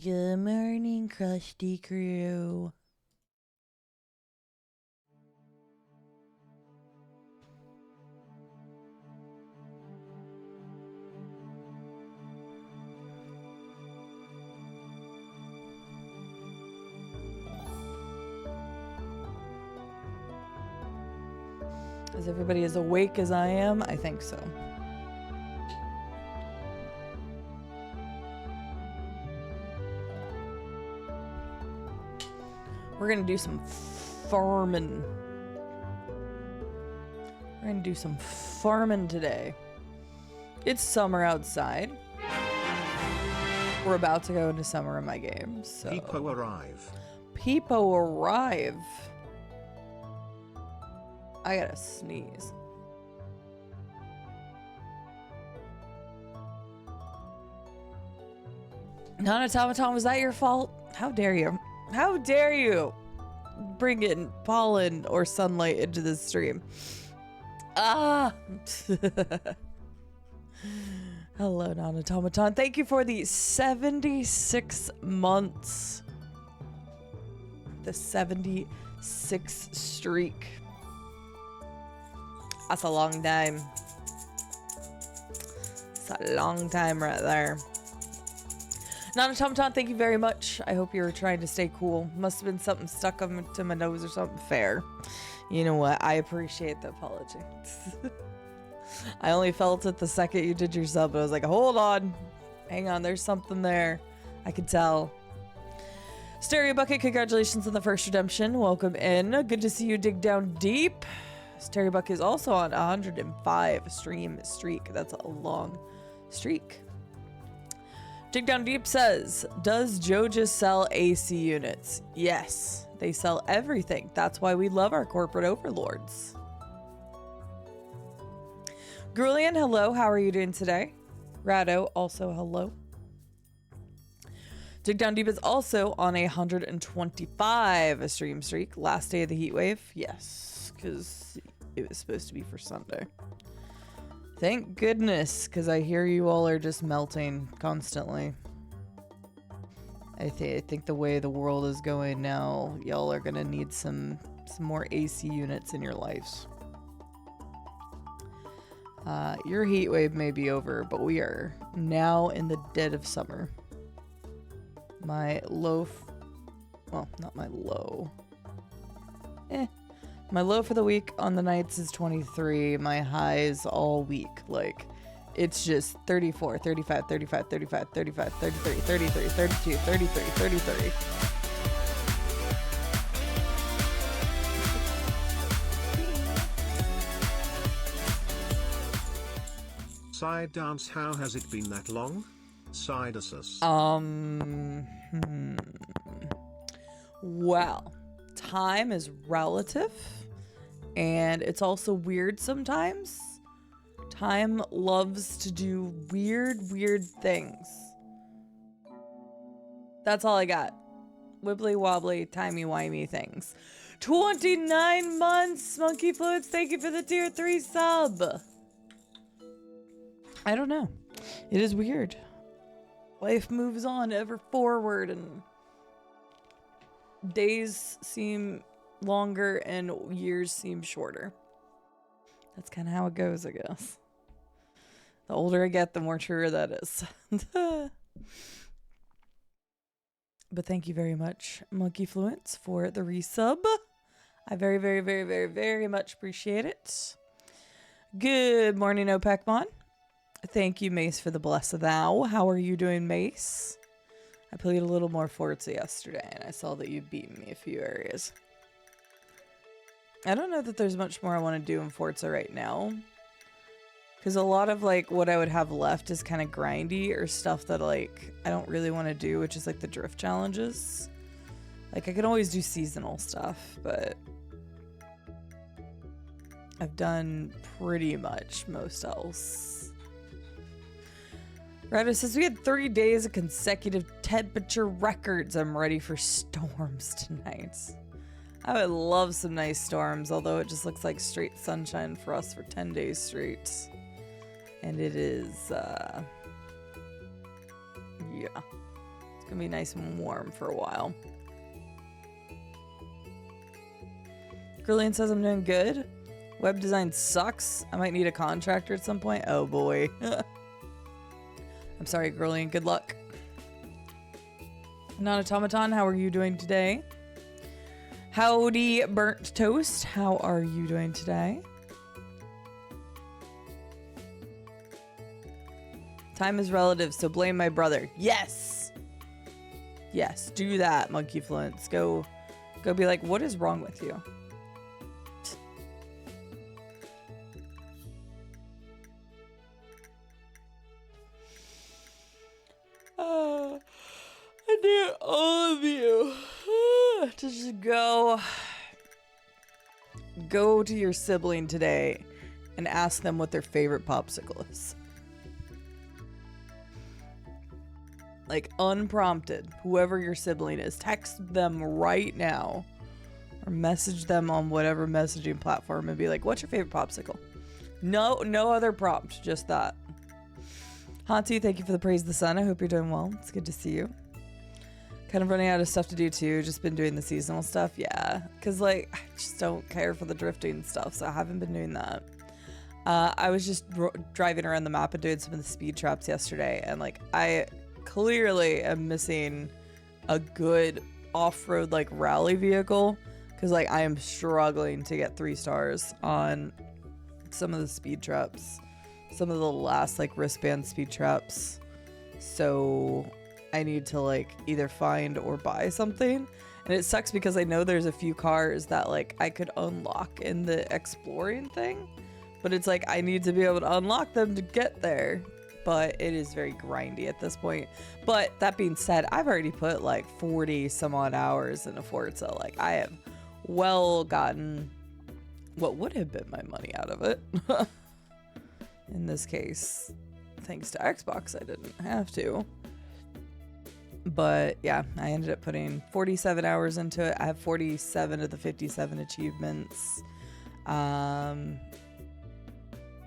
Good morning, Krusty Crew. Is everybody as awake as I am? I think so. We're gonna do some farming. We're gonna do some farming today. It's summer outside. We're about to go into summer in my game, so... People arrive. People arrive. I gotta sneeze. Non-automaton, was that your fault? How dare you? How dare you bring in pollen or sunlight into this stream? Ah! Hello, non-automaton. Thank you for the 76 months. The 76 streak. That's a long time. It's a long time right there. Non-automaton, thank you very much. I hope you were trying to stay cool. Must have been something stuck to my nose or something. Fair. You know what? I appreciate the apology. I only felt it the second you did your sub, but I was like, hold on. Hang on, there's something there. I could tell. Stereo Bucket, congratulations on the first redemption. Welcome in. Good to see you dig down deep. Stereo Bucket is also on 105 stream streak. That's a long streak. Dig Down Deep says, does Joja sell AC units? Yes, they sell everything. That's why we love our corporate overlords. Grulian, hello. How are you doing today? Rado, also hello. Dig Down Deep is also on a 125 stream streak. Last day of the heat wave. Yes, because it was supposed to be for Sunday. Thank goodness, because I hear you all are just melting constantly. I think the way the world is going now, y'all are going to need some more AC units in your lives. Your heat wave may be over, but we are now in the dead of summer. My low... well, not my low. My low for the week on the nights is 23. My highs all week. Like, it's just 34, 35, 35, 35, 35, 33, 33, 32, 33, 33. Side dance, how has it been that long? Side assist. Well, time is relative. And it's also weird sometimes. Time loves to do weird things. That's all I got. Wibbly wobbly, timey-wimey things. 29 months, Monkey Floats. Thank you for the tier 3 sub. I don't know. It is weird. Life moves on ever forward and days seem longer and years seem shorter. That's kind of how it goes, I guess. The older I get, the more true that is. But thank you very much, Monkey Fluence, for the resub. I very much appreciate it. Good morning, Opecmon. Thank you, Mace, for the bless of thou. How are you doing, Mace? I played a little more Forza yesterday, and I saw that you beat me a few areas. I don't know that there's much more I want to do in Forza right now. Because a lot of, like, what I would have left is kind of grindy or stuff that, like, I don't really want to do, which is, like, the drift challenges. Like, I can always do seasonal stuff, but I've done pretty much most else. Reddit says, we had 30 days of consecutive temperature records. I'm ready for storms tonight. I would love some nice storms, although it just looks like straight sunshine for us for 10 days straight. And it is, yeah. It's gonna be nice and warm for a while. Grillian says I'm doing good. Web design sucks. I might need a contractor at some point. Oh boy. I'm sorry, Grillian. Good luck. Non-automaton, how are you doing today? Howdy, Burnt Toast. How are you doing today? Time is relative, so blame my brother. Yes! Yes, do that, Monkey Fluence. Go be like, what is wrong with you? I need all of you to just go go to your sibling today and ask them what their favorite popsicle is. Like, unprompted, whoever your sibling is, text them right now or message them on whatever messaging platform and be like, what's your favorite popsicle? No other prompt, just that. Hantu, thank you for the praise of the sun. I hope you're doing well. It's good to see you. Kind of running out of stuff to do too. Just been doing the seasonal stuff. Yeah, because like I just don't care for the drifting stuff, so I haven't been doing that. I was just driving around the map and doing some of the speed traps yesterday, and like I clearly am missing a good off-road like rally vehicle because like I am struggling to get 3 stars on some of the speed traps, some of the last like wristband speed traps. So I need to like either find or buy something, and it sucks because I know there's a few cars that like I could unlock in the exploring thing, but it's like I need to be able to unlock them to get there. But it is very grindy at this point. But that being said, I've already put like 40 some odd hours into Forza. Like I have well gotten what would have been my money out of it. In this case, thanks to Xbox, I didn't have to. But yeah, I ended up putting 47 hours into it. I have 47 of the 57 achievements.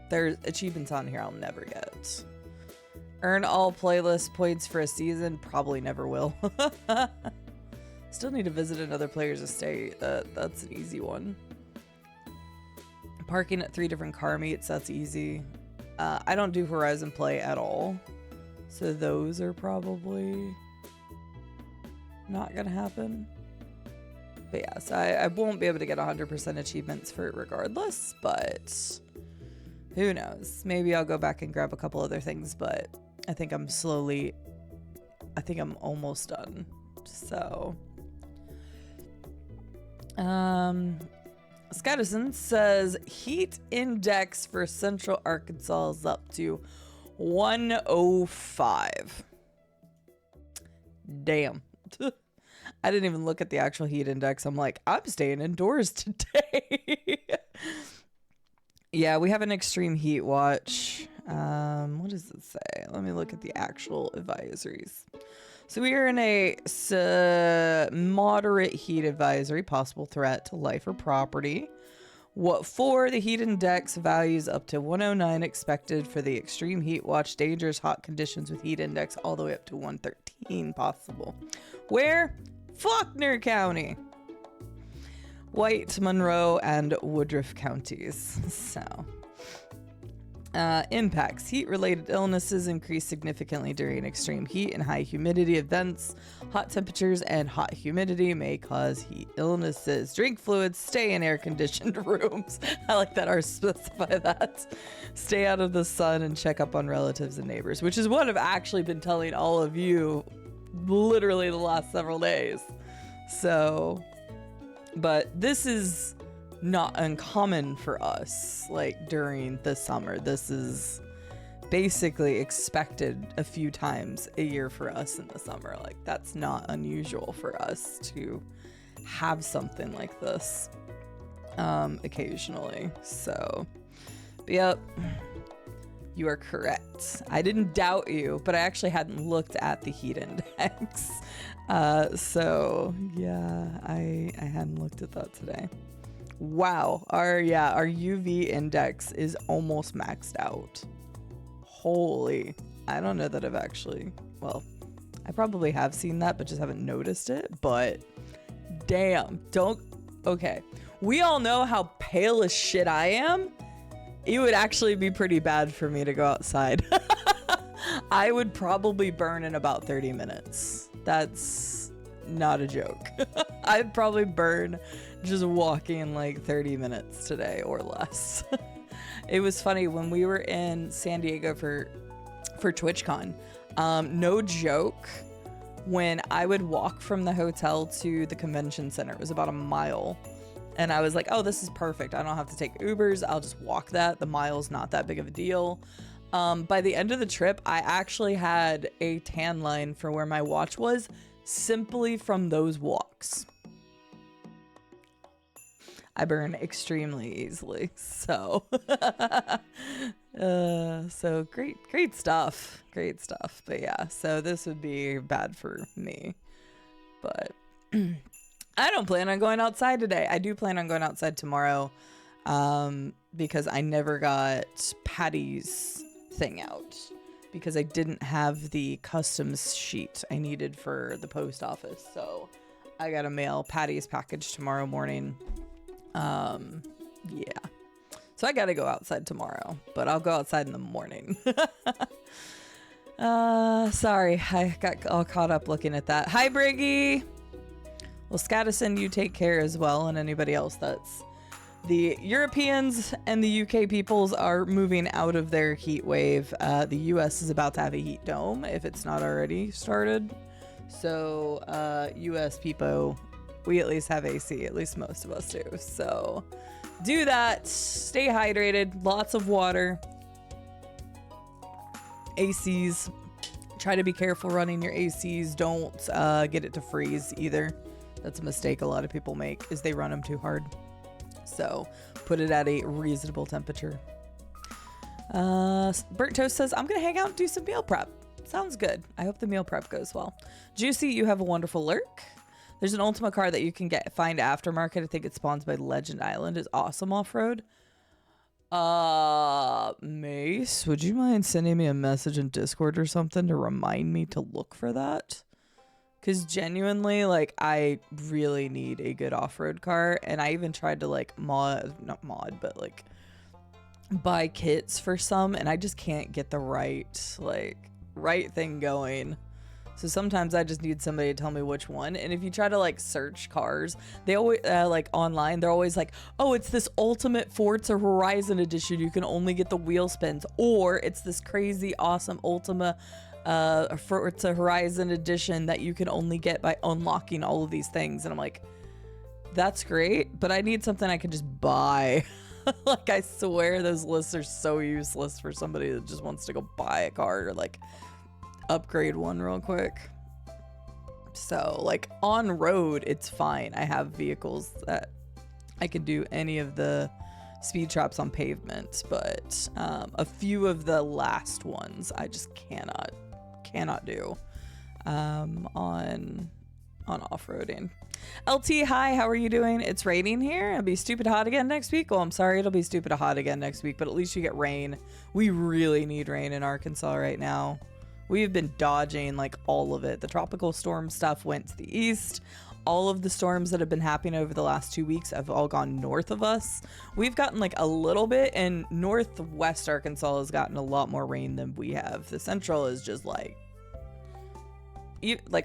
There's achievements on here I'll never get. Earn all playlist points for a season. Probably never will. Still need to visit another player's estate. That's an easy one. Parking at 3 different car meets. That's easy. I don't do Horizon Play at all, so those are probably not gonna happen. But yeah, so I won't be able to get 100% achievements for it regardless, but who knows? Maybe I'll go back and grab a couple other things, but I think I'm almost done. So, Scotterson says heat index for Central Arkansas is up to 105. Damn. I didn't even look at the actual heat index. I'm like, I'm staying indoors today. Yeah, we have an extreme heat watch. What does it say? Let me look at the actual advisories. So we are in a moderate heat advisory, possible threat to life or property. What for the heat index values up to 109 expected for the extreme heat watch, dangerous hot conditions with heat index all the way up to 113 possible. Where? Faulkner County. White, Monroe, and Woodruff counties. So, impacts. Heat-related illnesses increase significantly during extreme heat and high humidity events. Hot temperatures and hot humidity may cause heat illnesses. Drink fluids. Stay in air-conditioned rooms. I like that ours specify that. Stay out of the sun and check up on relatives and neighbors, which is what I've actually been telling all of you literally the last several days. So, but this is not uncommon for us, like during the summer. This is basically expected a few times a year for us in the summer. Like that's not unusual for us to have something like this occasionally. So, but yep, you are correct. I didn't doubt you, but I actually hadn't looked at the heat index. So yeah, I hadn't looked at that today. Wow, our UV index is almost maxed out. Holy, I don't know that I've actually, well, I probably have seen that, but just haven't noticed it. But damn, okay. We all know how pale as shit I am. It would actually be pretty bad for me to go outside. I would probably burn in about 30 minutes. That's not a joke. I'd probably burn just walking like 30 minutes today or less. It was funny when we were in San Diego for TwitchCon. No joke, when I would walk from the hotel to the convention center, it was about a mile. And I was like, oh, this is perfect. I don't have to take Ubers. I'll just walk that. The mile's not that big of a deal. By the end of the trip, I actually had a tan line for where my watch was simply from those walks. I burn extremely easily. So, so great stuff. Great stuff. But yeah, so this would be bad for me. But I don't plan on going outside today. I do plan on going outside tomorrow because I never got Patty's thing out because I didn't have the customs sheet I needed for the post office. So I got to mail Patty's package tomorrow morning. Yeah. So I got to go outside tomorrow, but I'll go outside in the morning. Sorry, I got all caught up looking at that. Hi, Briggy. Well, Scadison, you take care as well, and anybody else that's the Europeans and the UK peoples are moving out of their heat wave. The US is about to have a heat dome if it's not already started. So, US people, we at least have AC, at least most of us do. So, do that. Stay hydrated. Lots of water. ACs. Try to be careful running your ACs. Don't get it to freeze either. That's a mistake a lot of people make, is they run them too hard. So put it at a reasonable temperature. Burnt Toast says, I'm going to hang out and do some meal prep. Sounds good. I hope the meal prep goes well. Juicy, you have a wonderful lurk. There's an Ultima car that you can find aftermarket. I think it spawns by Legend Island. It's awesome off-road. Mace, would you mind sending me a message in Discord or something to remind me to look for that? Because genuinely, like, I really need a good off-road car. And I even tried to, like, but, like, buy kits for some. And I just can't get the right thing going. So sometimes I just need somebody to tell me which one. And if you try to, like, search cars, they always, like, online, they're always like, oh, it's this ultimate Forza Horizon edition. You can only get the wheel spins. Or it's this crazy, awesome Ultima Forza Horizon edition that you can only get by unlocking all of these things. And I'm like, that's great, but I need something I can just buy. Like, I swear those lists are so useless for somebody that just wants to go buy a car or, like, upgrade one real quick. So, like, on road, it's fine. I have vehicles that I can do any of the speed traps on pavement, but a few of the last ones I just cannot do on off-roading. LT, hi, how are you doing? It's raining here. It'll be stupid hot again next week. Well, I'm sorry, it'll be stupid hot again next week, but at least you get rain. We really need rain in Arkansas right now. We've been dodging, like, all of it. The tropical storm stuff went to the east. All of the storms that have been happening over the last 2 weeks have all gone north of us. We've gotten, like, a little bit, and northwest Arkansas has gotten a lot more rain than we have. The central is just, like,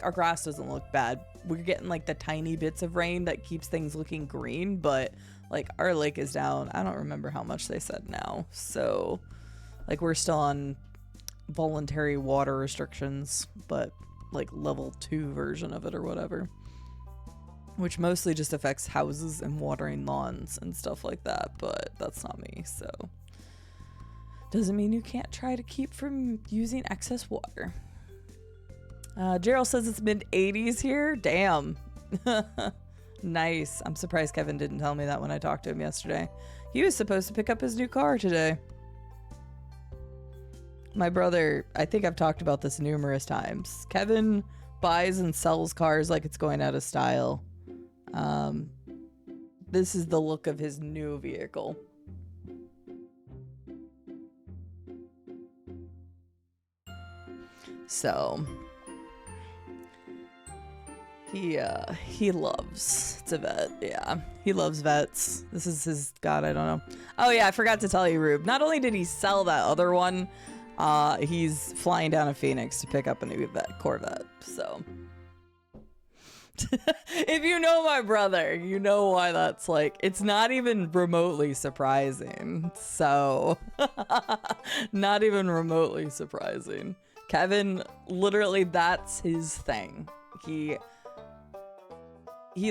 our grass doesn't look bad. We're getting, like, the tiny bits of rain that keeps things looking green, but, like, our lake is down. I don't remember how much they said now. So, like, we're still on voluntary water restrictions, but, like, level 2 version of it or whatever, which mostly just affects houses and watering lawns and stuff like that, but that's not me, so doesn't mean you can't try to keep from using excess water. Gerald says it's mid-80s here. Damn. Nice. I'm surprised Kevin didn't tell me that when I talked to him yesterday. He was supposed to pick up his new car today. My brother, I think I've talked about this numerous times. Kevin buys and sells cars like it's going out of style. This is the look of his new vehicle. So he loves, it's a vet. Yeah, he loves vets. This is his, God, I don't know. Oh yeah, I forgot to tell you, Rube. Not only did he sell that other one, he's flying down to Phoenix to pick up a new Corvette. So if you know my brother, you know why that's, like, it's not even remotely surprising. So not even remotely surprising. Kevin, literally, that's his thing. He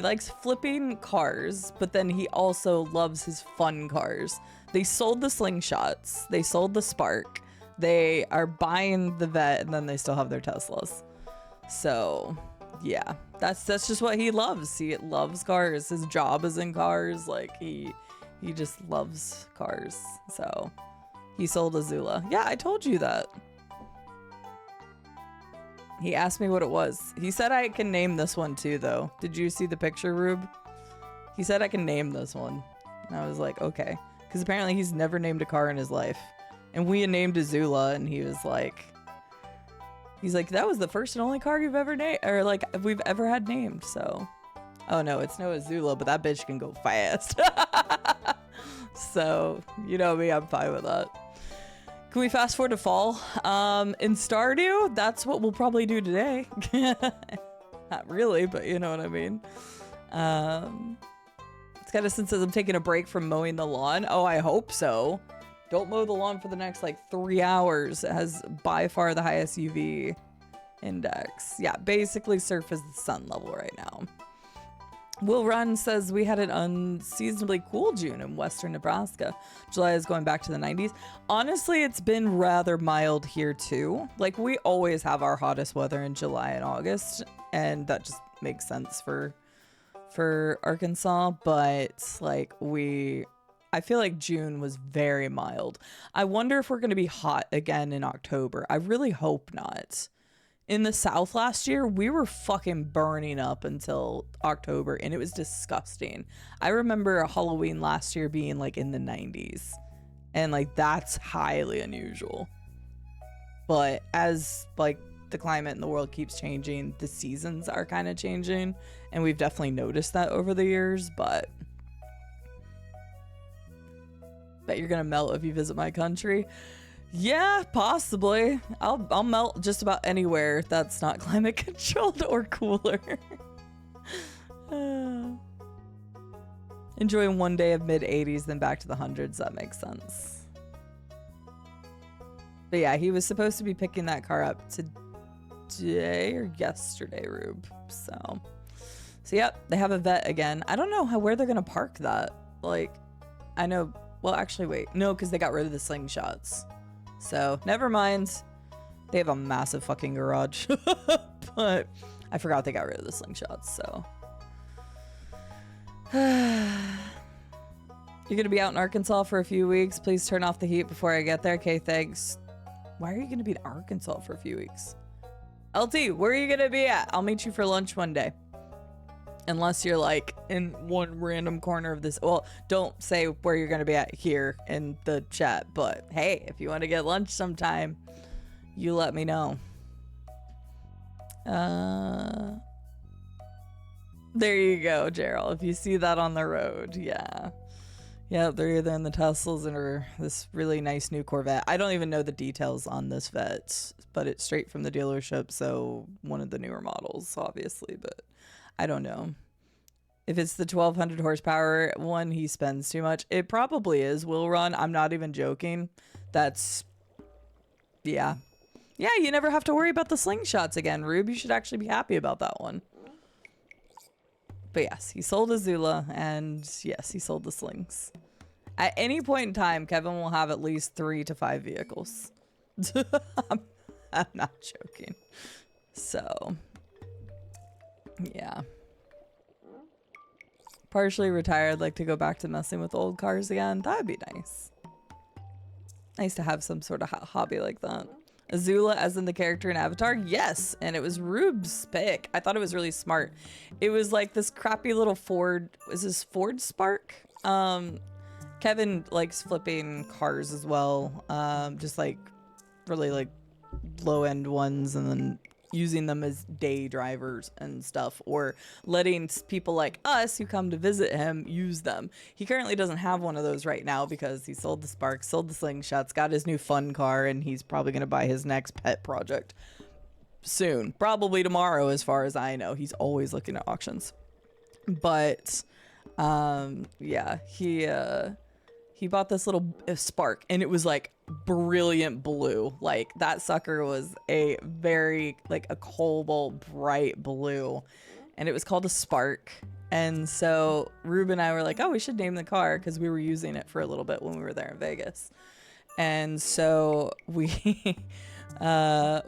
likes flipping cars, but then he also loves his fun cars. They sold the Slingshots. They sold the Spark. They are buying the Vet, and then they still have their Teslas. So Yeah, that's just what he loves. He loves cars. His job is in cars. Like he just loves cars. So he sold Azula. Yeah, I told you that. He asked me what it was. He said I can name this one too, though. Did you see the picture, Rube? He said I can name this one. And I was like, okay. Because apparently he's never named a car in his life. And we had named Azula, and he was like... He's like, that was the first and only car you've ever named, or like we've ever had named. So, oh no, it's no Azula, but that bitch can go fast. So, you know me, I'm fine with that. Can we fast forward to fall? In Stardew, that's what we'll probably do today. Not really, but you know what I mean. It's kind of since I'm taking a break from mowing the lawn. Oh, I hope so. Don't mow the lawn for the next like 3 hours. It has by far the highest UV index. Yeah, basically surface the sun level right now. Will Run says we had an unseasonably cool June in western Nebraska. July is going back to the 90s. Honestly, it's been rather mild here too. Like we always have our hottest weather in July and August, and that just makes sense for Arkansas, but like I feel like June was very mild. I wonder if we're going to be hot again in October. I really hope not. In the South last year, we were fucking burning up until October, and it was disgusting. I remember Halloween last year being like in the 90s, and like that's highly unusual. But as like the climate in the world keeps changing, the seasons are kind of changing, and we've definitely noticed that over the years. But bet you're gonna melt if you visit my country. Yeah, possibly. I'll melt just about anywhere that's not climate controlled or cooler. Enjoying one day of mid 80s, then back to the hundreds. That makes sense. But yeah, he was supposed to be picking that car up today or yesterday, Rube. So yep, they have a vet again. I don't know where they're gonna park that. Like, I know. Well, actually, wait. No, because they got rid of the slingshots. So, never mind. They have a massive fucking garage. But I forgot they got rid of the slingshots, so. You're going to be out in Arkansas for a few weeks. Please turn off the heat before I get there. Okay, thanks. Why are you going to be in Arkansas for a few weeks? LT, where are you going to be at? I'll meet you for lunch one day. Unless you're like in one random corner of this. Well, don't say where you're going to be at here in the chat. But hey, if you want to get lunch sometime, you let me know. There you go, Gerald. If you see that on the road, yeah. Yeah, they're either in the Teslas or this really nice new Corvette. I don't even know the details on this vet, but it's straight from the dealership. So one of the newer models, obviously, but I don't know. If it's the 1200 horsepower one, he spends too much. It probably is, Will Run. I'm not even joking. That's, yeah. Yeah, you never have to worry about the slingshots again, Rube. You should actually be happy about that one. But yes, he sold Azula, and yes, he sold the slings. At any point in time, Kevin will have at least 3 to 5 vehicles. I'm not joking. So, yeah. Partially retired, like to go back to messing with old cars again. That'd be nice. Nice to have some sort of hobby like that. Azula as in the character in Avatar? Yes, and it was Rube's pick. I thought it was really smart. It was like this crappy little Ford. Is this Ford Spark? Kevin likes flipping cars as well. Just like really like low-end ones, and then using them as day drivers and stuff, or letting people like us who come to visit him use them. He currently doesn't have one of those right now because he sold the Spark, sold the Slingshots, got his new fun car, and he's probably going to buy his next pet project soon. Probably tomorrow, as far as I know. He's always looking at auctions. But yeah, he bought this little Spark, and it was like brilliant blue. Like that sucker was a very like a cobalt bright blue, and it was called a Spark. And so Rube and I were like, oh, we should name the car, because we were using it for a little bit when we were there in Vegas. And so we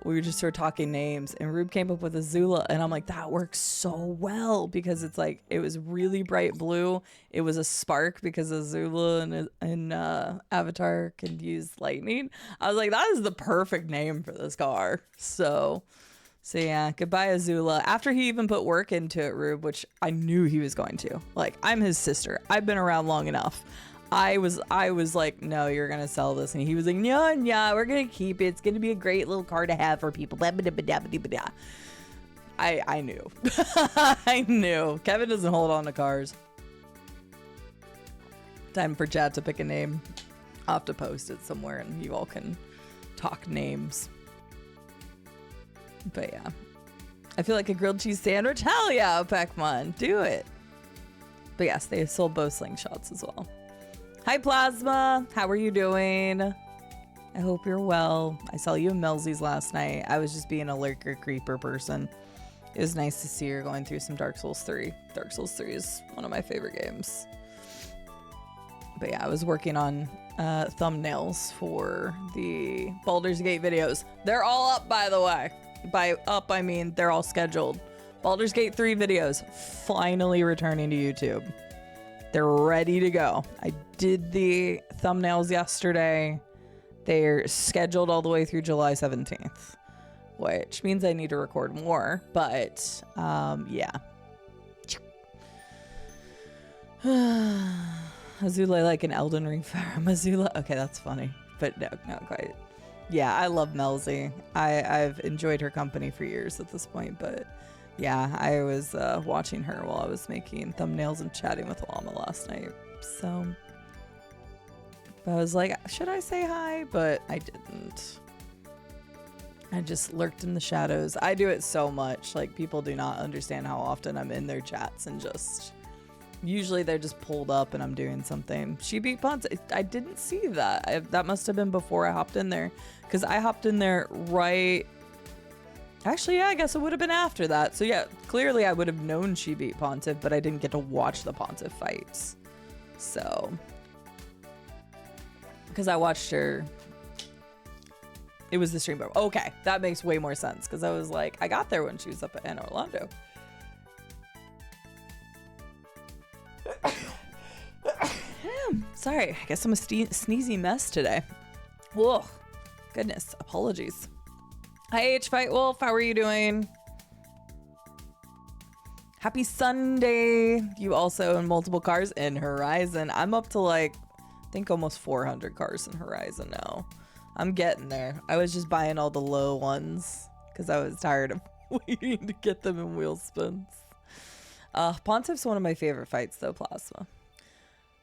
we just were talking names, and Rube came up with Azula, and I'm like, that works so well because it's like it was really bright blue. It was a spark because Azula and Avatar can use lightning. I was like, that is the perfect name for this car. So yeah, goodbye Azula. After he even put work into it, Rube, which I knew he was going to. Like, I'm his sister. I've been around long enough. I was like, no, you're gonna sell this, and he was like, no, we're gonna keep it. It's gonna be a great little car to have for people. I knew. I knew. Kevin doesn't hold on to cars. Time for Chad to pick a name. I'll have to post it somewhere, and you all can talk names. But yeah, I feel like a grilled cheese sandwich. Hell yeah, Pac-Man, do it. But yes, they sold bow slingshots as well. Hi Plasma, how are you doing? I hope you're well. I saw you in Melzy's last night. I was just being a lurker creeper person. It was nice to see her going through some Dark Souls 3. Dark Souls 3 is one of my favorite games. But yeah, I was working on thumbnails for the Baldur's Gate videos. They're all up, by the way. By up, I mean they're all scheduled. Baldur's Gate 3 videos finally returning to YouTube. They're ready to go. I did the thumbnails yesterday. They're scheduled all the way through July 17th, which means I need to record more, but yeah. Azula like an Elden Ring Farum Azula. Okay, that's funny, but no, not quite. Yeah, I love Melzy. I've enjoyed her company for years at this point, but yeah, I was watching her while I was making thumbnails and chatting with Llama last night. So I was like, should I say hi? But I didn't. I just lurked in the shadows. I do it so much. Like, people do not understand how often I'm in their chats and just... Usually they're just pulled up and I'm doing something. She beat Ponce. I didn't see that. That must have been before I hopped in there. Because I hopped in there right... Actually, yeah, I guess it would have been after that. So yeah, clearly I would have known she beat Pontiff, but I didn't get to watch the Pontiff fights. So... Because I watched her... It was the stream, but okay, that makes way more sense. Because I was like, I got there when she was up in Orlando. Sorry, I guess I'm a sneezy mess today. Whoa, goodness, apologies. Hi H Fight Wolf, how are you doing? Happy Sunday. You also own multiple cars in Horizon. I'm up to like, I think almost 400 cars in Horizon now. I'm getting there. I was just buying all the low ones because I was tired of waiting to get them in wheel spins. Pontiff's one of my favorite fights though, Plasma.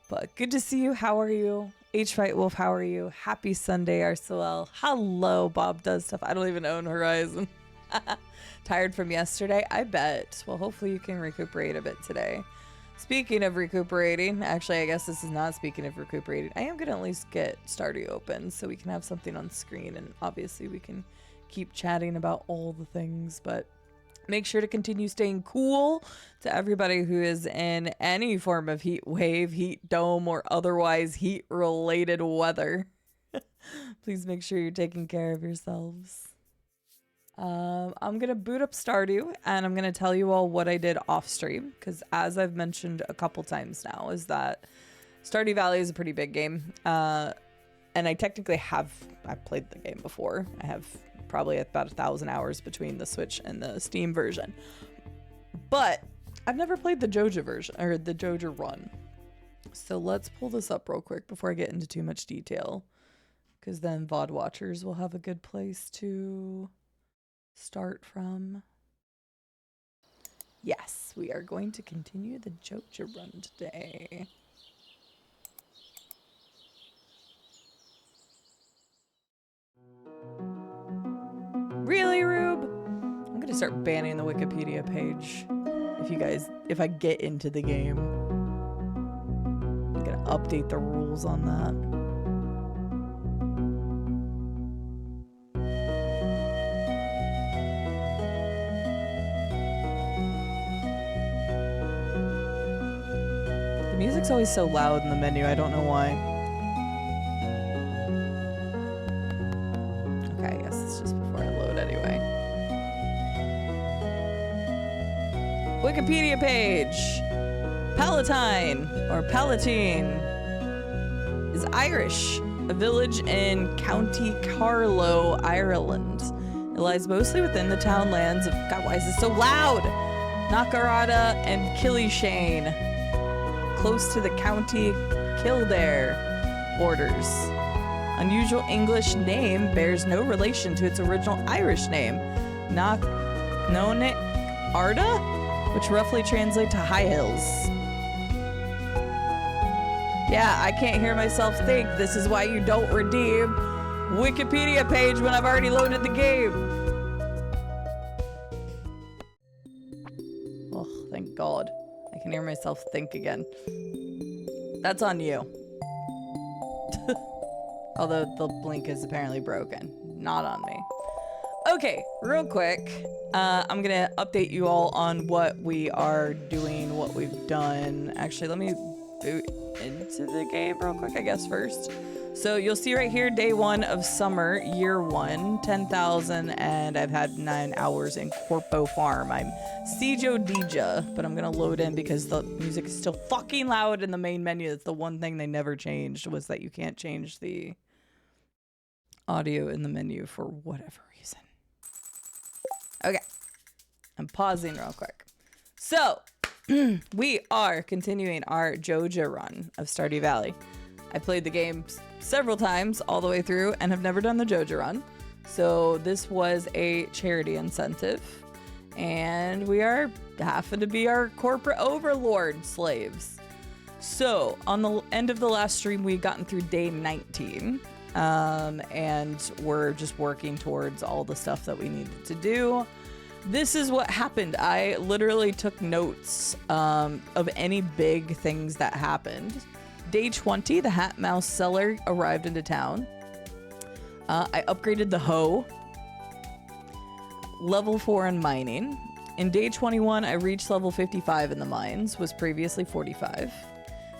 But good to see you. How are you? H Fight Wolf, how are you? Happy Sunday, RSOL. Hello, Bob Does Stuff. I don't even own Horizon. Tired from yesterday? I bet. Well, hopefully you can recuperate a bit today. Speaking of recuperating, actually, I guess this is not speaking of recuperating. I am going to at least get Stardew open so we can have something on screen. And obviously we can keep chatting about all the things, but make sure to continue staying cool to everybody who is in any form of heat wave, heat dome, or otherwise heat related weather. Please make sure you're taking care of yourselves. I'm going to boot up Stardew and I'm going to tell you all what I did off stream. Because as I've mentioned a couple times now is that Stardew Valley is a pretty big game. And I technically I've played the game before. I have probably about 1,000 hours between the Switch and the Steam version. But I've never played the Joja version or the Joja run. So let's pull this up real quick before I get into too much detail. Because then VOD watchers will have a good place to start from. Yes, we are going to continue the Joja run today. Really, Rube? I'm gonna start banning the Wikipedia page. If I get into the game. I'm gonna update the rules on that. The music's always so loud in the menu, I don't know why. Okay, I guess it's just Wikipedia page. Palatine, or Palatine, is Irish, a village in County Carlow, Ireland. It lies mostly within the townlands of, God, why is this so loud? Knockarata and Killyshane, close to the County Kildare borders. Unusual English name bears no relation to its original Irish name, Knocknonek Arda, which roughly translates to high hills. Yeah, I can't hear myself think. This is why you don't redeem Wikipedia page when I've already loaded the game. Oh, thank God. I can hear myself think again. That's on you. Although the blink is apparently broken. Not on me. Okay, real quick. I'm gonna update you all on what we are doing, what we've done. Actually, let me boot into the game real quick, I guess, first. So you'll see right here, day 1 of summer, year 1, 10,000, and I've had 9 hours in Corpo Farm. I'm Cide Joja, but I'm gonna load in because the music is still fucking loud in the main menu. That's the one thing they never changed, was that you can't change the audio in the menu for whatever reason. Okay, I'm pausing real quick. So, we are continuing our Joja run of Stardew Valley. I played the game several times all the way through and have never done the Joja run. So this was a charity incentive. And we are having to be our corporate overlord slaves. So on the end of the last stream, we've gotten through day 19. And we're just working towards all the stuff that we needed to do. This is what happened. I literally took notes of any big things that happened. Day 20, the Hat Mouse seller arrived into town. I upgraded the hoe. Level 4 in mining. In day 21, I reached level 55 in the mines, was previously 45.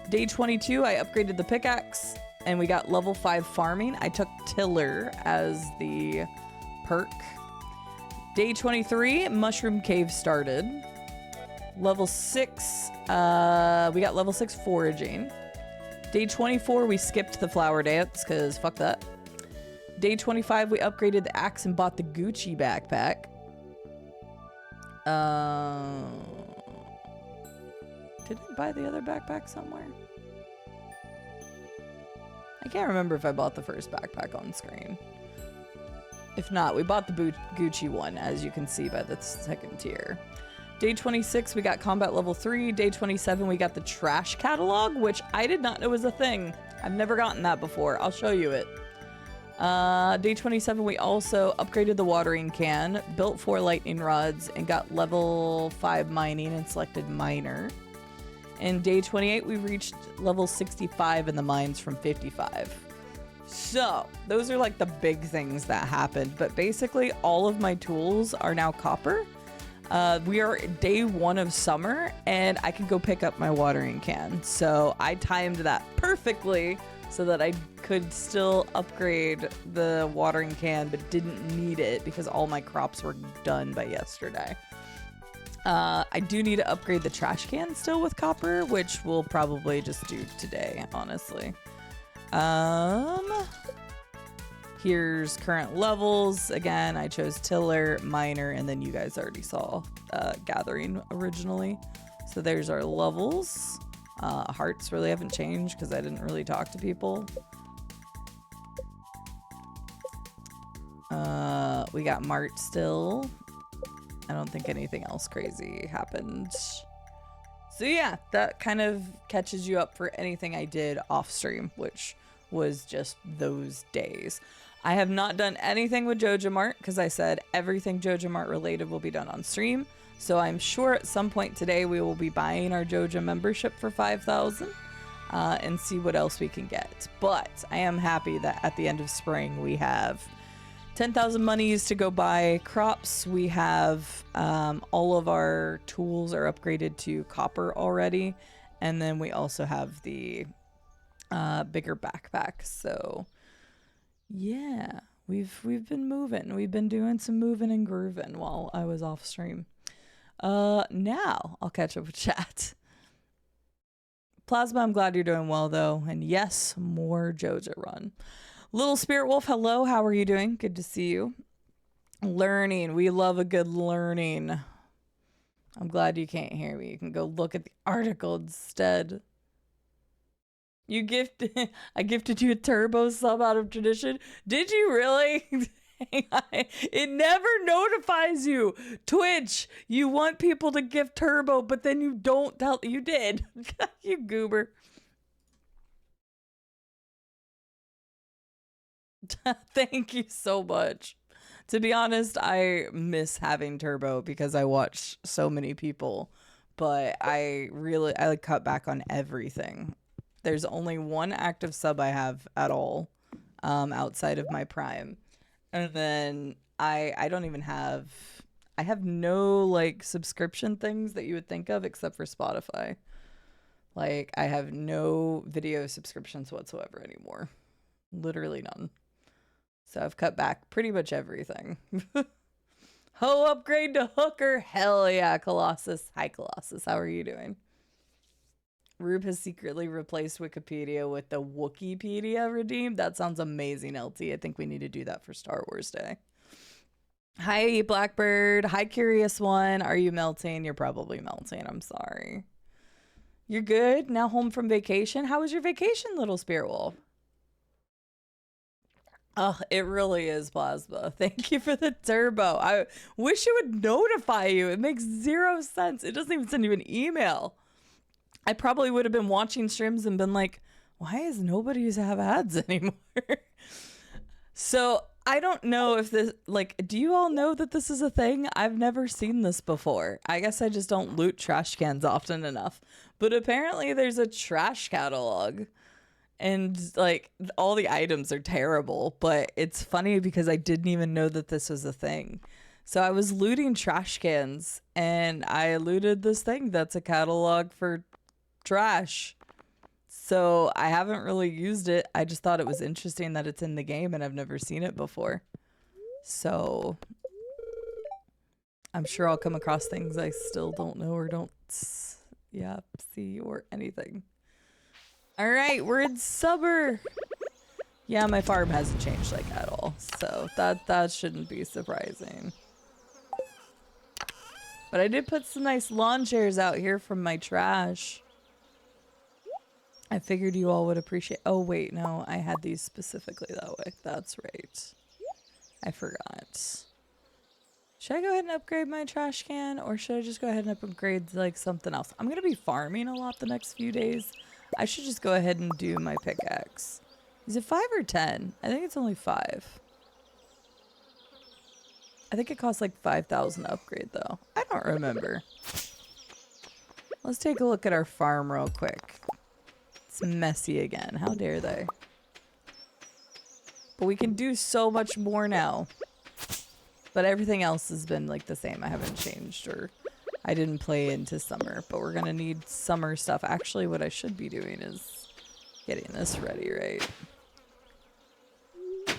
Day 22, I upgraded the pickaxe, and we got level 5 farming. I took tiller as the perk. Day 23, Mushroom Cave started. Level 6, we got level 6 foraging. Day 24, we skipped the flower dance, because fuck that. Day 25, we upgraded the axe and bought the Gucci backpack. Did I buy the other backpack somewhere? I can't remember if I bought the first backpack on screen. If not, we bought the Gucci one, as you can see by the second tier. Day 26, we got combat level 3. Day 27, we got the trash catalog, which I did not know was a thing. I've never gotten that before. I'll show you it. Day 27, we also upgraded the watering can, built 4 lightning rods, and got level 5 mining and selected miner. And day 28, we reached level 65 in the mines from 55. So, those are like the big things that happened. But basically, all of my tools are now copper. We are day 1 of summer, and I can go pick up my watering can. So, I timed that perfectly so that I could still upgrade the watering can, but didn't need it because all my crops were done by yesterday. I do need to upgrade the trash can still with copper, which we'll probably just do today, honestly. Here's current levels. Again, I chose tiller, miner, and then you guys already saw gathering originally. So there's our levels. Hearts really haven't changed because I didn't really talk to people. We got Mart still. I don't think anything else crazy happened. So yeah, that kind of catches you up for anything I did off stream, which was just those days. I have not done anything with Joja Mart because I said everything Joja Mart related will be done on stream. So I'm sure at some point today we will be buying our Joja membership for 5,000 and see what else we can get. But I am happy that at the end of spring we have 10,000 monies to go buy crops. We have all of our tools are upgraded to copper already. And then we also have the bigger backpack. So yeah, we've been moving. We've been doing some moving and grooving while I was off stream. Now I'll catch up with chat. Plasma, I'm glad you're doing well though. And yes, more Joja run. Little Spirit Wolf, hello. How are you doing? Good to see you. Learning. We love a good learning. I'm glad you can't hear me. You can go look at the article instead. You I gifted you a turbo sub out of tradition. Did you really? It never notifies you. Twitch, you want people to gift turbo, but then you don't tell. You did. You goober. Thank you so much. To be honest, I miss having turbo because I watch so many people, but I like cut back on everything. There's only one active sub I have at all, outside of my Prime. And then I don't even have, I have no like subscription things that you would think of except for Spotify. Like I have no video subscriptions whatsoever anymore. Literally none. So I've cut back pretty much everything. Ho, upgrade to hooker. Hell yeah, Colossus. Hi Colossus, how are you doing? Rube has secretly replaced Wikipedia with the Wookieepedia redeemed. That sounds amazing, LT. I think we need to do that for Star Wars Day. Hi, Blackbird. Hi, Curious One. Are you melting? You're probably melting. I'm sorry. You're good? Now home from vacation? How was your vacation, little Spirit Wolf? Oh, it really is, Plasma. Thank you for the turbo. I wish it would notify you. It makes zero sense. It doesn't even send you an email. I probably would have been watching streams and been like, why is nobody used to have ads anymore? So I don't know if this, like, do you all know that this is a thing? I've never seen this before. I guess I just don't loot trash cans often enough. But apparently there's a trash catalog. And like all the items are terrible, but it's funny because I didn't even know that this was a thing. So I was looting trash cans and I looted this thing that's a catalog for trash. So I haven't really used it. I just thought it was interesting that it's in the game and I've never seen it before. So I'm sure I'll come across things I still don't know or don't see or anything. All right, we're in summer. Yeah, my farm hasn't changed like at all, so that shouldn't be surprising. But I did put some nice lawn chairs out here from my trash. I figured you all would appreciate. Oh wait, no, I had these specifically that way. That's right. I forgot. Should I go ahead and upgrade my trash can, or should I just go ahead and upgrade like something else? I'm gonna be farming a lot the next few days. I should just go ahead and do my pickaxe. Is it 5 or 10? I think it's only 5. I think it costs like 5,000 to upgrade though. I don't remember. Let's take a look at our farm real quick. It's messy again. How dare they? But we can do so much more now. But everything else has been like the same. I haven't changed or I didn't play into summer, but we're gonna need summer stuff. Actually, what I should be doing is getting this ready, right?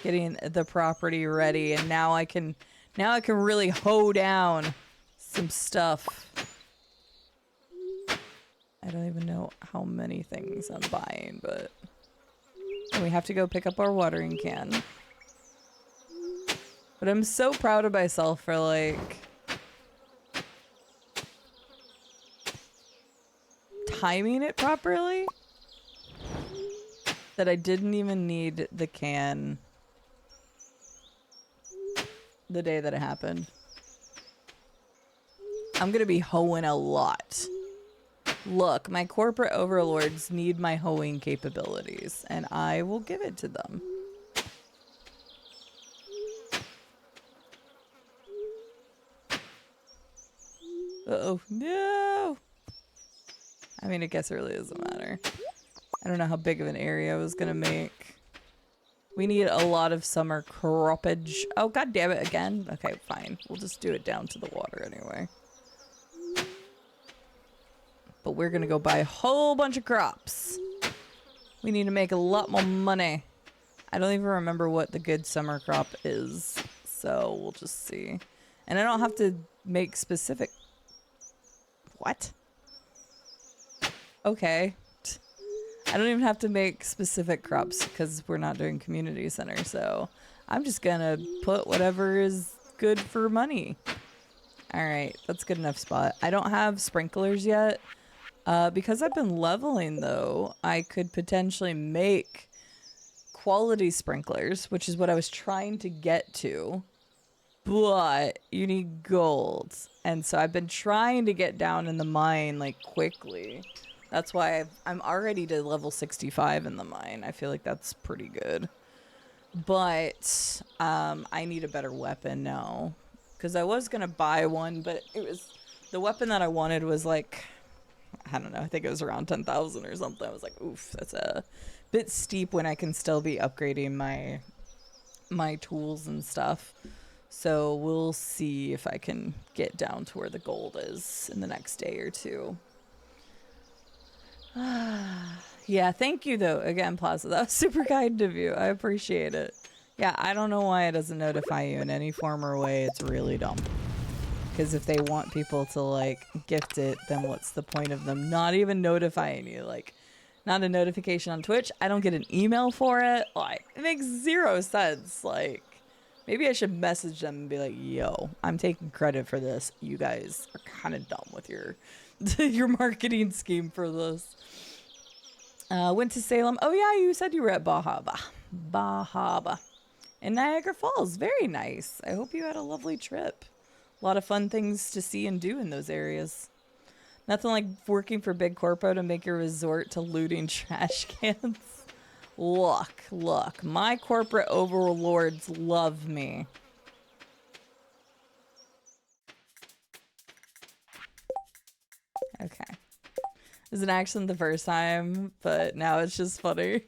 Getting the property ready, and now I can really hoe down some stuff. I don't even know how many things I'm buying, but we have to go pick up our watering can. But I'm so proud of myself for like timing it properly that I didn't even need the can the day that it happened. I'm gonna be hoeing a lot. Look, my corporate overlords need my hoeing capabilities, and I will give it to them. Uh-oh, no! I mean, I guess it really doesn't matter. I don't know how big of an area I was gonna make. We need a lot of summer croppage. Oh, god damn it, again? Okay, fine. We'll just do it down to the water anyway. But we're gonna go buy a whole bunch of crops. We need to make a lot more money. I don't even remember what the good summer crop is. So we'll just see. And I don't have to make specific What? Okay. I don't even have to make specific crops because we're not doing community center, so I'm just gonna put whatever is good for money. All right, that's good enough spot. I don't have sprinklers yet. Because I've been leveling though, I could potentially make quality sprinklers, which is what I was trying to get to. But you need gold. And so I've been trying to get down in the mine like quickly. That's why I'm already to level 65 in the mine. I feel like that's pretty good. But I need a better weapon now. Because I was going to buy one, but it was... The weapon that I wanted was like... I don't know. I think it was around 10,000 or something. I was like, oof, that's a bit steep when I can still be upgrading my tools and stuff. So we'll see if I can get down to where the gold is in the next day or two. Yeah, thank you though. Again, Plaza, that was super kind of you. I appreciate it. Yeah, I don't know why it doesn't notify you in any form or way. It's really dumb. Because if they want people to like gift it, then what's the point of them not even notifying you? Like, not a notification on Twitch. I don't get an email for it. Like, it makes zero sense. Like, maybe I should message them and be like, yo, I'm taking credit for this. You guys are kind of dumb with your your marketing scheme for this. Went to Salem. Oh yeah, you said you were at Bahaba in Niagara Falls. Very nice. I hope you had a lovely trip. A lot of fun things to see and do in those areas. Nothing like working for Big Corpo to make your resort to looting trash cans. Look. My corporate overlords love me. Okay. It was an accident the first time, but now it's just funny.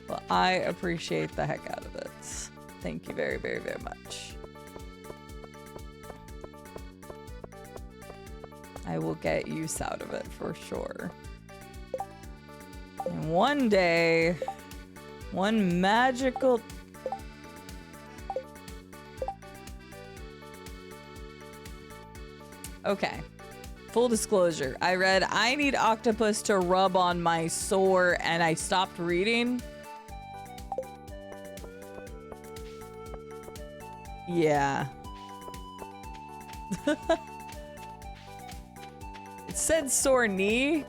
Well, I appreciate the heck out of it. Thank you very, very, very much. I will get use out of it for sure. And one day, one magical... Okay. Full disclosure. I read, I need octopus to rub on my sore, and I stopped reading. Yeah. It said sore knee,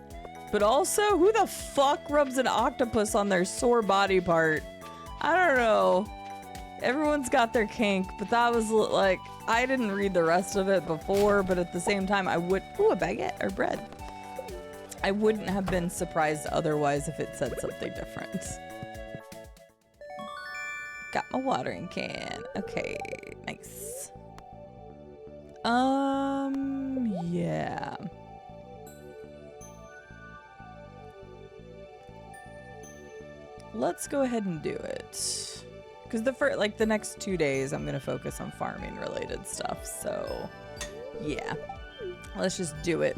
but also, who the fuck rubs an octopus on their sore body part? I don't know. Everyone's got their kink, but that was like, I didn't read the rest of it before, but at the same time, I would, ooh, a baguette or bread. I wouldn't have been surprised otherwise if it said something different. Got my watering can. Okay, nice. Yeah. Let's go ahead and do it. Because the next 2 days, I'm gonna focus on farming related stuff. So, yeah, let's just do it.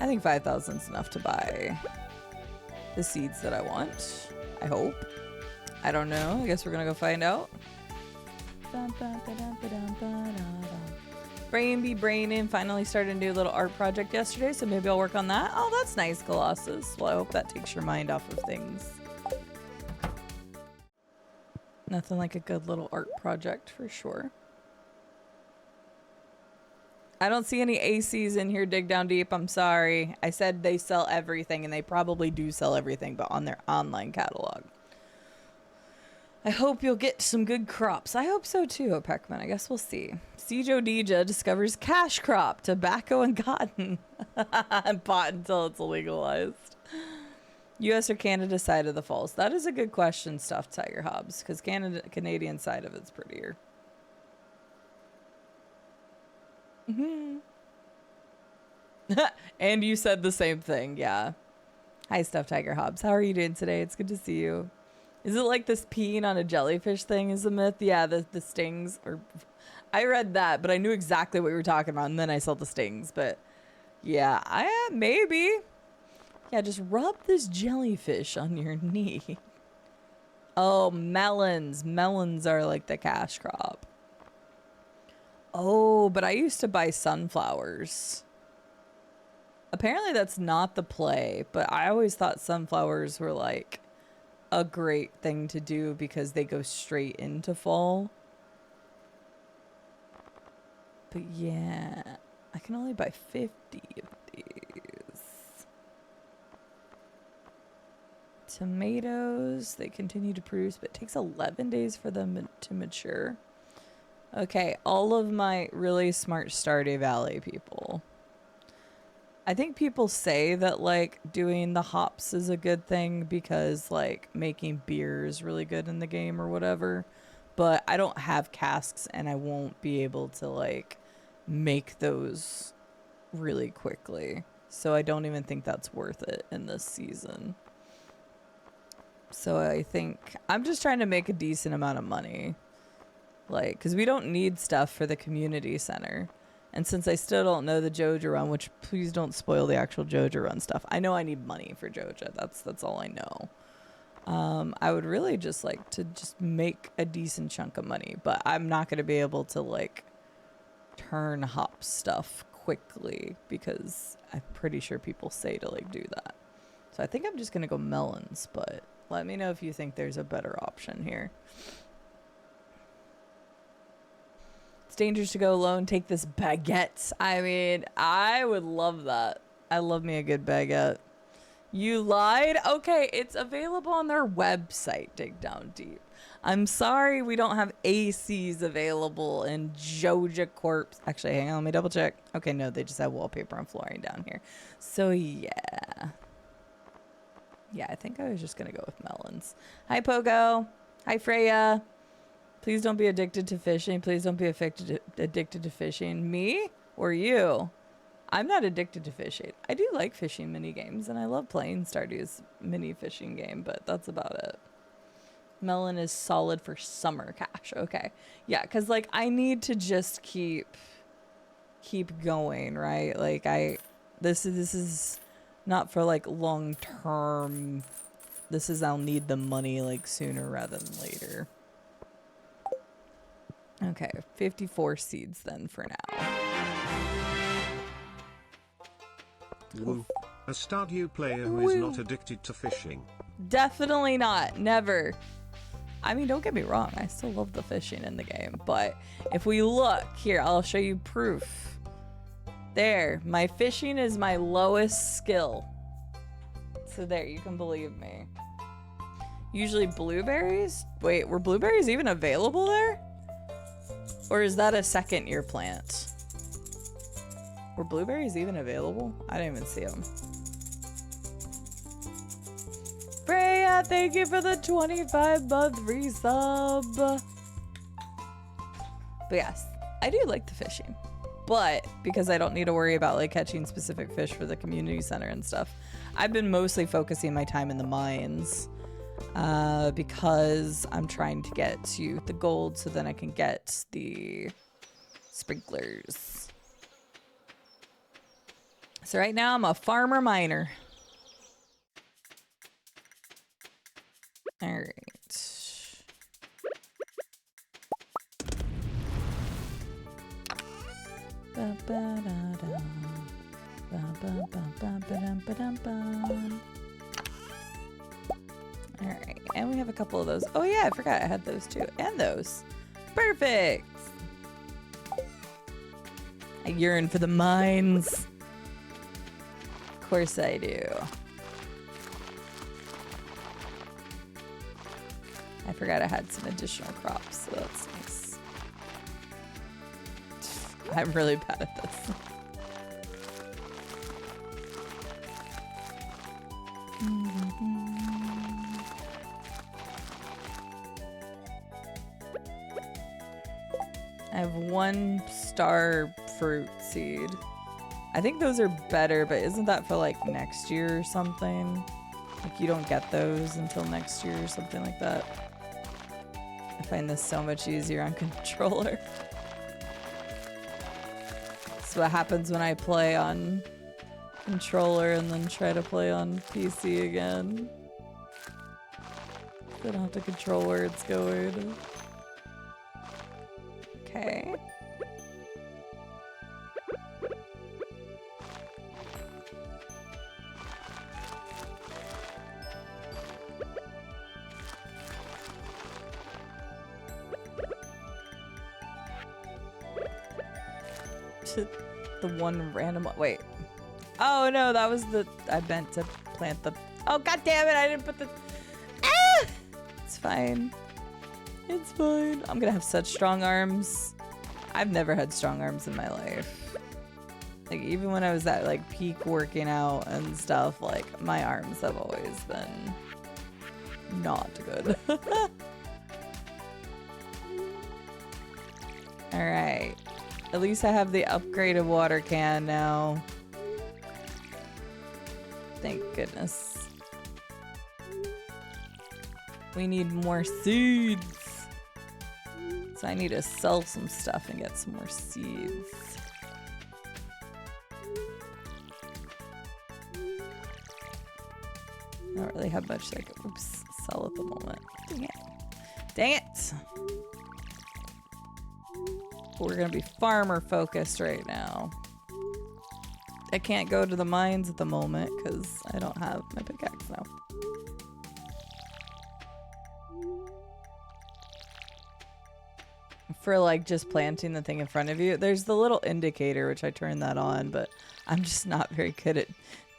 I think 5,000 is enough to buy the seeds that I want. I hope. I don't know. I guess we're gonna go find out. Braining. Finally started a new little art project yesterday, so maybe I'll work on that. Oh, that's nice, Colossus. Well, I hope that takes your mind off of things. Nothing like a good little art project for sure. I don't see any ACs in here, Dig Down Deep. I'm sorry. I said they sell everything, and they probably do sell everything, but on their online catalog. I hope you'll get some good crops. I hope so too, Peckman. I guess we'll see. Joja discovers cash crop, tobacco, and cotton. And pot until it's legalized. U.S. or Canada side of the falls? That is a good question, Stuffed Tiger Hobbs, because Canadian side of it's prettier. And you said the same thing, yeah. Hi, Stuffed Tiger Hobbs. How are you doing today? It's good to see you. Is it like this peeing on a jellyfish thing is a myth? Yeah, the stings. Or I read that, but I knew exactly what you were talking about, and then I saw the stings. But yeah, maybe. Yeah, just rub this jellyfish on your knee. Oh, melons. Melons are like the cash crop. Oh, but I used to buy sunflowers. Apparently that's not the play, but I always thought sunflowers were like a great thing to do because they go straight into fall. But yeah, I can only buy 50 of these. Tomatoes, they continue to produce, but it takes 11 days for them to mature. Okay, all of my really smart Stardew Valley people. I think people say that, like, doing the hops is a good thing because, like, making beer is really good in the game or whatever. But I don't have casks and I won't be able to, like, make those really quickly. So I don't even think that's worth it in this season. So I think I'm just trying to make a decent amount of money. Like, because we don't need stuff for the community center. And since I still don't know the Joja run, which please don't spoil the actual Joja run stuff. I know I need money for Joja. That's all I know. I would really just like to just make a decent chunk of money, but I'm not going to be able to like turn hop stuff quickly because I'm pretty sure people say to like do that. So I think I'm just going to go melons, but let me know if you think there's a better option here. Dangerous to go alone. Take this baguette. I mean, I would love that. I love me a good baguette. You lied? Okay, it's available on their website, Dig Down Deep. I'm sorry we don't have ACs available in Joja Corp. Actually, hang on, let me double check. Okay, no, they just have wallpaper and flooring down here. So, yeah. Yeah, I think I was just going to go with melons. Hi, Pogo. Hi, Freya. Please don't be addicted to fishing. Please don't be addicted to fishing. Me or you? I'm not addicted to fishing. I do like fishing mini games, and I love playing Stardew's mini fishing game, but that's about it. Melon is solid for summer cash. Okay. Yeah, because, like, I need to just keep going, right? Like, this is not for, like, long term. This is I'll need the money, like, sooner rather than later. Okay, 54 seeds then for now. Woo. A Stardew player who is not addicted to fishing. Definitely not. Never. I mean, don't get me wrong. I still love the fishing in the game. But if we look here, I'll show you proof. There. My fishing is my lowest skill. So there, you can believe me. Usually blueberries? Wait, were blueberries even available there? Or is that a second year plant? Were blueberries even available? I didn't even see them. Freya, thank you for the 25-month resub. But yes, I do like the fishing. But because I don't need to worry about like catching specific fish for the community center and stuff, I've been mostly focusing my time in the mines. Because I'm trying to get to the gold so then I can get the sprinklers. So right now I'm a farmer miner. All right. Ba ba da da. Ba ba ba ba ba dum ba dum bum. All right, and we have a couple of those. Oh yeah, I forgot I had those too, and those. Perfect. I yearn for the mines. Of course I do. I forgot I had some additional crops, so that's nice. I'm really bad at this. I have 1 star fruit seed. I think those are better, but isn't that for like next year or something? Like you don't get those until next year or something like that. I find this so much easier on controller. That's what happens when I play on controller and then try to play on PC again. I don't have to control where it's going. Okay. to the one random one. Wait. Oh no, that was the, I meant to plant the, oh god damn it, I didn't put the, ah! It's fine. It's fine. I'm gonna have such strong arms. I've never had strong arms in my life. Like even when I was at like peak working out and stuff, like my arms have always been not good. Alright. At least I have the upgraded water can now. Thank goodness. We need more seeds. So I need to sell some stuff and get some more seeds. I don't really have much like, oops, sell at the moment. Dang it. Dang it! We're gonna be farmer focused right now. I can't go to the mines at the moment because I don't have my pickaxe now. For like just planting the thing in front of you, there's the little indicator, which I turned that on, but I'm just not very good at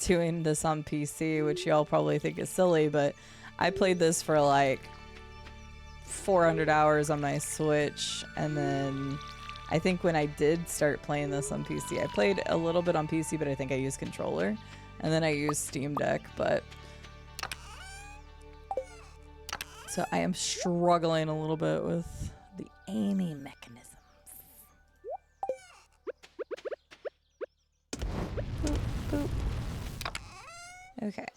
doing this on PC, which y'all probably think is silly, but I played this for like 400 hours on my Switch, and then I think when I did start playing this on PC, I played a little bit on PC, but I think I used controller, and then I used Steam Deck, but so I am struggling a little bit with the aiming mechanisms. Boop, boop. Okay.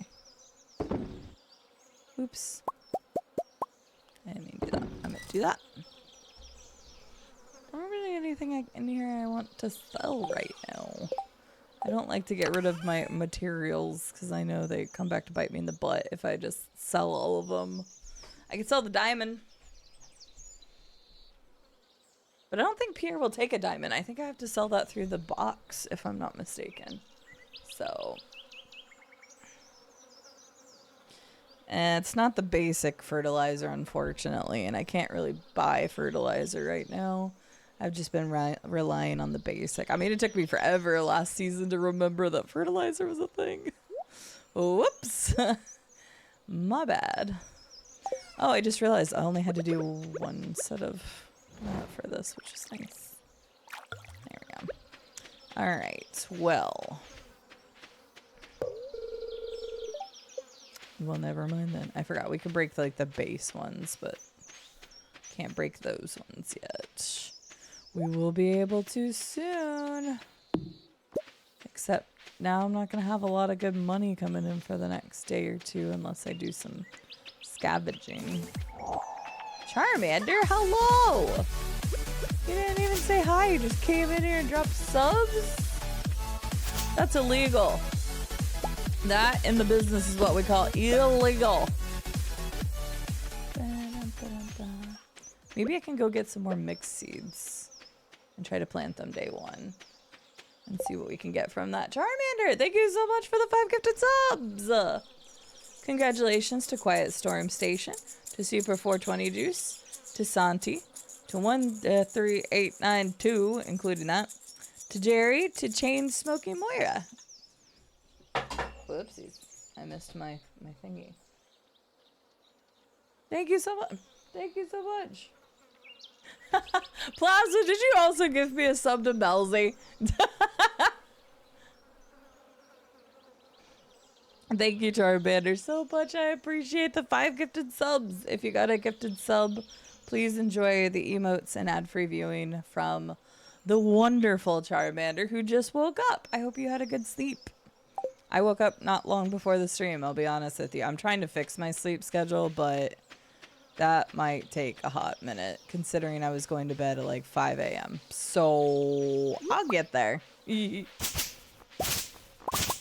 Oops. I didn't mean to do that. I'm gonna do that. Don't really anything in here I want to sell right now. I don't like to get rid of my materials because I know they come back to bite me in the butt if I just sell all of them. I can sell the diamond. But I don't think Pierre will take a diamond. I think I have to sell that through the box if I'm not mistaken. So... and it's not the basic fertilizer, unfortunately, and I can't really buy fertilizer right now. I've just been relying on the basic. I mean, it took me forever last season to remember that fertilizer was a thing. Whoops. My bad. Oh, I just realized I only had to do one set of that for this, which is nice. There we go. Alright, well... well, never mind then. I forgot we could break like the base ones, but can't break those ones yet. We will be able to soon. Except now I'm not going to have a lot of good money coming in for the next day or two unless I do some scavenging. Charmander, hello! You didn't even say hi, you just came in here and dropped subs? That's illegal. That in the business is what we call illegal. Maybe I can go get some more mixed seeds and try to plant them day one and see what we can get from that. Charmander, thank you so much for the 5 gifted subs. Congratulations to Quiet Storm Station, to Super 420 Juice, to Santi, to 13892, including that, to Jerry, to Chain Smoking Moira. Whoopsies. I missed my thingy. Thank you so much. Thank you so much. Plaza, did you also give me a sub to Melzy? Thank you, Charmander, so much. I appreciate the 5 gifted subs. If you got a gifted sub, please enjoy the emotes and ad-free viewing from the wonderful Charmander who just woke up. I hope you had a good sleep. I woke up not long before the stream, I'll be honest with you. I'm trying to fix my sleep schedule, but that might take a hot minute, considering I was going to bed at like 5 a.m. So, I'll get there.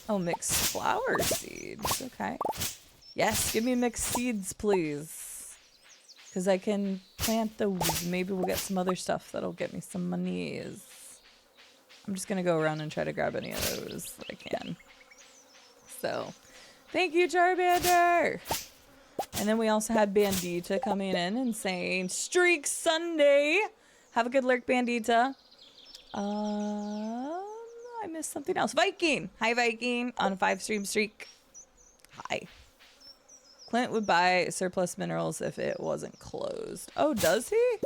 Oh, mixed flower seeds. Okay. Yes, give me mixed seeds, please. Because I can plant those. Maybe we'll get some other stuff that'll get me some monies. I'm just going to go around and try to grab any of those that I can. So, thank you, Charmander! And then we also had Bandita coming in and saying, Streak Sunday! Have a good lurk, Bandita. I missed something else. Viking! Hi, Viking, on a 5-stream streak. Hi. Clint would buy surplus minerals if it wasn't closed. Oh, does he?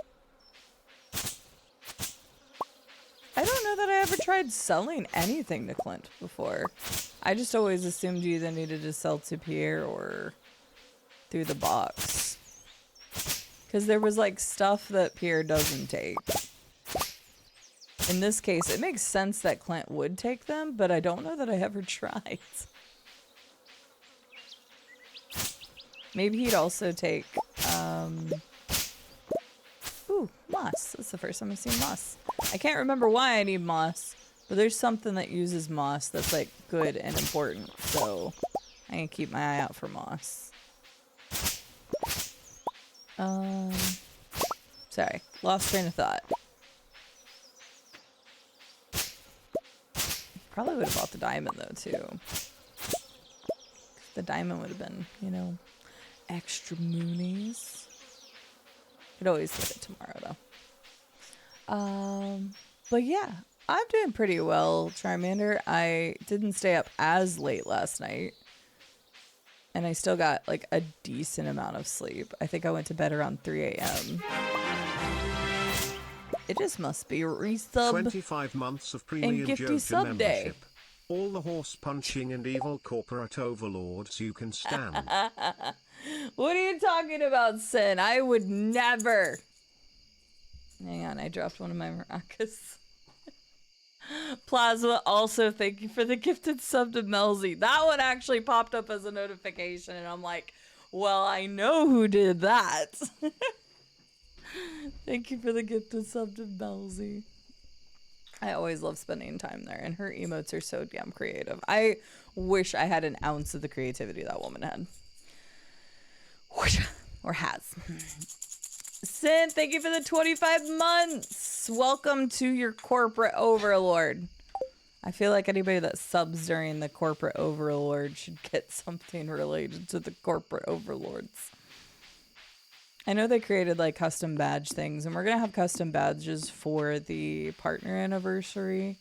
I don't know that I ever tried selling anything to Clint before. I just always assumed you either needed to sell to Pierre or through the box. Because there was like stuff that Pierre doesn't take. In this case, it makes sense that Clint would take them, but I don't know that I ever tried. Maybe he'd also take, ooh, moss. That's the first time I've seen moss. I can't remember why I need moss, but there's something that uses moss that's like good and important, so I can keep my eye out for moss. Sorry, lost train of thought. Probably would have bought the diamond though too. The diamond would have been, you know, extra moonies. Could always get it tomorrow though. But yeah, I'm doing pretty well, Charmander. I didn't stay up as late last night. And I still got like a decent amount of sleep. I think I went to bed around 3 a.m. It just must be resub 25 months of premium gifty Joja sub membership. day. All the horse punching and evil corporate overlords you can stand. What are you talking about, Sin? I would never. Hang on, I dropped one of my maracas. Plasma, also thank you for the gifted sub to Melzy. That one actually popped up as a notification, and I'm like, well, I know who did that. Thank you for the gifted sub to Melzy. I always love spending time there, and her emotes are so damn creative. I wish I had an ounce of the creativity that woman had. Or has. Sin, thank you for the 25 months. Welcome to your corporate overlord. I feel like anybody that subs during the corporate overlord should get something related to the corporate overlords. I know they created like custom badge things, and we're gonna have custom badges for the partner anniversary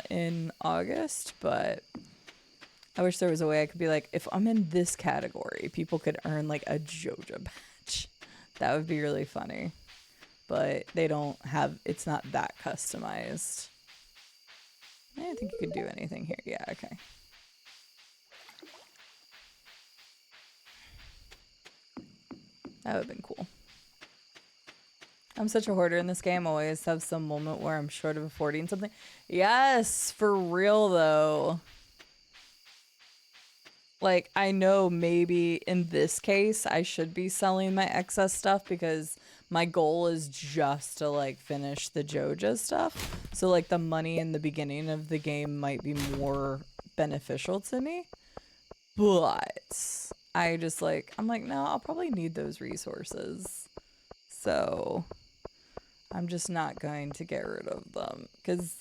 in August, but I wish there was a way I could be like, if I'm in this category, people could earn like a Joja badge. That would be really funny. But they don't have, it's not that customized. I don't think you could do anything here. Yeah, okay. That would have been cool. I'm such a hoarder in this game. I always have some moment where I'm short of affording something. Yes, for real though. Like, I know maybe in this case I should be selling my excess stuff because my goal is just to like finish the Joja stuff. So like the money in the beginning of the game might be more beneficial to me. But I just like, I'm like, no, I'll probably need those resources. So I'm just not going to get rid of them because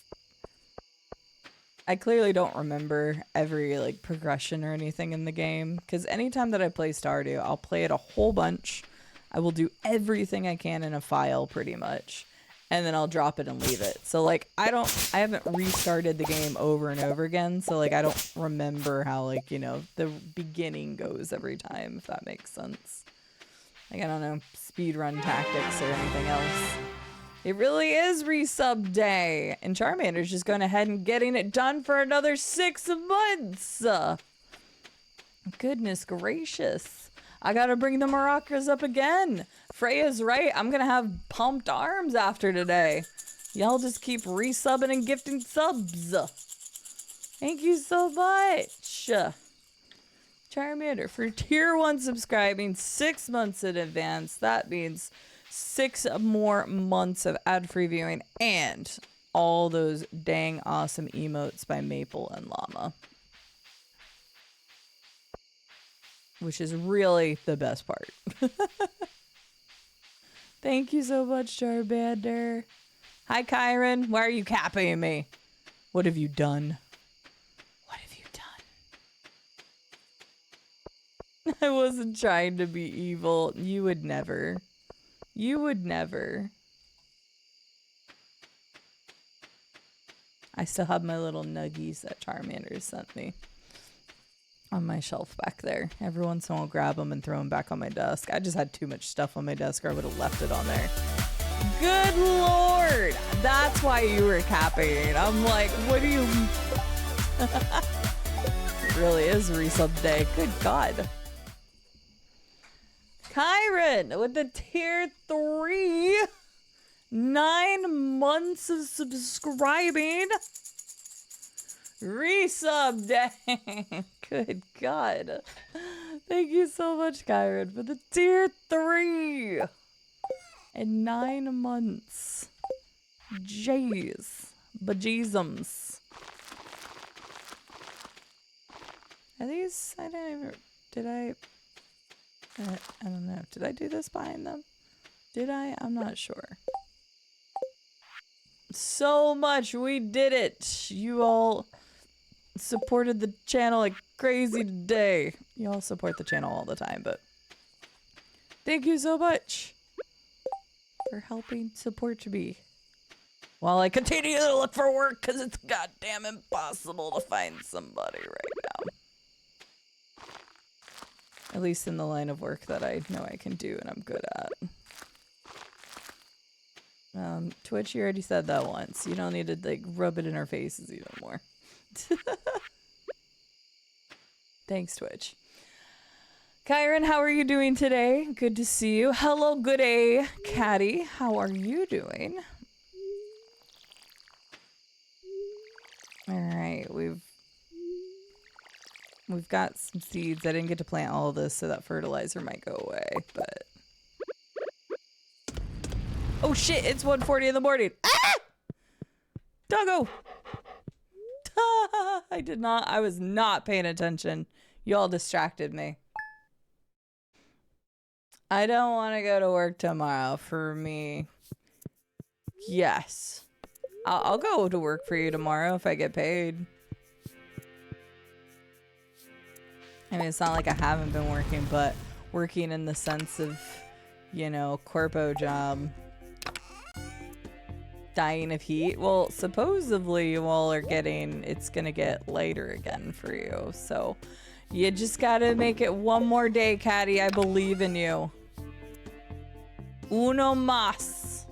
I clearly don't remember every like progression or anything in the game, because anytime that I play Stardew, I'll play it a whole bunch. I will do everything I can in a file pretty much, and then I'll drop it and leave it. So like I haven't restarted the game over and over again, so like I don't remember how like, you know, the beginning goes every time, if that makes sense. Like I don't know, speedrun tactics or anything else. It really is resub day, and Charmander's just going ahead and getting it done for another 6 months. Goodness gracious. I gotta bring the maracas up again. Freya's right. I'm gonna have pumped arms after today. Y'all just keep resubbing and gifting subs. Thank you so much. Charmander for tier 1 subscribing 6 months in advance. That means 6 more months of ad-free viewing and all those dang awesome emotes by Maple and Llama. Which is really the best part. Thank you so much, Charmander. Hi, Kyron. Why are you capping me? What have you done? What have you done? I wasn't trying to be evil. You would never. You would never. I still have my little nuggies that Charmander sent me on my shelf back there. Every once in a while I'll grab them and throw them back on my desk. I just had too much stuff on my desk or I would have left it on there. Good Lord! That's why you were capping. I'm like, what do you... It really is resub day. Good God. Kyron with the tier 3. 9 months of subscribing. Resub day. Good God. Thank you so much, Kyron, for the tier 3. And 9 months. Jeez. Bejeezums. Are these... I don't even... Did I don't know. Did I do this behind them? Did I? I'm not sure. So much. We did it. You all supported the channel like crazy today. You all support the channel all the time, but thank you so much for helping support me while I continue to look for work because it's goddamn impossible to find somebody right now. At least in the line of work that I know I can do and I'm good at. Twitch, you already said that once. You don't need to like rub it in our faces even more. Thanks, Twitch. Kyron, how are you doing today? Good to see you. Hello, good day, Caddy. How are you doing? All right, we've got some seeds. I didn't get to plant all of this, so that fertilizer might go away, but... Oh shit, it's 1:40 in the morning. Ah! Doggo! I was not paying attention. Y'all distracted me. I don't want to go to work tomorrow. For me, yes. I'll go to work for you tomorrow if I get paid. I mean, it's not like I haven't been working, but working in the sense of, you know, corpo job. Dying of heat. Well, supposedly you all are getting, it's gonna get lighter again for you. So you just gotta make it one more day, Caddy. I believe in you. Uno mas.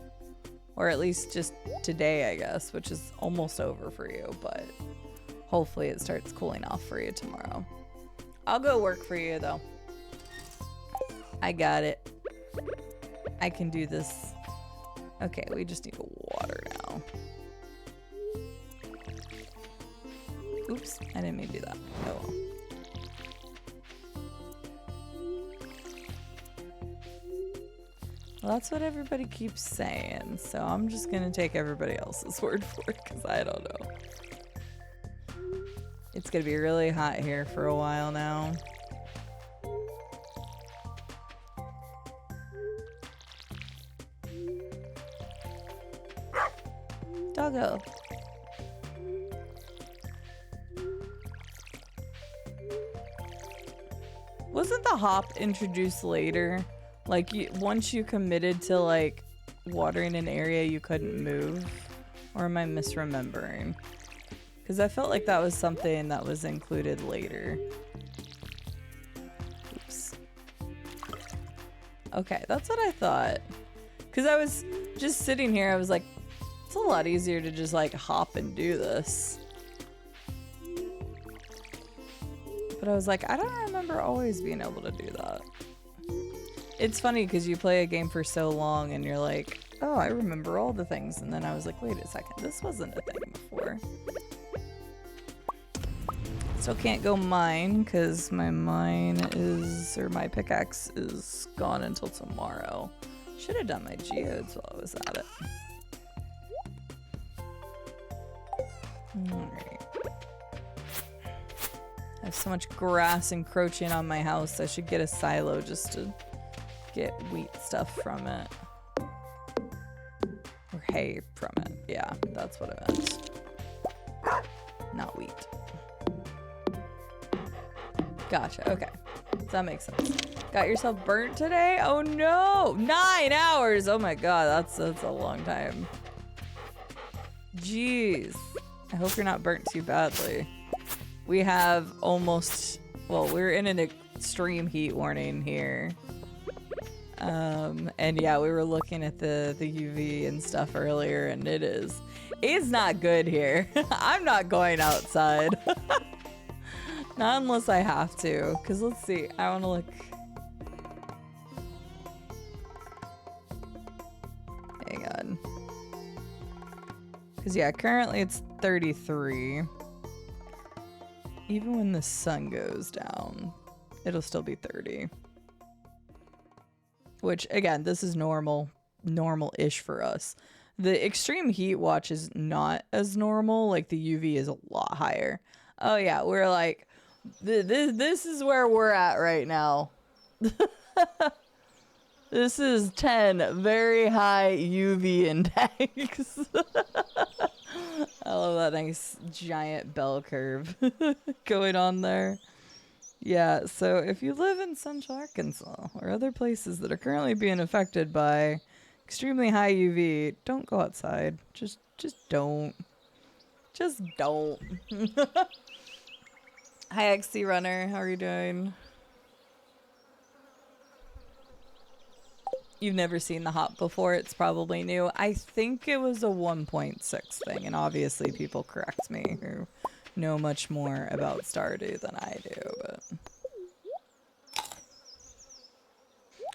Or at least just today, I guess, which is almost over for you, but hopefully it starts cooling off for you tomorrow. I'll go work for you, though. I got it. I can do this. Okay, we just need water now. Oops, I didn't mean to do that. Oh well. Well, that's what everybody keeps saying, so I'm just gonna take everybody else's word for it, because I don't know. It's gonna be really hot here for a while now. Doggo. Wasn't the hop introduced later? Like, once you committed to, like, watering an area you couldn't move? Or am I misremembering? Because I felt like that was something that was included later. Oops. Okay, that's what I thought. Because I was just sitting here, I was like, it's a lot easier to just, like, hop and do this. But I was like, I don't remember always being able to do that. It's funny because you play a game for so long and you're like, oh, I remember all the things. And then I was like, wait a second, this wasn't a thing before. Still can't go mine because my mine is, or my pickaxe is gone until tomorrow. Should have done my geodes while I was at it. Alright. I have so much grass encroaching on my house. I should get a silo just to get wheat stuff from it. Or hay from it. Yeah, that's what I meant. Not wheat. Gotcha, okay. That makes sense. Got yourself burnt today? Oh no! 9 hours! Oh my god, that's a long time. Jeez. I hope you're not burnt too badly. We have almost, well, we're in an extreme heat warning here. And yeah, we were looking at the UV and stuff earlier, and it's not good here. I'm not going outside. Not unless I have to, because let's see, I want to look. Hang on. Because yeah, currently it's 33. Even when the sun goes down, it'll still be 30. Which, again, this is normal-ish for us. The extreme heat watch is not as normal. Like, the UV is a lot higher. Oh, yeah, we're like, this is where we're at right now. This is 10 very high UV index. I love that nice giant bell curve going on there. Yeah, so if you live in Central Arkansas or other places that are currently being affected by extremely high UV, don't go outside. Just don't. Just don't. Hi, XC Runner. How are you doing? You've never seen the hop before. It's probably new. I think it was a 1.6 thing, and obviously people correct me who know much more about Stardew than I do, but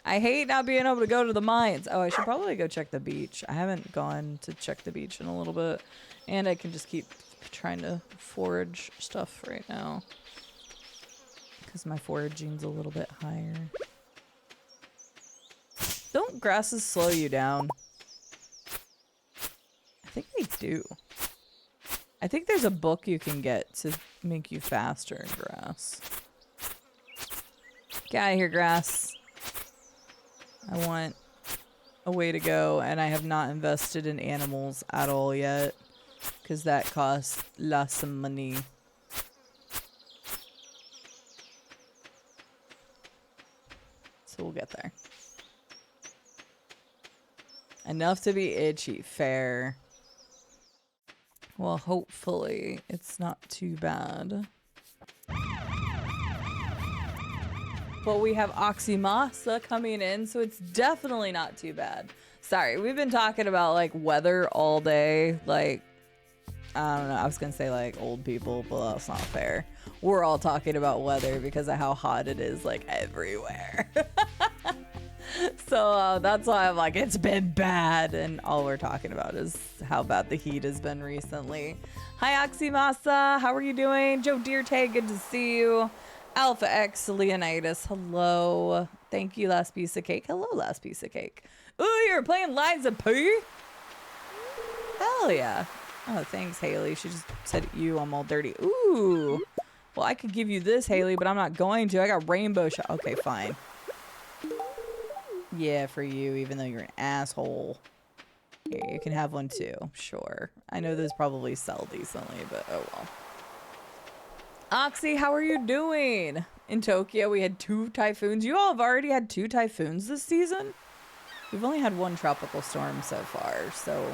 I hate not being able to go to the mines. Oh, I should probably go check the beach. I haven't gone to check the beach in a little bit, and I can just keep trying to forage stuff right now because my foraging's a little bit higher. Don't grasses slow you down? I think they do. I think there's a book you can get to make you faster in grass. Get out of here, grass. I want a way to go, and I have not invested in animals at all yet, because that costs lots of money. So we'll get there. Enough to be itchy. Fair. Well, hopefully it's not too bad. Well, we have Oxymasa coming in, so it's definitely not too bad. Sorry, we've been talking about, like, weather all day. Like, I don't know. I was going to say, like, old people, but that's not fair. We're all talking about weather because of how hot it is, like, everywhere. So that's why I'm like, it's been bad, and all we're talking about is how bad the heat has been recently. Hi, Oxymasa. How are you doing? Joe Deertag, good to see you. Alpha X Leonidas, hello. Thank you, Last Piece of Cake. Hello, Last Piece of Cake. Ooh, you're playing Liza P? Hell yeah. Oh, thanks, Haley. She just said, ew, I'm all dirty. Ooh. Well, I could give you this, Haley, but I'm not going to. I got rainbow shot. Okay, fine. Yeah, for you, even though you're an asshole. Here, you can have one too. Sure. I know those probably sell decently, but oh well. Oxy, how are you doing? In Tokyo, we had 2 typhoons. You all have already had 2 typhoons this season? We've only had 1 tropical storm so far, so...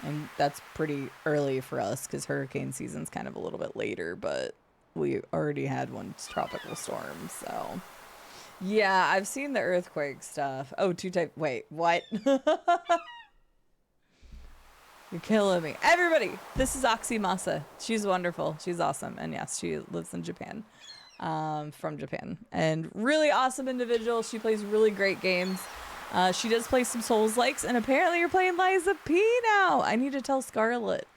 And that's pretty early for us, because hurricane season's kind of a little bit later, but we already had 1 tropical storm, so... Yeah, I've seen the earthquake stuff. Oh, 2 type... Wait, what? You're killing me. Everybody, this is Oxymasa. She's wonderful. She's awesome. And yes, she lives in Japan. From Japan. And really awesome individual. She plays really great games. She does play some Souls-likes. And apparently you're playing Liza P now. I need to tell Scarlett.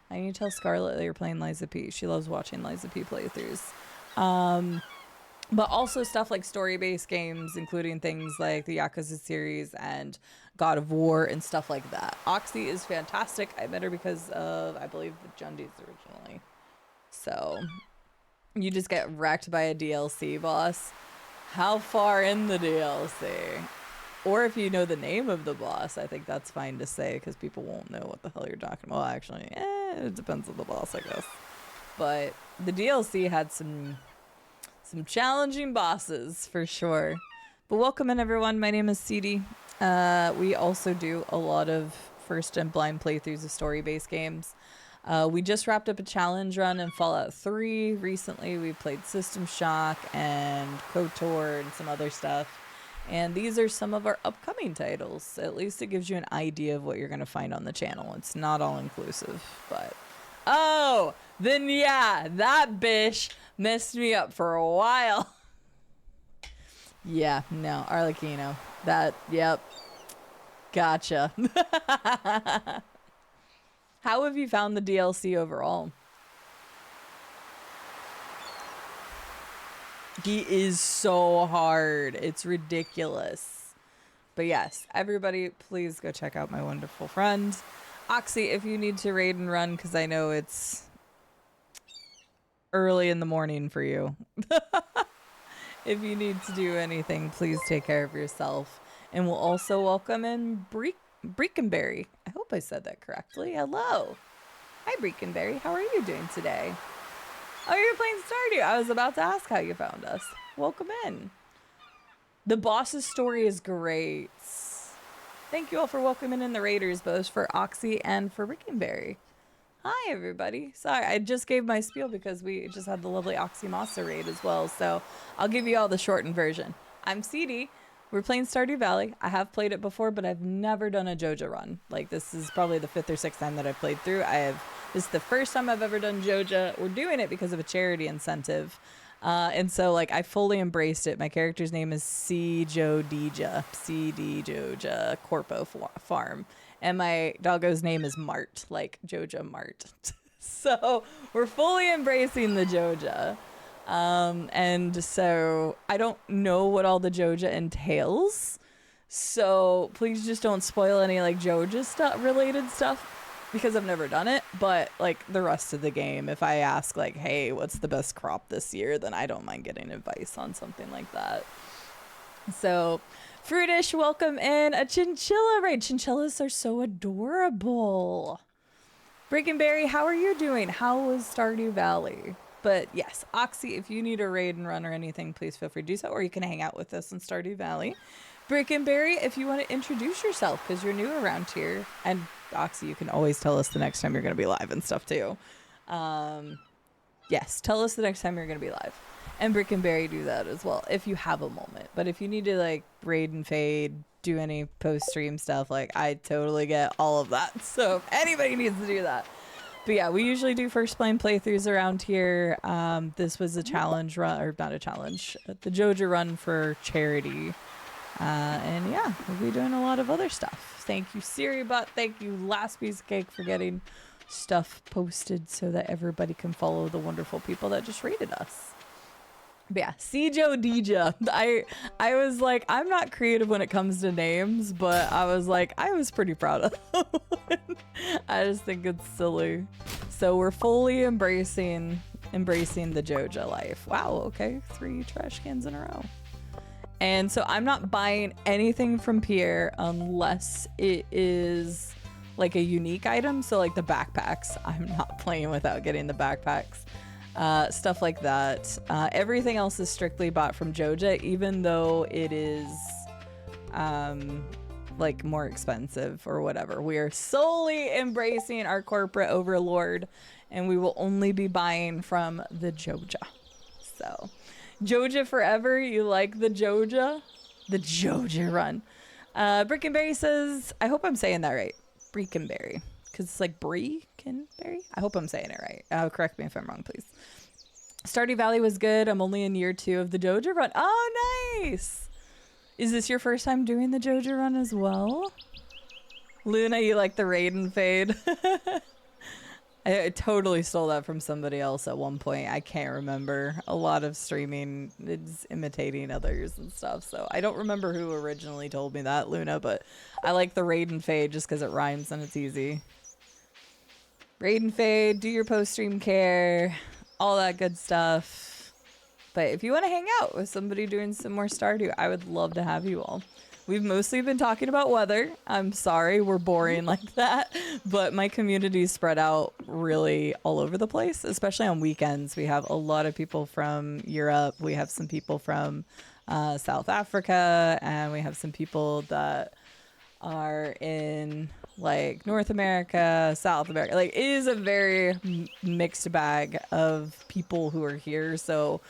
That you're playing Liza P. She loves watching Liza P playthroughs. But also stuff like story-based games, including things like the Yakuza series and God of War and stuff like that. Oxy is fantastic. I met her because of, I believe, the Jundis originally. So, you just get wrecked by a DLC boss. How far in the DLC? Or if you know the name of the boss, I think that's fine to say because people won't know what the hell you're talking about. Well, actually, it depends on the boss, I guess. But the DLC had some challenging bosses for sure. But welcome in, everyone. My name is Cide. We also do a lot of first and blind playthroughs of story-based games. We just wrapped up a challenge run in Fallout 3 recently. We played System Shock and KOTOR and some other stuff. And these are some of our upcoming titles. At least it gives you an idea of what you're going to find on the channel. It's not all inclusive, but... Oh, then yeah, that bish messed me up for a while. Yeah, no, Arlecchino. That, yep. Gotcha. How have you found the DLC overall? He is so hard. It's ridiculous. But yes, everybody, please go check out my wonderful friend. Oxy, if you need to raid and run, because I know it's early in the morning for you. If you need to do anything, please take care of yourself. And we'll also welcome in Breakenberry. I hope I said that correctly. Hello. Hi, Breakenberry. How are you doing today? Oh, you're playing Stardew. I was about to ask how you found us. Welcome in. The boss's story is great. Thank you all for welcoming in the raiders, both for Oxy and for Breakenberry. Hi, everybody. Sorry, I just gave my spiel because we just had the lovely Oxy Masa raid as well. So I'll give you all the shortened version. I'm Cide. We're playing Stardew Valley. I have played it before, but I've never done a Joja run. Like, this is probably the 5th or 6th time that I've played through. This is the first time I've ever done Joja. We're doing it because of a charity incentive. And so, like, I fully embraced it. My character's name is Joja, CD Joja Corpo Farm. And my doggo's name is Mart, like Joja Mart. So we're fully embracing the Joja. And so I don't know what all the Joja entails. So please just don't spoil any like Joja related stuff because I've never done it. But like the rest of the game, if I ask like, hey, what's the best crop this year? Then I don't mind getting advice on something like that. So Fruitish, welcome in. A chinchilla raid. Chinchillas are so adorable. Breakenberry, how are you doing? How was Stardew Valley? But yes, Oxy, if you need a raid and run or anything, please feel free to do so, or you can hang out with us in Stardew Valley. Breakenberry, if you want to introduce yourself, because you're new around here, and Oxy, you can always tell us the next time you're going to be live and stuff too. Yes, tell us the next time you're going to be live. And Breakenberry, do that as well, if you have a moment. But if you need to like raid and fade, do any post-stream stuff, like I totally get all of that. So if anybody needs to do that. But yeah, we usually do first plane playthroughs around here. This was a challenge run, or not a challenge, the Joja run for charity. And yeah, we'll be doing a lot of other stuff. Thank you, Siribot. Thank you, Last Piece of Cake, for getting stuff posted so that everybody can follow the wonderful people that just rated us. But yeah, Joja. I was like, I'm not creative when it comes to names, but I was like, I was pretty proud of it. I just think it's silly. So we're fully embracing the Joja life. Wow, okay, 3 trash cans in a row. And so I'm not buying anything from Pierre unless it is like a unique item. So like the backpacks, I'm not playing without getting the backpacks. Stuff like that. Everything else is strictly bought from Joja, even though it is like more expensive or whatever. We are solely embracing our corporate overlord, and we will only be buying from the Joja. So Joja forever. You like the Joja? The Joja run. Brickenberry says, I hope I'm saying that right. Brickenberry. Because it's like Brickenberry? I hope I'm saying it right. Correct me if I'm wrong, please. Stardew Valley was good. I'm only in year 2 of the Joja run. Oh, nice. Is this your first time doing the Joja run as well? Luna, you like the raid and fade? I totally stole that from somebody else at one point. I can't remember. A lot of streaming is imitating others and stuff. So I don't remember who originally told me that, Luna, but I like the raid and fade just because it rhymes and it's easy. Raid and fade, do your post-stream care, all that good stuff. But if you want to hang out with somebody doing some more Stardew, I would love to have you all. We've mostly been talking about weather. I'm sorry we're boring like that, but my community is spread out really all over the place, especially on weekends. We have a lot of people from Europe. We have some people from South Africa, and we have some people that are in like North America, South America. Like, it is a very mixed bag of people who are here. So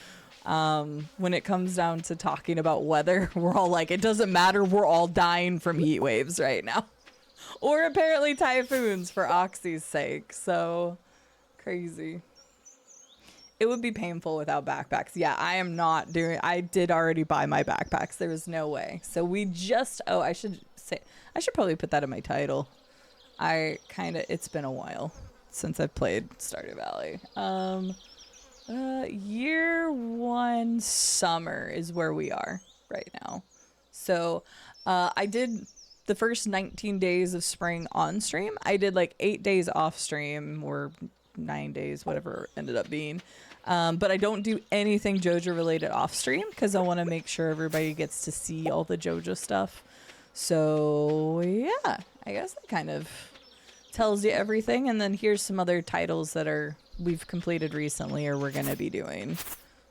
when it comes down to talking about weather, we're all like, it doesn't matter. We're all dying from heat waves right now. Or apparently typhoons for Oxy's sake. So crazy. It would be painful without backpacks. Yeah, I am not doing. I did already buy my backpacks. There was no way. So we just. Oh, I should say. I should probably put that in my title. It's been a while since I've played Stardew Valley. Year 1 summer is where we are right now. So, I did the first 19 days of spring on stream. I did like 8 days off stream, or 9 days, whatever it ended up being. But I don't do anything Joja related off stream because I want to make sure everybody gets to see all the Joja stuff. So yeah, I guess that kind of tells you everything. And then here's some other titles that we've completed recently or we're going to be doing.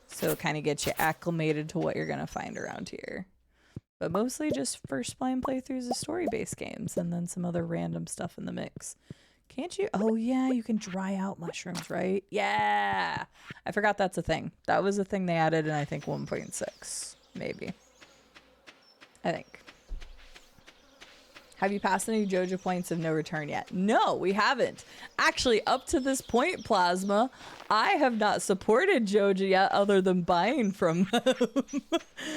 So it kind of gets you acclimated to what you're going to find around here. But mostly just first playthroughs of story-based games and then some other random stuff in the mix. Can't you? Oh, yeah, you can dry out mushrooms, right? Yeah. I forgot that's a thing. That was a thing they added in, I think, 1.6. Maybe. I think. Have you passed any Joja points of no return yet? No, we haven't. Actually, up to this point, Plasma, I have not supported Joja yet other than buying from them.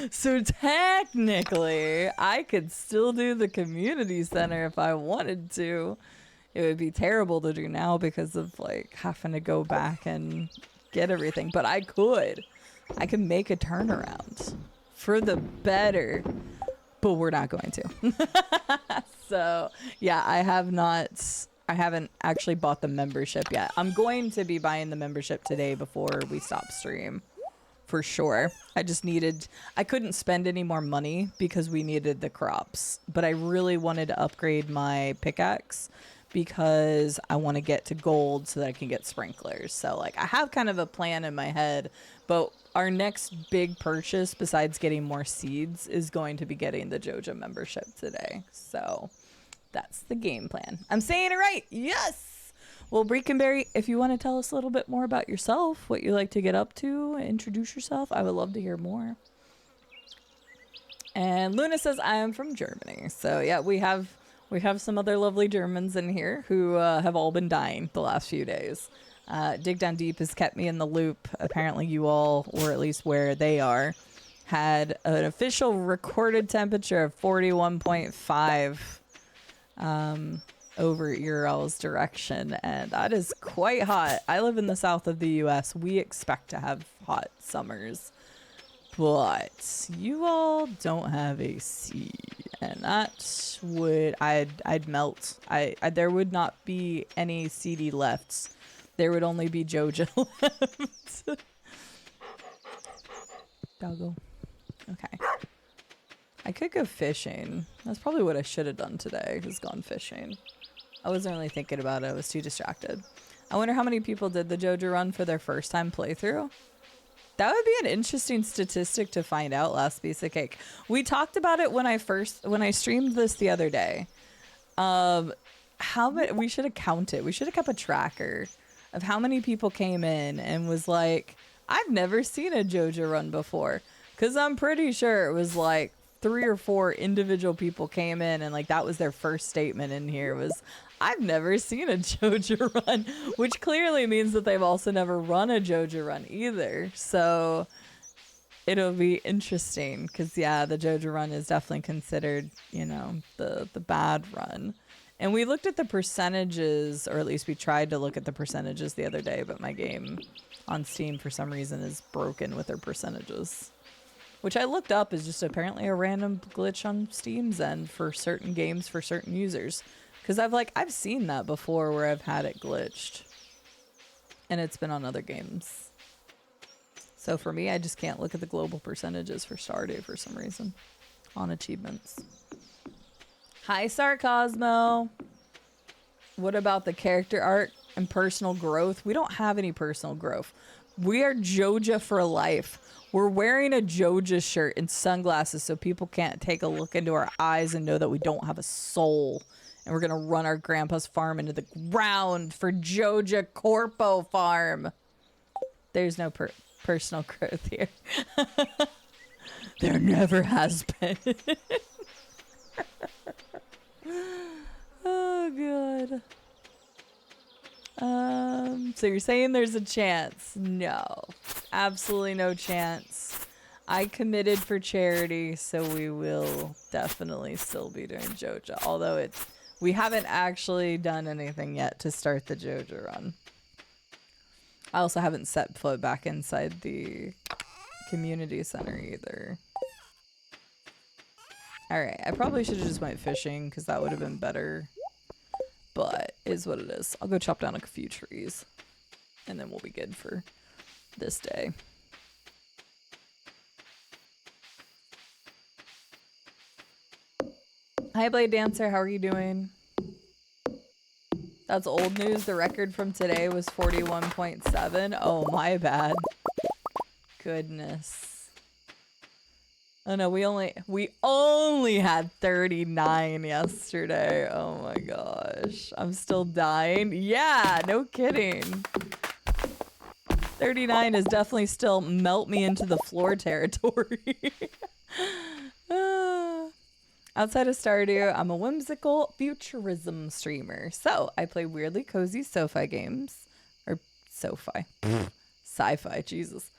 So technically, I could still do the community center if I wanted to. It would be terrible to do now because of like having to go back and get everything. But I could make a turnaround for the better, but we're not going to. So yeah, I haven't actually bought the membership yet. I'm going to be buying the membership today before we stop stream. For sure. I couldn't spend any more money because we needed the crops, but I really wanted to upgrade my pickaxe because I want to get to gold so that I can get sprinklers. So like I have kind of a plan in my head, but our next big purchase besides getting more seeds is going to be getting the Joja membership today. So that's the game plan. I'm saying it right. Yes. Well, Breakenberry, if you want to tell us a little bit more about yourself, what you like to get up to, introduce yourself, I would love to hear more. And Luna says, I am from Germany. So yeah, we have some other lovely Germans in here who have all been dying the last few days. Dig Down Deep has kept me in the loop. Apparently you all, or at least where they are, had an official recorded temperature of 41.5 over Ural's direction, and that is quite hot. I live in the south of the U.S. We expect to have hot summers, but you all don't have AC, and that would I'd melt. There would not be any CD left. There would only be Joja left. Doggo. Okay. I could go fishing. That's probably what I should have done today, is gone fishing. I wasn't really thinking about it. I was too distracted. I wonder how many people did the Joja run for their first time playthrough. That would be an interesting statistic to find out, last piece of cake. We talked about it when I streamed this the other day. How many, we should have counted. We should have kept a tracker of how many people came in and was like, I've never seen a Joja run before. Because I'm pretty sure it was like 3 or 4 individual people came in and like that was their first statement in here was, I've never seen a Joja run, which clearly means that they've also never run a Joja run either. So it'll be interesting because, yeah, the Joja run is definitely considered, you know, the bad run. And we looked at the percentages, or at least we tried to look at the percentages the other day, but my game on Steam for some reason is broken with their percentages. Which I looked up is just apparently a random glitch on Steam's end for certain games for certain users. Because I've seen that before where I've had it glitched. And it's been on other games. So for me, I just can't look at the global percentages for Stardew for some reason. On achievements. Hi, Sarcosmo. What about the character arc and personal growth? We don't have any personal growth. We are Joja for life. We're wearing a Joja shirt and sunglasses so people can't take a look into our eyes and know that we don't have a soul. And we're going to run our grandpa's farm into the ground for Joja Corpo Farm. There's no personal growth here. There never has been. Oh, God. So you're saying there's a chance? No, absolutely no chance. I committed for charity, so we will definitely still be doing Joja. Although we haven't actually done anything yet to start the Joja run. I also haven't set foot back inside the community center either. Alright, I probably should have just went fishing because that would have been better. But is what it is. I'll go chop down a few trees. And then we'll be good for this day. Hi, Blade Dancer. How are you doing? That's old news. The record from today was 41.7. Oh, my bad. Goodness. Oh no, we only had 39 yesterday. Oh my gosh. I'm still dying. Yeah, no kidding. 39 is definitely still melt me into the floor territory. Outside of Stardew, I'm a whimsical futurism streamer. So I play weirdly cozy sci-fi games. Or sci-fi, Jesus.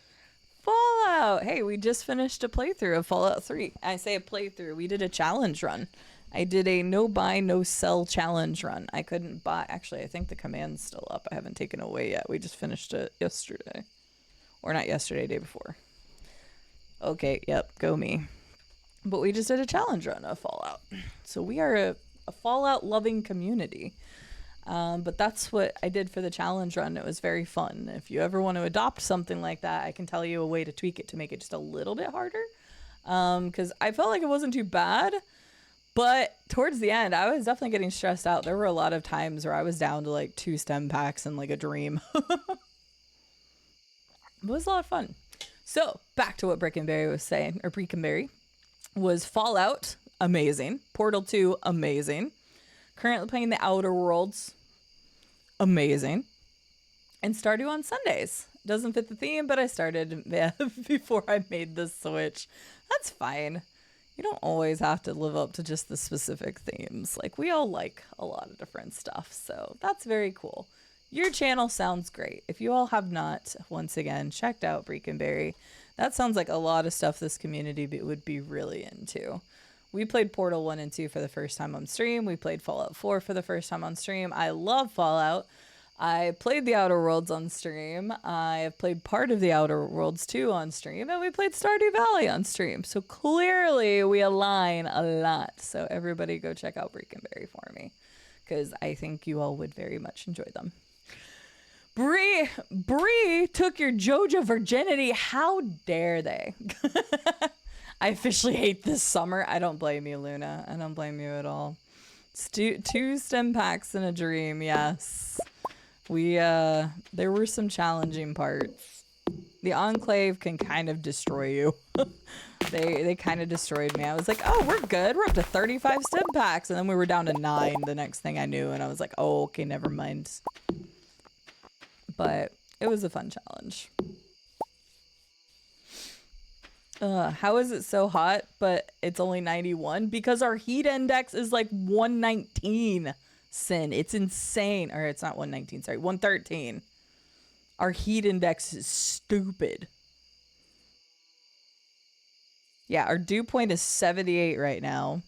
Fallout! Hey, we just finished a playthrough of Fallout 3. I say a playthrough. We did a challenge run. I did a no buy, no sell challenge run. I couldn't buy... Actually, I think the command's still up. I haven't taken it away yet. We just finished it yesterday. Or not yesterday, day before. Okay, yep, go me. But we just did a challenge run of Fallout. So we are a Fallout-loving community. But that's what I did for the challenge run. It was very fun. If you ever want to adopt something like that, I can tell you a way to tweak it to make it just a little bit harder. Because I felt like it wasn't too bad. But towards the end, I was definitely getting stressed out. There were a lot of times where I was down to like 2 stem packs and like a dream. It was a lot of fun. So back to what Brickenberry was saying, or Brickenberry, was Fallout, amazing. Portal 2, amazing. Currently playing the Outer Worlds. Amazing. And Stardew on Sundays. Doesn't fit the theme, but I started before I made the switch. That's fine. You don't always have to live up to just the specific themes. Like, we all like a lot of different stuff, so that's very cool. Your channel sounds great. If you all have not, once again, checked out Brickenberry, that sounds like a lot of stuff this community would be really into. We played Portal 1 and 2 for the first time on stream. We played Fallout 4 for the first time on stream. I love Fallout. I played the Outer Worlds on stream. I have played part of the Outer Worlds 2 on stream. And we played Stardew Valley on stream. So clearly we align a lot. So everybody go check out Brickenberry for me. Because I think you all would very much enjoy them. Bree took your Joja virginity. How dare they? I officially hate this summer. I don't blame you, Luna. I don't blame you at all. It's 2 stem packs and a dream, yes. There were some challenging parts. The Enclave can kind of destroy you. They kind of destroyed me. I was like, oh, we're good. We're up to 35 stem packs. And then we were down to 9 the next thing I knew. And I was like, oh, okay, never mind. But it was a fun challenge. How is it so hot, but it's only 91? Because our heat index is like 119, Sin. It's insane. Or it's not 119, sorry, 113. Our heat index is stupid. Yeah, our dew point is 78 right now.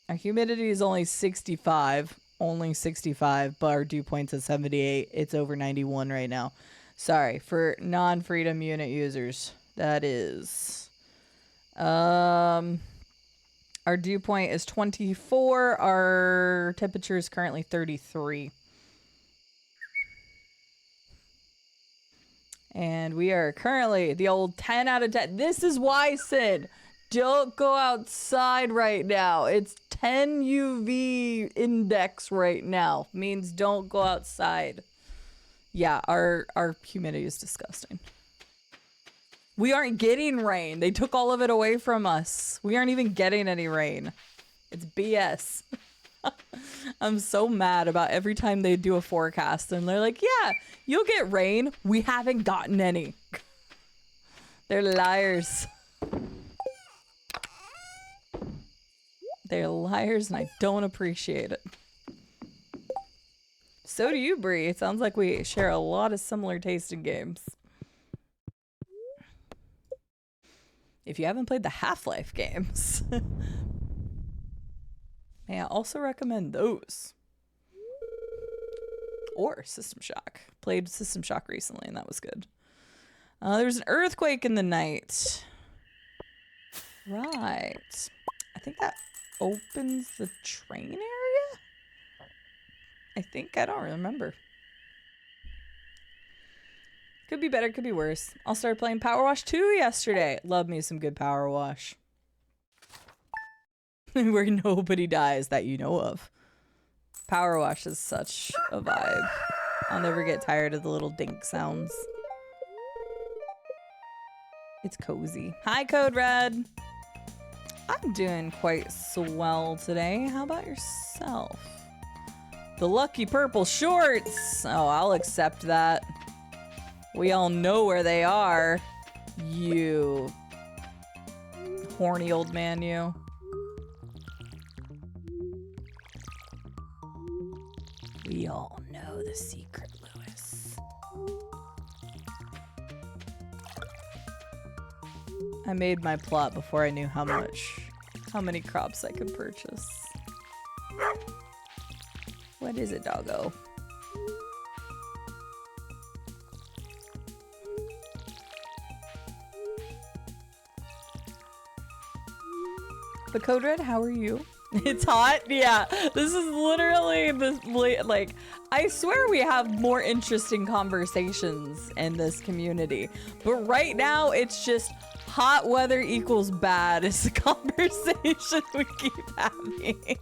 Our humidity is only 65. Only 65, but our dew point's at 78. It's over 91 right now. Sorry, for non-freedom unit users. That is, our dew point is 24. Our temperature is currently 33. And we are currently the old 10 out of 10. This is why, Sid, don't go outside right now. It's 10 UV index right now. Means don't go outside. Yeah, our humidity is disgusting. We aren't getting rain. They took all of it away from us. We aren't even getting any rain. It's BS. I'm so mad about every time they do a forecast and they're like, yeah, you'll get rain. We haven't gotten any. They're liars. They're liars and I don't appreciate it. So do you, Bree. It sounds like we share a lot of similar taste in games. If you haven't played the Half-Life games, may I also recommend those. Or System Shock. Played System Shock recently and that was good. There was an earthquake in the night. Right. I think that opens the train area? I think. I don't remember. Could be better, could be worse. I started playing Power Wash 2 yesterday. Love me some good Power Wash. Where nobody dies that you know of. Power Wash is such a vibe. I'll never get tired of the little dink sounds. It's cozy. Hi, Code Red. I'm doing quite swell today. How about yourself? The lucky purple shorts. Oh, I'll accept that. We all know where they are. You horny old man, you. We all know the secret, Lewis. I made my plot before I knew how many crops I could purchase. What is it, doggo? But Code Red, how are you? It's hot? Yeah. This is literally like, I swear we have more interesting conversations in this community. But right now, it's just hot weather equals bad is the conversation we keep having.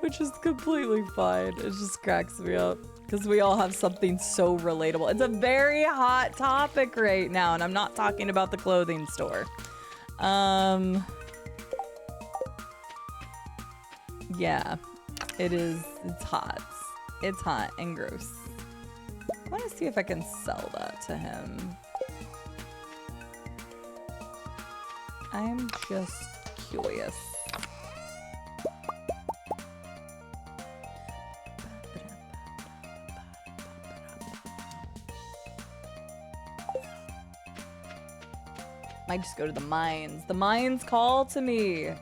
Which is completely fine. It just cracks me up. Because we all have something so relatable. It's a very hot topic right now, and I'm not talking about the clothing store. Yeah, it is. It's hot. It's hot and gross. I want to see if I can sell that to him. I'm just curious. Might just go to the mines. The mines call to me. It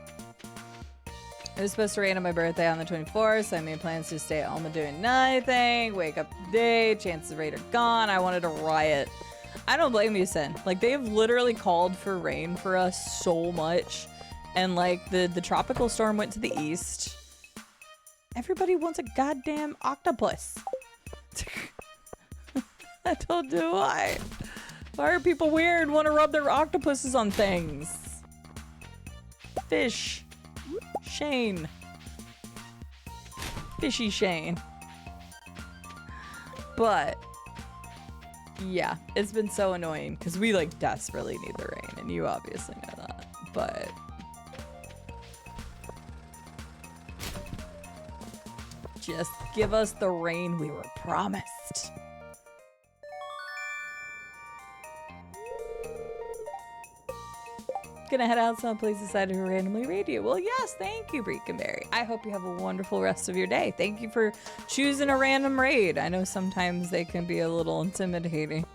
was supposed to rain on my birthday on the 24th, so I made plans to stay at home and doing nothing. Wake up today, chances of rain are gone. I wanted to riot. I don't blame you, Sin. Like, they've literally called for rain for us so much. And like, the tropical storm went to the east. Everybody wants a goddamn octopus. I don't know why. Why are people weird and want to rub their octopuses on things? Fish. Shane. Fishy Shane. But yeah, it's been so annoying because we like desperately need the rain and you obviously know that. But just give us the rain we were promised. Gonna head out someplace decided to randomly raid you. Well, yes, thank you, Breakenberry. I hope you have a wonderful rest of your day. Thank you for choosing a random raid. I know sometimes they can be a little intimidating.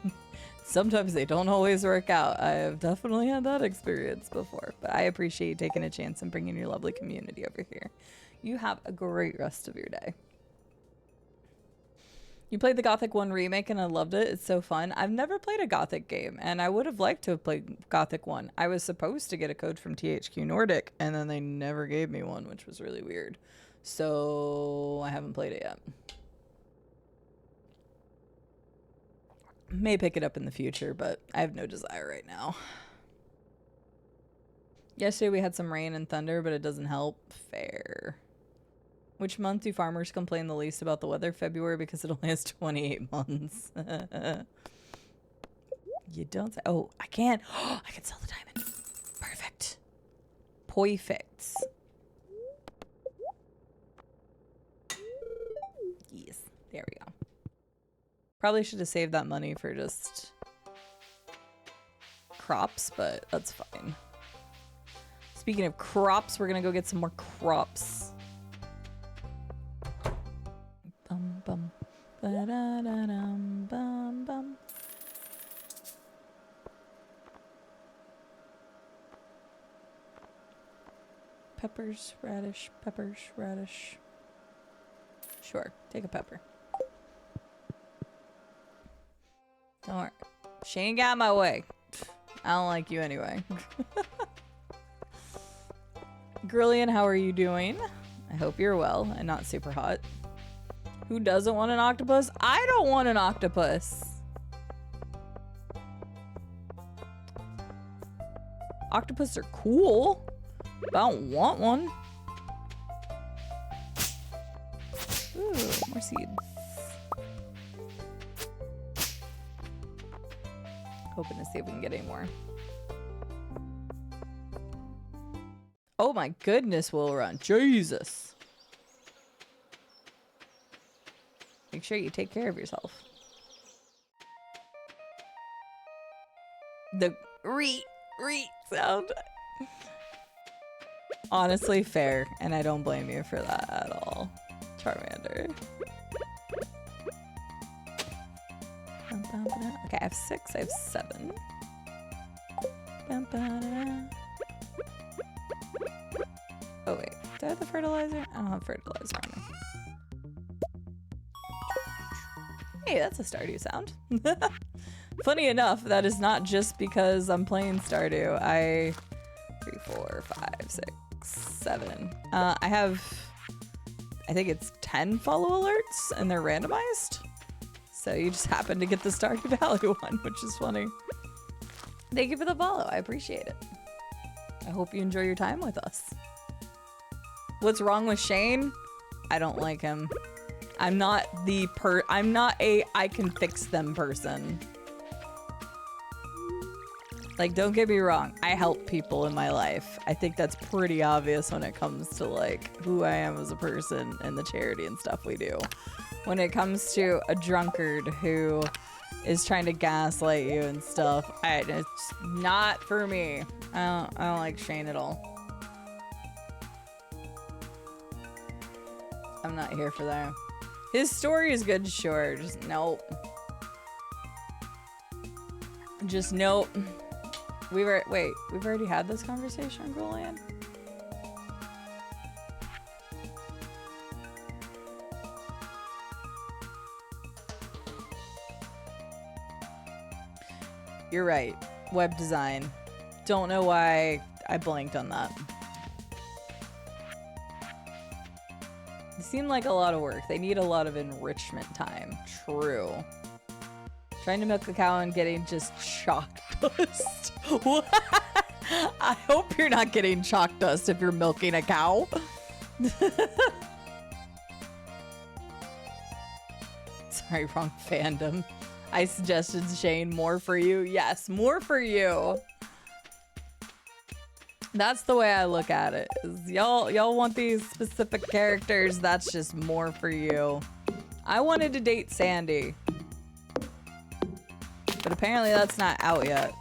Sometimes they don't always work out. I have definitely had that experience before, but I appreciate you taking a chance and bringing your lovely community over here. You have a great rest of your day. You played the Gothic 1 remake and I loved it. It's so fun. I've never played a Gothic game and I would have liked to have played Gothic 1. I was supposed to get a code from THQ Nordic and then they never gave me one, which was really weird. So I haven't played it yet. May pick it up in the future, but I have no desire right now. Yesterday we had some rain and thunder, but it doesn't help. Fair. Which month do farmers complain the least about the weather? February, because it only has 28 months. You don't say. Oh, I can. Oh, I can sell the diamond. Perfect. Perfect. Yes. There we go. Probably should have saved that money for just crops, but that's fine. Speaking of crops, we're gonna go get some more crops. Bum bum. Ba-da-da-dum, bum bum. Peppers, radish, peppers, radish. Sure, take a pepper. Don't worry. She ain't got my way. I don't like you anyway. Grillian, how are you doing? I hope you're well and not super hot. Who doesn't want an octopus? I don't want an octopus. Octopus are cool, but I don't want one. Ooh, more seeds. Hoping to see if we can get any more. Oh my goodness, we'll run. Jesus. Make sure you take care of yourself. The reet sound. Honestly, fair, and I don't blame you for that at all, Charmander. Okay, I have 6, I have 7. Oh wait, do I have the fertilizer? I don't have fertilizer on me. Hey, that's a Stardew sound. Funny enough, that is not just because I'm playing Stardew. 3, 4, 5, 6, 7. I have, I think it's 10 follow alerts, and they're randomized. So you just happen to get the Stardew Valley one, which is funny. Thank you for the follow. I appreciate it. I hope you enjoy your time with us. What's wrong with Shane? I don't like him. I'm not a I can fix them person. Like, don't get me wrong. I help people in my life. I think that's pretty obvious when it comes to like who I am as a person and the charity and stuff we do. When it comes to a drunkard who is trying to gaslight you and stuff, it's not for me. I don't like Shane at all. I'm not here for that. His story is good, sure. Just nope. Just nope. We've already had this conversation, Golian? You're right. Web design. Don't know why I blanked on that. It seemed like a lot of work. They need a lot of enrichment time. True. Trying to milk a cow and getting just chalk dust. What? I hope you're not getting chalk dust if you're milking a cow. Sorry, wrong fandom. I suggested, Shane, more for you. Yes, more for you. That's the way I look at it. Y'all want these specific characters. That's just more for you. I wanted to date Sandy, but apparently that's not out yet.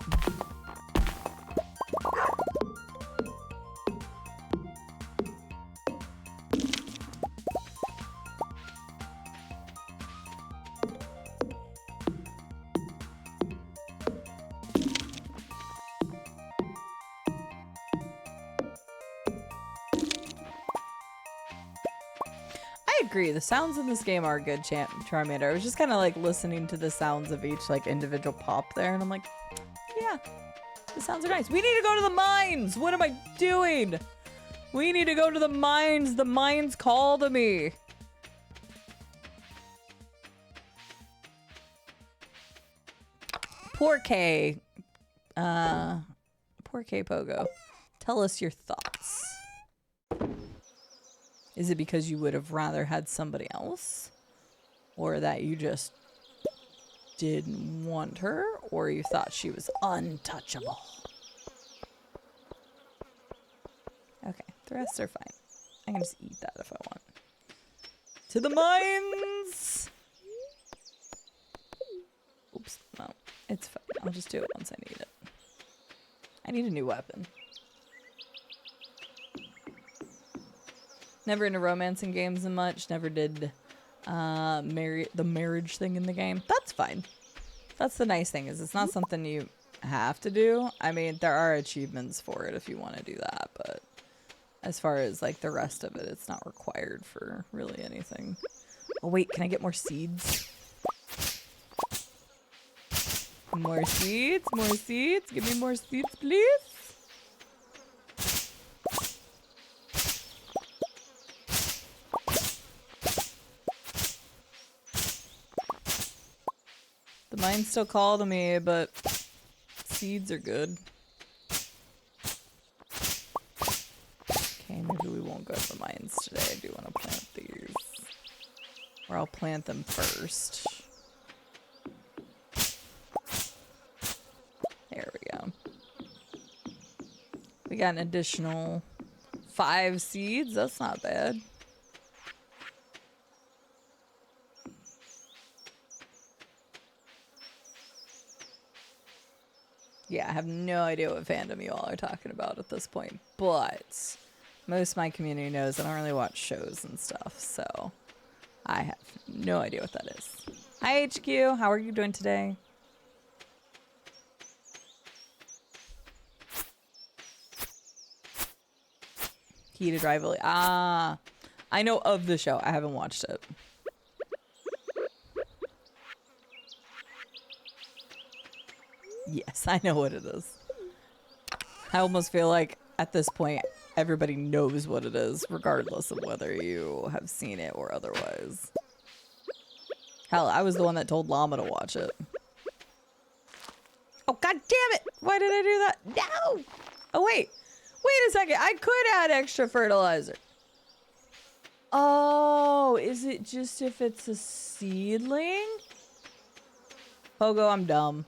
Agree. The sounds in this game are good, Charmander. I was just kind of like listening to the sounds of each like individual pop there, and I'm like, yeah, the sounds are nice. We need to go to the mines. What am I doing? We need to go to the mines. The mines call to me. Poor K. Poor K Pogo. Tell us your thoughts. Is it because you would have rather had somebody else? Or that you just didn't want her? Or you thought she was untouchable? Okay, the rest are fine. I can just eat that if I want. To the mines! Oops, no, it's fine. I'll just do it once I need it. I need a new weapon. Never into romancing games and much. Never did the marriage thing in the game. That's fine. That's the nice thing, is it's not something you have to do. I mean, there are achievements for it if you want to do that, but as far as like the rest of it, it's not required for really anything. Oh wait, can I get more seeds? More seeds, more seeds. Give me more seeds, please. The mine's still calling me, but seeds are good. Okay, maybe we won't go to the mines today. I do want to plant these. Or I'll plant them first. There we go. We got an additional 5 seeds. That's not bad. Yeah, I have no idea what fandom you all are talking about at this point, but most of my community knows I don't really watch shows and stuff, so I have no idea what that is. Hi, HQ. How are you doing today? Heated rivalry. Ah, I know of the show. I haven't watched it. Yes, I know what it is. I almost feel like at this point, everybody knows what it is, regardless of whether you have seen it or otherwise. Hell, I was the one that told Llama to watch it. Oh, god damn it! Why did I do that? No! Oh, wait. Wait a second. I could add extra fertilizer. Oh, is it just if it's a seedling? Pogo, I'm dumb.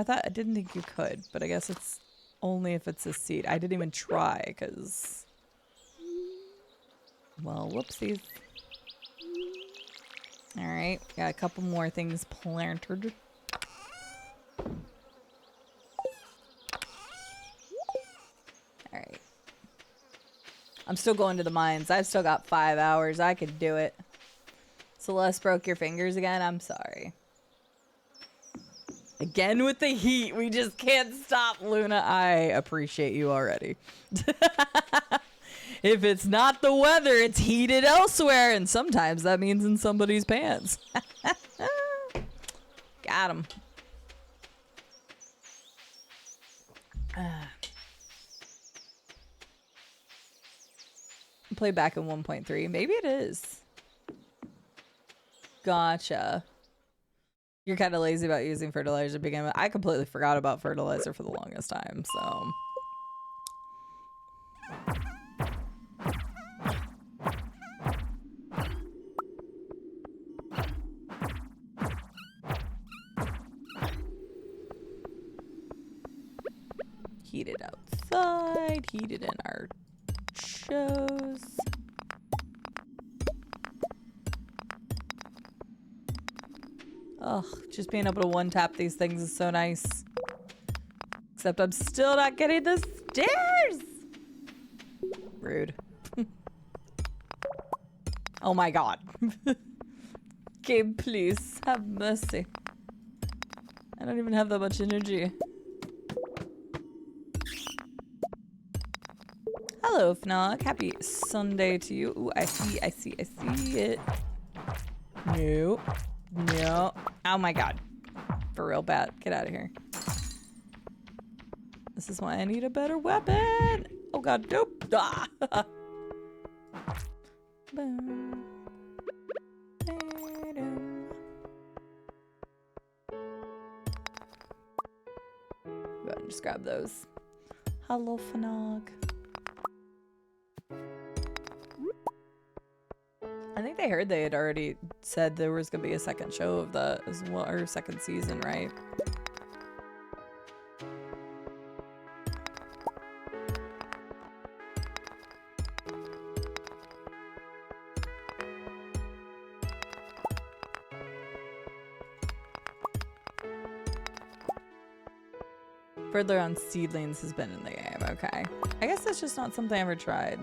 I didn't think you could, but I guess it's only if it's a seed. I didn't even try, because... Well, whoopsies. Alright, got a couple more things planted. Alright. I'm still going to the mines. I've still got 5 hours. I could do it. Celeste broke your fingers again? I'm sorry. Again with the heat. We just can't stop, Luna. I appreciate you already. If it's not the weather, it's heated elsewhere. And sometimes that means in somebody's pants. Got him. Play back in 1.3. Maybe it is. Gotcha. You're kind of lazy about using fertilizer to begin with. I completely forgot about fertilizer for the longest time, so... Heated outside, heated in our shows. Ugh, just being able to one-tap these things is so nice. Except I'm still not getting the stairs! Rude. Oh my god. Game, please, have mercy. I don't even have that much energy. Hello, Fnog. Happy Sunday to you. Ooh, I see it. No. No. Oh my god. For real bad. Get out of here. This is why I need a better weapon. Oh god, nope. Ah. just grab those. Hello, Fanog. I think they heard they had already said there was gonna be a second show of that as well, or second season, right? Further on seedlings has been in the game. Okay. I guess that's just not something I ever tried.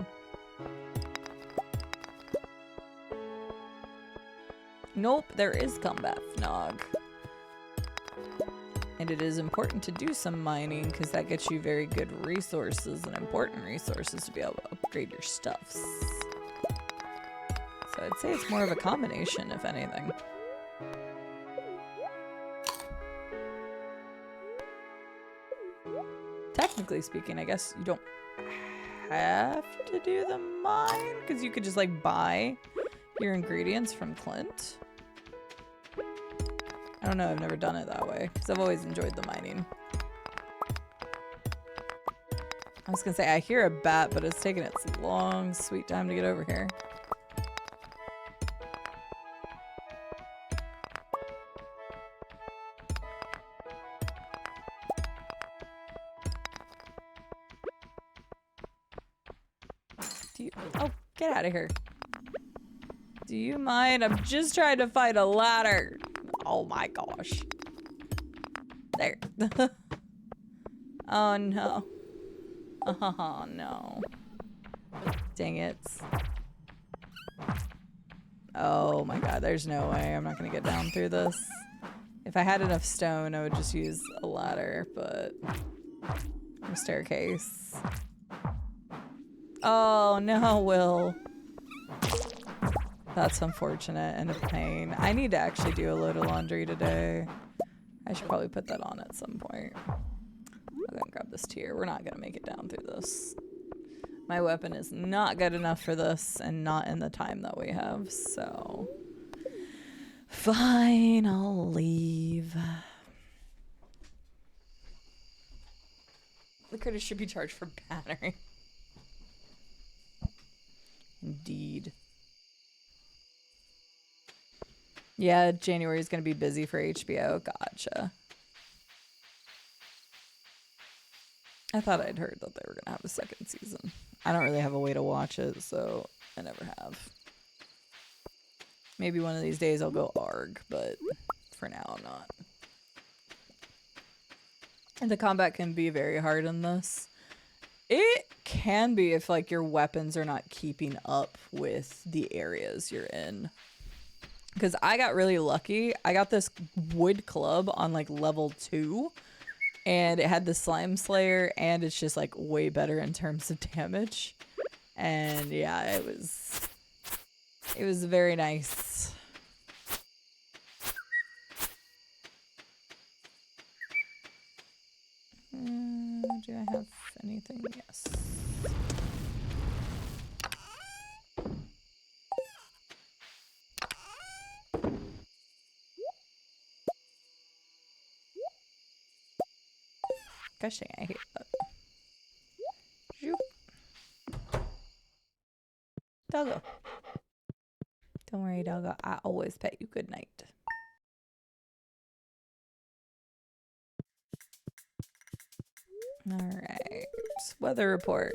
Nope, there is combat Fnog. And it is important to do some mining because that gets you very good resources and important resources to be able to upgrade your stuffs. So I'd say it's more of a combination, if anything. Technically speaking, I guess you don't have to do the mine because you could just like buy your ingredients from Clint. I don't know, I've never done it that way because I've always enjoyed the mining. I was gonna say I hear a bat, but it's taking its long, sweet time to get over here. Oh, get out of here. Do you mind? I'm just trying to find a ladder. Oh my gosh. There. Oh no. Oh no. Dang it. Oh my god, there's no way I'm not gonna get down through this. If I had enough stone, I would just use a ladder, but a staircase. Oh no, Will. That's unfortunate and a pain. I need to actually do a load of laundry today. I should probably put that on at some point. I'll go and grab this tier. We're not gonna make it down through this. My weapon is not good enough for this and not in the time that we have, so... Fine, I'll leave. The critter should be charged for battery. Indeed. Yeah, January is going to be busy for HBO. Gotcha. I thought I'd heard that they were going to have a second season. I don't really have a way to watch it, so I never have. Maybe one of these days I'll go ARG, but for now I'm not. And the combat can be very hard in this. It can be if like your weapons are not keeping up with the areas you're in. Because I got really lucky. I got this wood club on like level 2. And it had the slime slayer and it's just like way better in terms of damage. And yeah, it was very nice. Do I have anything? Yes. Gosh dang, I hate that. Zoop. Doggo. Don't worry, doggo. I always pet you good night. Alright. Weather report.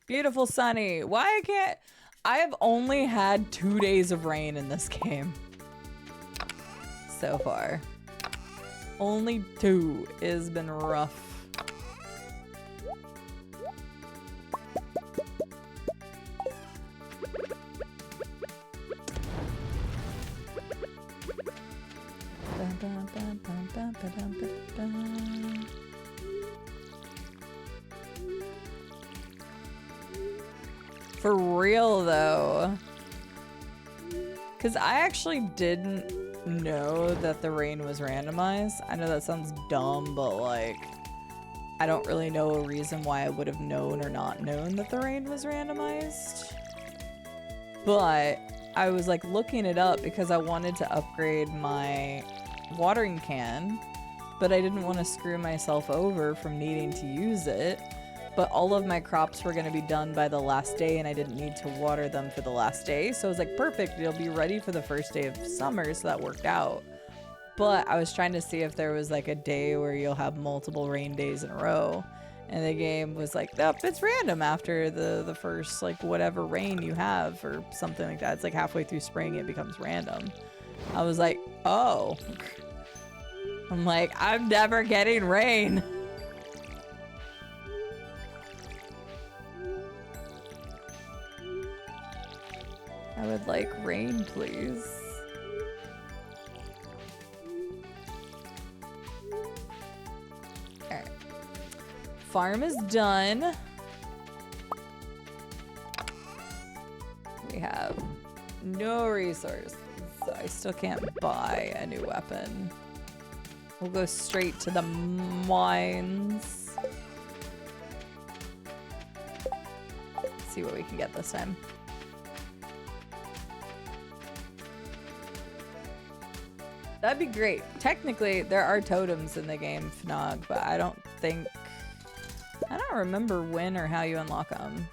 Beautiful sunny. Why I can't... I have only had 2 days of rain in this game. So far. Only 2. It has been rough. For real though, because I actually didn't know that the rain was randomized. I know that sounds dumb, but like I don't really know a reason why I would have known or not known that the rain was randomized. But I was like looking it up because I wanted to upgrade my watering can but I didn't want to screw myself over from needing to use it. But all of my crops were going to be done by the last day, and I didn't need to water them for the last day. So I was like, perfect, it'll be ready for the first day of summer, so that worked out. But I was trying to see if there was like a day where you'll have multiple rain days in a row. And the game was like, nope, it's random after the first, like, whatever rain you have or something like that. It's like halfway through spring, it becomes random. I was like, oh. I'm like, I'm never getting rain. I would like rain, please. Alright. Farm is done. We have no resources. So I still can't buy a new weapon. We'll go straight to the mines. Let's see what we can get this time. That'd be great. Technically, there are totems in the game, Fnog, but I don't remember when or how you unlock them.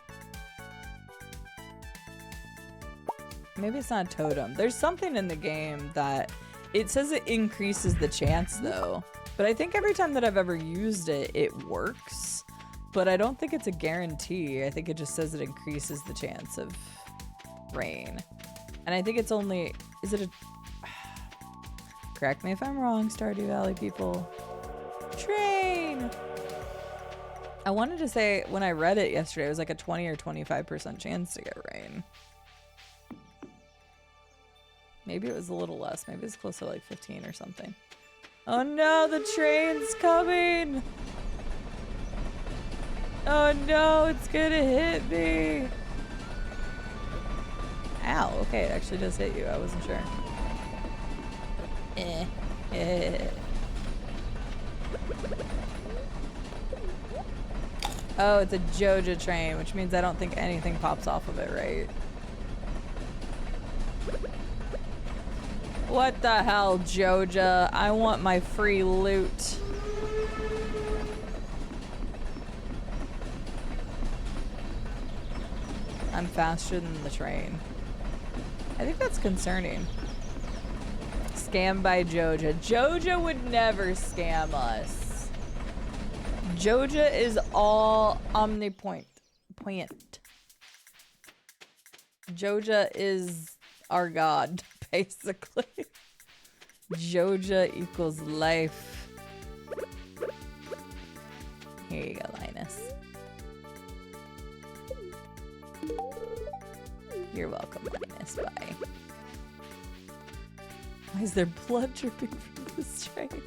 Maybe it's not a totem. There's something in the game that it says it increases the chance though, but I think every time that I've ever used it, it works, but I don't think it's a guarantee. I think it just says it increases the chance of rain. And I think it's only, is it a, correct me if I'm wrong, Stardew Valley people. Train! I wanted to say, when I read it yesterday, it was like a 20 or 25% chance to get rain. Maybe it was a little less. Maybe it's close to like 15 or something. Oh no, the train's coming! Oh no, it's gonna hit me! Ow, okay, it actually does hit you. I wasn't sure. Oh, it's a Joja train, which means I don't think anything pops off of it, right? What the hell, Joja? I want my free loot. I'm faster than the train. I think that's concerning. Scammed by Joja. Joja would never scam us. Joja is all omnipotent. Joja is our god, basically. Joja equals life. Here you go, Linus. You're welcome, Linus. Bye. Why is there blood dripping from this train?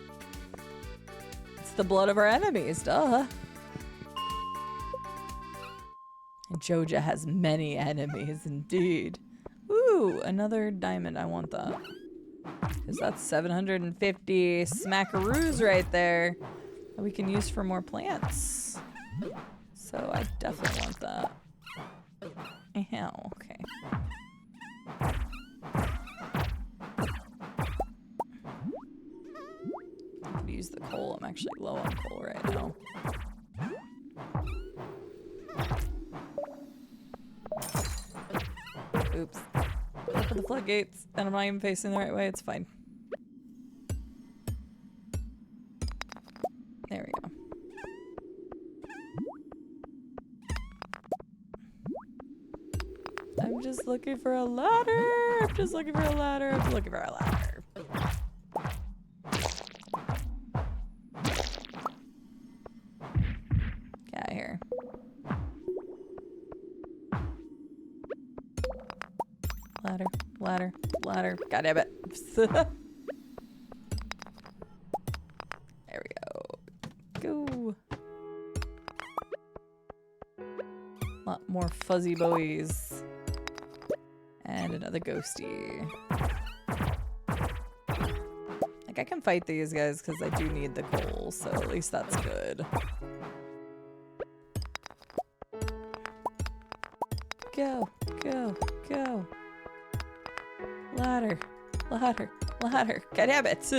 It's the blood of our enemies, duh. And Joja has many enemies, indeed. Ooh, another diamond. I want that. Because that's 750 smackaroos right there that we can use for more plants. So I definitely want that. Yeah, okay. I could use the coal. I'm actually low on coal right now. Oops. Open the floodgates, and I'm not even facing the right way. It's fine. There we go. I'm just looking for a ladder. I'm just looking for a ladder. I'm looking for a ladder. Get out of here. Ladder, ladder, ladder. God damn it. There we go. Go. A lot more fuzzy boys. And another ghosty. Like, I can fight these guys because I do need the coal, so at least that's good. Go, go, go. Ladder, ladder, ladder. God damn it.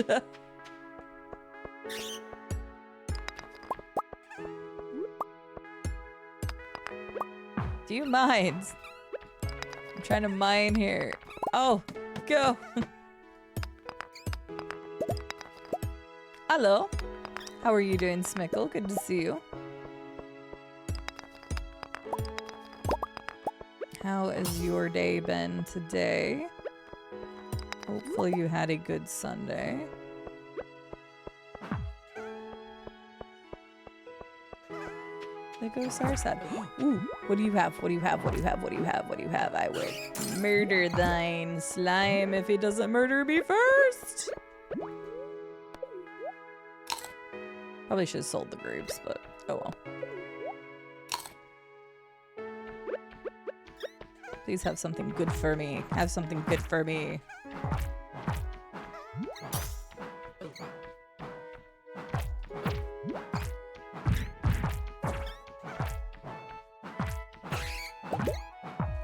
mines. I'm trying to mine here. Oh, go. Hello. How are you doing, Smickle? Good to see you. How has your day been today? Hopefully you had a good Sunday. There goes our side. Ooh, what do you have? What do you have? What do you have? What do you have? What do you have? I will murder thine slime if he doesn't murder me first. Probably should have sold the grapes, but oh well. Please have something good for me. Have something good for me.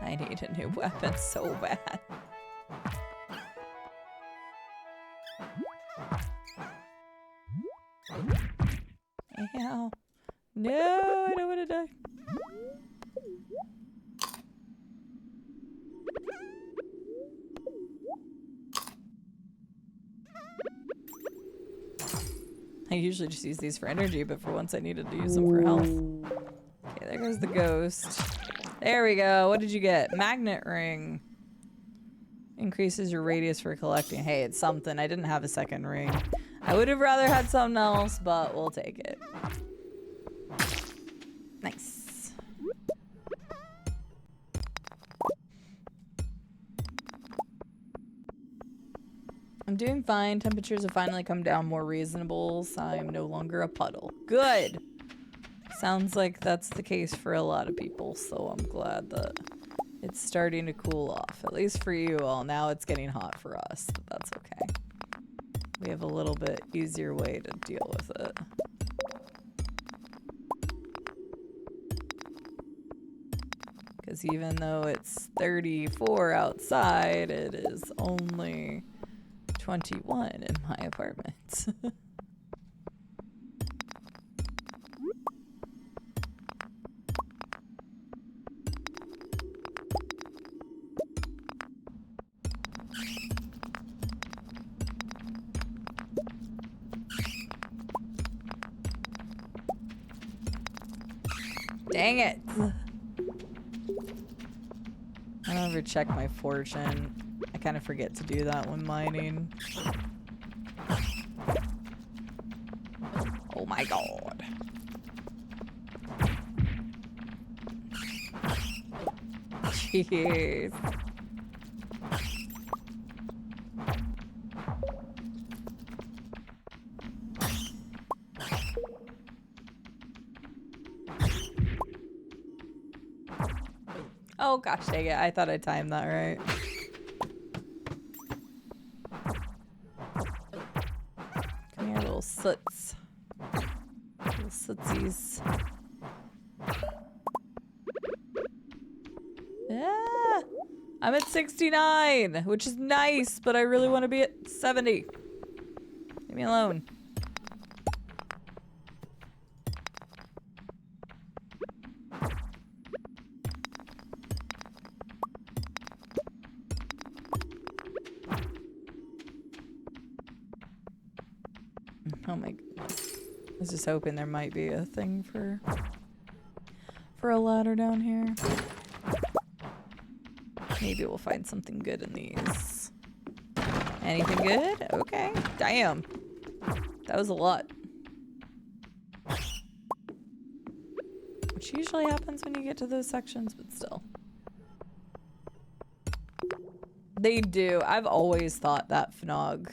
I need a new weapon so bad. Ow. No, I don't want to die. I usually just use these for energy, but for once I needed to use them for health. Okay, there goes the ghost. There we go. What did you get? Magnet ring. Increases your radius for collecting. Hey, it's something. I didn't have a second ring. I would have rather had something else, but we'll take it. Nice. I'm doing fine. Temperatures have finally come down more reasonable, so I'm no longer a puddle. Good! Sounds like that's the case for a lot of people, so I'm glad that it's starting to cool off. At least for you all. Now it's getting hot for us, but that's okay. We have a little bit easier way to deal with it. Because even though it's 34 outside, it is only 21 in my apartment. Dang it! I don't ever check my fortune. I kind of forget to do that when mining. Oh my god. Jeez. Oh gosh dang it, I thought I timed that right. Come here, little soots. Little sootsies. Yeah! I'm at 69, which is nice, but I really want to be at 70. Leave me alone. Oh my goodness. I was just hoping there might be a thing for a ladder down here. Maybe we'll find something good in these. Anything good? Okay. Damn. That was a lot. Which usually happens when you get to those sections, but still. They do. I've always thought that, Fnog.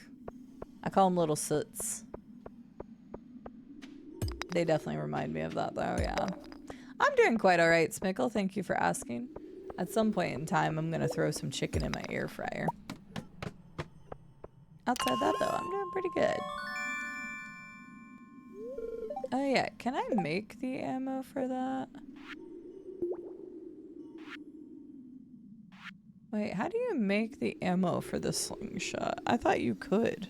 I call them little soots. They definitely remind me of that, though, yeah. I'm doing quite alright, Smickle. Thank you for asking. At some point in time, I'm gonna throw some chicken in my air fryer. Outside that, though, I'm doing pretty good. Oh, yeah. Can I make the ammo for that? Wait, how do you make the ammo for the slingshot? I thought you could.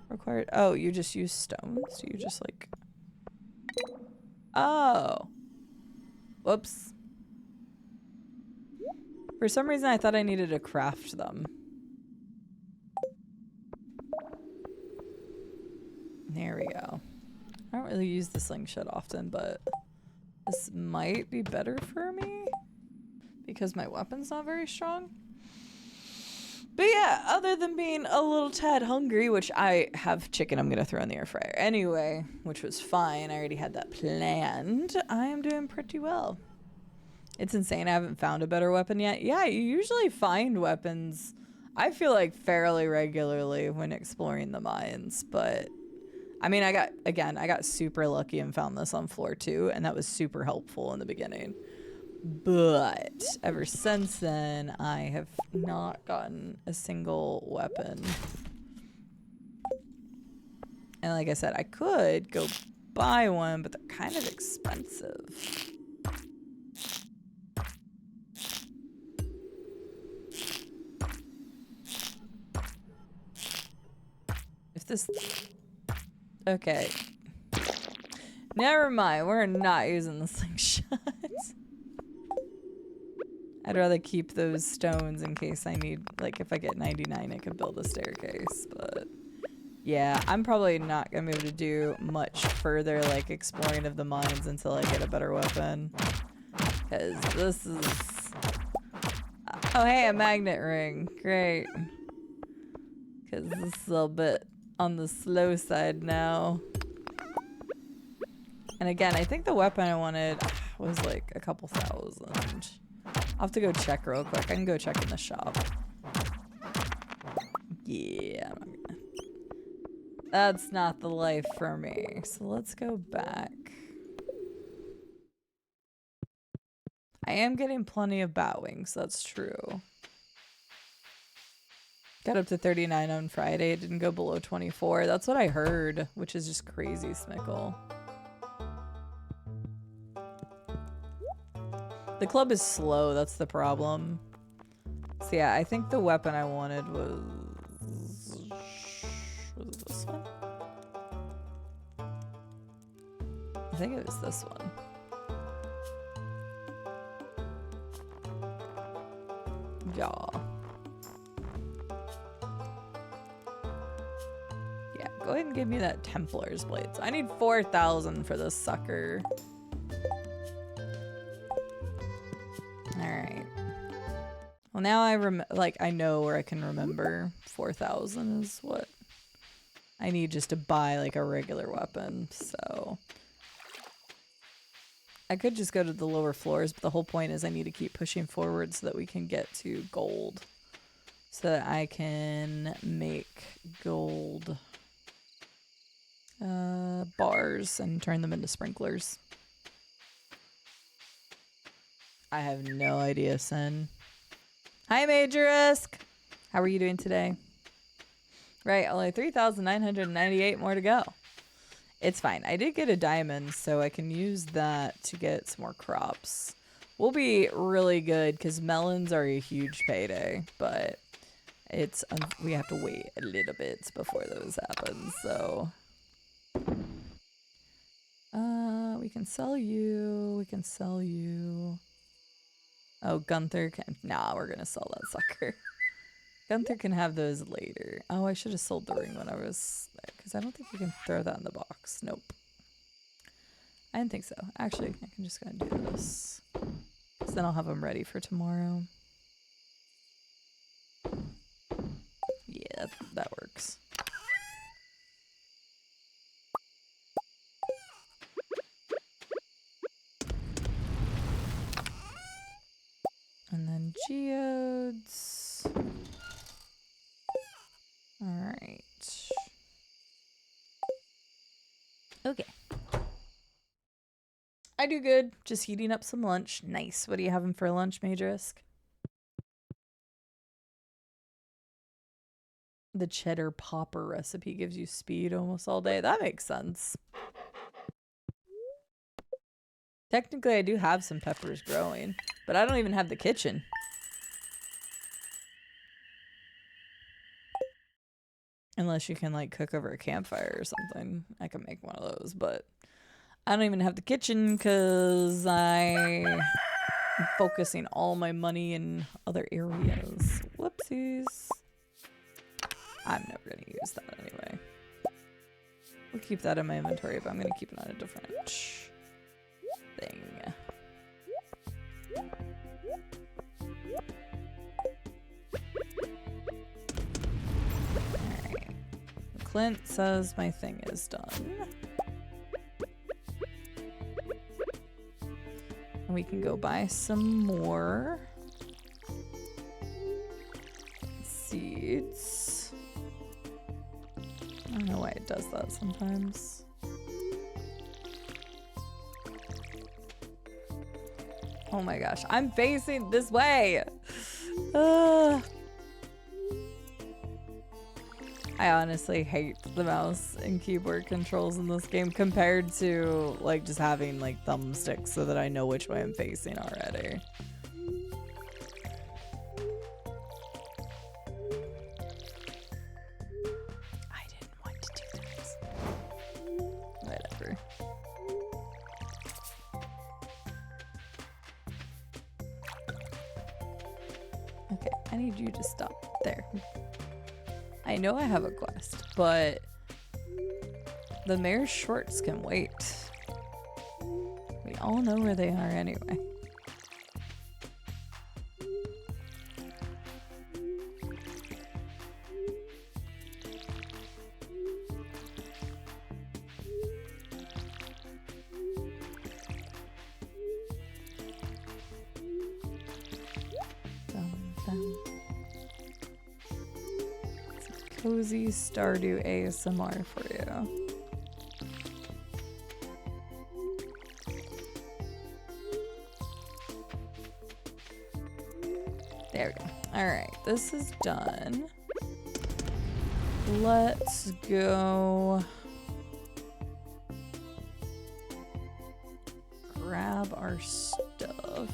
Required. Oh, you just use stones? You just, like... Oh. Whoops. For some reason, I thought I needed to craft them. There we go. I don't really use the slingshot often, but this might be better for me because my weapon's not very strong. But yeah, other than being a little tad hungry, which I have chicken I'm gonna throw in the air fryer anyway, which was fine. I already had that planned. I am doing pretty well. It's insane. I haven't found a better weapon yet. Yeah, you usually find weapons, I feel like, fairly regularly when exploring the mines, but I mean, I got super lucky and found this on floor 2, and that was super helpful in the beginning. But ever since then, I have not gotten a single weapon. And like I said, I could go buy one, but they're kind of expensive. If this... Okay. Never mind, we're not using the slingshot. I'd rather keep those stones in case I need, like, if I get 99, I could build a staircase, but yeah, I'm probably not gonna be able to do much further, like, exploring of the mines until I get a better weapon, because this is... Oh, hey, a magnet ring. Great. Because this is a little bit on the slow side now. And again, I think the weapon I wanted was, like, a couple thousand. I'll have to go check real quick. I can go check in the shop. Yeah, I'm not gonna... That's not the life for me. So let's go back. I am getting plenty of bat wings, that's true. Got up to 39 on Friday. It didn't go below 24. That's what I heard, which is just crazy, Smickle. The club is slow, that's the problem. So yeah, I think the weapon I wanted was it this one? I think it was this one. Yeah. Yeah, go ahead and give me that Templar's Blade. So I need 4,000 for this sucker. Alright. Well, now I know where I can remember 4,000 is what I need just to buy, like, a regular weapon, so... I could just go to the lower floors, but the whole point is I need to keep pushing forward so that we can get to gold. So that I can make gold bars and turn them into sprinklers. I have no idea, Sin. Hi, Majorisk! How are you doing today? Right, only 3,998 more to go. It's fine. I did get a diamond, so I can use that to get some more crops. We'll be really good, because melons are a huge payday, but it's we have to wait a little bit before those happen, so... we can sell you. We can sell you. Oh, Gunther can... Nah, we're gonna sell that sucker. Gunther can have those later. Oh, I should have sold the ring when I was there, because I don't think you can throw that in the box. Nope. I didn't think so. Actually, I can just go and do this. Because then I'll have them ready for tomorrow. Yeah, that works. And then geodes. Alright. Okay. I do good. Just heating up some lunch. Nice. What are you having for lunch, Majorisk? The cheddar popper recipe gives you speed almost all day. That makes sense. Technically, I do have some peppers growing, but I don't even have the kitchen. Unless you can, like, cook over a campfire or something. I can make one of those, but I don't even have the kitchen because I I'm focusing all my money in other areas. Whoopsies. I'm never going to use that anyway. We'll keep that in my inventory, but I'm going to keep it on a different thing. Alright. Clint says my thing is done. And we can go buy some more seeds. I don't know why it does that sometimes. Oh my gosh, I'm facing this way! I honestly hate the mouse and keyboard controls in this game compared to like just having like thumbsticks so that I know which way I'm facing already. I didn't want to do this. Whatever. Okay, I need you to stop there. I know I have a quest, but the mayor's shorts can wait. We all know where they are anyway. Cozy Stardew ASMR for you. There we go. Alright, this is done. Let's go grab our stuff.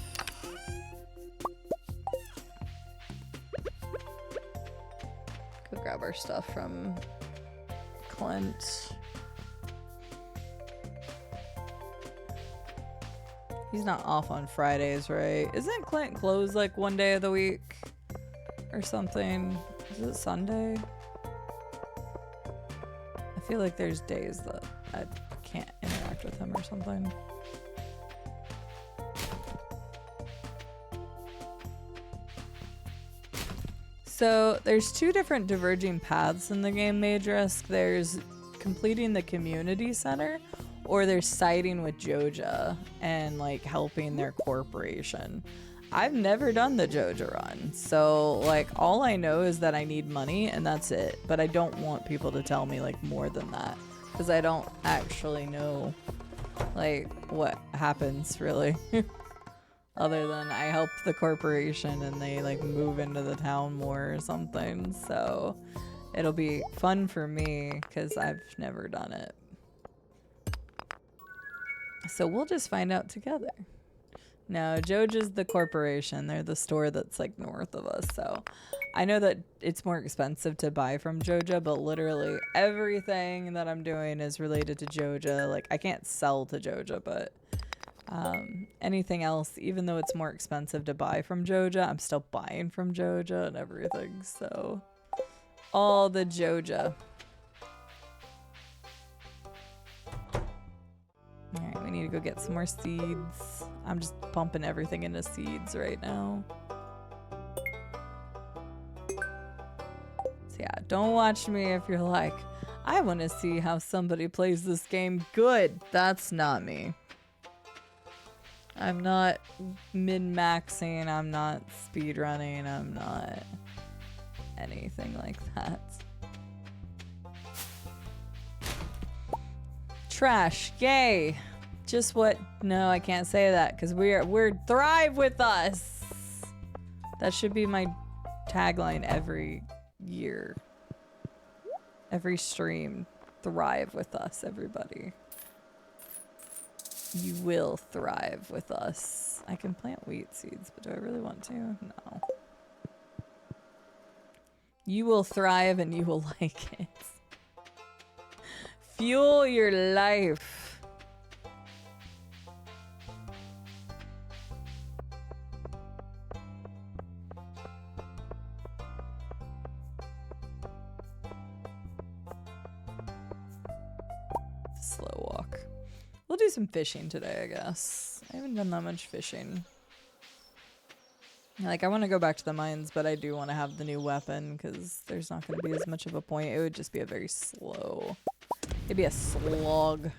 Go grab our stuff from Clint. He's not off on Fridays, right? Isn't Clint closed like one day of the week or something? Is it Sunday? I feel like there's days that I can't interact with him or something. So there's two different diverging paths in the game, Mage Risk. There's completing the community center, or there's siding with Joja and like helping their corporation. I've never done the Joja run, so like all I know is that I need money and that's it. But I don't want people to tell me like more than that, because I don't actually know like what happens really. Other than I help the corporation and they like move into the town more or something. So it'll be fun for me because I've never done it. So we'll just find out together. No, Joja's the corporation. They're the store that's like north of us. So I know that it's more expensive to buy from Joja, but literally everything that I'm doing is related to Joja. Like I can't sell to Joja, but anything else, even though it's more expensive to buy from Joja, I'm still buying from Joja and everything. So all the Joja. Alright, we need to go get some more seeds. I'm just pumping everything into seeds right now. So yeah, don't watch me if you're like, I want to see how somebody plays this game good. That's not me. I'm not min-maxing, I'm not speedrunning, I'm not anything like that. Trash, yay! Just what? No, I can't say that because we're thrive with us. That should be my tagline every year, every stream. Thrive with us, everybody. You will thrive with us. I can plant wheat seeds, but do I really want to? No. You will thrive and you will like it. Fuel your life. We'll do some fishing today, I guess. I haven't done that much fishing. Like, I want to go back to the mines, but I do want to have the new weapon because there's not going to be as much of a point. It would just be a very slow... It'd be a slog.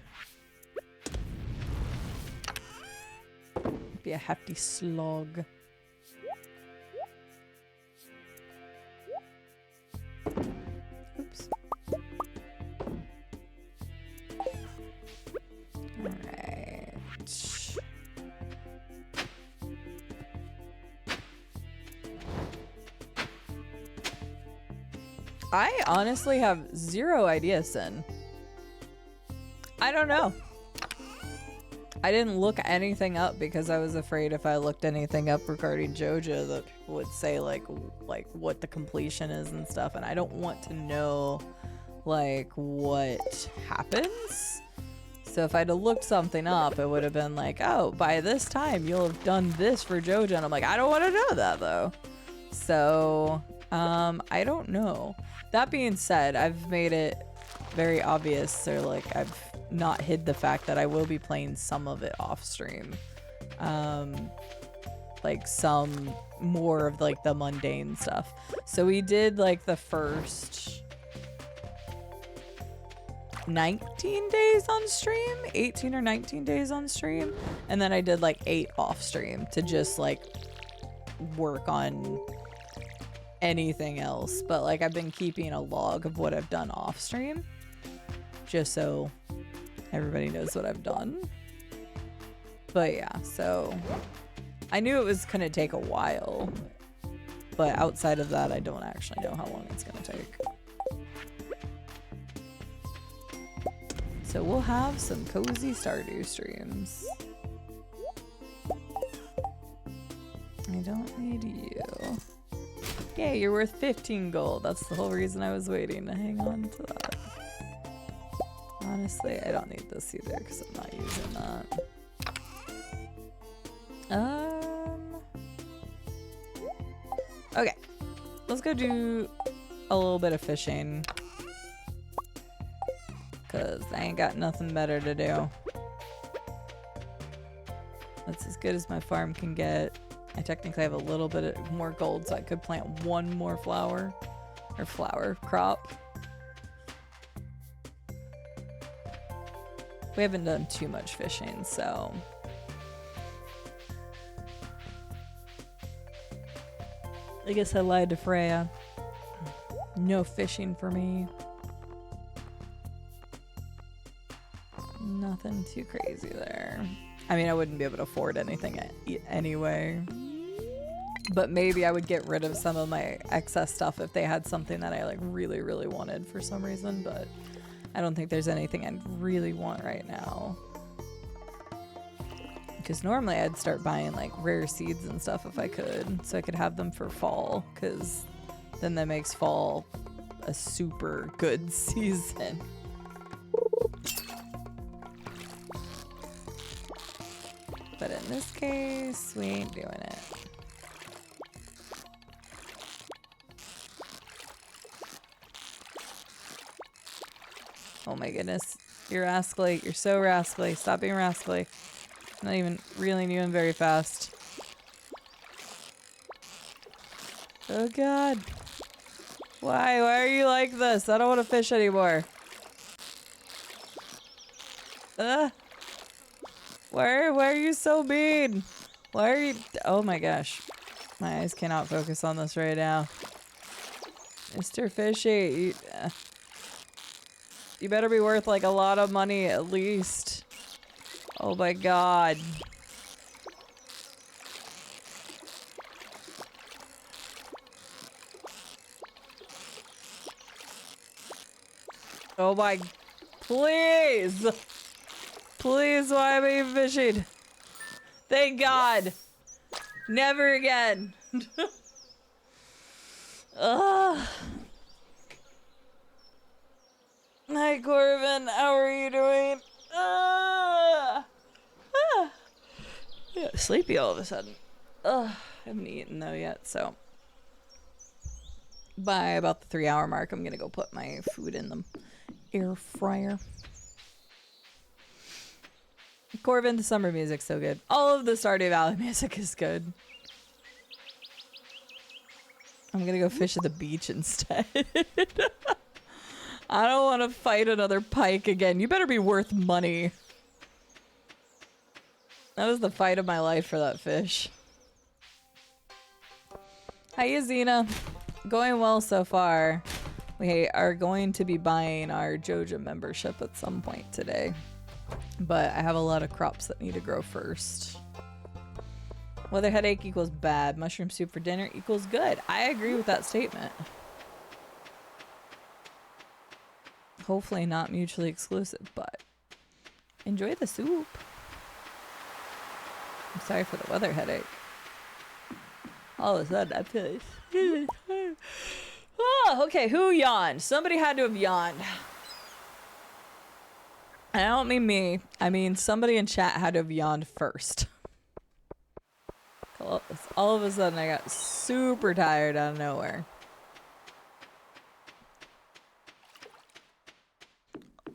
It'd be a hefty slog. Oops. Alright. I honestly have zero idea, Sin. I don't know. I didn't look anything up because I was afraid if I looked anything up regarding Joja that people would say like what the completion is and stuff, and I don't want to know like what happens. So if I'd have looked something up, it would have been like, oh, by this time you'll have done this for Joja, and I'm like, I don't want to know that though. So I don't know. That being said, I've made it very obvious, or like I've not hid the fact that I will be playing some of it off stream. Like some more of like the mundane stuff. So we did like the first 19 days on stream, 18 or 19 days on stream, and then I did like 8 off stream to just like work on anything else. But like I've been keeping a log of what I've done off stream just so everybody knows what I've done. But yeah, so I knew it was gonna take a while, but outside of that I don't actually know how long it's gonna take. So we'll have some cozy Stardew streams. I don't need you. Yay, you're worth 15 gold. That's the whole reason I was waiting to hang on to that. Honestly, I don't need this either because I'm not using that. Okay. Let's go do a little bit of fishing. Because I ain't got nothing better to do. That's as good as my farm can get. I technically have a little bit more gold, so I could plant one more flower. Or flower crop. We haven't done too much fishing, so... I guess I lied to Freya. No fishing for me. Nothing too crazy there. I mean, I wouldn't be able to afford anything anyway. But maybe I would get rid of some of my excess stuff if they had something that I like really, really wanted for some reason, but I don't think there's anything I really want right now. Because normally I'd start buying like rare seeds and stuff if I could, so I could have them for fall, because then that makes fall a super good season. But in this case, we ain't doing it. Oh my goodness. You're rascally. You're so rascally. Stop being rascally. Not even reeling you in very fast. Oh god. Why? Why are you like this? I don't want to fish anymore. Why are you so mean? Why are you... Oh my gosh. My eyes cannot focus on this right now. Mr. Fishy, you better be worth like a lot of money at least. Oh my god. Oh my... Please! Please, why am I even fishing? Thank God! Never again! Ugh. Hi, Corbin. How are you doing? Yeah, sleepy all of a sudden. I haven't eaten though yet, so by about the 3-hour mark, I'm gonna go put my food in the air fryer. Corbin, the summer music's so good. All of the Stardew Valley music is good. I'm gonna go fish at the beach instead. I don't want to fight another pike again. You better be worth money. That was the fight of my life for that fish. Hiya, Xena. Going well so far. We are going to be buying our Joja membership at some point today. But I have a lot of crops that need to grow first. Weather headache equals bad. Mushroom soup for dinner equals good. I agree with that statement. Hopefully not mutually exclusive, but enjoy the soup. I'm sorry for the weather headache. All of a sudden, I feel it. Oh, okay, who yawned? Somebody had to have yawned. I don't mean me. I mean somebody in chat had to have yawned first. All of a sudden, I got super tired out of nowhere.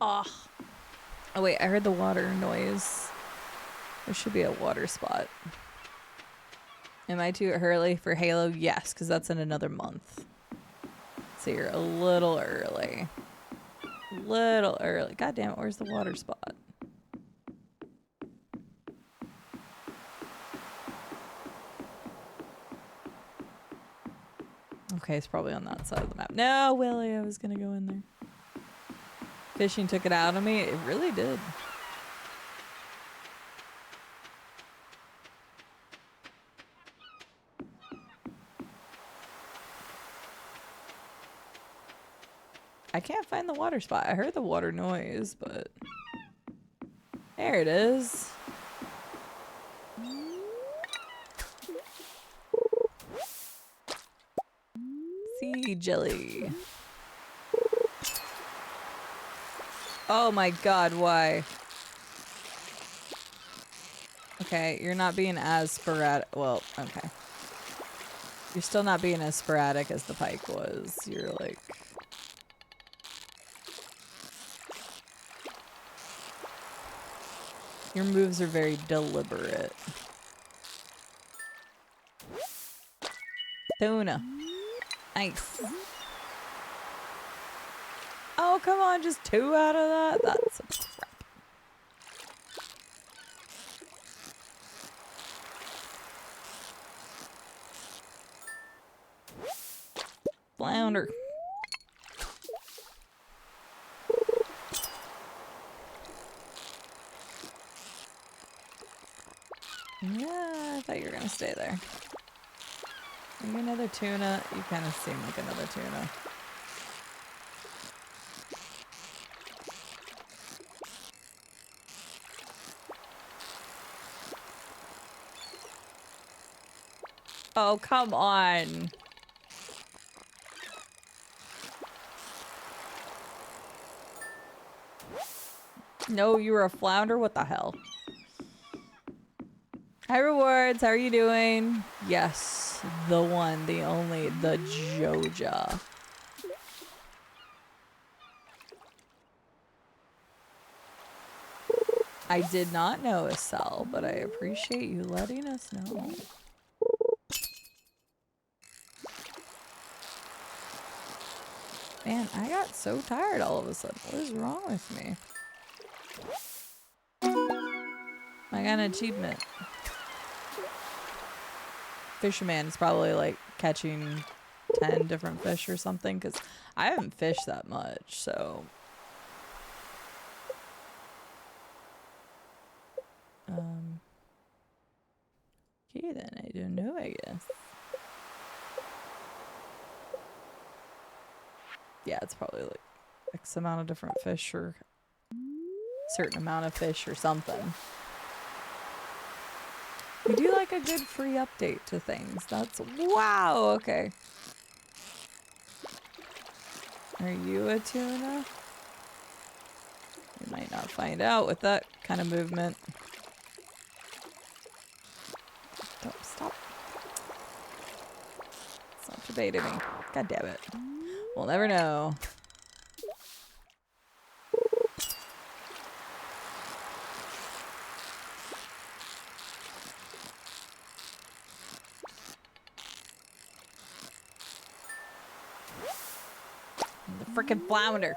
Oh. Oh wait, I heard the water noise. There should be a water spot. Am I too early for Halo? Yes, because that's in another month. So you're a little early. Little early. God damn it, where's the water spot? Okay, it's probably on that side of the map. No, Willie, I was gonna go in there. Fishing took it out of me. It really did. I can't find the water spot. I heard the water noise, but... There it is. Sea jelly. Oh my god, why? Okay, you're not being as sporadic. Well, okay. You're still not being as sporadic as the pike was. You're like... Your moves are very deliberate. Tuna. Nice. Oh, come on, just 2 out of that? That's some crap. Flounder. Yeah, I thought you were gonna stay there. Maybe another tuna. You kind of seem like another tuna. Oh, come on. No, you were a flounder? What the hell? Hi, Rewards. How are you doing? Yes, the one, the only, the Joja. I did not know Estelle, but I appreciate you letting us know. Man, I got so tired all of a sudden. What is wrong with me? I got an achievement. Fisherman is probably like catching 10 different fish or something, because I haven't fished that much, so... Okay then, I don't know, I guess. Yeah, it's probably like X amount of different fish or certain amount of fish or something. We do like a good free update to things. That's... Wow, okay. Are you a tuna? You might not find out with that kind of movement. Don't stop. Stop debating me. God damn it. We'll never know. The frickin' flounder.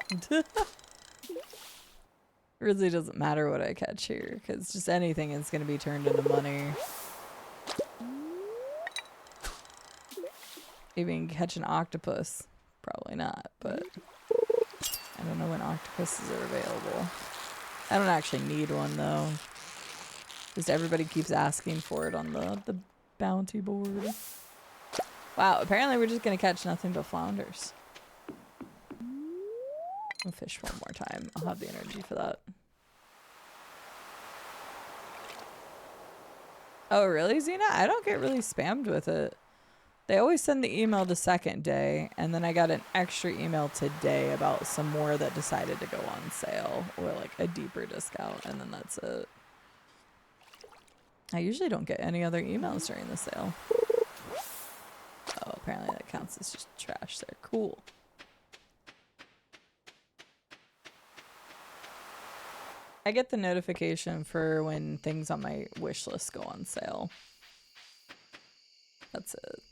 Really doesn't matter what I catch here, because just anything is going to be turned into money. Even catch an octopus. Probably not, but I don't know when octopuses are available. I don't actually need one, though. Just everybody keeps asking for it on the bounty board. Wow, apparently we're just going to catch nothing but flounders. I'll fish one more time. I'll have the energy for that. Oh, really, Xena? I don't get really spammed with it. They always send the email the second day, and then I got an extra email today about some more that decided to go on sale, or like a deeper discount, and then that's it. I usually don't get any other emails during the sale. Oh, apparently that counts as just trash there. Cool. I get the notification for when things on my wish list go on sale. That's it.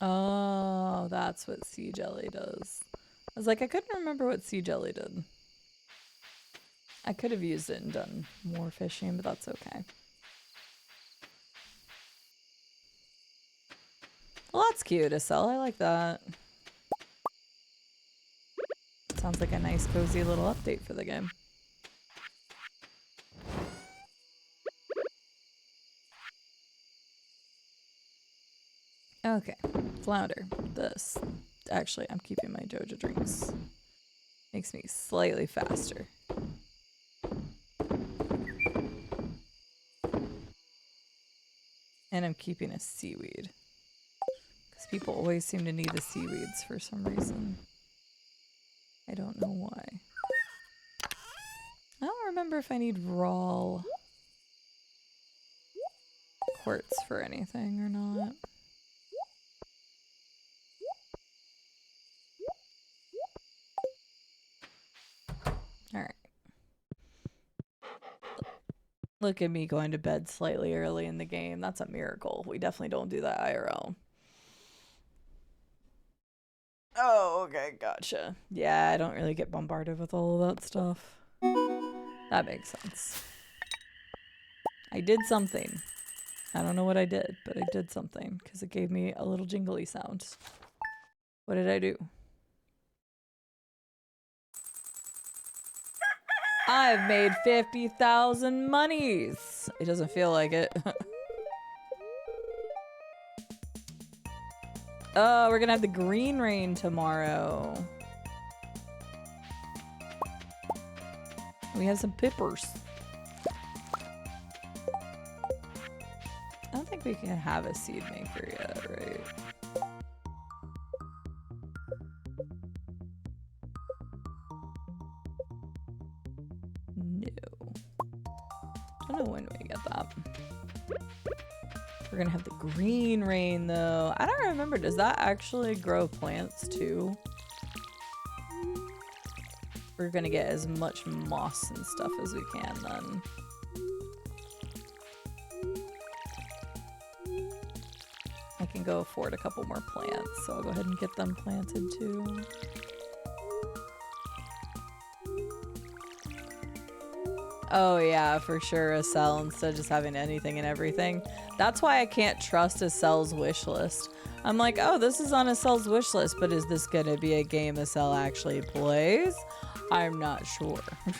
Oh, that's what sea jelly does. I was like, I couldn't remember what sea jelly did. I could have used it and done more fishing, but that's okay. Well, that's cute, Estelle. I like that. Sounds like a nice, cozy little update for the game. Okay, flounder. This. Actually, I'm keeping my Joja drinks. Makes me slightly faster. And I'm keeping a seaweed. Because people always seem to need the seaweeds for some reason. I don't know why. I don't remember if I need raw quartz for anything or not. Alright. Look at me going to bed slightly early in the game. That's a miracle. We definitely don't do that IRL. Oh, okay, gotcha. Yeah, I don't really get bombarded with all of that stuff. That makes sense. I did something. I don't know what I did, but I did something because it gave me a little jingly sound. What did I do? I've made 50,000 monies. It doesn't feel like it. Oh, we're gonna have the green rain tomorrow. We have some pippers. I don't think we can have a seed maker yet, right? No. Don't know when we get that. We're gonna have the green rain though. I don't remember, does that actually grow plants too? We're gonna get as much moss and stuff as we can then. I can go afford a couple more plants, so I'll go ahead and get them planted too. Oh yeah, for sure, a cell instead of just having anything and everything. That's why I can't trust a cell's wish list. I'm like, oh, this is on a cell's wish list, but is this gonna be a game a cell actually plays? I'm not sure. I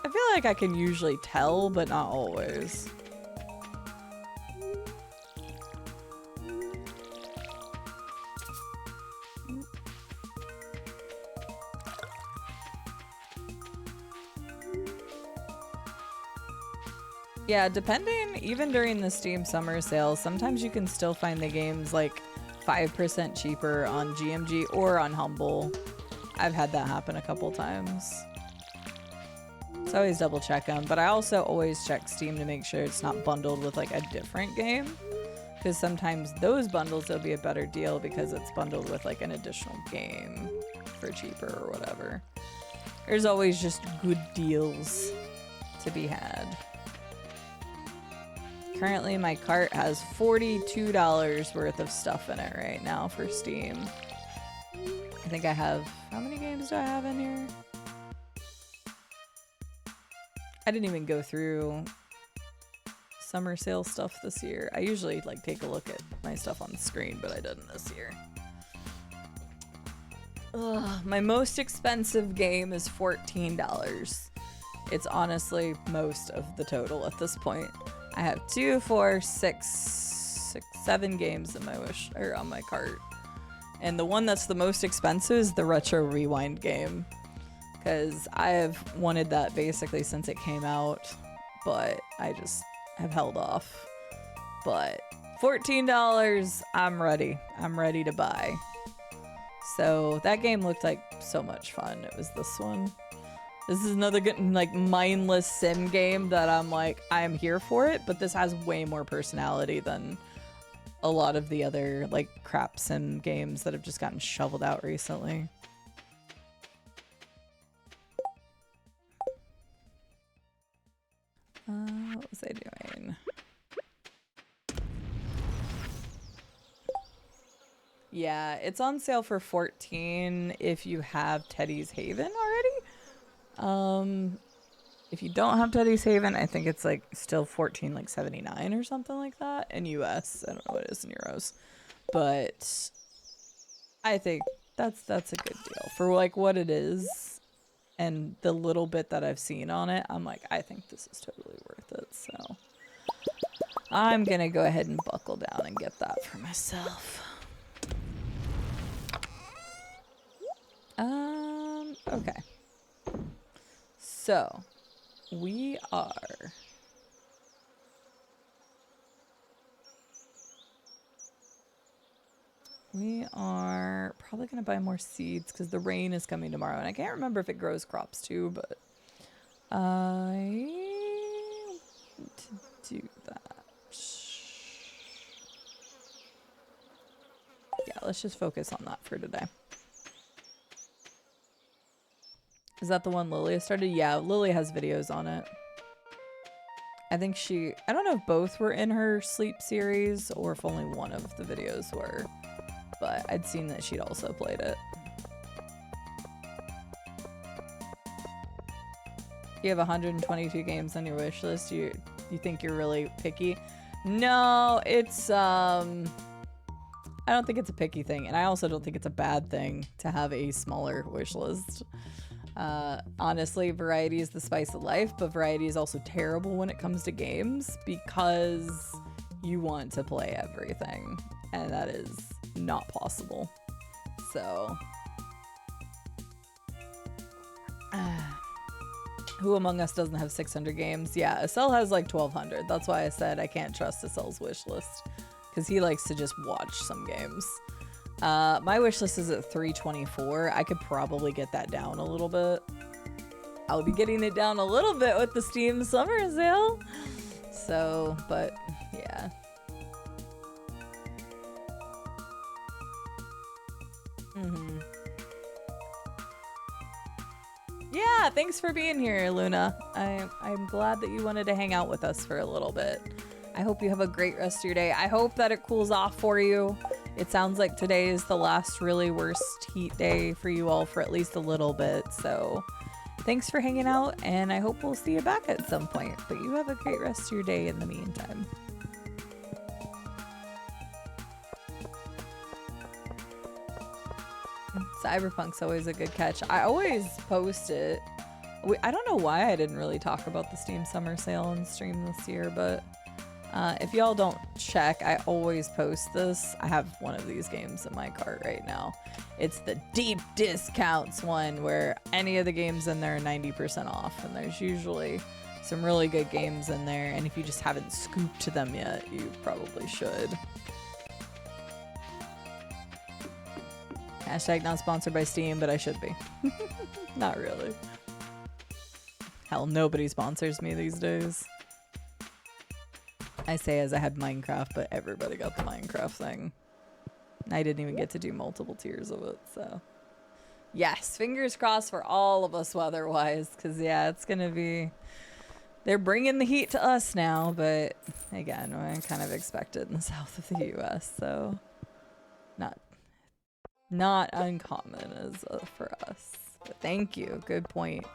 feel like I can usually tell, but not always. Yeah, depending, even during the Steam summer sales, sometimes you can still find the games like 5% cheaper on GMG or on Humble. I've had that happen a couple times. So I always double check them, but I also always check Steam to make sure it's not bundled with like a different game. Because sometimes those bundles will be a better deal because it's bundled with like an additional game for cheaper or whatever. There's always just good deals to be had. Currently, my cart has $42 worth of stuff in it right now for Steam. I think I have... How many games do I have in here? I didn't even go through summer sale stuff this year. I usually like take a look at my stuff on the screen, but I didn't this year. Ugh, my most expensive game is $14. It's honestly most of the total at this point. I have 2, 4, 6, 7 games in my on my cart. And the one that's the most expensive is the Retro Rewind game. Because I have wanted that basically since it came out, but I just have held off. But $14, I'm ready. I'm ready to buy. So that game looked like so much fun. It was this one. This is another good, like, mindless sim game that I'm like, I'm here for it, but this has way more personality than a lot of the other, like, crap sim games that have just gotten shoveled out recently. What was I doing? Yeah, it's on sale for $14 if you have Teddy's Haven already. If you don't have Teddy's Haven, I think it's like still $14, like $79 or something like that in US. I don't know what it is in euros, but I think that's a good deal for like what it is and the little bit that I've seen on it. I'm like, I think this is totally worth it. So I'm gonna go ahead and buckle down and get that for myself. Okay. So we are probably gonna buy more seeds because the rain is coming tomorrow, and I can't remember if it grows crops too, but I need to do that. Yeah, let's just focus on that for today. Is that the one Lily has started? Yeah, Lily has videos on it. I think I don't know if both were in her sleep series or if only one of the videos were, but I'd seen that she'd also played it. You have 122 games on your wish list. You think you're really picky? No, it's I don't think it's a picky thing, and I also don't think it's a bad thing to have a smaller wish list. Honestly, variety is the spice of life, but variety is also terrible when it comes to games because you want to play everything, and that is not possible. So, who among us doesn't have 600 games? Yeah, Estelle has like 1,200. That's why I said I can't trust Estelle's wish list, because he likes to just watch some games. My wish list is at 324. I could probably get that down a little bit. I'll be getting it down a little bit with the Steam summer sale. So, but yeah. Yeah, thanks for being here, Luna. I'm glad that you wanted to hang out with us for a little bit. I hope you have a great rest of your day. I hope that it cools off for you. It sounds like today is the last really worst heat day for you all for at least a little bit. So thanks for hanging out, and I hope we'll see you back at some point. But you have a great rest of your day in the meantime. Cyberpunk's always a good catch. I always post it. I don't know why I didn't really talk about the Steam Summer Sale on stream this year, but if y'all don't check, I always post this. I have one of these games in my cart right now. It's the deep discounts one where any of the games in there are 90% off, and there's usually some really good games in there, and if you just haven't scooped them yet, you probably should. Hashtag not sponsored by Steam, but I should be. Not really. Hell, nobody sponsors me these days. I say as I had Minecraft, but everybody got the Minecraft thing. I didn't even get to do multiple tiers of it, so. Yes, fingers crossed for all of us weather-wise, because, yeah, it's going to be... They're bringing the heat to us now, but, again, I kind of expect it in the south of the U.S., so not uncommon as for us. But thank you. Good point.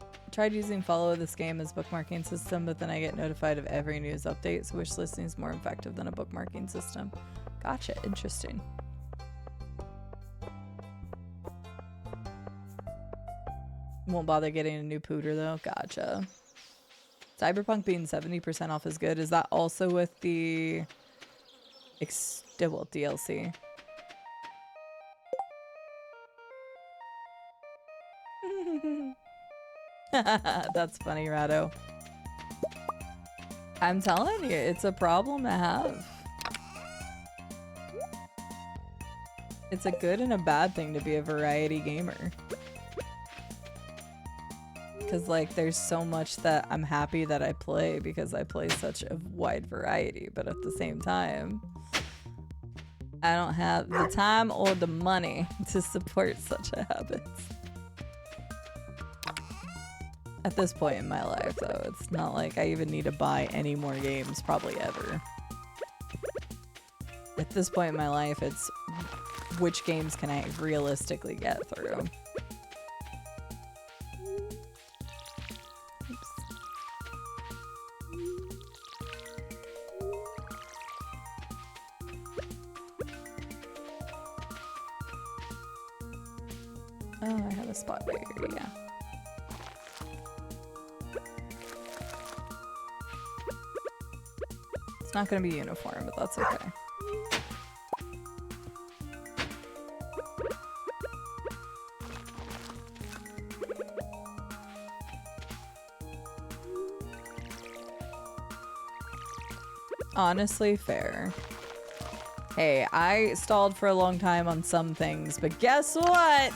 I tried using follow this game as bookmarking system, but then I get notified of every news update, so wish listing is more effective than a bookmarking system. Gotcha. Interesting. Won't bother getting a new pooter though. Gotcha. Cyberpunk being 70% off is good. Is that also with the well, DLC? That's funny, Rado. I'm telling you, it's a problem to have. It's a good and a bad thing to be a variety gamer. Because, like, there's so much that I'm happy that I play because I play such a wide variety. But at the same time, I don't have the time or the money to support such a habit. At this point in my life, though, it's not like I even need to buy any more games, probably ever. At this point in my life, it's which games can I realistically get through. Oh, I have a spot right here, yeah. It's not gonna be uniform, but that's okay. Honestly, fair. Hey, I stalled for a long time on some things, but guess what?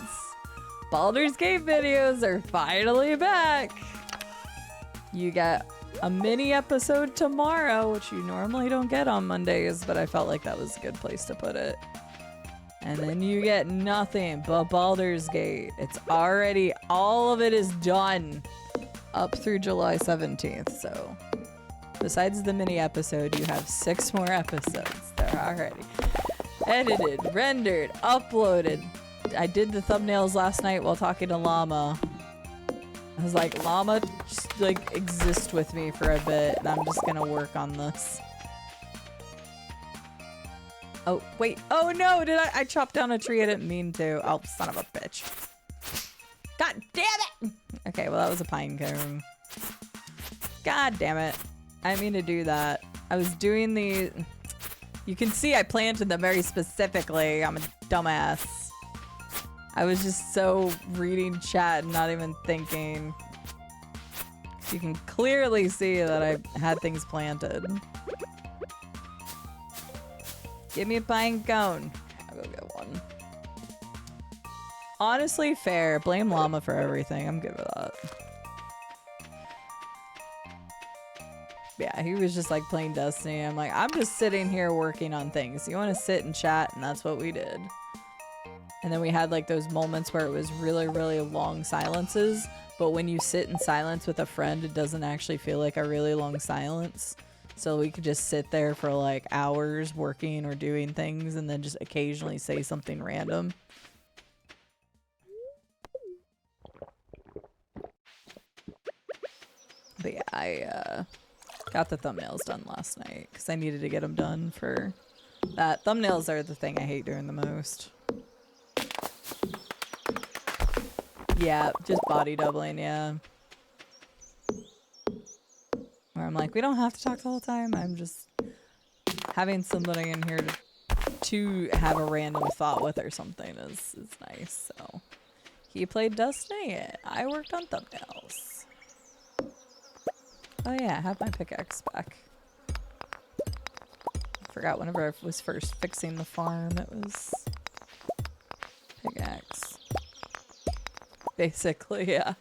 Baldur's Gate videos are finally back. You get a mini episode tomorrow, which you normally don't get on Mondays, but I felt like that was a good place to put it. And then you get nothing but Baldur's Gate. It's already, all of it is done up through July 17th, so besides the mini episode, you have 6 more episodes. They're already edited, rendered, uploaded. I did the thumbnails last night while talking to Llama. I was like, Llama, just like exist with me for a bit, and I'm just gonna work on this. Oh, wait. Oh no, did I chopped down a tree? I didn't mean to. Oh, son of a bitch. God damn it! Okay, well that was a pine cone. God damn it. I didn't mean to do that. I was doing the... You can see I planted them very specifically. I'm a dumbass. I was just so reading chat and not even thinking. You can clearly see that I had things planted. Give me a pine cone. I'll go get one. Honestly, fair. Blame Llama for everything. I'm good with that. Yeah, he was just like playing Destiny. I'm like, I'm just sitting here working on things. You want to sit and chat? And that's what we did. And then we had like those moments where it was really, really long silences. But when you sit in silence with a friend, it doesn't actually feel like a really long silence. So we could just sit there for like hours working or doing things and then just occasionally say something random. But yeah, I got the thumbnails done last night because I needed to get them done for that. Thumbnails are the thing I hate doing the most. Yeah, just body doubling, yeah. Where I'm like, we don't have to talk the whole time. I'm just having somebody in here to have a random thought with or something is nice. So he played Destiny and I worked on thumbnails. Oh yeah, I have my pickaxe back. I forgot whenever I was first fixing the farm, it was pickaxe. Basically, yeah.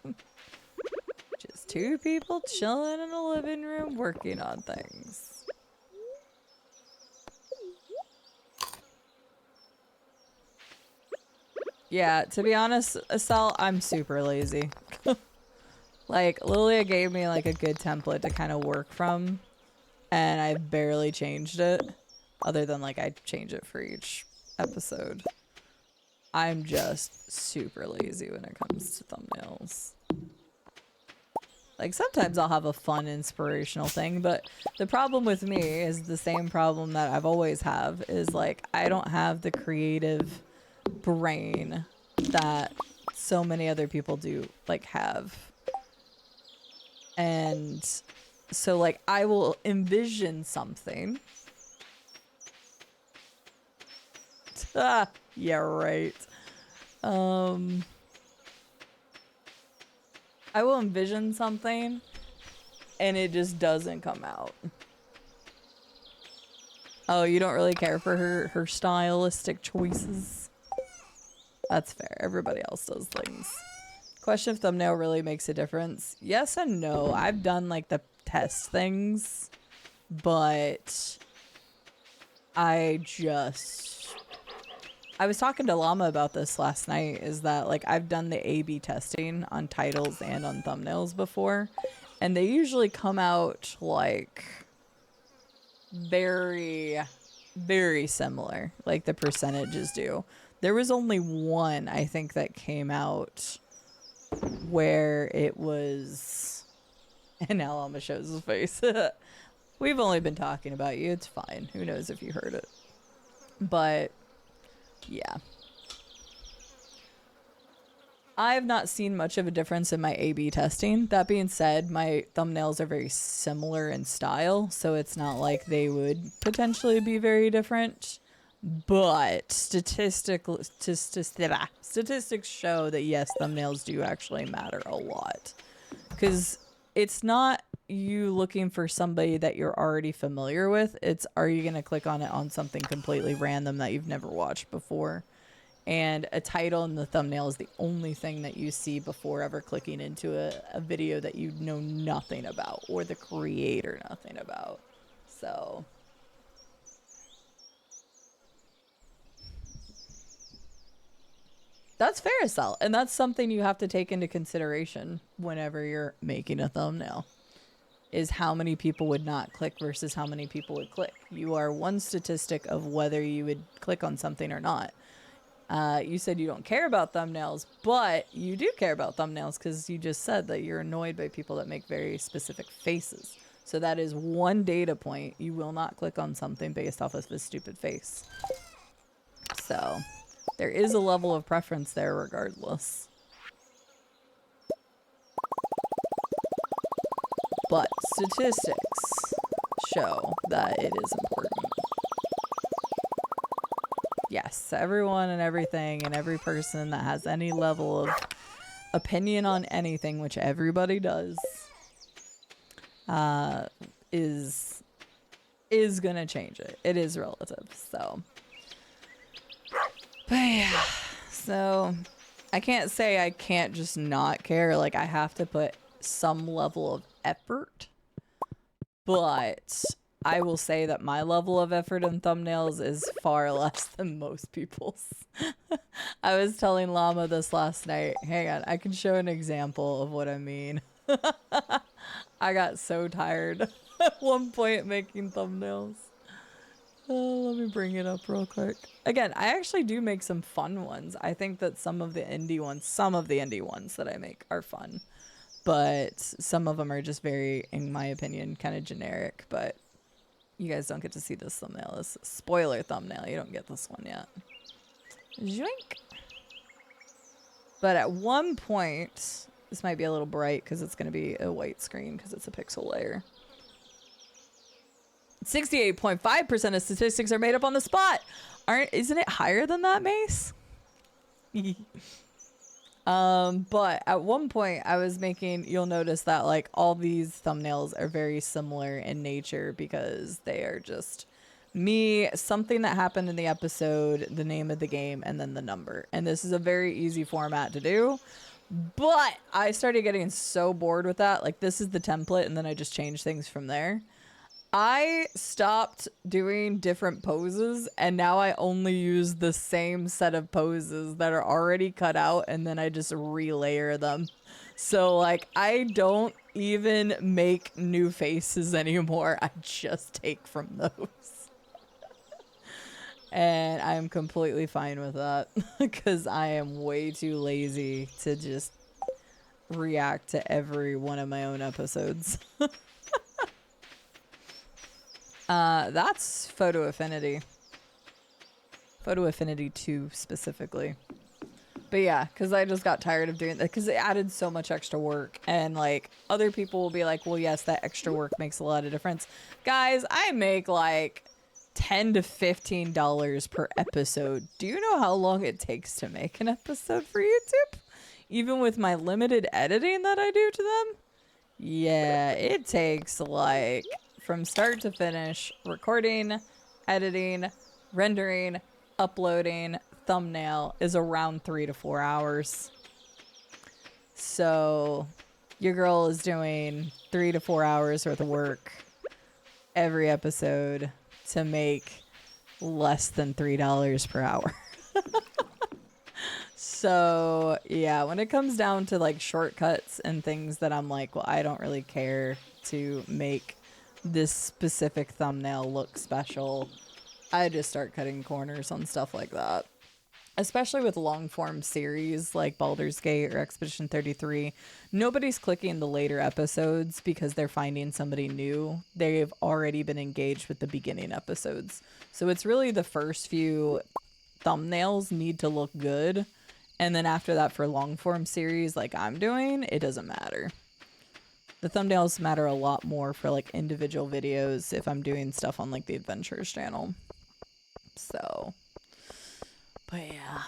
Just 2 people chilling in a living room working on things. Yeah, to be honest, Estelle, I'm super lazy. Like, Lilia gave me like a good template to kind of work from, and I barely changed it, other than like I change it for each episode. I'm just super lazy when it comes to thumbnails. Like, sometimes I'll have a fun, inspirational thing, but the problem with me is the same problem that I've always have, is like, I don't have the creative brain that so many other people do, like, have. And so, like, I will envision something. Ah, yeah, right. I will envision something and it just doesn't come out. Oh, you don't really care for her stylistic choices? That's fair. Everybody else does things. Question if thumbnail really makes a difference. Yes and no. I've done like the test things, but I was talking to Llama about this last night, is that like I've done the A/B testing on titles and on thumbnails before, and they usually come out like very, very similar, like the percentages do. There was only one, I think, that came out where it was, and now Llama shows his face. We've only been talking about you. It's fine. Who knows if you heard it. But yeah. I have not seen much of a difference in my A/B testing. That being said, my thumbnails are very similar in style, so it's not like they would potentially be very different. But statistics show that yes, thumbnails do actually matter a lot. Because it's not you looking for somebody that you're already familiar with. It's, are you going to click on it on something completely random that you've never watched before? And a title and the thumbnail is the only thing that you see before ever clicking into a video that you know nothing about, or the creator nothing about. So that's fair, Sal. And that's something you have to take into consideration whenever you're making a thumbnail, is how many people would not click versus how many people would click. You are one statistic of whether you would click on something or not. You said you don't care about thumbnails, but you do care about thumbnails because you just said that you're annoyed by people that make very specific faces. So that is one data point. You will not click on something based off of this stupid face. So there is a level of preference there regardless. But statistics show that it is important. Yes, everyone and everything and every person that has any level of opinion on anything, which everybody does, is gonna change it. It is relative, so. But yeah, so I can't say I can't just not care. Like, I have to put some level of effort, but I will say that my level of effort in thumbnails is far less than most people's. I was telling Llama this last night. Hang on, I can show an example of what I mean. I got so tired at one point making thumbnails. Oh, let me bring it up real quick. Again, I actually do make some fun ones. I think that some of the indie ones that I make are fun. But some of them are just very, in my opinion, kind of generic. But you guys don't get to see this thumbnail. This spoiler thumbnail. You don't get this one yet. Joink. But at one point, this might be a little bright because it's going to be a white screen because it's a pixel layer. 68.5% of statistics are made up on the spot. Isn't it higher than that, Mace? But at one point I was making, you'll notice that like all these thumbnails are very similar in nature because they are just me, something that happened in the episode, the name of the game, and then the number. And this is a very easy format to do. But I started getting so bored with that. Like, this is the template, and then I just change things from there. I stopped doing different poses and now I only use the same set of poses that are already cut out and then I just relayer them. So like I don't even make new faces anymore. I just take from those. And I'm completely fine with that because I am way too lazy to just react to every one of my own episodes. That's Photo Affinity. Photo Affinity 2 specifically. But yeah, because I just got tired of doing that because it added so much extra work. And like other people will be like, well, yes, that extra work makes a lot of difference. Guys, I make like $10 to $15 per episode. Do you know how long it takes to make an episode for YouTube? Even with my limited editing that I do to them? Yeah, it takes like from start to finish, recording, editing, rendering, uploading, thumbnail is around 3 to 4 hours. So your girl is doing 3 to 4 hours worth of work every episode to make less than $3 per hour. So yeah, when it comes down to like shortcuts and things that I'm like, well, I don't really care to make this specific thumbnail look special, I just start cutting corners on stuff like that. Especially with long form series like Baldur's Gate or Expedition 33, nobody's clicking the later episodes because they're finding somebody new. They've already been engaged with the beginning episodes. So it's really the first few thumbnails need to look good. And then after that, for long form series like I'm doing, it doesn't matter. The thumbnails matter a lot more for like individual videos if I'm doing stuff on like the Adventures channel. So, but yeah.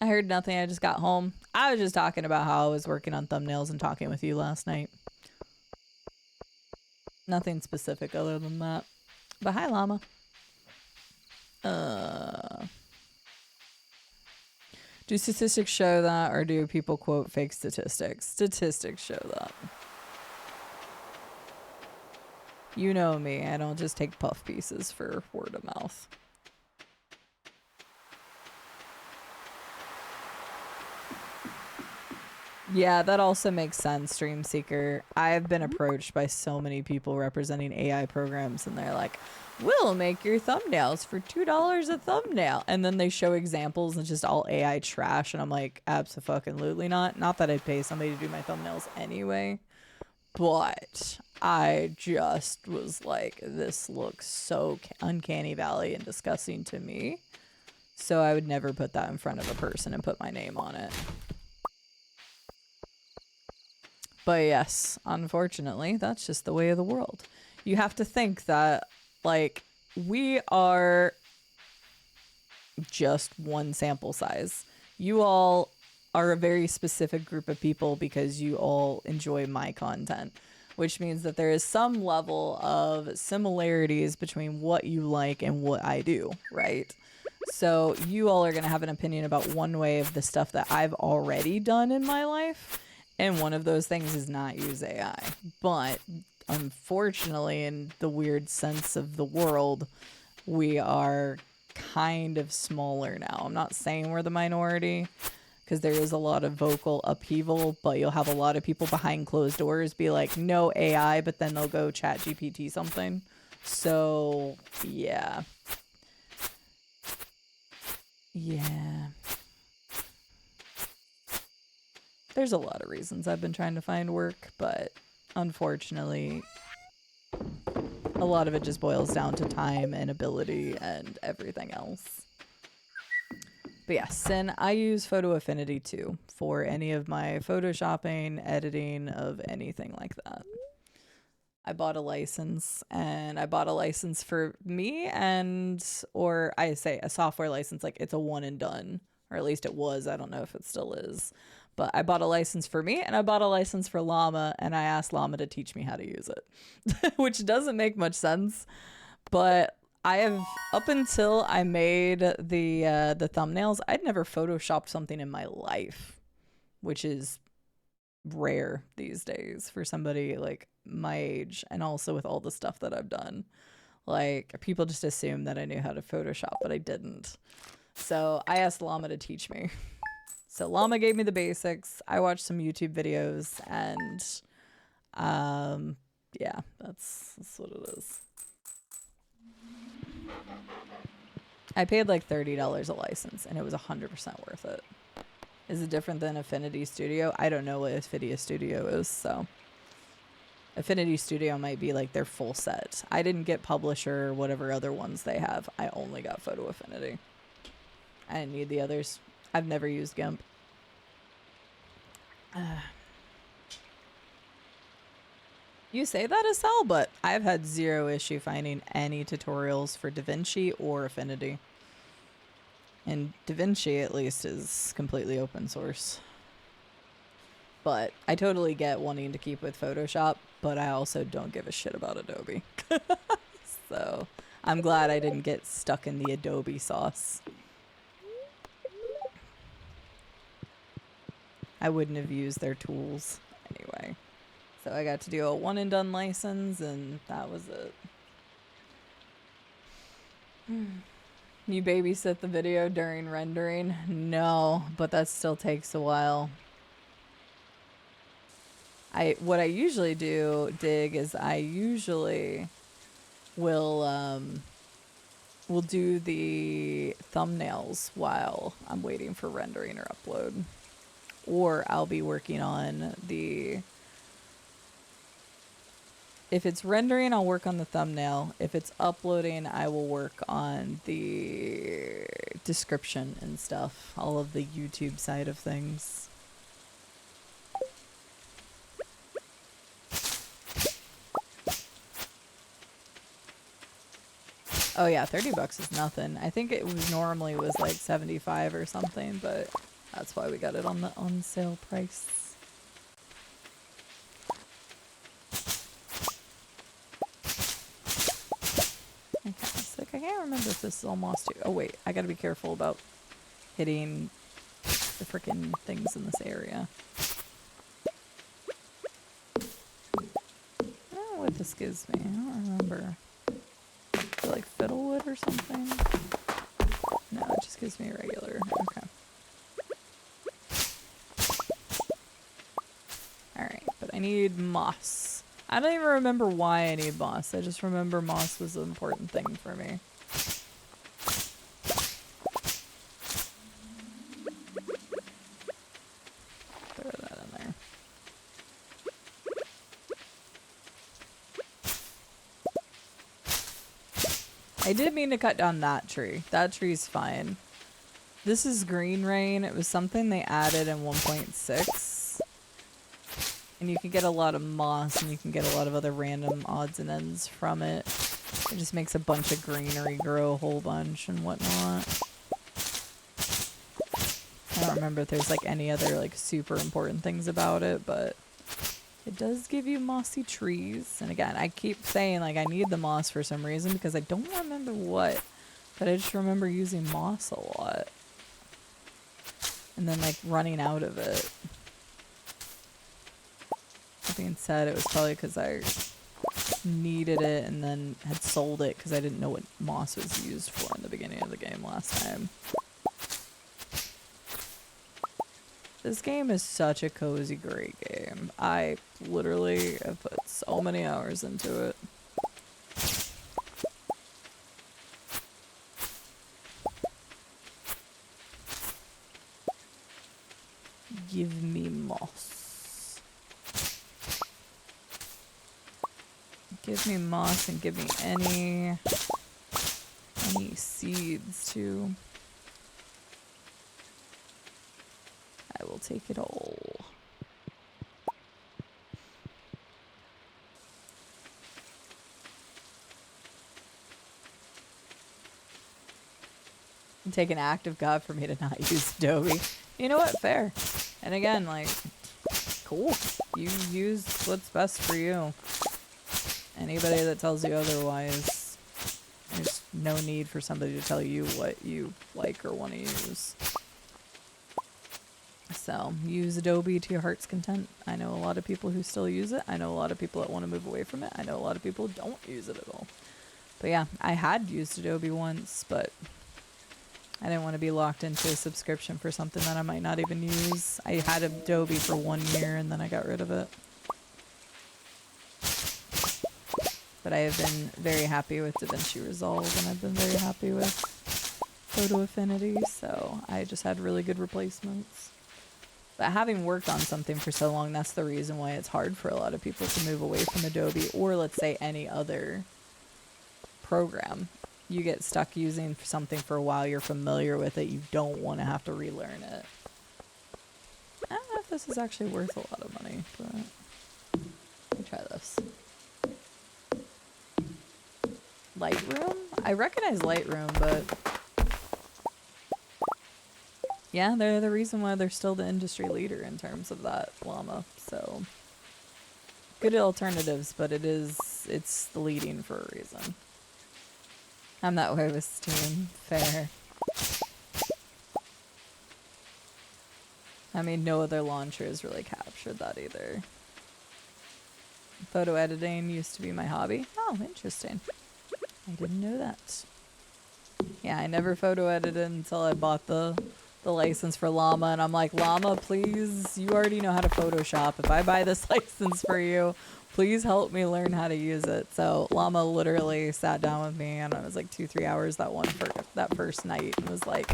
I heard nothing. I just got home. I was just talking about how I was working on thumbnails and talking with you last night. Nothing specific other than that. But hi, Llama. Do statistics show that, or do people quote fake statistics? Statistics show that. You know me. I don't just take puff pieces for word of mouth. Yeah, that also makes sense, Stream Seeker. I've been approached by so many people representing AI programs, and they're like, we'll make your thumbnails for $2 a thumbnail. And then they show examples and just all AI trash. And I'm like, abso-fucking-lutely not. Not that I'd pay somebody to do my thumbnails anyway. But I just was like, this looks so uncanny valley and disgusting to me. So I would never put that in front of a person and put my name on it. But yes, unfortunately, that's just the way of the world. You have to think that, like, we are just one sample size. You all are a very specific group of people because you all enjoy my content, which means that there is some level of similarities between what you like and what I do, right? So you all are going to have an opinion about one way of the stuff that I've already done in my life. And one of those things is not use AI. But unfortunately, in the weird sense of the world, we are kind of smaller now. I'm not saying we're the minority, because there is a lot of vocal upheaval, but you'll have a lot of people behind closed doors be like, no AI, but then they'll go chat GPT something. So, yeah. Yeah. There's a lot of reasons I've been trying to find work, but unfortunately, a lot of it just boils down to time and ability and everything else. But yes, and I use Photo Affinity too for any of my photoshopping, editing of anything like that. I bought a license, and I bought a license for me and, or I say a software license, like it's a one and done, or at least it was. I don't know if it still is. But I bought a license for me and I bought a license for Llama, and I asked Llama to teach me how to use it, which doesn't make much sense. But I have, up until I made the thumbnails, I'd never photoshopped something in my life, which is rare these days for somebody like my age, and also with all the stuff that I've done. Like, people just assume that I knew how to Photoshop, but I didn't. So I asked Llama to teach me. So Llama gave me the basics. I watched some YouTube videos, and yeah, that's what it is. I paid like $30 a license, and it was 100% worth it. Is it different than Affinity Studio? I don't know what Affinity Studio is, so Affinity Studio might be like their full set. I didn't get Publisher or whatever other ones they have. I only got Photo Affinity. I didn't need the others. I've never used GIMP. You say that, Estelle, but I've had zero issue finding any tutorials for DaVinci or Affinity. And DaVinci, at least, is completely open source. But I totally get wanting to keep with Photoshop, but I also don't give a shit about Adobe. So I'm glad I didn't get stuck in the Adobe sauce. I wouldn't have used their tools anyway. So I got to do a one and done license, and that was it. You babysit the video during rendering? No, but that still takes a while. What I usually do, Dig, is I usually will do the thumbnails while I'm waiting for rendering or upload. Or I'll be working on the... If it's rendering, I'll work on the thumbnail. If it's uploading, I will work on the description and stuff. All of the YouTube side of things. Oh yeah, $30 is nothing. I think it was normally was like 75 or something, but that's why we got it on the on sale price. Okay, so I can't remember if this is almost... Oh wait, I gotta be careful about hitting the frickin' things in this area. I don't know what this gives me. I don't remember. Is it like fiddlewood or something? No, it just gives me a regular. Okay. Alright, but I need moss. I don't even remember why I need moss. I just remember moss was an important thing for me. Throw that in there. I did mean to cut down that tree. That tree's fine. This is green rain. It was something they added in 1.6. And you can get a lot of moss, and you can get a lot of other random odds and ends from it. It just makes a bunch of greenery grow a whole bunch and whatnot. I don't remember if there's like any other like super important things about it, but it does give you mossy trees. And again, I keep saying like I need the moss for some reason because I don't remember what, but I just remember using moss a lot. And then like running out of it. That being said, it was probably because I needed it and then had sold it because I didn't know what moss was used for in the beginning of the game last time. This game is such a cozy, great game. I literally have put so many hours into it. Give me moss. Give me moss and give me any seeds too. I will take it all. It'd take an act of God for me to not use Adobe. You know what? Fair. And again, like, cool. You use what's best for you. Anybody that tells you otherwise, there's no need for somebody to tell you what you like or want to use. So use Adobe to your heart's content. I know a lot of people who still use it. I know a lot of people that want to move away from it. I know a lot of people who don't use it at all. But yeah, I had used Adobe once, but I didn't want to be locked into a subscription for something that I might not even use. I had Adobe for 1 year and then I got rid of it. But I have been very happy with DaVinci Resolve, and I've been very happy with Photo Affinity, so I just had really good replacements. But having worked on something for so long, that's the reason why it's hard for a lot of people to move away from Adobe, or let's say any other program. You get stuck using something for a while, you're familiar with it, you don't want to have to relearn it. I don't know if this is actually worth a lot of money, but let me try this. Lightroom? I recognize Lightroom, but yeah, they're the reason why they're still the industry leader in terms of that llama. So good alternatives, but it's the leading for a reason. I'm that way with Steam. Fair. I mean, no other launcher has really captured that either. Photo editing used to be my hobby. Oh, interesting. I didn't know that. Yeah, I never photo edited until I bought the license for Llama, and I'm like, Llama, please, you already know how to Photoshop. If I buy this license for you, please help me learn how to use it. So Llama literally sat down with me, and it was like 2-3 hours that first night, and was like,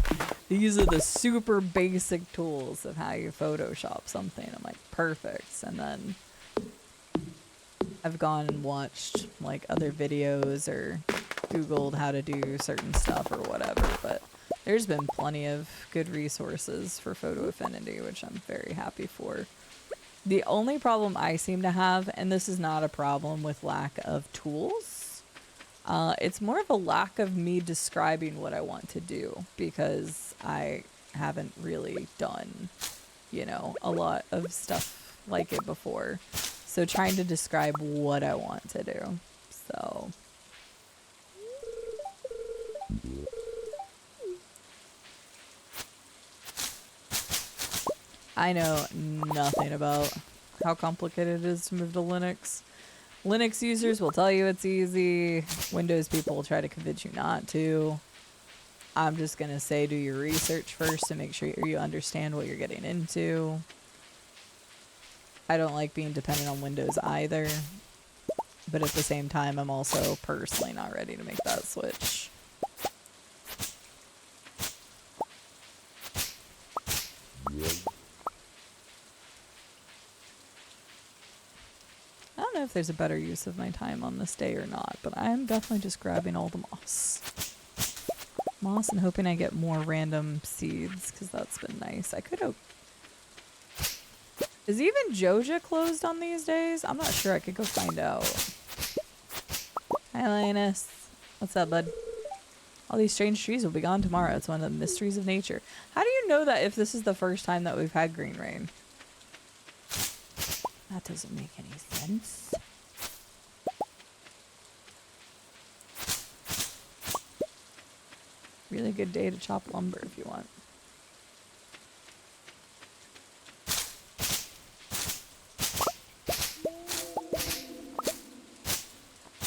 these are the super basic tools of how you Photoshop something. I'm like, perfect. And then I've gone and watched like other videos or Googled how to do certain stuff or whatever, but there's been plenty of good resources for Photo Affinity, which I'm very happy for. The only problem I seem to have, and this is not a problem with lack of tools, it's more of a lack of me describing what I want to do, because I haven't really done, you know, a lot of stuff like it before. So trying to describe what I want to do. So I know nothing about how complicated it is to move to Linux. Linux users will tell you it's easy. Windows people will try to convince you not to. I'm just going to say do your research first to make sure you understand what you're getting into. I don't like being dependent on Windows either. But at the same time, I'm also personally not ready to make that switch. I don't know if there's a better use of my time on this day or not, but I'm definitely just grabbing all the moss. Moss and hoping I get more random seeds, because that's been nice. I could have... Is even Joja closed on these days? I'm not sure. I could go find out. Hi, Linus. What's up, bud? All these strange trees will be gone tomorrow. It's one of the mysteries of nature. How do you know that if this is the first time that we've had green rain? That doesn't make any sense. Really good day to chop lumber if you want.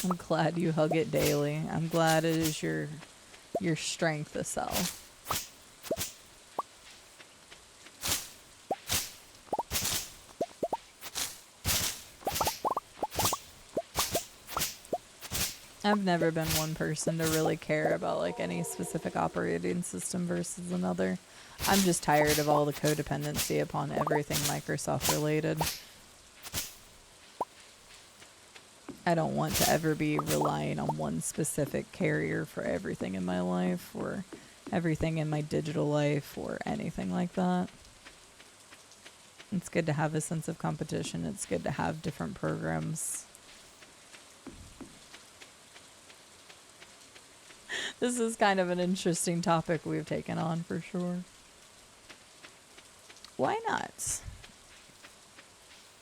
I'm glad you hug it daily. I'm glad it is your strength to sell. I've never been one person to really care about like any specific operating system versus another. I'm just tired of all the codependency upon everything Microsoft related. I don't want to ever be relying on one specific carrier for everything in my life or everything in my digital life or anything like that. It's good to have a sense of competition. It's good to have different programs. This is kind of an interesting topic we've taken on for sure. Why not?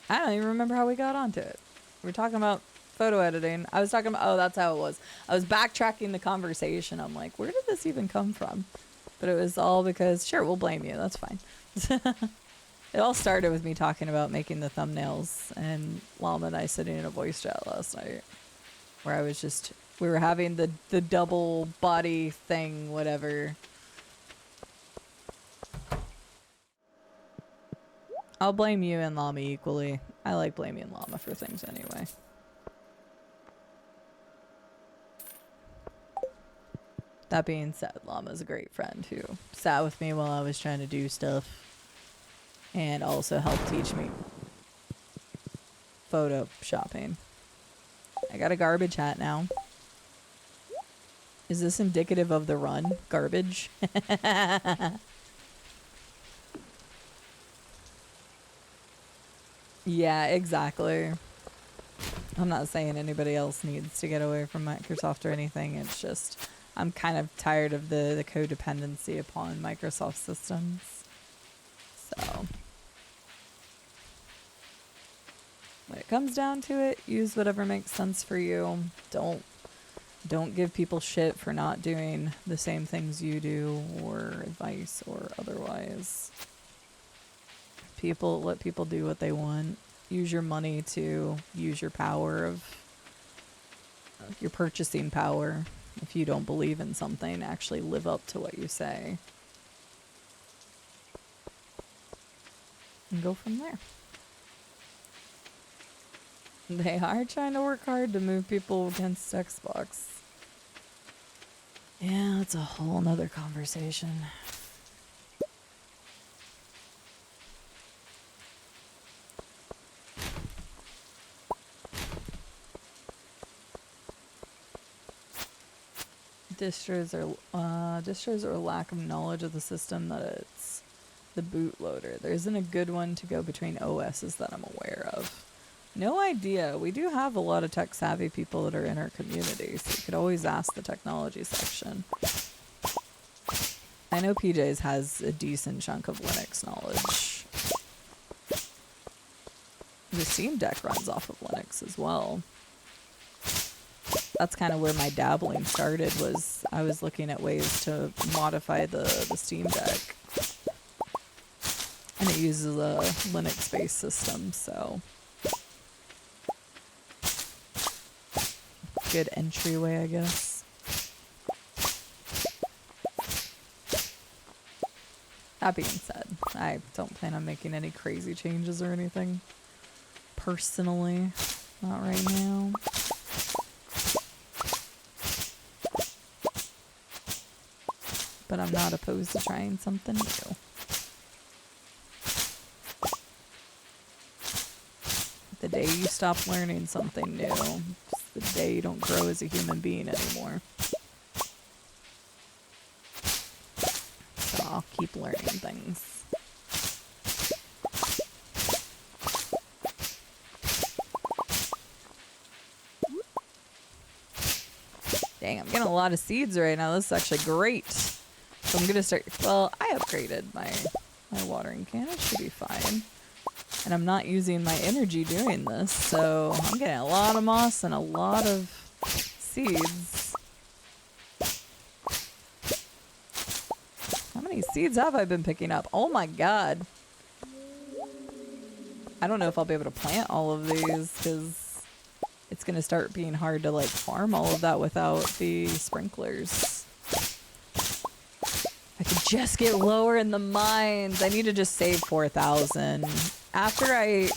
I don't even remember how we got onto it. We're talking about photo editing. I was talking about, oh, that's how it was. I was backtracking the conversation. I'm like, where did this even come from? But it was all because, sure, we'll blame you. That's fine. It all started with me talking about making the thumbnails, and Llama and I sitting in a voice chat last night, where I was just, we were having the double body thing, whatever. I'll blame you and Llama equally. I like blaming Llama for things anyway. That being said, Llama's a great friend who sat with me while I was trying to do stuff and also helped teach me photoshopping. I got a garbage hat now. Is this indicative of the run? Garbage? Yeah, exactly. I'm not saying anybody else needs to get away from Microsoft or anything. It's just, I'm kind of tired of the codependency upon Microsoft systems. So, when it comes down to it, use whatever makes sense for you. Don't give people shit for not doing the same things you do, or advice or otherwise. Let people do what they want. Use your money to use your power of your purchasing power. If you don't believe in something, actually live up to what you say. And go from there. They are trying to work hard to move people against Xbox. Yeah, that's a whole nother conversation. Distros are lack of knowledge of the system that it's the bootloader. There isn't a good one to go between OSs that I'm aware of. No idea. We do have a lot of tech savvy people that are in our community, so you could always ask the technology section. I know PJ's has a decent chunk of Linux knowledge. The Steam Deck runs off of Linux as well. That's kind of where my dabbling started, was I was looking at ways to modify the Steam Deck. And it uses a Linux-based system, so good entryway, I guess. That being said, I don't plan on making any crazy changes or anything. Personally, not right now. But I'm not opposed to trying something new. The day you stop learning something new, it's the day you don't grow as a human being anymore. So I'll keep learning things. Dang, I'm getting a lot of seeds right now. This is actually great. So I'm gonna start, well, I upgraded my watering can. It should be fine. And I'm not using my energy doing this, so I'm getting a lot of moss and a lot of seeds. How many seeds have I been picking up? Oh my god. I don't know if I'll be able to plant all of these, because it's gonna start being hard to like farm all of that without the sprinklers. I could just get lower in the mines. I need to just save 4,000. After I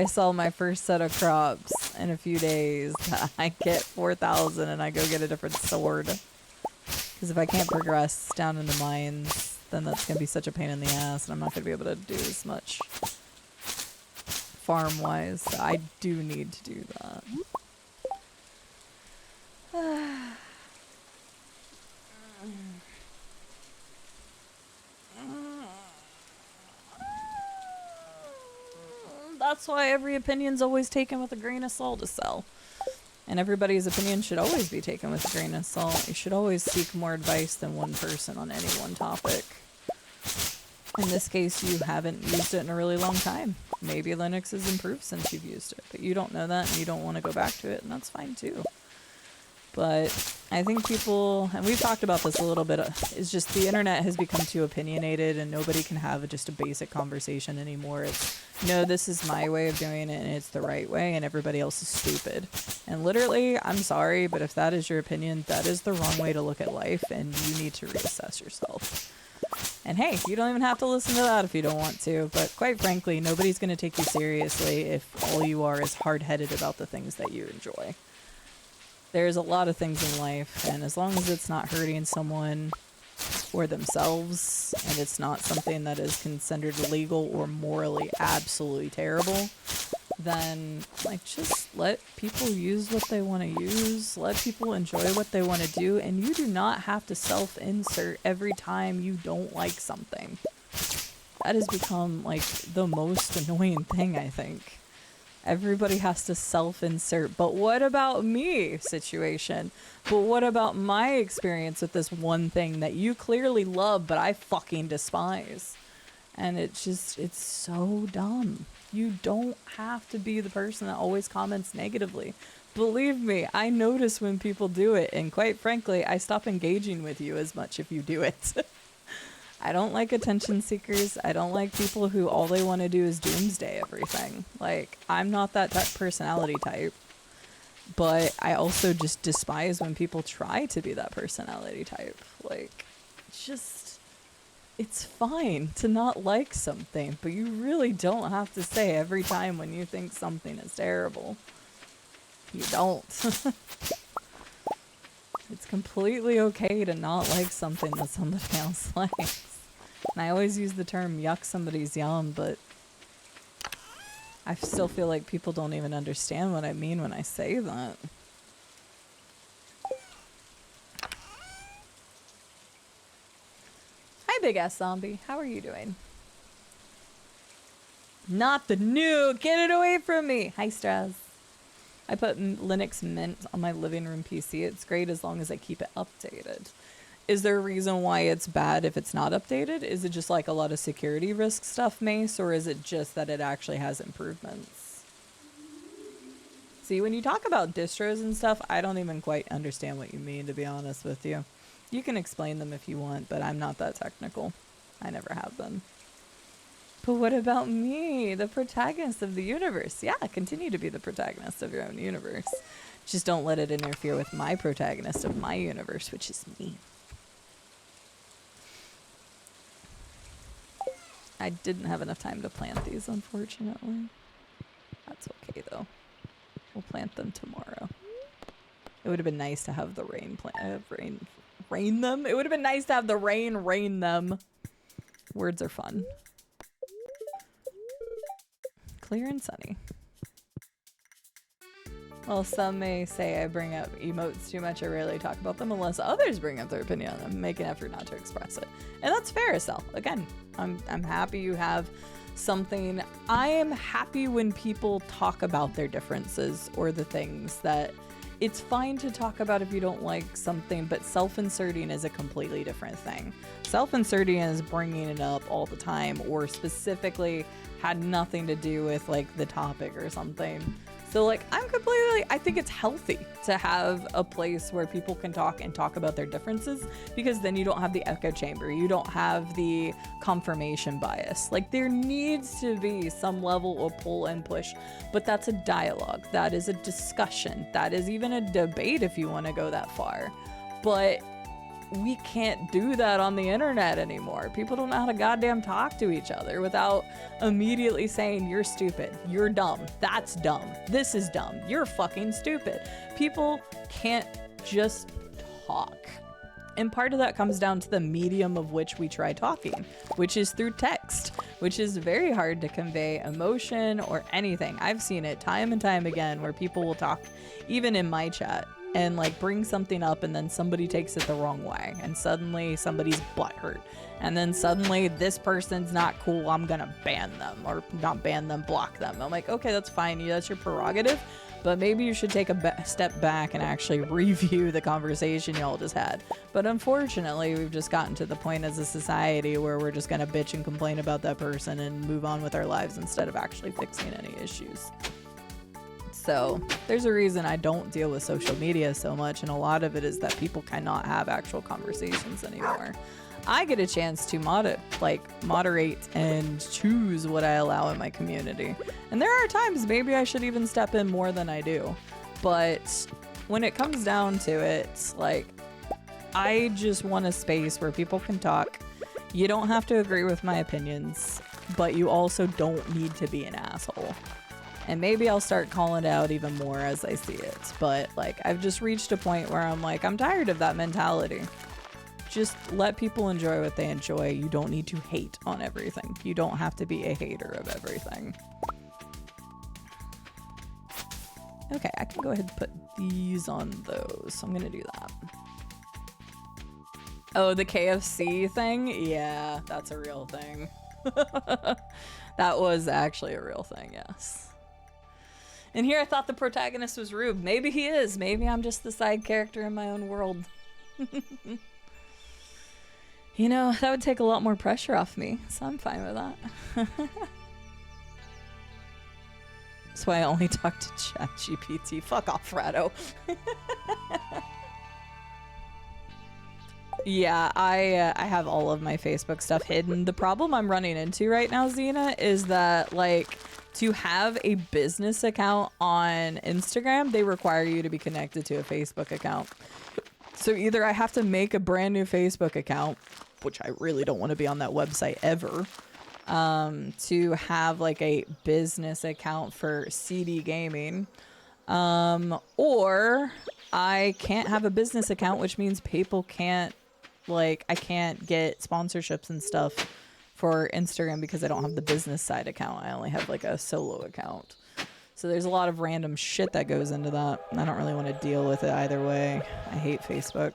sell my first set of crops in a few days, I get 4,000 and I go get a different sword. Because if I can't progress down in the mines, then that's going to be such a pain in the ass, and I'm not going to be able to do as much farm-wise. So I do need to do that. That's why every opinion's always taken with a grain of salt to sell. And everybody's opinion should always be taken with a grain of salt. You should always seek more advice than one person on any one topic. In this case, you haven't used it in a really long time. Maybe Linux has improved since you've used it, but you don't know that and you don't want to go back to it, and that's fine too. But I think people, and we've talked about this a little bit, is just the internet has become too opinionated and nobody can have just a basic conversation anymore. It's, no, this is my way of doing it and it's the right way and everybody else is stupid. And literally, I'm sorry, but if that is your opinion, that is the wrong way to look at life and you need to reassess yourself. And hey, you don't even have to listen to that if you don't want to, but quite frankly, nobody's going to take you seriously if all you are is hard-headed about the things that you enjoy. There's a lot of things in life, and as long as it's not hurting someone or themselves, and it's not something that is considered illegal or morally absolutely terrible, then, like, just let people use what they want to use, let people enjoy what they want to do, and you do not have to self-insert every time you don't like something. That has become, like, the most annoying thing, I think. Everybody has to self-insert, but what about me situation? But what about my experience with this one thing that you clearly love, but I fucking despise? And it's just, it's so dumb. You don't have to be the person that always comments negatively. Believe me, I notice when people do it, and quite frankly, I stop engaging with you as much if you do it. I don't like attention seekers. I don't like people who all they want to do is doomsday everything. Like, I'm not that personality type. But I also just despise when people try to be that personality type. Like, it's fine to not like something, but you really don't have to say every time when you think something is terrible. You don't. It's completely okay to not like something that somebody else likes. And I always use the term yuck somebody's yum, but I still feel like people don't even understand what I mean when I say that. Hi, big ass zombie. How are you doing? Not the nuke! Get it away from me! Hi, Straz. I put Linux Mint on my living room PC. It's great as long as I keep it updated. Is there a reason why it's bad if it's not updated? Is it just like a lot of security risk stuff, Mace? Or is it just that it actually has improvements? See, when you talk about distros and stuff, I don't even quite understand what you mean, to be honest with you. You can explain them if you want, but I'm not that technical. I never have been. But what about me, the protagonist of the universe? Yeah, continue to be the protagonist of your own universe. Just don't let it interfere with my protagonist of my universe, which is me. I didn't have enough time to plant these, unfortunately. That's okay, though. We'll plant them tomorrow. It would have been nice to have the rain rain them. It would have been nice to have the rain them. Words are fun. Clear and sunny. While some may say I bring up emotes too much, I rarely talk about them unless others bring up their opinion on them. Make an effort not to express it. And that's fair, Estelle. Again, I'm happy you have something. I am happy when people talk about their differences or the things that it's fine to talk about if you don't like something, but self-inserting is a completely different thing. Self-inserting is bringing it up all the time or specifically had nothing to do with like the topic or something. So like I think it's healthy to have a place where people can talk and talk about their differences, because then you don't have the echo chamber. You don't have the confirmation bias. Like there needs to be some level of pull and push, but that's a dialogue. That is a discussion. That is even a debate if you want to go that far. But we can't do that on the internet anymore. People don't know how to goddamn talk to each other without immediately saying, you're stupid, you're dumb, that's dumb, this is dumb, you're fucking stupid. People can't just talk. And part of that comes down to the medium of which we try talking, which is through text, which is very hard to convey emotion or anything. I've seen it time and time again where people will talk, even in my chat, and like bring something up and then somebody takes it the wrong way and suddenly somebody's butthurt and then suddenly this person's not cool, I'm gonna ban them, or not ban them, block them. I'm like, okay, that's fine, that's your prerogative, but maybe you should take a step back and actually review the conversation y'all just had. But unfortunately, we've just gotten to the point as a society where we're just gonna bitch and complain about that person and move on with our lives instead of actually fixing any issues. So there's a reason I don't deal with social media so much, and a lot of it is that people cannot have actual conversations anymore. I get a chance to moderate and choose what I allow in my community. And there are times maybe I should even step in more than I do. But when it comes down to it, like, I just want a space where people can talk. You don't have to agree with my opinions, but you also don't need to be an asshole. And maybe I'll start calling it out even more as I see it. But like, I've just reached a point where I'm like, I'm tired of that mentality. Just let people enjoy what they enjoy. You don't need to hate on everything. You don't have to be a hater of everything. Okay, I can go ahead and put these on those. So I'm gonna do that. Oh, the KFC thing? Yeah, that's a real thing. That was actually a real thing, yes. And here I thought the protagonist was Rube. Maybe he is. Maybe I'm just the side character in my own world. You know, that would take a lot more pressure off me, so I'm fine with that. That's why I only talk to ChatGPT. Fuck off, Rado. Yeah, I have all of my Facebook stuff hidden. The problem I'm running into right now, Xena, is that, like, to have a business account on Instagram, they require you to be connected to a Facebook account. So either I have to make a brand new Facebook account, which I really don't want to be on that website ever, to have like a business account for CD gaming, or I can't have a business account, which means people can't, like, I can't get sponsorships and stuff for Instagram because I don't have the business side account. I only have like a solo account. So there's a lot of random shit that goes into that. I don't really want to deal with it either way. I hate Facebook.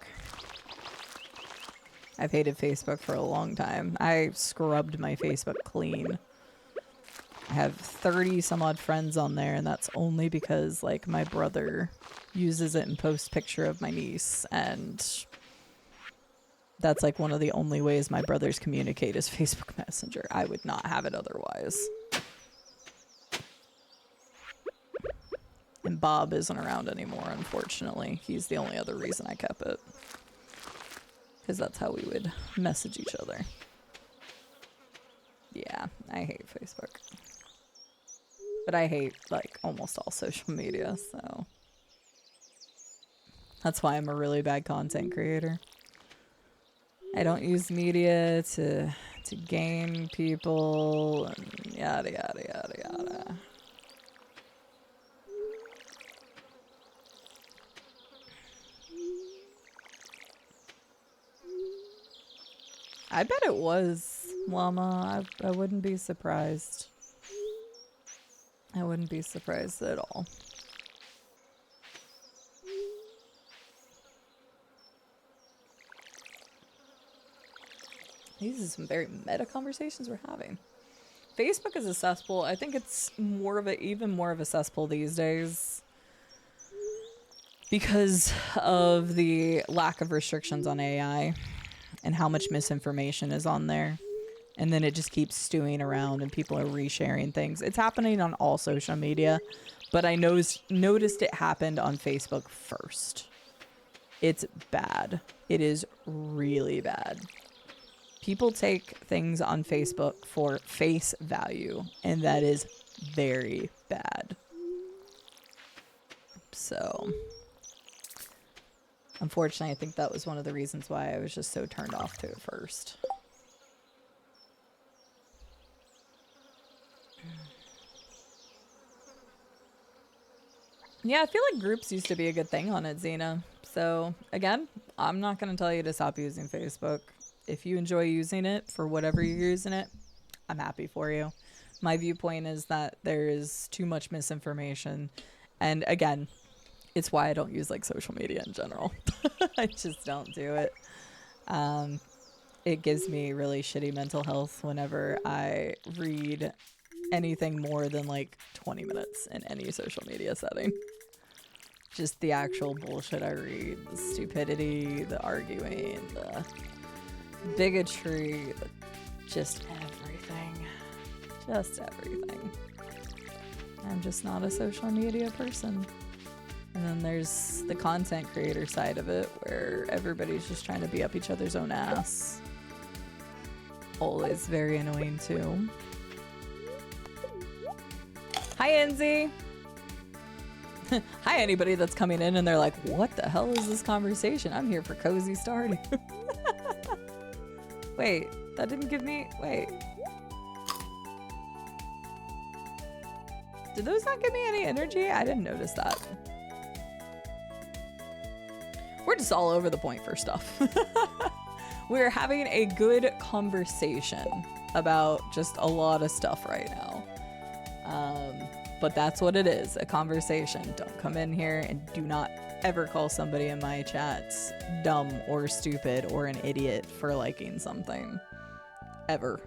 I've hated Facebook for a long time. I scrubbed my Facebook clean. I have 30 some odd friends on there, and that's only because, like, my brother uses it and posts picture of my niece, and that's like one of the only ways my brothers communicate is Facebook Messenger. I would not have it otherwise. And Bob isn't around anymore, unfortunately. He's the only other reason I kept it. Because that's how we would message each other. Yeah, I hate Facebook. But I hate, like, almost all social media, so... That's why I'm a really bad content creator. I don't use media to gain people, and yada yada yada yada. I bet it was, Llama. I wouldn't be surprised. I wouldn't be surprised at all. These are some very meta conversations we're having. Facebook is a cesspool. I think it's even more of a cesspool these days because of the lack of restrictions on AI and how much misinformation is on there. And then it just keeps stewing around and people are resharing things. It's happening on all social media, but I noticed it happened on Facebook first. It's bad. It is really bad. People take things on Facebook for face value, and that is very bad. So, unfortunately, I think that was one of the reasons why I was just so turned off to it first. Yeah, I feel like groups used to be a good thing on it, Xena. So, again, I'm not going to tell you to stop using Facebook. If you enjoy using it for whatever you're using it, I'm happy for you. My viewpoint is that there is too much misinformation. And again, it's why I don't use like social media in general. I just don't do it. It gives me really shitty mental health whenever I read anything more than like 20 minutes in any social media setting. Just the actual bullshit I read, the stupidity, the arguing, the bigotry, just everything. Just everything. I'm just not a social media person. And then there's the content creator side of it, where everybody's just trying to be up each other's own ass. Always very annoying too. Hi, Enzy! Hi, anybody that's coming in and they're like, what the hell is this conversation? I'm here for cozy Stardew. Wait, that didn't give me... Wait. Did those not give me any energy? I didn't notice that. We're just all over the point for stuff. We're having a good conversation about just a lot of stuff right now. But that's what it is, a conversation. Don't come in here and do not ever call somebody in my chats dumb or stupid or an idiot for liking something. Ever.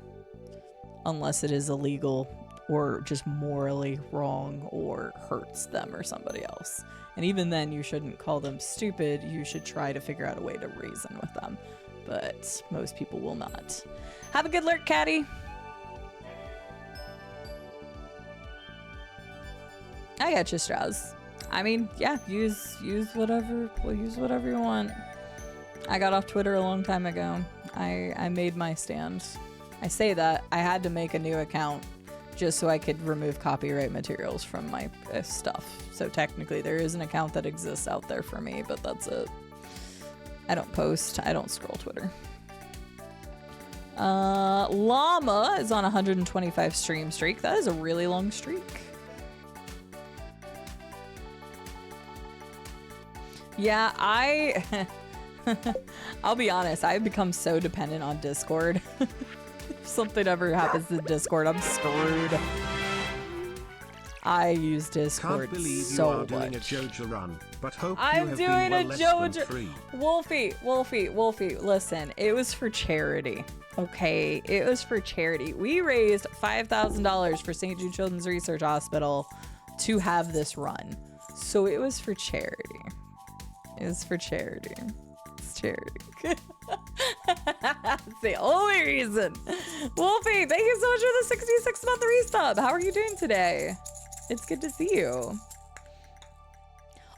Unless it is illegal or just morally wrong or hurts them or somebody else. And even then, you shouldn't call them stupid. You should try to figure out a way to reason with them. But most people will not. Have a good lurk, Caddy. I got you, Strauss. I mean, yeah, use whatever you want. I got off Twitter a long time ago. I made my stand. I say that I had to make a new account just so I could remove copyright materials from my stuff. So technically there is an account that exists out there for me, but that's it. I don't post. I don't scroll Twitter. Llama is on 125 stream streak. That is a really long streak. Yeah, I'll be honest, I've become so dependent on Discord. If something ever happens to Discord, I'm screwed. I use Discord Can't believe so you are much. doing a Joja run, but hope I'm you have doing been a well less than Joja. 3. Wolfie, listen, it was for charity. Okay, it was for charity. We raised $5,000 for St. Jude Children's Research Hospital to have this run. So it was for charity. It was for charity. It's charity. That's the only reason. Wolfie, thank you so much for the 66-month resub. How are you doing today? It's good to see you.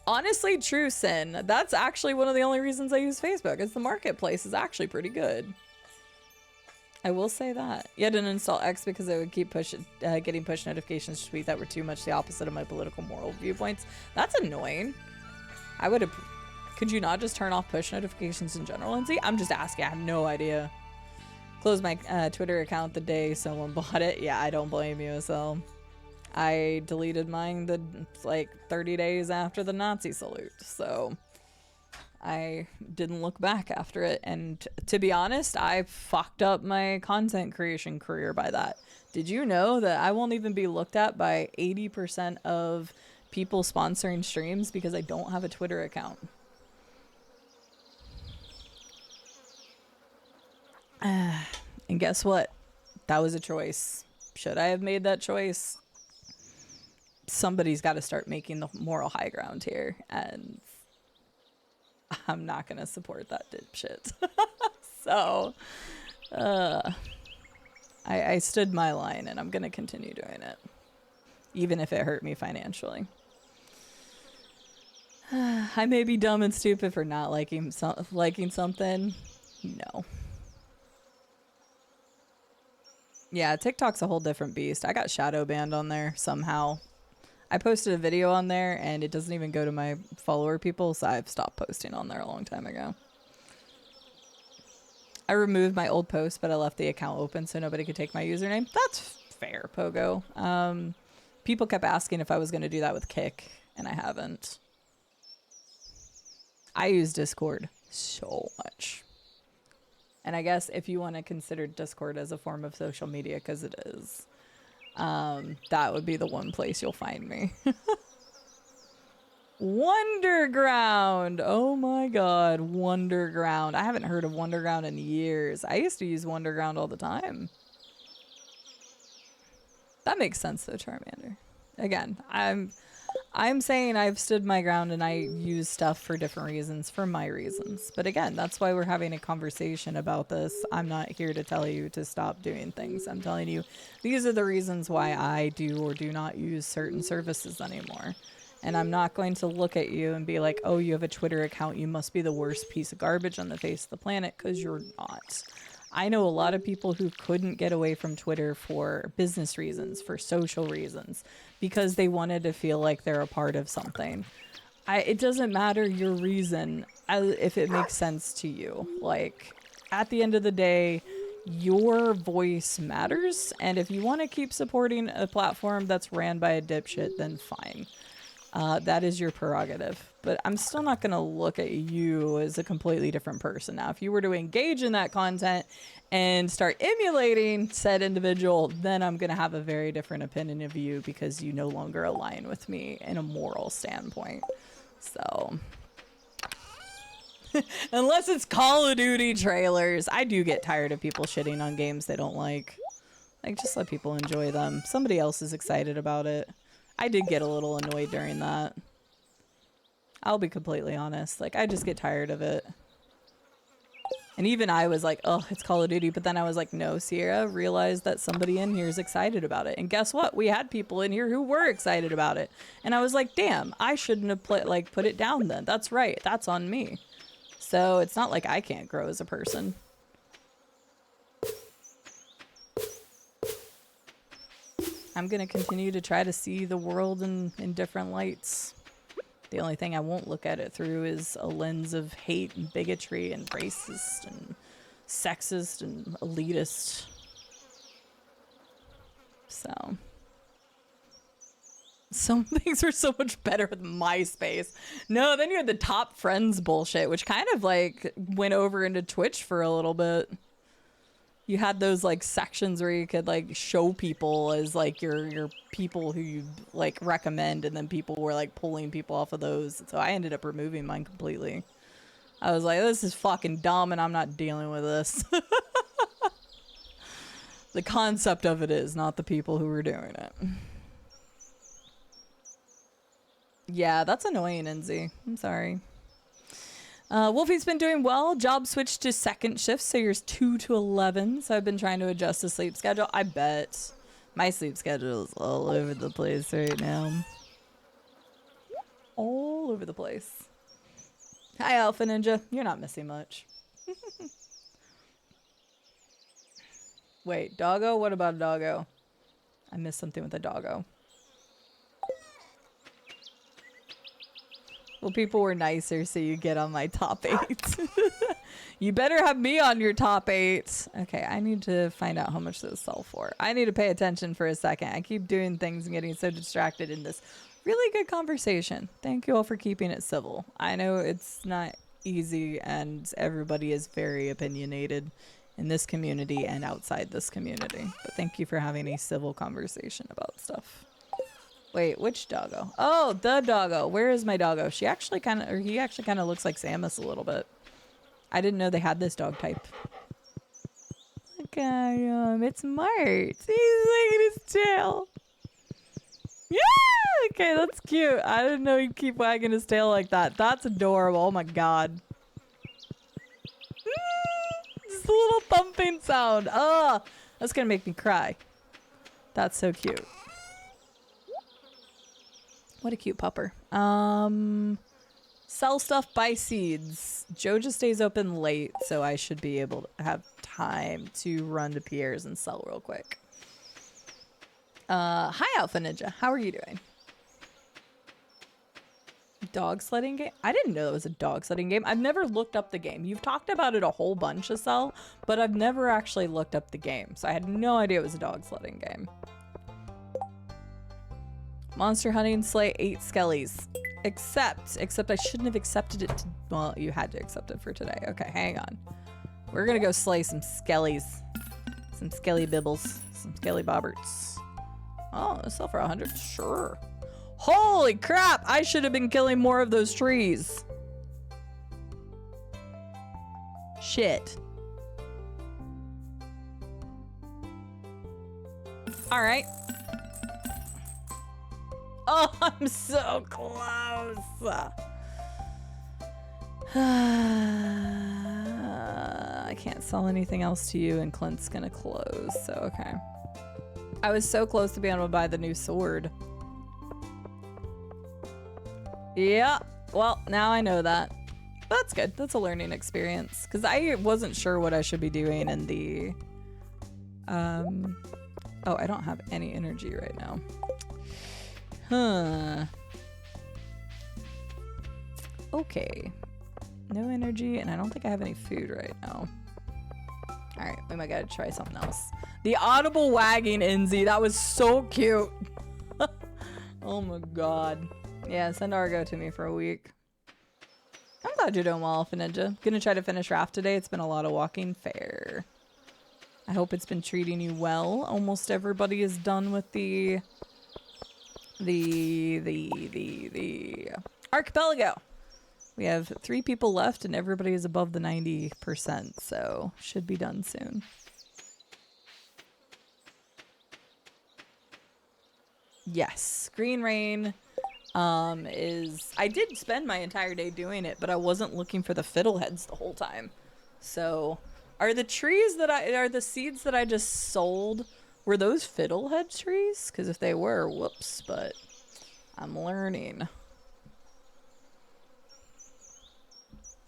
Honestly, true Sin. That's actually one of the only reasons I use Facebook. Is the marketplace is actually pretty good. I will say that. You had to install X because I would keep getting push notifications to tweet that were too much the opposite of my political moral viewpoints. That's annoying. I would have... Could you not just turn off push notifications in general, Lindsay? I'm just asking. I have no idea. Closed my Twitter account the day someone bought it. Yeah, I don't blame you, so... I deleted mine like 30 days after the Nazi salute, so... I didn't look back after it, and to be honest, I fucked up my content creation career by that. Did you know that I won't even be looked at by 80% of people sponsoring streams because I don't have a Twitter account? And guess what? That was a choice. Should I have made that choice? Somebody's got to start making the moral high ground here, and I'm not gonna support that dipshit. So, I stood my line, and I'm gonna continue doing it, even if it hurt me financially. I may be dumb and stupid for not liking something. No. Yeah, TikTok's a whole different beast. I got shadow banned on there somehow. I posted a video on there and it doesn't even go to my follower people, so I've stopped posting on there a long time ago. I removed my old post, but I left the account open so nobody could take my username. That's fair, Pogo. People kept asking if I was going to do that with Kick, and I haven't. I use Discord so much. And I guess if you want to consider Discord as a form of social media, because it is, that would be the one place you'll find me. Wonderground! Oh my god, Wonderground. I haven't heard of Wonderground in years. I used to use Wonderground all the time. That makes sense though, Charmander. Again, I'm saying I've stood my ground and I use stuff for different reasons, for my reasons. But again, that's why we're having a conversation about this. I'm not here to tell you to stop doing things. I'm telling you, these are the reasons why I do or do not use certain services anymore. And I'm not going to look at you and be like, oh, you have a Twitter account. You must be the worst piece of garbage on the face of the planet, because you're not. I know a lot of people who couldn't get away from Twitter for business reasons, for social reasons, because they wanted to feel like they're a part of something. It doesn't matter your reason if it makes sense to you. Like, at the end of the day, your voice matters. And if you want to keep supporting a platform that's ran by a dipshit, then fine. That is your prerogative. But I'm still not going to look at you as a completely different person. Now, if you were to engage in that content and start emulating said individual, then I'm going to have a very different opinion of you, because you no longer align with me in a moral standpoint. So, unless it's Call of Duty trailers, I do get tired of people shitting on games they don't like. Like, just let people enjoy them. Somebody else is excited about it. I did get a little annoyed during that. I'll be completely honest. Like, I just get tired of it. And even I was like, oh, it's Call of Duty. But then I was like, no, Sierra, realized that somebody in here is excited about it. And guess what? We had people in here who were excited about it. And I was like, damn, I shouldn't have put it down then. That's right. That's on me. So it's not like I can't grow as a person. I'm going to continue to try to see the world in different lights. The only thing I won't look at it through is a lens of hate and bigotry and racist and sexist and elitist. So, some things were so much better with MySpace. No, then you had the top friends bullshit, which kind of like went over into Twitch for a little bit. You had those like sections where you could like show people as like your people who you like recommend, and then people were like pulling people off of those. So I ended up removing mine completely. I was like, this is fucking dumb and I'm not dealing with this. The concept of it is, not the people who were doing it. Yeah, that's annoying, NZ. I'm sorry. Wolfie's been doing well. Job switched to second shift, so you're 2 to 11. So I've been trying to adjust the sleep schedule. I bet my sleep schedule is all over the place right now. All over the place. Hi, Alpha Ninja. You're not missing much. Wait, doggo? What about a doggo? I missed something with a doggo. Well, people were nicer, so you get on my top 8. You better have me on your top 8. Okay, I need to find out how much those sell for. I need to pay attention for a second. I keep doing things and getting so distracted in this really good conversation. Thank you all for keeping it civil. I know it's not easy, and everybody is very opinionated in this community and outside this community. But thank you for having a civil conversation about stuff. Wait, which doggo? Oh, the doggo. Where is my doggo? He actually kind of looks like Samus a little bit. I didn't know they had this dog type. Look at him. It's Mart. He's licking his tail. Yeah! Okay, that's cute. I didn't know he'd keep wagging his tail like that. That's adorable. Oh my god. Just a little thumping sound. Oh, that's gonna make me cry. That's so cute. What a cute pupper. Sell stuff, buy seeds. Joja stays open late, so I should be able to have time to run to Pierre's and sell real quick. Hi, Alpha Ninja. How are you doing? Dog sledding game? I didn't know that was a dog sledding game. I've never looked up the game. You've talked about it a whole bunch, Cell, but I've never actually looked up the game, so I had no idea it was a dog sledding game. Monster hunting, slay 8 skellies. Except I shouldn't have accepted it. Well, you had to accept it for today. Okay, hang on. We're gonna go slay some skellies. Some skelly bibbles. Some skelly bobberts. Oh, let's sell for 100. Sure. Holy crap! I should have been killing more of those trees. Shit. Alright. Oh, I'm so close. I can't sell anything else to you, and Clint's gonna close, so okay. I was so close to being able to buy the new sword. Yeah, well, now I know that. That's good. That's a learning experience. Because I wasn't sure what I should be doing in the... Oh, I don't have any energy right now. Huh. Okay. No energy, and I don't think I have any food right now. Alright, we might gotta try something else. The audible wagging, Inzi. That was so cute. Oh my god. Yeah, send Argo to me for a week. I'm glad you're doing well, Alpha Ninja. Gonna try to finish raft today. It's been a lot of walking. Fair. I hope it's been treating you well. Almost everybody is done with the archipelago. We have 3 people left and everybody is above the 90%, so should be done soon. Yes, Green Rain is... I did spend my entire day doing it, but I wasn't looking for the fiddleheads the whole time. So, are the trees that are the seeds that I just sold, were those fiddlehead trees? Because if they were, whoops, but I'm learning.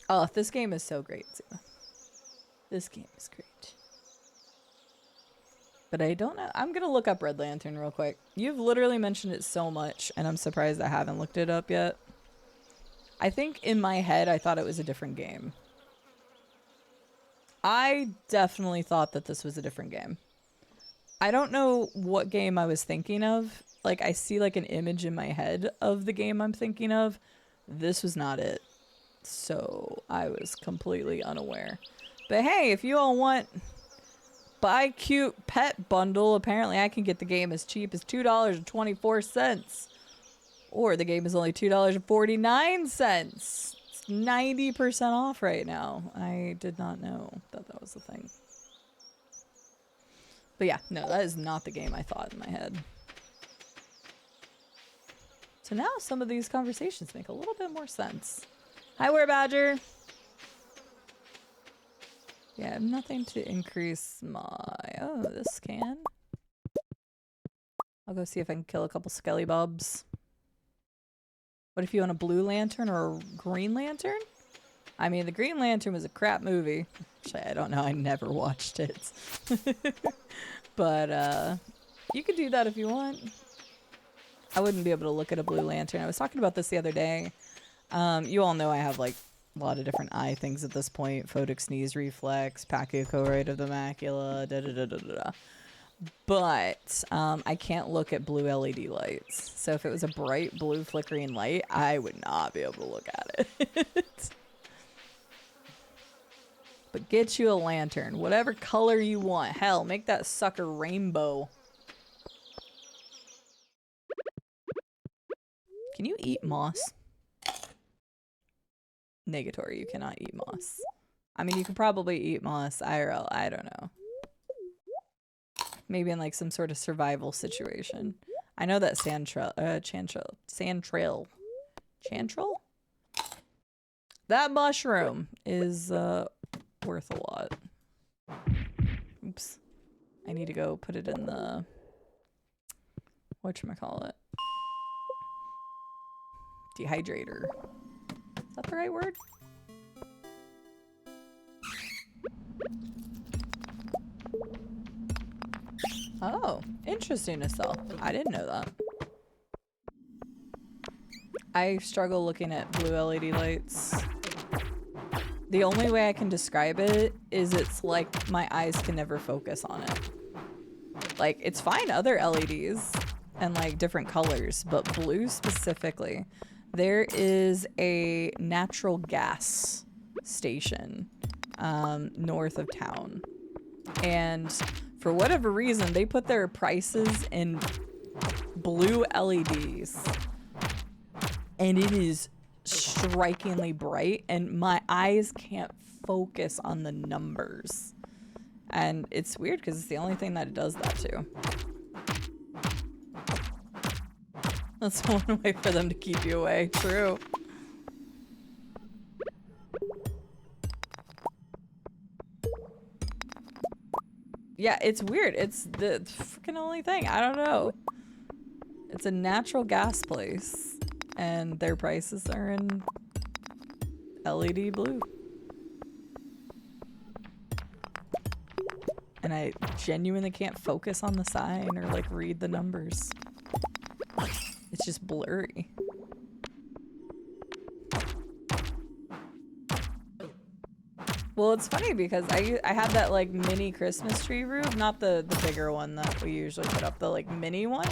Oh, this game is so great, Zima. This game is great. But I don't know. I'm gonna look up Red Lantern real quick. You've literally mentioned it so much, and I'm surprised I haven't looked it up yet. I think in my head, I thought it was a different game. I definitely thought that this was a different game. I don't know what game I was thinking of. Like, I see like an image in my head of the game I'm thinking of. This was not it. So I was completely unaware. But hey, if you all want... Buy Cute Pet Bundle. Apparently I can get the game as cheap as $2.24. Or the game is only $2.49. It's 90% off right now. I did not know that that was the thing. But yeah, no, that is not the game I thought in my head. So now some of these conversations make a little bit more sense. Hi, Were Badger. Yeah, I have nothing to increase my... Oh, this can. I'll go see if I can kill a couple skelly bobs. What if you want a blue lantern or a green lantern? I mean, the Green Lantern was a crap movie. Actually, I don't know. I never watched it. But, you could do that if you want. I wouldn't be able to look at a blue lantern. I was talking about this the other day. You all know I have, like, a lot of different eye things at this point. Photic sneeze reflex, pachychoroid of the macula, da-da-da-da-da. But I can't look at blue LED lights. So if it was a bright blue flickering light, I would not be able to look at it. But get you a lantern. Whatever color you want. Hell, make that sucker rainbow. Can you eat moss? Negatory, you cannot eat moss. I mean, you could probably eat moss IRL. I don't know. Maybe in like some sort of survival situation. I know that chantrel? That mushroom is worth a lot. Oops. I need to go put it in the... whatchamacallit? Dehydrator. Is that the right word? Oh, interesting to sell. I didn't know that. I struggle looking at blue LED lights. The only way I can describe it is it's like my eyes can never focus on it. Like, it's fine other LEDs and like different colors, but blue specifically. There is a natural gas station north of town. And for whatever reason, they put their prices in blue LEDs. And it is strikingly bright, and my eyes can't focus on the numbers. And it's weird because it's the only thing that it does that to. That's one way for them to keep you away. True. Yeah, it's weird. It's the freaking only thing. I don't know. It's a natural gas place, and their prices are in LED blue. And I genuinely can't focus on the sign or like read the numbers. It's just blurry. Well, it's funny because I had that like mini Christmas tree roof, not the bigger one that we usually put up, the like mini one.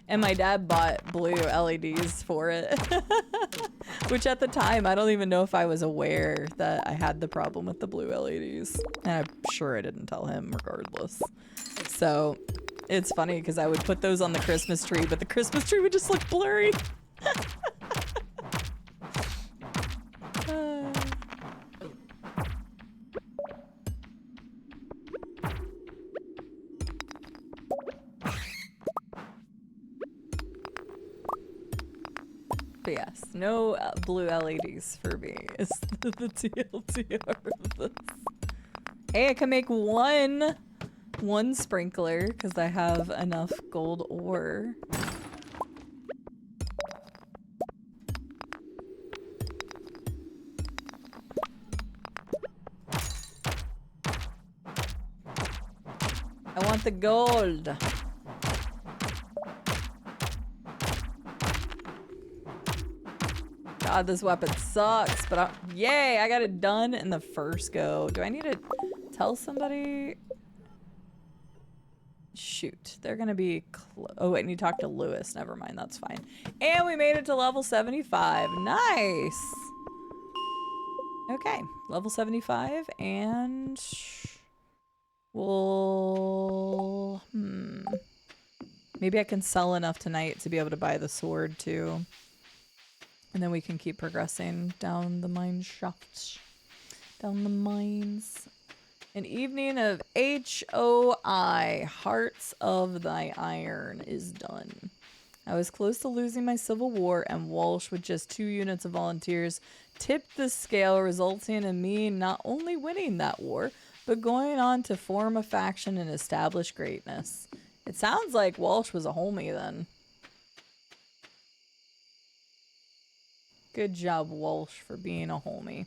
And my dad bought blue LEDs for it. Which at the time, I don't even know if I was aware that I had the problem with the blue LEDs. And I'm sure I didn't tell him regardless. So it's funny because I would put those on the Christmas tree, but the Christmas tree would just look blurry. But yes, no blue LEDs for me is the TLDR of this. Hey, I can make one sprinkler because I have enough gold ore. I want the gold. God, this weapon sucks, but yay, I got it done in the first go. Do I need to tell somebody? Shoot, they're gonna be oh wait, I need to talk to Lewis. Never mind, that's fine. And we made it to level 75. Nice. Okay, level 75, and we'll maybe I can sell enough tonight to be able to buy the sword too. And then we can keep progressing down the mine shafts. Down the mines. An evening of HOI, Hearts of Thy Iron, is done. I was close to losing my civil war, and Walsh, with just 2 units of volunteers, tipped the scale, resulting in me not only winning that war, but going on to form a faction and establish greatness. It sounds like Walsh was a homie then. Good job, Walsh, for being a homie.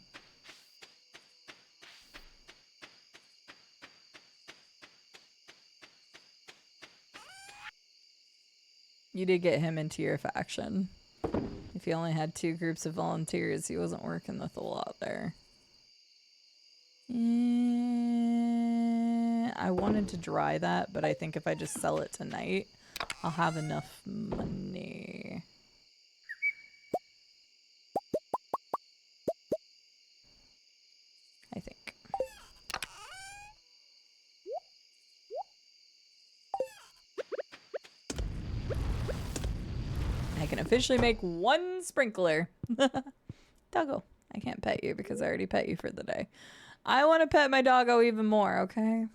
You did get him into your faction. If you only had 2 groups of volunteers, he wasn't working with a lot there. I wanted to dry that, but I think if I just sell it tonight, I'll have enough money. I think. I can officially make 1 sprinkler. Doggo, I can't pet you because I already pet you for the day. I want to pet my doggo even more, okay?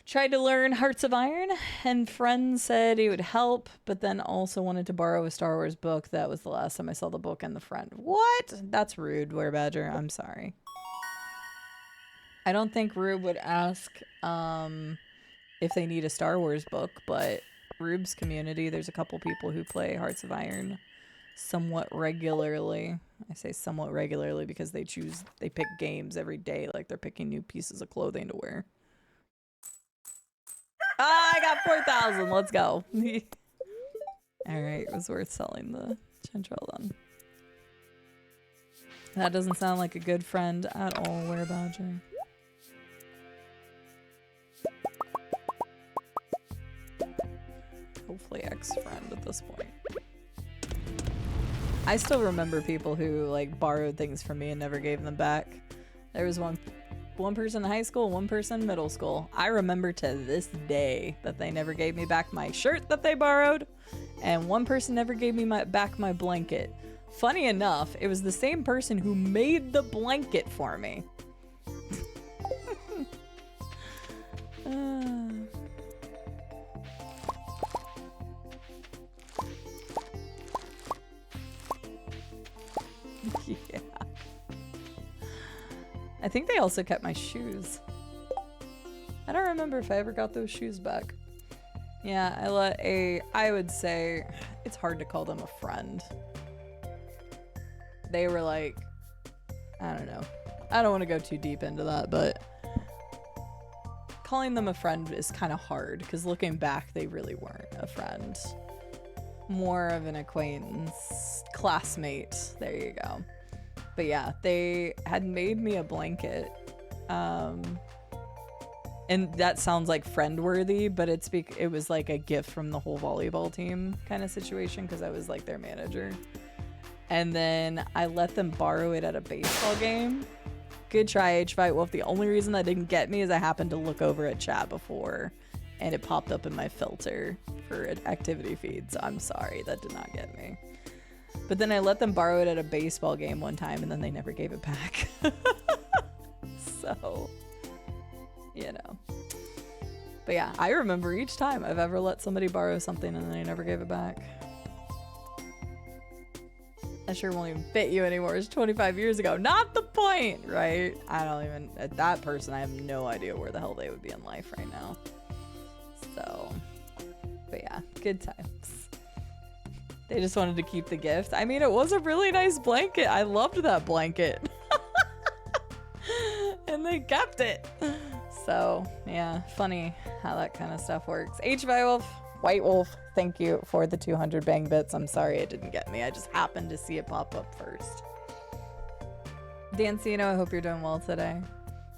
Tried to learn Hearts of Iron, and friend said he would help, but then also wanted to borrow a Star Wars book. That was the last time I saw the book and the friend. What? That's rude, Werebadger. I'm sorry. I don't think Rube would ask if they need a Star Wars book, but Rube's community, there's a couple people who play Hearts of Iron somewhat regularly. I say somewhat regularly because they pick games every day, like they're picking new pieces of clothing to wear. Ah, I got 4,000. Let's go. Alright, it was worth selling the Chantrell then. That doesn't sound like a good friend at all, Werebadger. Hopefully ex-friend at this point. I still remember people who like borrowed things from me and never gave them back. There was one person in high school, one person in middle school. I remember to this day that they never gave me back my shirt that they borrowed, and one person never gave me back my blanket. Funny enough, it was the same person who made the blanket for me. I think they also kept my shoes. I don't remember if I ever got those shoes back. Yeah, I would say, it's hard to call them a friend. They were like, I don't know. I don't want to go too deep into that, but calling them a friend is kind of hard because looking back, they really weren't a friend. More of an acquaintance, classmate. There you go. But yeah, they had made me a blanket. And that sounds like friend-worthy, but it was like a gift from the whole volleyball team kind of situation because I was like their manager. And then I let them borrow it at a baseball game. Good try, H-Fight Wolf. The only reason that didn't get me is I happened to look over at chat before and it popped up in my filter for an activity feed. So I'm sorry, that did not get me. But then I let them borrow it at a baseball game one time and then they never gave it back. So, you know. But yeah, I remember each time I've ever let somebody borrow something and they never gave it back. That sure won't even fit you anymore. It's 25 years ago. Not the point, right? I don't even, at that person, I have no idea where the hell they would be in life right now. So, but yeah, good times. They just wanted to keep the gift. I mean, it was a really nice blanket. I loved that blanket. And they kept it. So, yeah, funny how that kind of stuff works. White Wolf, thank you for the 200 bang bits. I'm sorry it didn't get me. I just happened to see it pop up first. Dancino, I hope you're doing well today.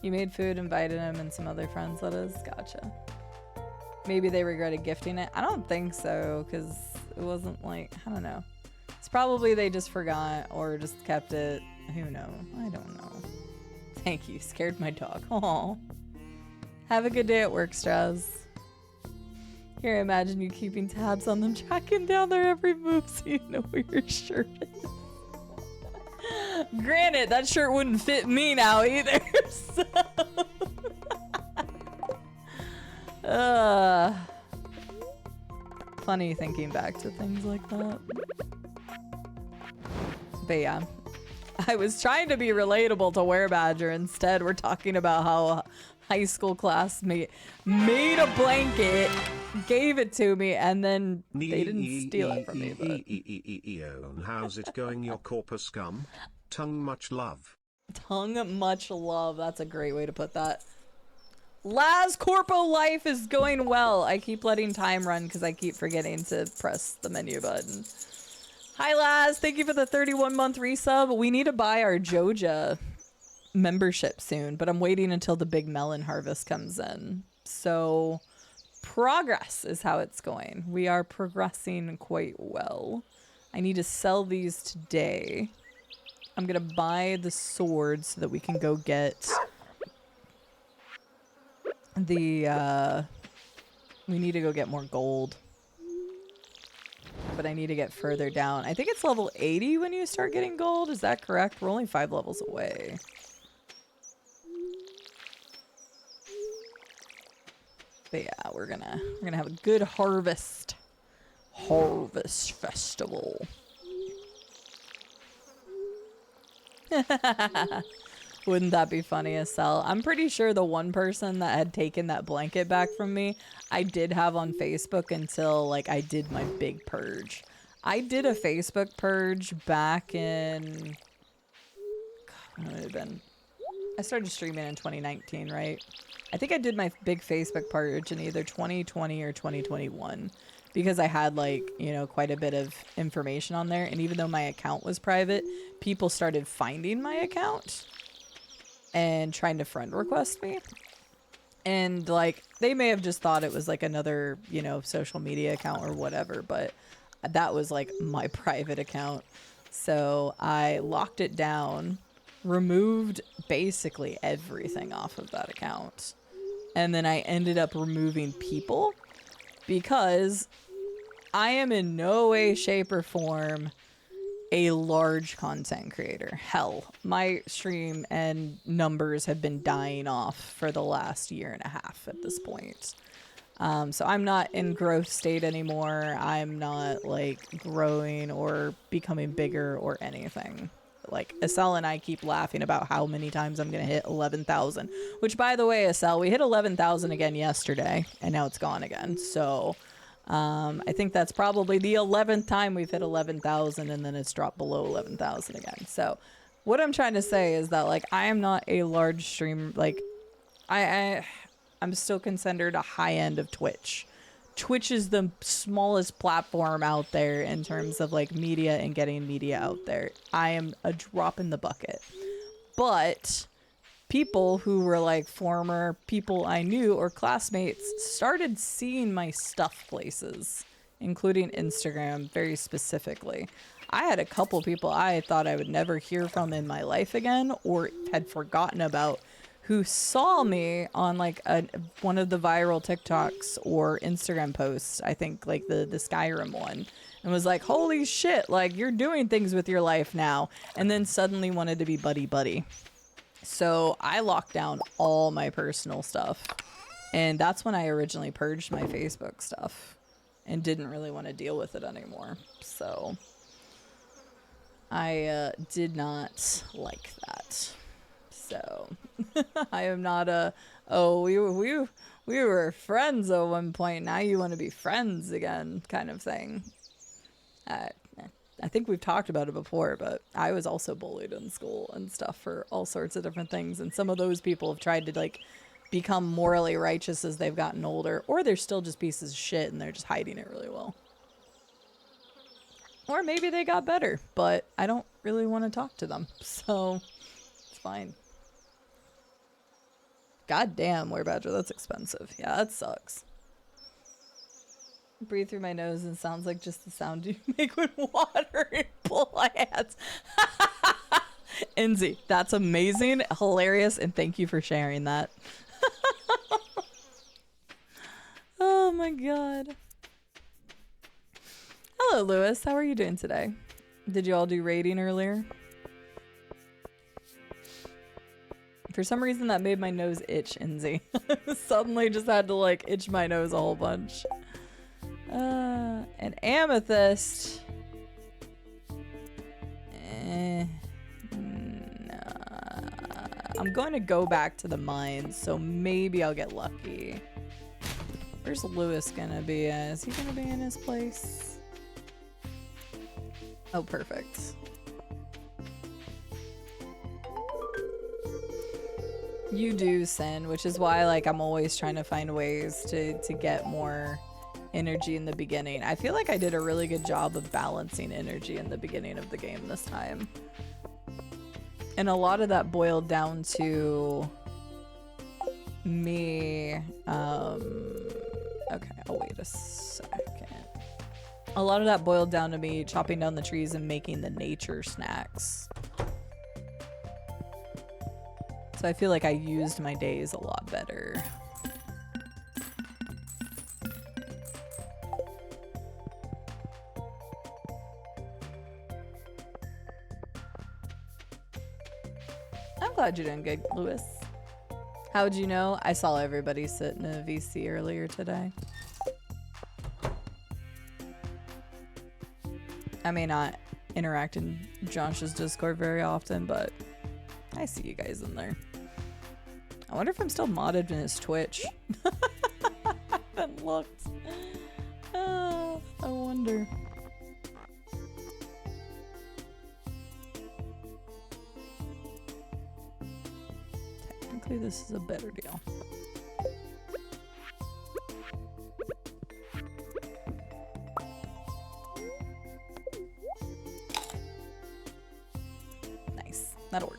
You made food, invited him and some other friends, that is. Gotcha. Maybe they regretted gifting it. I don't think so, because it wasn't like, I don't know. It's probably they just forgot or just kept it. Who knows? I don't know. Thank you. Scared my dog. Aw. Have a good day at work, Strauss. Here, I imagine you keeping tabs on them, tracking down their every move so you know where your shirt is. Granted, that shirt wouldn't fit me now either. So. Funny thinking back to things like that. But yeah. I was trying to be relatable to Werebadger. Instead, we're talking about how a high school classmate made a blanket, gave it to me, and then they didn't steal it from me. But... How's it going, your corpus scum? Tongue much love. Tongue much love. That's a great way to put that. Laz Corpo life is going well. I keep letting time run because I keep forgetting to press the menu button. Hi, Laz. Thank you for the 31-month resub. We need to buy our Joja membership soon, but I'm waiting until the big melon harvest comes in. So progress is how it's going. We are progressing quite well. I need to sell these today. I'm going to buy the sword so that we can go get the, we need to go get more gold. But I need to get further down. I think it's level 80 when you start getting gold. Is that correct? We're only 5 levels away. But yeah, we're gonna have a good harvest. Harvest festival. Wouldn't that be funny as hell? I'm pretty sure the one person that had taken that blanket back from me, I did have on Facebook until like I did my big purge. I did a Facebook purge back in, God, what would it have been? I started streaming in 2019, right? I think I did my big Facebook purge in either 2020 or 2021 because I had like, you know, quite a bit of information on there. And even though my account was private, people started finding my account and trying to friend request me. And like, they may have just thought it was like another, you know, social media account or whatever, but that was like my private account. So I locked it down, removed basically everything off of that account. And then I ended up removing people because I am in no way, shape, or form a large content creator. Hell, my stream and numbers have been dying off for the last 1.5 years at this point. So I'm not in growth state anymore. I'm not like growing or becoming bigger or anything. like Estelle and I keep laughing about how many times I'm gonna hit 11,000. Which, by the way, Estelle, we hit 11,000 again yesterday, and now it's gone again. So I think that's probably the 11th time we've hit 11,000, and then it's dropped below 11,000 again. So what I'm trying to say is that, like, I am not a large stream, like, I'm still considered a high end of Twitch. Twitch is the smallest platform out there in terms of like media and getting media out there. I am a drop in the bucket. But people who were like former people I knew or classmates started seeing my stuff places, including Instagram very specifically. I had a couple people I thought I would never hear from in my life again or had forgotten about who saw me on like one of the viral TikToks or Instagram posts, I think like the Skyrim one, and was like, holy shit, like you're doing things with your life now, and then suddenly wanted to be buddy. So I locked down all my personal stuff, and that's when I originally purged my Facebook stuff and didn't really want to deal with it anymore. So I did not like that. So I am not a, oh, we were friends at one point, now you want to be friends again kind of thing. I think we've talked about it before, but I was also bullied in school and stuff for all sorts of different things. And some of those people have tried to like become morally righteous as they've gotten older, or they're still just pieces of shit and they're just hiding it really well. Or maybe they got better, but I don't really want to talk to them. So it's fine. God damn, Were Badger, that's expensive. Yeah, that sucks. Breathe through my nose and sounds like just the sound you make when watering plants. Enzy, that's amazing, hilarious, and thank you for sharing that. Oh my god. Hello, Lewis. How are you doing today? Did you all do raiding earlier? For some reason that made my nose itch, Enzy. Suddenly just had to like itch my nose a whole bunch. An amethyst. Nah. I'm going to go back to the mines, so maybe I'll get lucky. Where's Lewis gonna be? Is he gonna be in his place? Oh, perfect. You do, Sin, which is why like I'm always trying to find ways to get more energy in the beginning. I feel like I did a really good job of balancing energy in the beginning of the game this time. And a lot of that boiled down to me, okay, I'll wait a second. A lot of that boiled down to me chopping down the trees and making the nature snacks. So I feel like I used my days a lot better. I'm glad you're doing good, Lewis. How'd you know? I saw everybody sit in a VC earlier today. I may not interact in Josh's Discord very often, but I see you guys in there. I wonder if I'm still modded in his Twitch. I haven't looked. I wonder. Technically, this is a better deal. Nice. That'll work.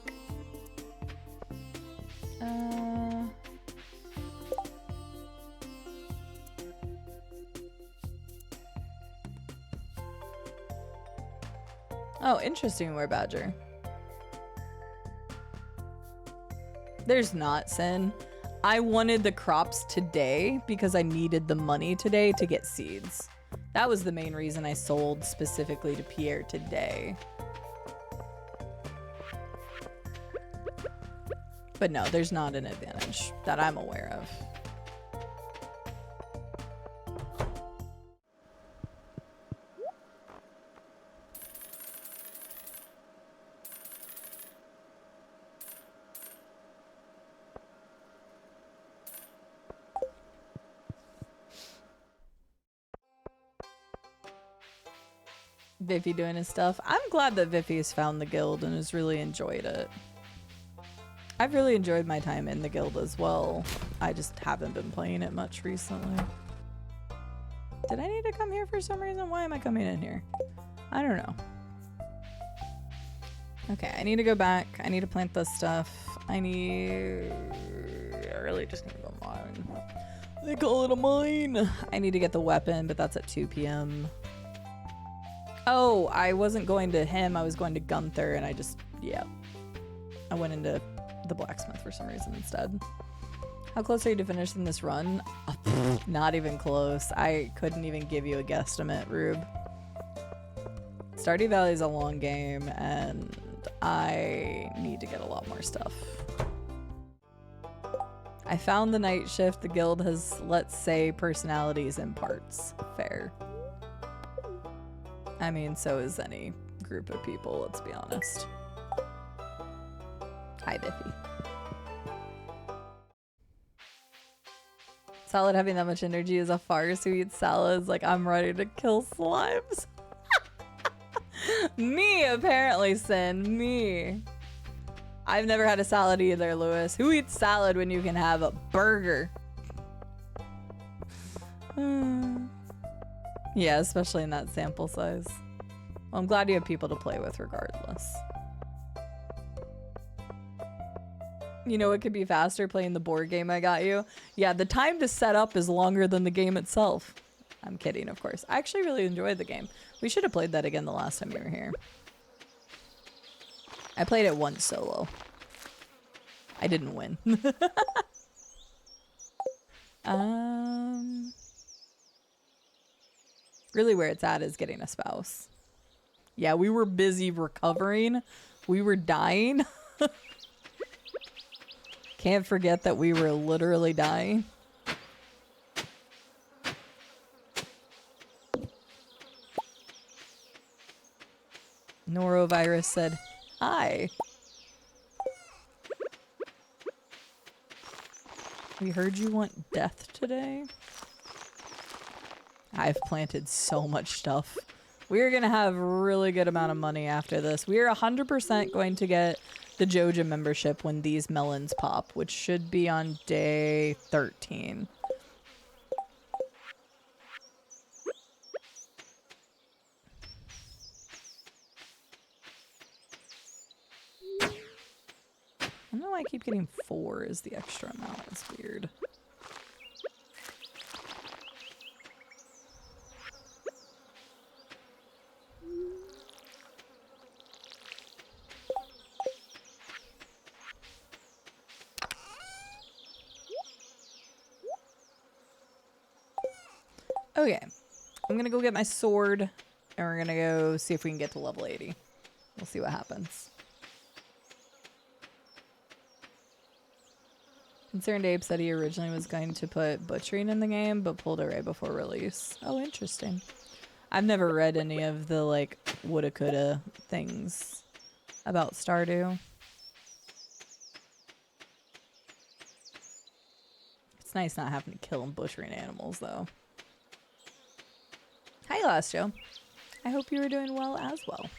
Oh, interesting, Were Badger. There's not, Sin. I wanted the crops today because I needed the money today to get seeds. That was the main reason I sold specifically to Pierre today. But no, there's not an advantage that I'm aware of. Viffy doing his stuff. I'm glad that Viffy has found the guild and has really enjoyed it. I've really enjoyed my time in the guild as well. I just haven't been playing it much recently. Did I need to come here for some reason? Why am I coming in here? I don't know. Okay, I need to go back. I need to plant this stuff. I really just need to go mine. They call it a mine. I need to get the weapon, but that's at 2 p.m. Oh, I wasn't going to him. I was going to Gunther, and yeah. I went into the blacksmith for some reason instead. How close are you to finishing this run? Not even close. I couldn't even give you a guesstimate, Rube. Stardew Valley is a long game, and I need to get a lot more stuff. I found the night shift. The guild has, let's say, personalities in parts. Fair. I mean, so is any group of people, let's be honest. Hi, Biffy. Salad having that much energy is a farce. Who eats salads like I'm ready to kill slimes? Me, apparently, Sin. Me. I've never had a salad either, Lewis. Who eats salad when you can have a burger? Yeah, especially in that sample size. Well, I'm glad you have people to play with regardless. You know it could be faster playing the board game I got you? Yeah, the time to set up is longer than the game itself. I'm kidding, of course. I actually really enjoyed the game. We should have played that again the last time you were here. I played it once solo. I didn't win. Really where it's at is getting a spouse. Yeah, we were busy recovering. We were dying. Can't forget that we were literally dying. Norovirus said, hi. We heard you want death today. I've planted so much stuff. We're going to have a really good amount of money after this. We are 100% going to get the Joja membership when these melons pop, which should be on day 13. I don't know why I keep getting 4 as the extra amount. It's weird. Okay, I'm gonna go get my sword, and we're gonna go see if we can get to level 80. We'll see what happens. Concerned Ape said he originally was going to put butchering in the game, but pulled it right before release. Oh, interesting. I've never read any of the, like, woulda coulda things about Stardew. It's nice not having to kill and butchering animals, though. Hi, Last Joe. I hope you were doing well as well.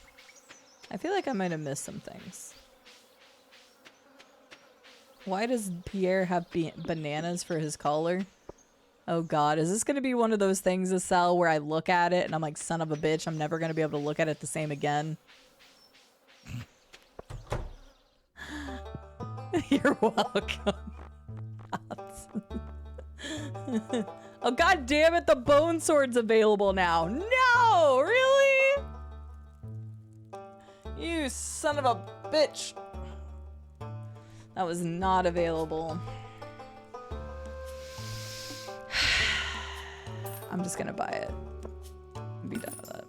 I feel like I might have missed some things. Why does Pierre have bananas for his collar? Oh god, is this going to be one of those things to sell where I look at it and I'm like, son of a bitch, I'm never going to be able to look at it the same again? You're welcome. Oh god damn it, the bone sword's available now. No, really? You son of a bitch. That was not available. I'm just gonna buy it and be done with it.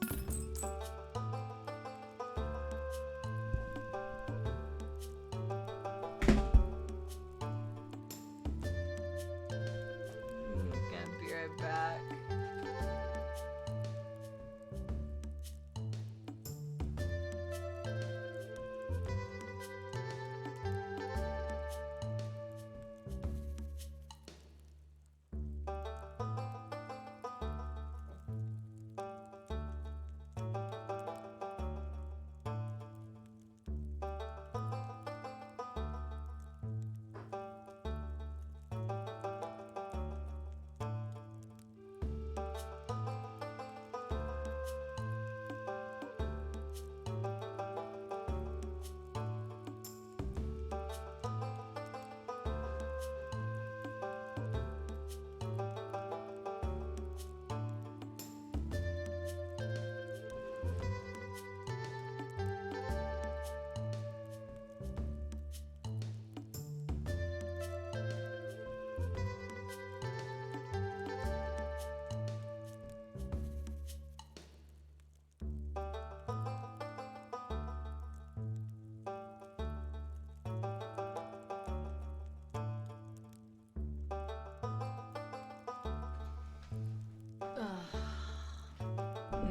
Gonna be right back.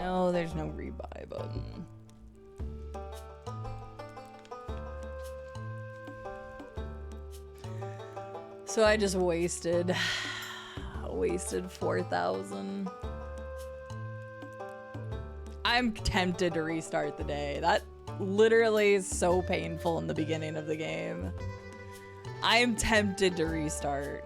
No, there's no rebuy button. So I just wasted 4,000. I'm tempted to restart the day. That literally is so painful in the beginning of the game. I'm tempted to restart.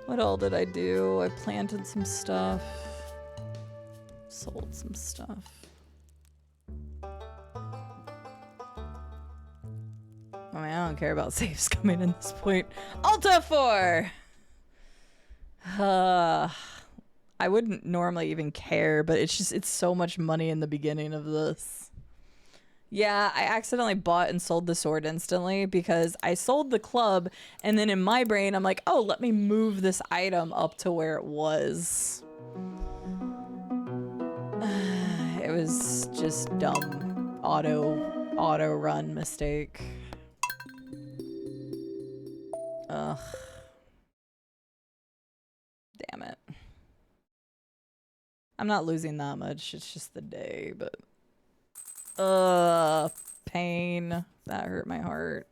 What all did I do? I planted some stuff. Sold some stuff. I mean, I don't care about saves coming in this point. Alta 4! I wouldn't normally even care, but it's so much money in the beginning of this. Yeah, I accidentally bought and sold the sword instantly because I sold the club, and then in my brain, I'm like, oh, let me move this item up to where it was. It was just dumb auto run mistake. Ugh. Damn it. I'm not losing that much. It's just the day, but pain. That hurt my heart.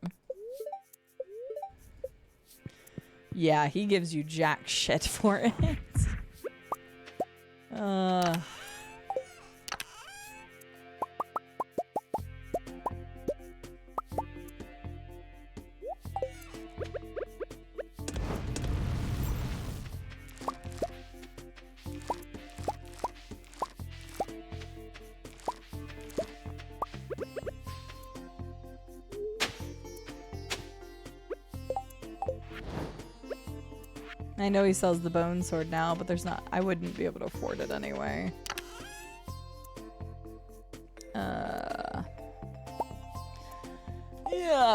Yeah, he gives you jack shit for it. I know he sells the bone sword now, but there's not. I wouldn't be able to afford it anyway. Yeah,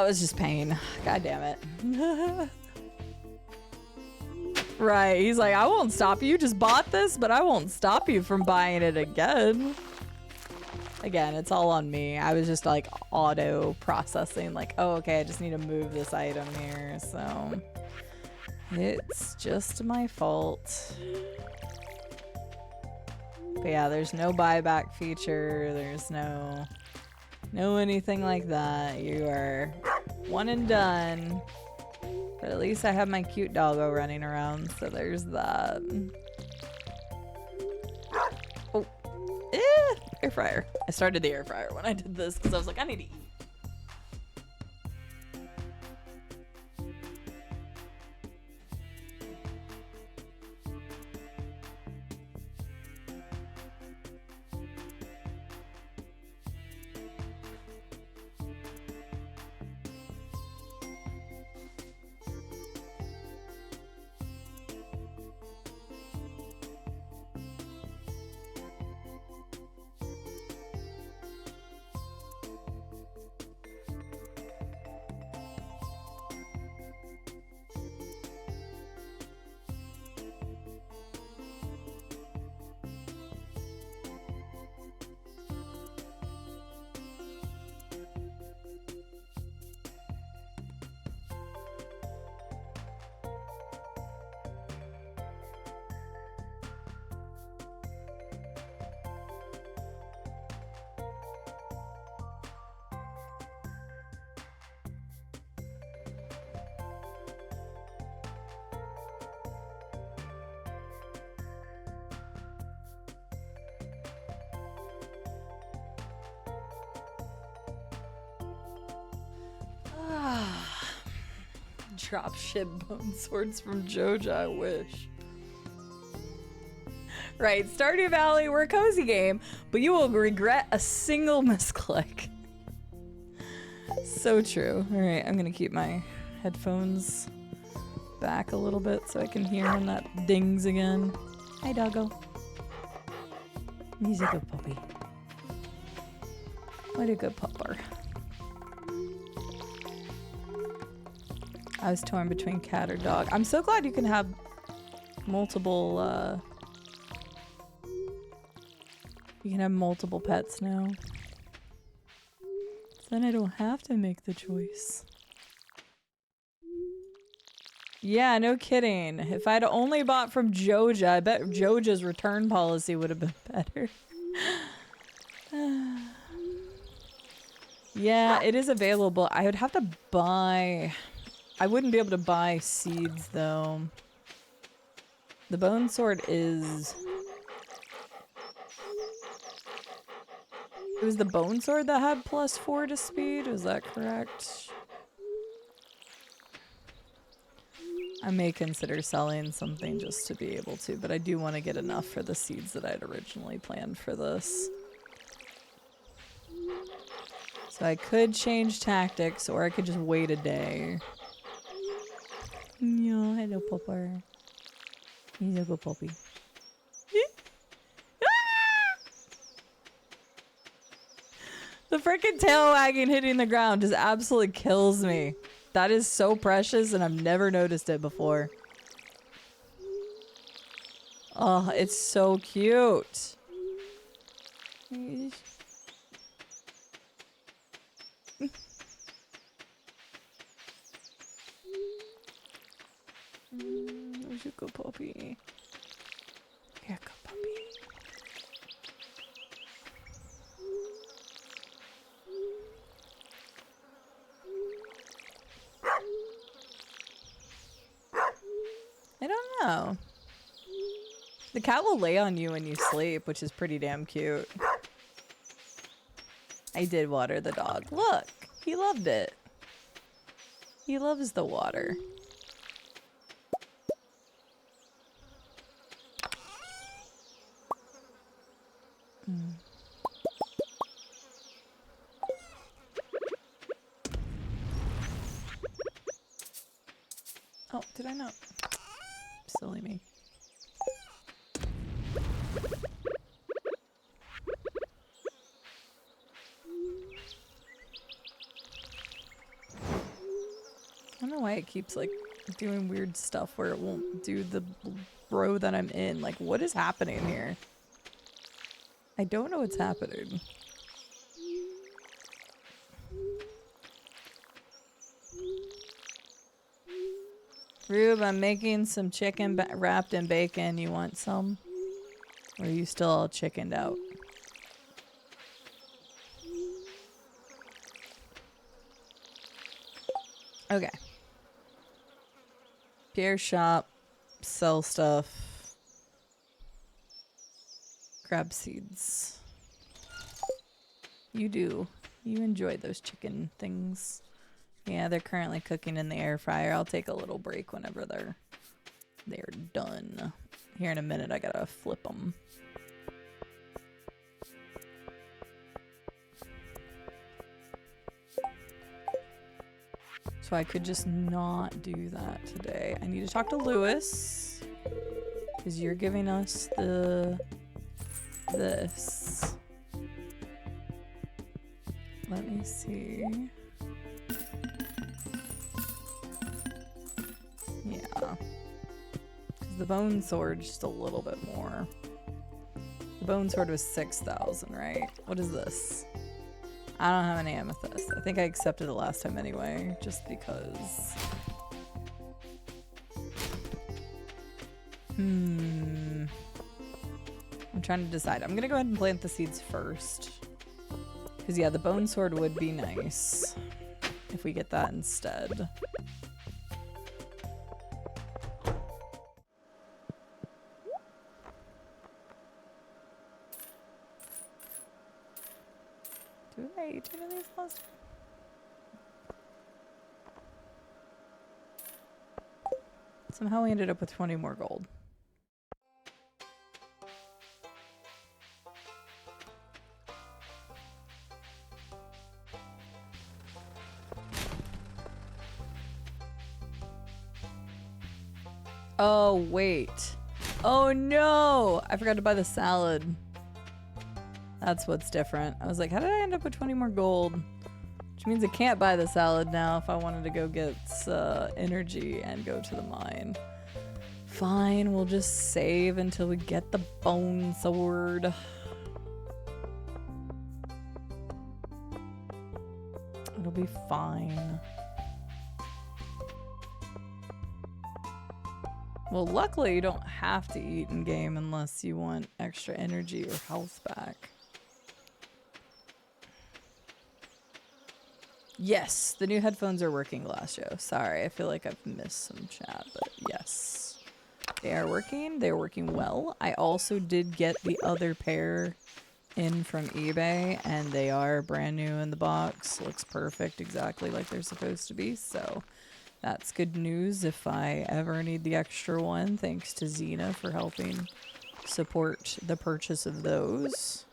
it was just pain. God damn it. Right, he's like, I won't stop you. You just bought this, but I won't stop you from buying it again. Again, it's all on me. I was just like auto processing, like, oh, okay, I just need to move this item here, so it's just my fault. But yeah, there's no buyback feature. There's no anything like that. You are one and done. But at least I have my cute doggo running around, so there's that. Oh, air fryer. I started the air fryer when I did this because I was like, I need to eat. Drop ship bone swords from Joja, I wish. Right, Stardew Valley, we're a cozy game, but you will regret a single misclick. So true. Alright, I'm gonna keep my headphones back a little bit so I can hear when that dings again. Hi, doggo. He's a good puppy. What a good pupper. I was torn between cat or dog. I'm so glad you can have multiple, you can have multiple pets now. Then I don't have to make the choice. Yeah, no kidding. If I'd only bought from Joja, I bet Joja's return policy would have been better. Yeah, it is available. I would have to buy... I wouldn't be able to buy seeds, though. The bone sword is... It was the bone sword that had +4 to speed, is that correct? I may consider selling something just to be able to, but I do want to get enough for the seeds that I'd originally planned for this. So I could change tactics, or I could just wait a day. No, hello, Popper. He's a good puppy. The freaking tail wagging hitting the ground just absolutely kills me. That is so precious, and I've never noticed it before. Oh, it's so cute. Where's your good puppy? Here, good puppy. I don't know. The cat will lay on you when you sleep, which is pretty damn cute. I did water the dog. Look, he loved it. He loves the water. Oh, did I not? Silly me. I don't know why it keeps like doing weird stuff where it won't do the row that I'm in. Like, what is happening here? I don't know what's happening. Rube, I'm making some chicken wrapped in bacon. You want some? Or are you still all chickened out? Okay. Pierre shop. Sell stuff. Grab seeds. You do. You enjoy those chicken things. Yeah, they're currently cooking in the air fryer. I'll take a little break whenever they're done. Here in a minute, I gotta flip them. So I could just not do that today. I need to talk to Lewis, because you're giving us this. Let me see. Yeah. Because the bone sword just a little bit more. The bone sword was 6,000, right? What is this? I don't have any amethyst. I think I accepted it last time anyway, just because. I'm trying to decide. I'm gonna go ahead and plant the seeds first. Because yeah, the bone sword would be nice if we get that instead. Did I eat any of these last time? Somehow we ended up with 20 more gold. Oh, wait. Oh no! I forgot to buy the salad. That's what's different. I was like, how did I end up with 20 more gold? Which means I can't buy the salad now if I wanted to go get energy and go to the mine. Fine, we'll just save until we get the bone sword. It'll be fine. Well, luckily you don't have to eat in game unless you want extra energy or health back. Yes, the new headphones are working, Glassio. Sorry, I feel like I've missed some chat, but yes. They are working. They're working well. I also did get the other pair in from eBay, and they are brand new in the box. Looks perfect, exactly like they're supposed to be, so that's good news if I ever need the extra one. Thanks to Xena for helping support the purchase of those.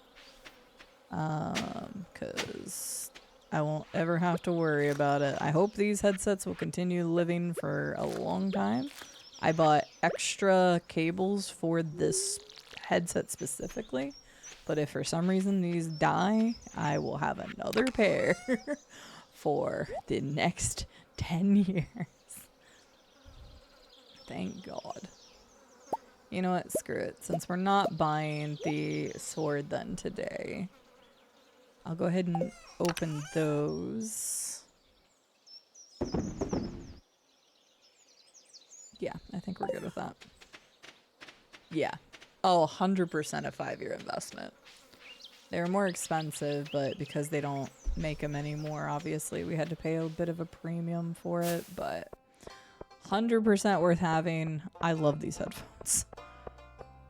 Because I won't ever have to worry about it. I hope these headsets will continue living for a long time. I bought extra cables for this headset specifically, but if for some reason these die, I will have another pair for the next 10 years. Thank God. You know what? Screw it. Since we're not buying the sword then today, I'll go ahead and open those. Yeah, I think we're good with that. Yeah. Oh, 100% a 5-year investment. They were more expensive, but because they don't make them anymore, obviously, we had to pay a bit of a premium for it, but 100% worth having. I love these headphones.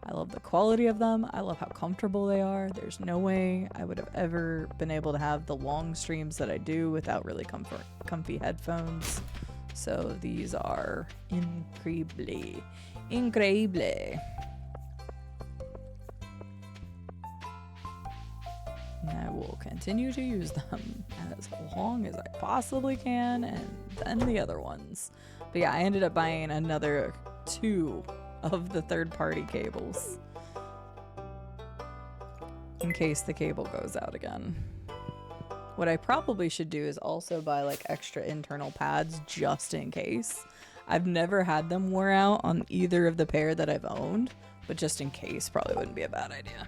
I love the quality of them. I love how comfortable they are. There's no way I would have ever been able to have the long streams that I do without really comfy headphones. So these are incredible. Incredible. And I will continue to use them as long as I possibly can, and then the other ones. But yeah, I ended up buying another 2 of the third-party cables in case the cable goes out again. What I probably should do is also buy like extra internal pads just in case. I've never had them wore out on either of the pair that I've owned, but just in case probably wouldn't be a bad idea.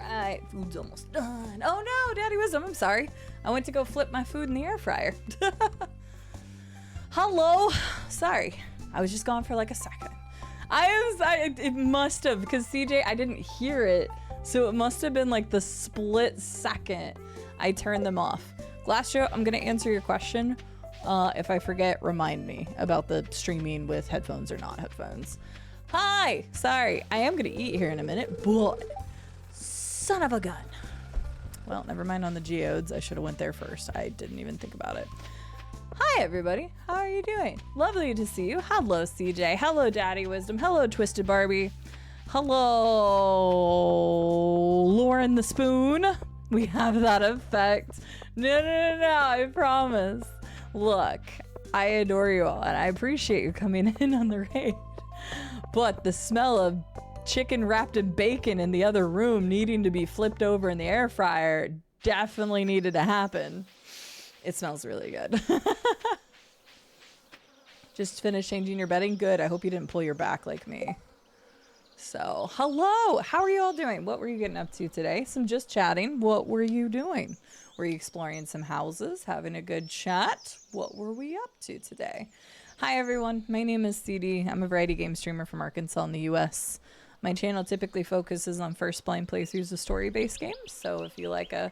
Right, food's almost done. Oh no, Daddy Wisdom, I'm sorry. I went to go flip my food in the air fryer. Hello. Sorry. I was just gone for like a second. It must have, because CJ, I didn't hear it. So it must have been like the split second I turned them off. Glassio, I'm going to answer your question. If I forget, remind me about the streaming with headphones or not headphones. Hi. Sorry. I am going to eat here in a minute, but son of a gun. Well, never mind on the geodes. I should have went there first. I didn't even think about it. Hi, everybody. How are you doing? Lovely to see you. Hello, CJ. Hello, Daddy Wisdom. Hello, Twisted Barbie. Hello, Lauren the Spoon. We have that effect. No, I promise. Look, I adore you all, and I appreciate you coming in on the raid. But the smell of chicken wrapped in bacon in the other room needing to be flipped over in the air fryer definitely needed to happen. It smells really good. Just finished changing your bedding? Good. I hope you didn't pull your back like me. So, hello. How are you all doing? What were you getting up to today? Some just chatting. What were you doing? Were you exploring some houses, having a good chat? What were we up to today? Hi, everyone. My name is Cide. I'm a variety game streamer from Arkansas in the U.S. My channel typically focuses on first blind playthroughs of story-based games. So if you like a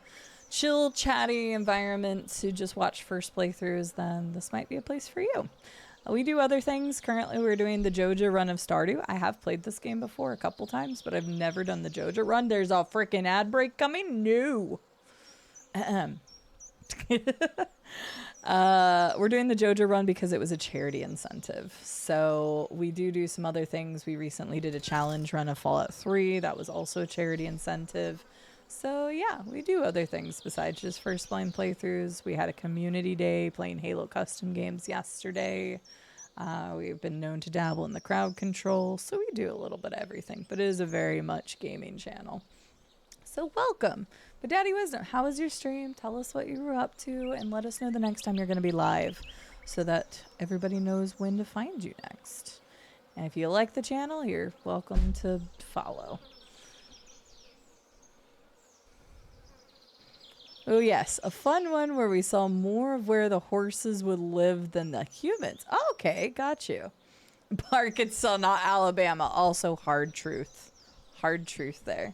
chill, chatty environment to just watch first playthroughs, then this might be a place for you. We do other things. Currently, we're doing the Joja run of Stardew. I have played this game before a couple times, but I've never done the Joja run. There's a freaking ad break coming. No. We're doing the Joja run because it was a charity incentive. So we do some other things. We recently did a challenge run of Fallout 3. That was also a charity incentive. So yeah, we do other things besides just first blind playthroughs. We had a community day playing Halo custom games yesterday. We've been known to dabble in the crowd control. So we do a little bit of everything, but it is a very much gaming channel. So welcome. But Daddy Wisdom, how was your stream? Tell us what you were up to and let us know the next time you're going to be live so that everybody knows when to find you next. And if you like the channel, you're welcome to follow. Oh yes, a fun one where we saw more of where the horses would live than the humans. Okay, got you. Arkansas, not Alabama. Also hard truth. Hard truth there.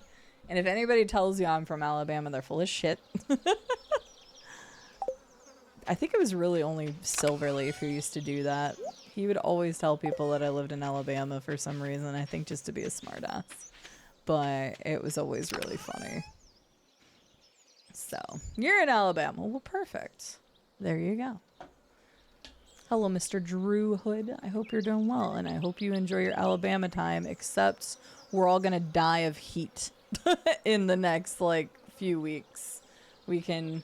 And if anybody tells you I'm from Alabama, they're full of shit. I think it was really only Silverleaf who used to do that. He would always tell people that I lived in Alabama for some reason, I think just to be a smartass. But it was always really funny. So, you're in Alabama. Well, perfect. There you go. Hello, Mr. Drew Hood. I hope you're doing well, and I hope you enjoy your Alabama time, except we're all going to die of heat in the next, like, few weeks. We can,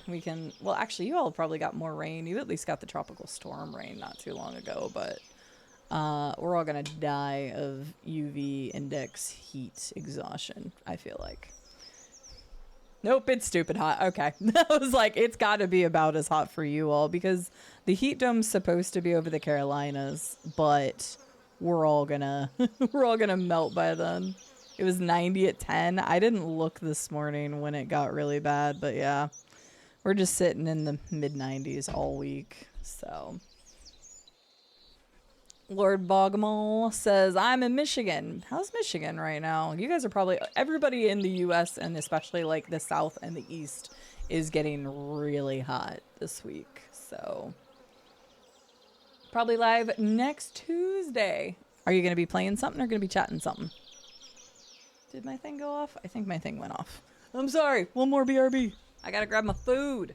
well, actually, you all probably got more rain. You at least got the tropical storm rain not too long ago, but we're all going to die of UV index heat exhaustion, I feel like. Nope, it's stupid hot. Okay. I was like, it's got to be about as hot for you all because the heat dome's supposed to be over the Carolinas, but we're all gonna melt by then. It was 90 at 10. I didn't look this morning when it got really bad, but yeah. We're just sitting in the mid 90s all week. So Lord Bogmal says, I'm in Michigan. How's Michigan right now? You guys are probably, everybody in the US and especially like the South and the East is getting really hot this week. So probably live next Tuesday. Are you going to be playing something or going to be chatting something? Did my thing go off? I think my thing went off. I'm sorry. One more BRB. I got to grab my food.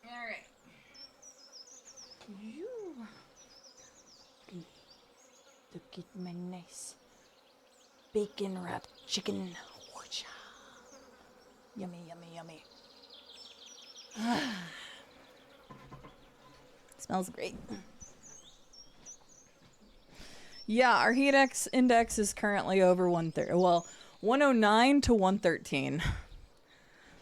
Alright. You look at my nice bacon wrapped chicken. Joja. Yummy, yummy, yummy. Smells great. Yeah, our heat index is currently over 130. Well, 109 to 113.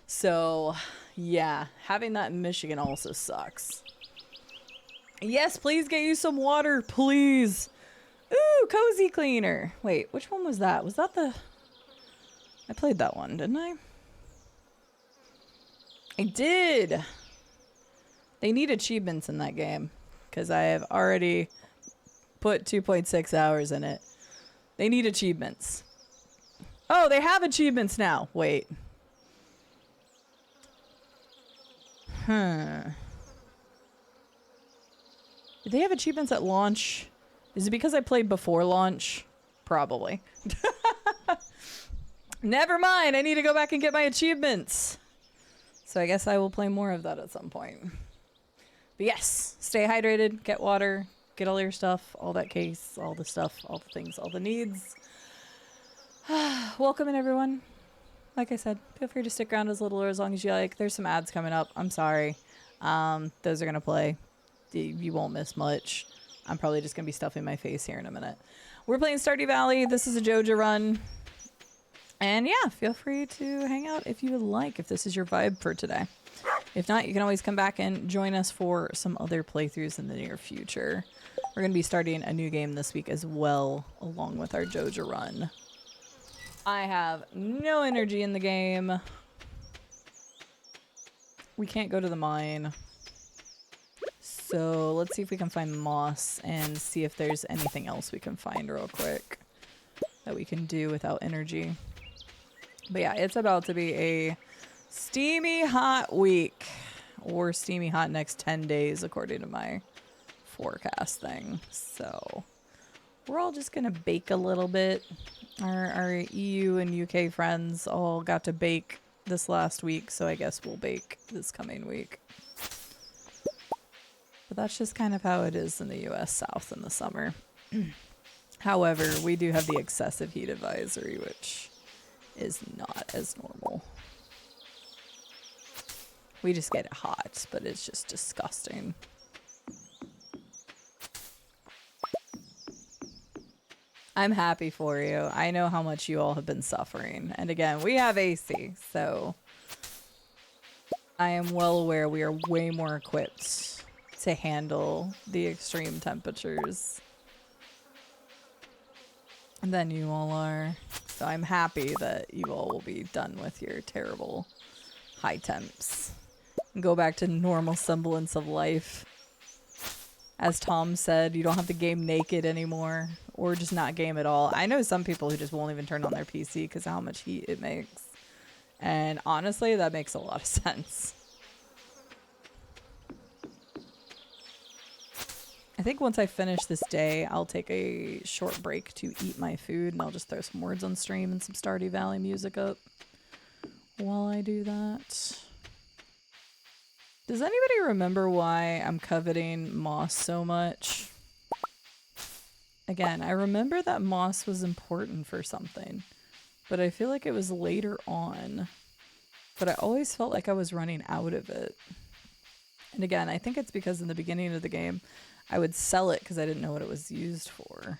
So, yeah, having that in Michigan also sucks. Yes, please get you some water, please. Ooh, cozy cleaner. Wait, which one was that? Was that the... I played that one, didn't I? I did! They need achievements in that game, because I have already put 2.6 hours in it. They need achievements. Oh, they have achievements now. Wait. Huh. Did they have achievements at launch? Is it because I played before launch? Probably. Never mind. I need to go back and get my achievements. So I guess I will play more of that at some point. But yes, stay hydrated, get water, get all your stuff, all that case, all the stuff, all the things, all the needs. Welcome in, everyone. Like I said, feel free to stick around as little or as long as you like. There's some ads coming up. I'm sorry. Those are going to play. You won't miss much. I'm probably just going to be stuffing my face here in a minute. We're playing Stardew Valley. This is a Joja run. And yeah, feel free to hang out if you would like, if this is your vibe for today. If not, you can always come back and join us for some other playthroughs in the near future. We're going to be starting a new game this week as well, along with our Joja run. I have no energy in the game. We can't go to the mine. So let's see if we can find moss and see if there's anything else we can find real quick that we can do without energy. But yeah, it's about to be a steamy hot week, or steamy hot next 10 days according to my forecast thing. So we're all just gonna bake a little bit. Our EU and UK friends all got to bake this last week, so I guess we'll bake this coming week. But that's just kind of how it is in the US South in the summer. However, we do have the excessive heat advisory, which is not as normal. We just get it hot, but it's just disgusting. I'm happy for you. I know how much you all have been suffering. And again, we have AC, so I am well aware we are way more equipped to handle the extreme temperatures than you all are. So I'm happy that you all will be done with your terrible high temps and go back to normal semblance of life. As Tom said, you don't have to game naked anymore, or just not game at all. I know some people who just won't even turn on their PC because of how much heat it makes. And honestly, that makes a lot of sense. I think once I finish this day, I'll take a short break to eat my food, and I'll just throw some words on stream and some Stardew Valley music up while I do that. Does anybody remember why I'm coveting moss so much? Again, I remember that moss was important for something, but I feel like it was later on. But I always felt like I was running out of it. And again, I think it's because in the beginning of the game, I would sell it because I didn't know what it was used for.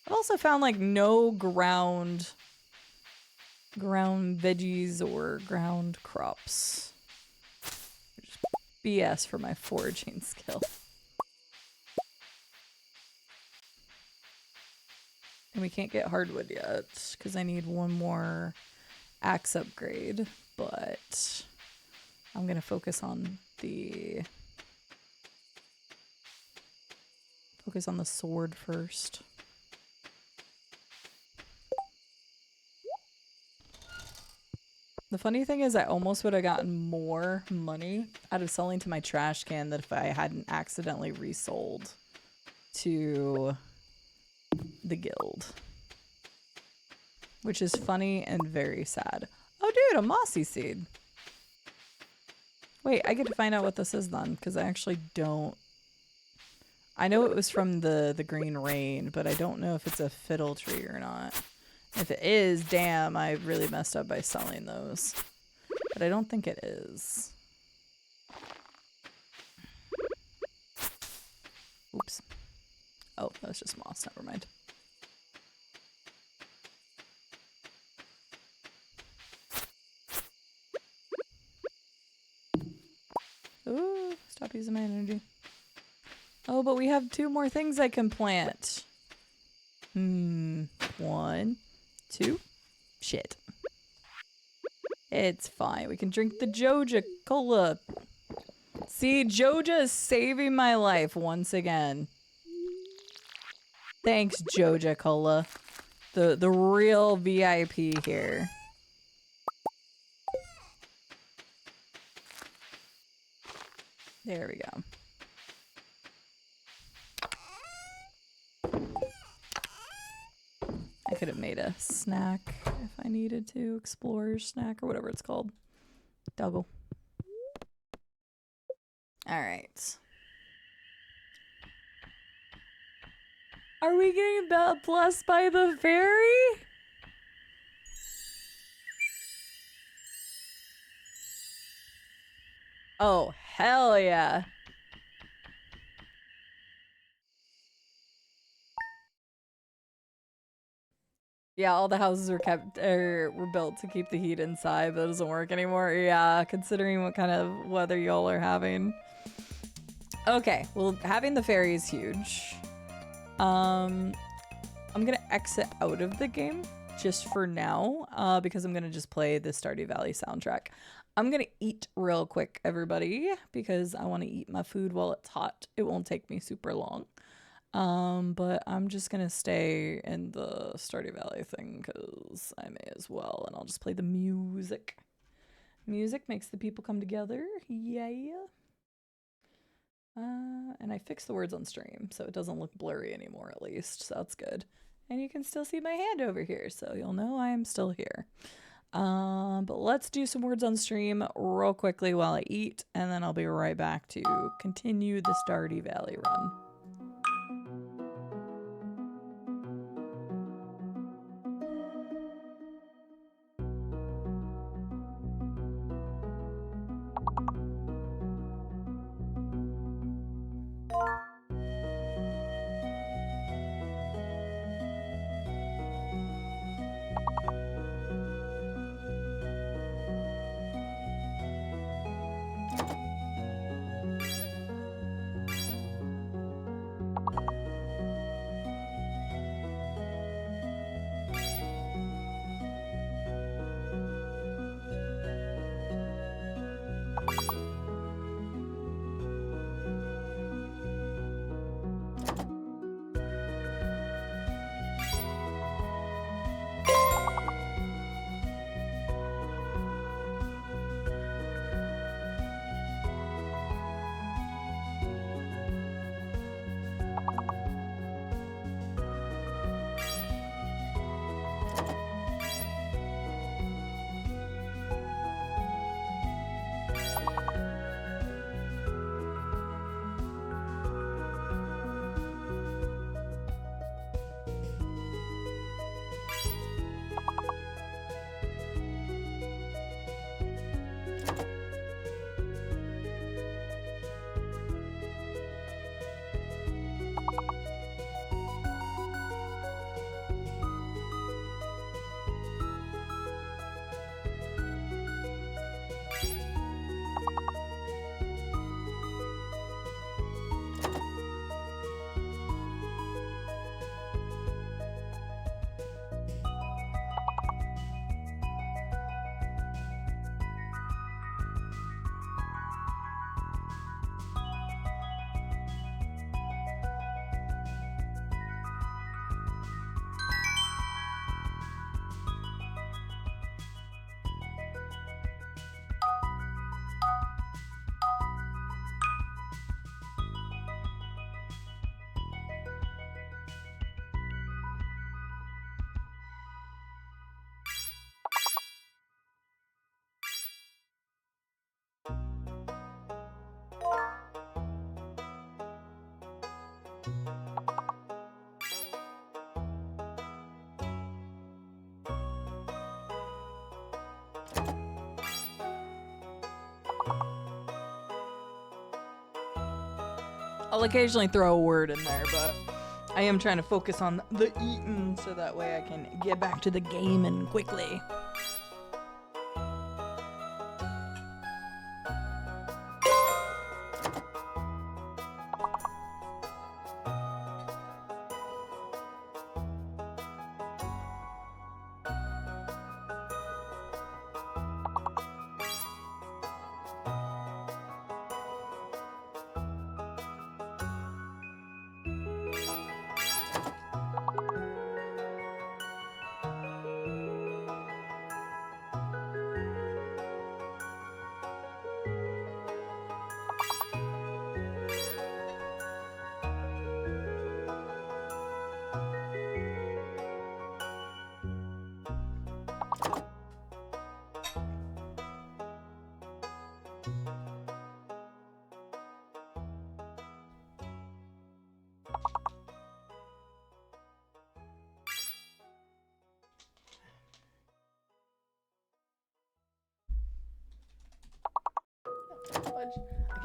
I've also found like no ground veggies or ground crops. Which is BS for my foraging skill. And we can't get hardwood yet because I need one more axe upgrade, but I'm gonna focus on the sword first. The funny thing is I almost would have gotten more money out of selling to my trash can than if I hadn't accidentally resold to the guild. Which is funny and very sad. Oh dude, a mossy seed. Wait, I get to find out what this is then, because I actually don't. I know it was from the green rain, but I don't know if it's a fiddle tree or not. If it is, damn, I really messed up by selling those. But I don't think it is. Oops. Oh, that was just moss, never mind. Ooh, stop using my energy. Oh, but we have 2 more things I can plant. 1, 2. Shit. It's fine. We can drink the Joja Cola. See, Joja is saving my life once again. Thanks, Joja Cola. The real VIP here. There we go. I could have made a snack if I needed to. Explorer's snack or whatever it's called. Doggle. Alright. Are we getting blessed by the fairy? Oh, hell yeah. Yeah, all the houses were built to keep the heat inside, but it doesn't work anymore. Yeah, considering what kind of weather y'all are having. Okay, well, having the fairy is huge. I'm gonna exit out of the game just for now, because I'm gonna just play the Stardew Valley soundtrack. I'm gonna eat real quick, everybody, because I want to eat my food while it's hot. It won't take me super long. But I'm just gonna stay in the Stardew Valley thing because I may as well, and I'll just play the music. Music makes the people come together, yeah. And I fixed the words on stream, so it doesn't look blurry anymore, at least, so that's good. And you can still see my hand over here, so you'll know I am still here. But let's do some words on stream real quickly while I eat, and then I'll be right back to continue the Stardew Valley run. I'll occasionally throw a word in there, but I am trying to focus on the eating so that way I can get back to the gaming quickly.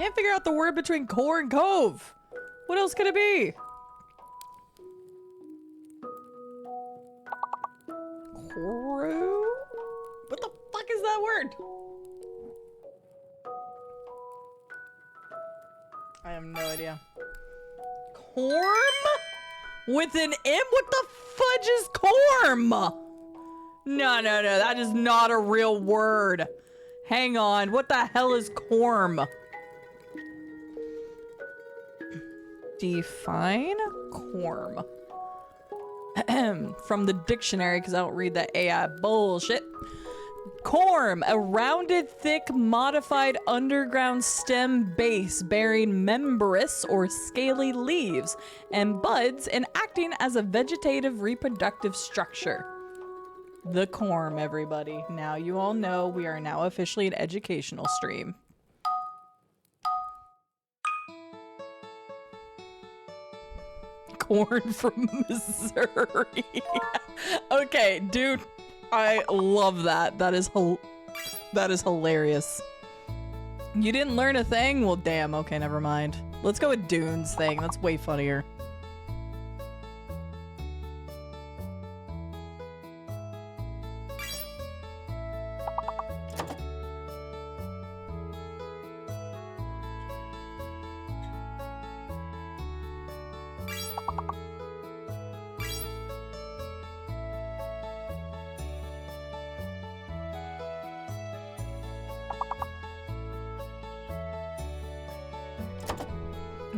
Can't figure out the word between core and cove. What else could it be? Coro? What the fuck is that word? I have no idea. Corm? With an M? What the fudge is corm? No, that is not a real word. Hang on, what the hell is corm? Define corm. From the dictionary, because I don't read that AI bullshit. Corm, a rounded, thick, modified underground stem base bearing membranous or scaly leaves and buds and acting as a vegetative reproductive structure. The corm, everybody. Now you all know we are now officially an educational stream. Corn from Missouri. Okay, dude. I love that. That is hilarious. You didn't learn a thing? Well, damn. Okay, never mind. Let's go with Dune's thing. That's way funnier.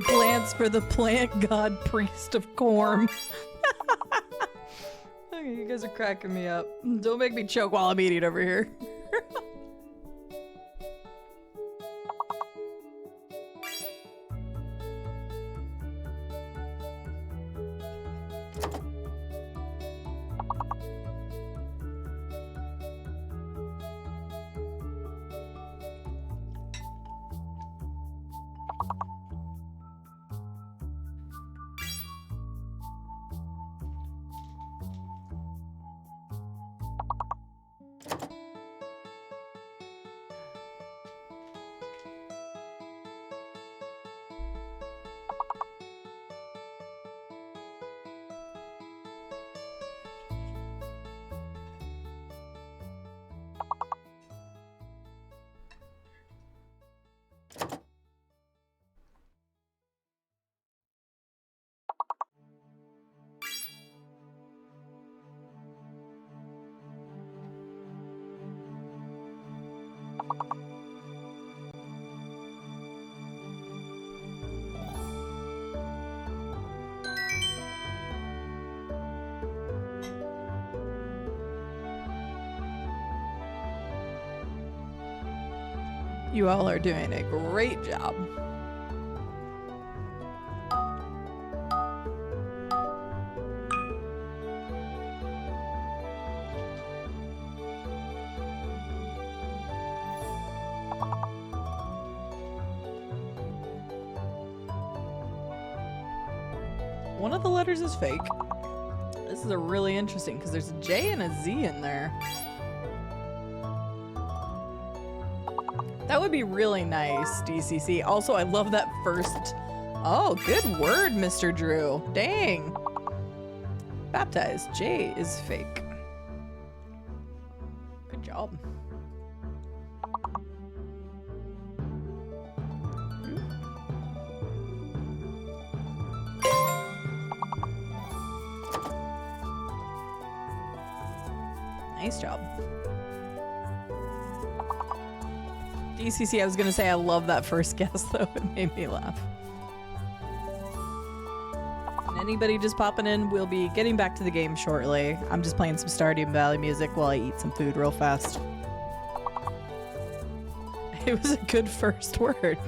Glance for the plant god priest of Corm. Okay, you guys are cracking me up. Don't make me choke while I'm eating over here. You all are doing a great job. One of the letters is fake. This is a really interesting because there's a J and a Z in there. That would be really nice, DCC. Also, I love that first... Oh, good word, Mr. Drew. Dang. Baptized. J is fake. Good job. Nice job. DCC, I was gonna say I love that first guess though. It made me laugh. And anybody just popping in, we'll be getting back to the game shortly. I'm just playing some Stardew Valley music while I eat some food real fast. It was a good first word.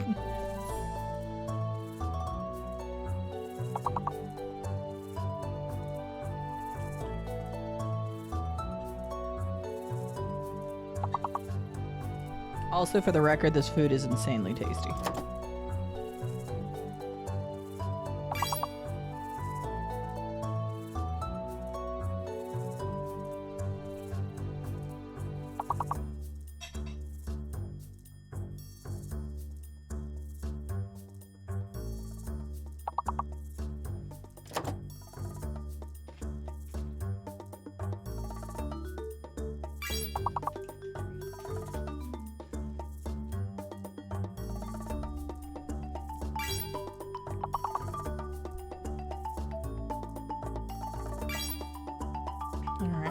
Also, for the record, this food is insanely tasty.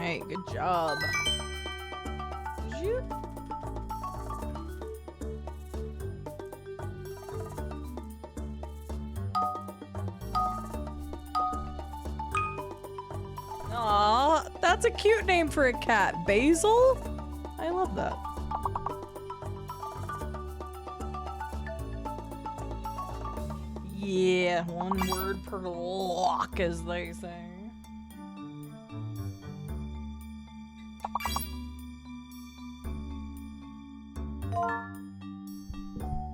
Hey, good job. Jude. Aw, that's a cute name for a cat. Basil? I love that. Yeah, one word per lock, as they say.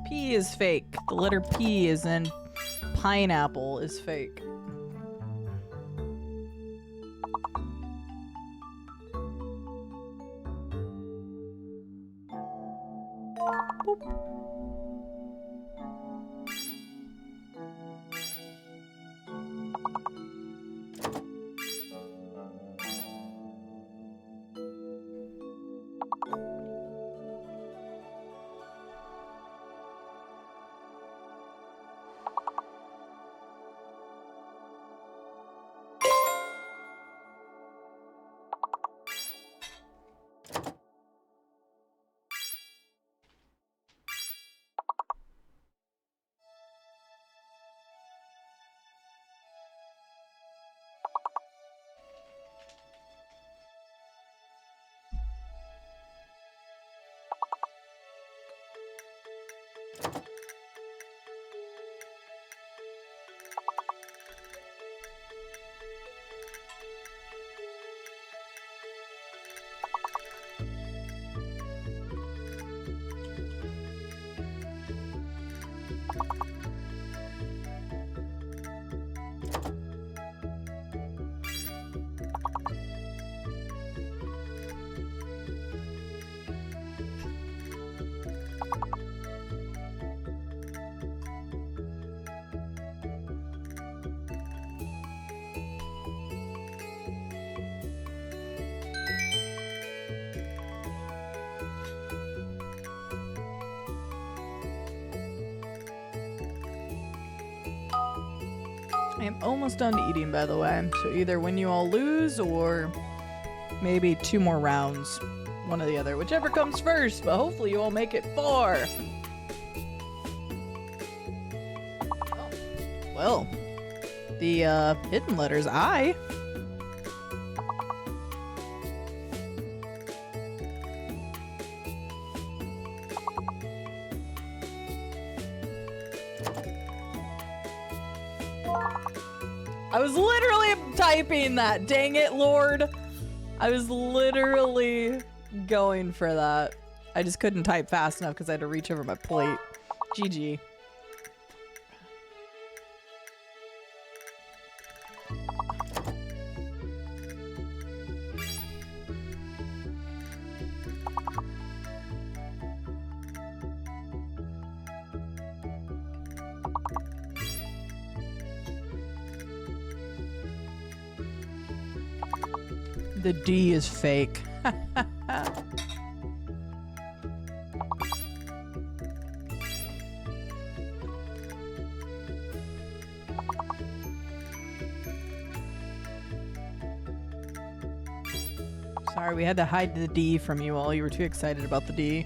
P is fake. The letter P is in pineapple is fake. Boop. I'm almost done eating, by the way. So either win you all lose, or maybe 2 more rounds. One or the other. Whichever comes first, but hopefully you all make it 4. Oh. Well, the hidden letter's I. I was literally typing that. Dang it, Lord. I was literally going for that. I just couldn't type fast enough because I had to reach over my plate. GG. The D is fake. Sorry, we had to hide the D from you all. You were too excited about the D.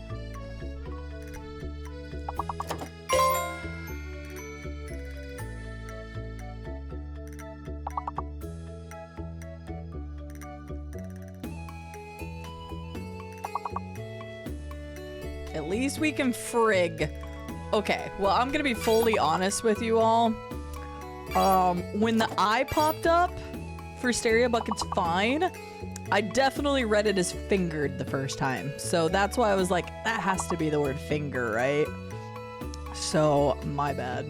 At least we can frig. Okay, well, I'm gonna be fully honest with you all. When the I popped up for Stereo Bucket's fine, I definitely read it as fingered the first time. So that's why I was like, that has to be the word finger, right? So, my bad.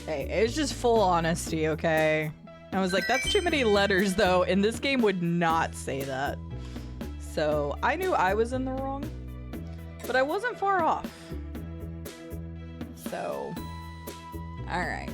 Hey, it's just full honesty, okay? I was like, that's too many letters, though, and this game would not say that. So, I knew I was in the wrong, but I wasn't far off. So, alright.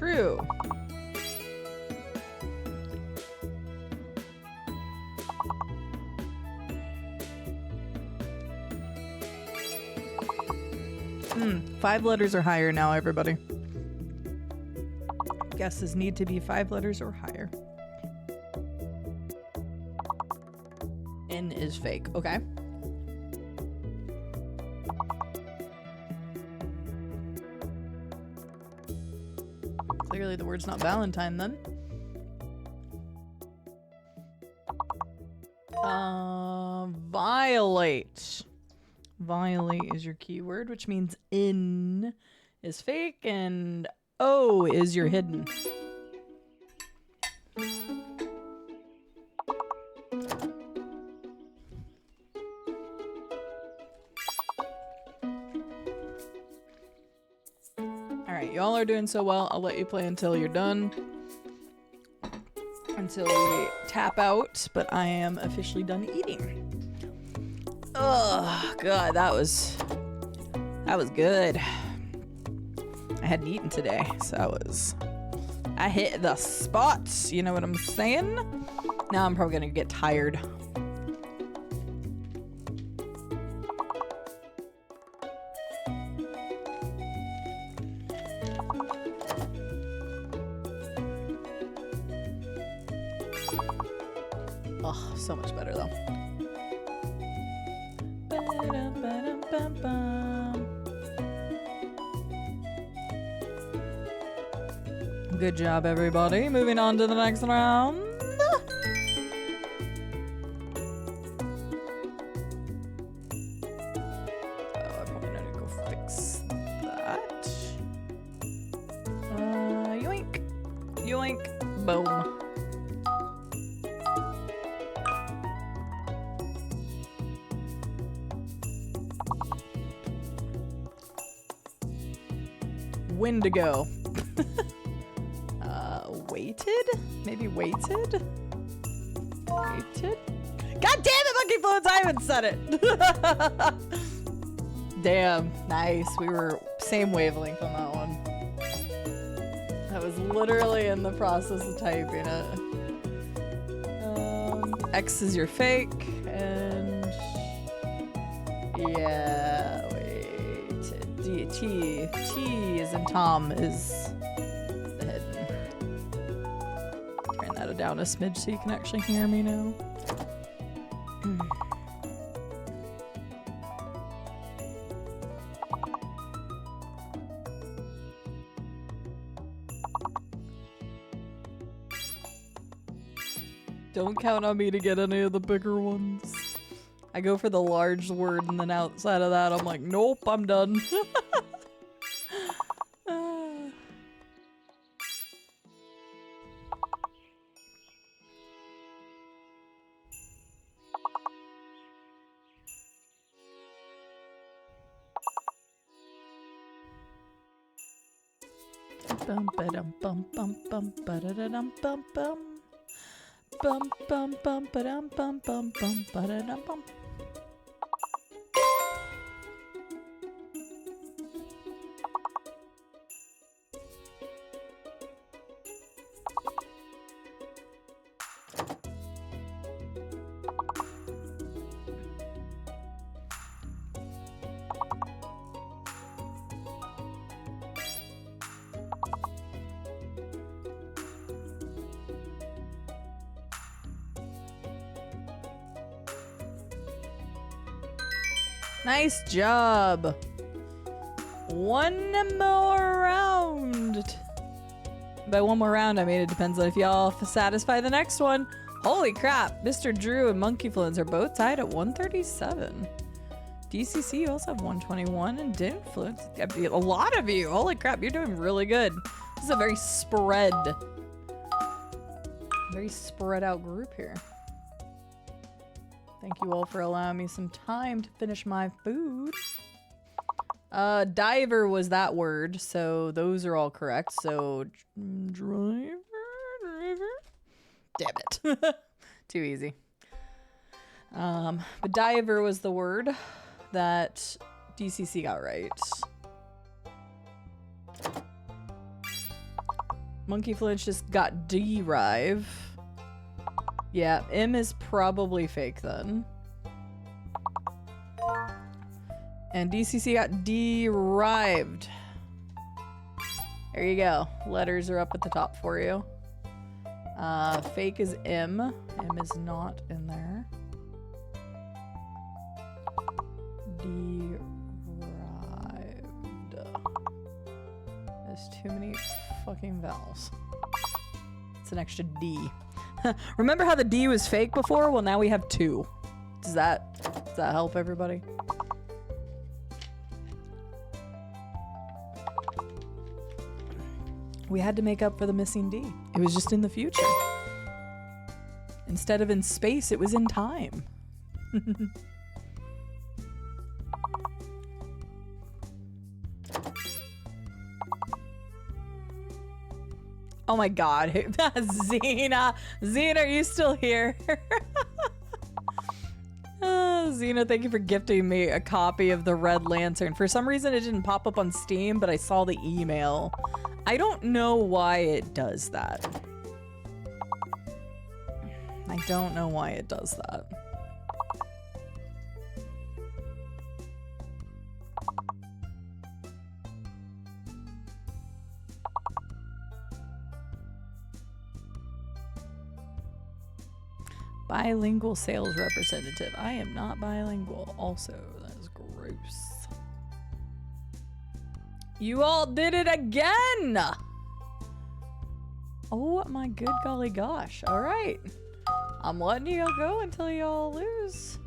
true. Hmm, 5 letters or higher now, everybody. Guesses need to be 5 letters or higher. N is fake. Okay. Clearly the word's not Valentine then. Violate. Violate is your keyword, which means in is fake and O is your hidden. Alright, y'all are doing so well. I'll let you play until you're done. Until we tap out, but I am officially done eating. Oh, God, that was good. I hadn't eaten today, so I hit the spots, you know what I'm saying? Now I'm probably gonna get tired. Oh, so much better though. Good job, everybody. Moving on to the next round. Oh, I probably need to go fix that. Yoink. Yoink. Boom. Wendigo. Weighted? Maybe weighted? Weighted? God damn it, Monkey Fluence! I haven't said it! Damn. Nice. We were same wavelength on that one. I was literally in the process of typing it. X is your fake, and... yeah, weighted. T is in Tom is... down a smidge so you can actually hear me now. Don't count on me to get any of the bigger ones. I go for the large word and then outside of that I'm like, nope, I'm done. Bum ba-dum bum bum bum ba-da-da-dum bum bum bum bum bum ba-dum bum bum bum ba-da-dum bum. Nice job. One more round. By one more round, I mean it depends on if y'all satisfy the next one. Holy crap. Mr. Drew and Monkey Fluence are both tied at 137. DCC, you also have 121. And Dinfluence, a lot of you. Holy crap, you're doing really good. This is a very spread out group here. Thank you all for allowing me some time to finish my food. Diver was that word, so those are all correct. So, driver. Damn it. Too easy. But diver was the word that DCC got right. Monkey Flinch just got derive. Yeah, M is probably fake then. And DCC got derived. There you go. Letters are up at the top for you. Fake is M. M is not in there. Derived. There's too many fucking vowels. It's an extra D. Remember how the D was fake before? Well, now we have 2. Does that help everybody? We had to make up for the missing D. It was just in the future. Instead of in space, it was in time. Oh my god. Xena! Xena, are you still here? Xena, thank you for gifting me a copy of the Red Lantern. For some reason, it didn't pop up on Steam, but I saw the email. I don't know why it does that. I don't know why it does that. Bilingual sales representative. I am not bilingual. Also, that is gross. You all did it again! Oh my good golly gosh. All right. I'm letting you all go until you all lose.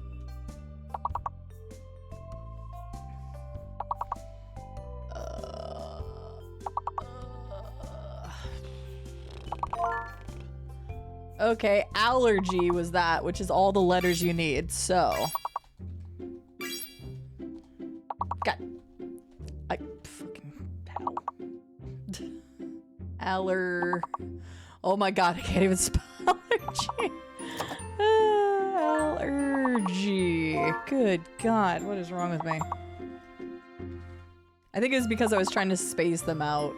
Okay, allergy was that, which is all the letters you need, so. God. I fucking hell. Oh my god, I can't even spell allergy. Allergy. Good god, what is wrong with me? I think it was because I was trying to space them out.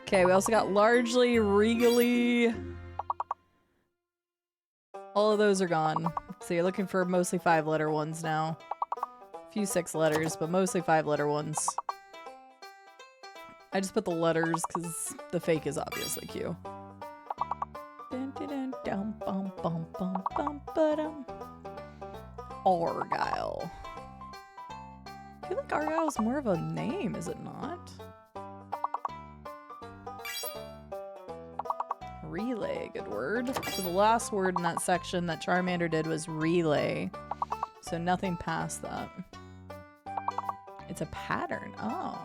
Okay, we also got largely, regally. All of those are gone. So you're looking for mostly 5-letter ones now. A few 6 letters, but mostly 5-letter ones. I just put the letters because the fake is obviously Q. Argyle. I feel like Argyle is more of a name, is it not? Relay, good word. So the last word in that section that Charmander did was relay. So nothing past that. It's a pattern. Oh.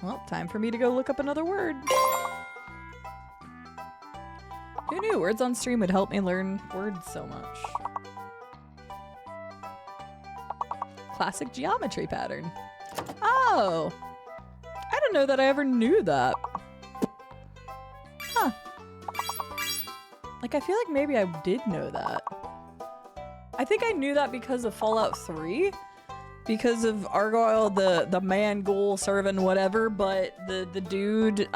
Well, time for me to go look up another word. Who knew words on stream would help me learn words so much? Classic geometry pattern. Oh! I don't know that I ever knew that. Huh. Like, I feel like maybe I did know that. I think I knew that because of Fallout 3. Because of Argyle, the man ghoul servant whatever, but the dude,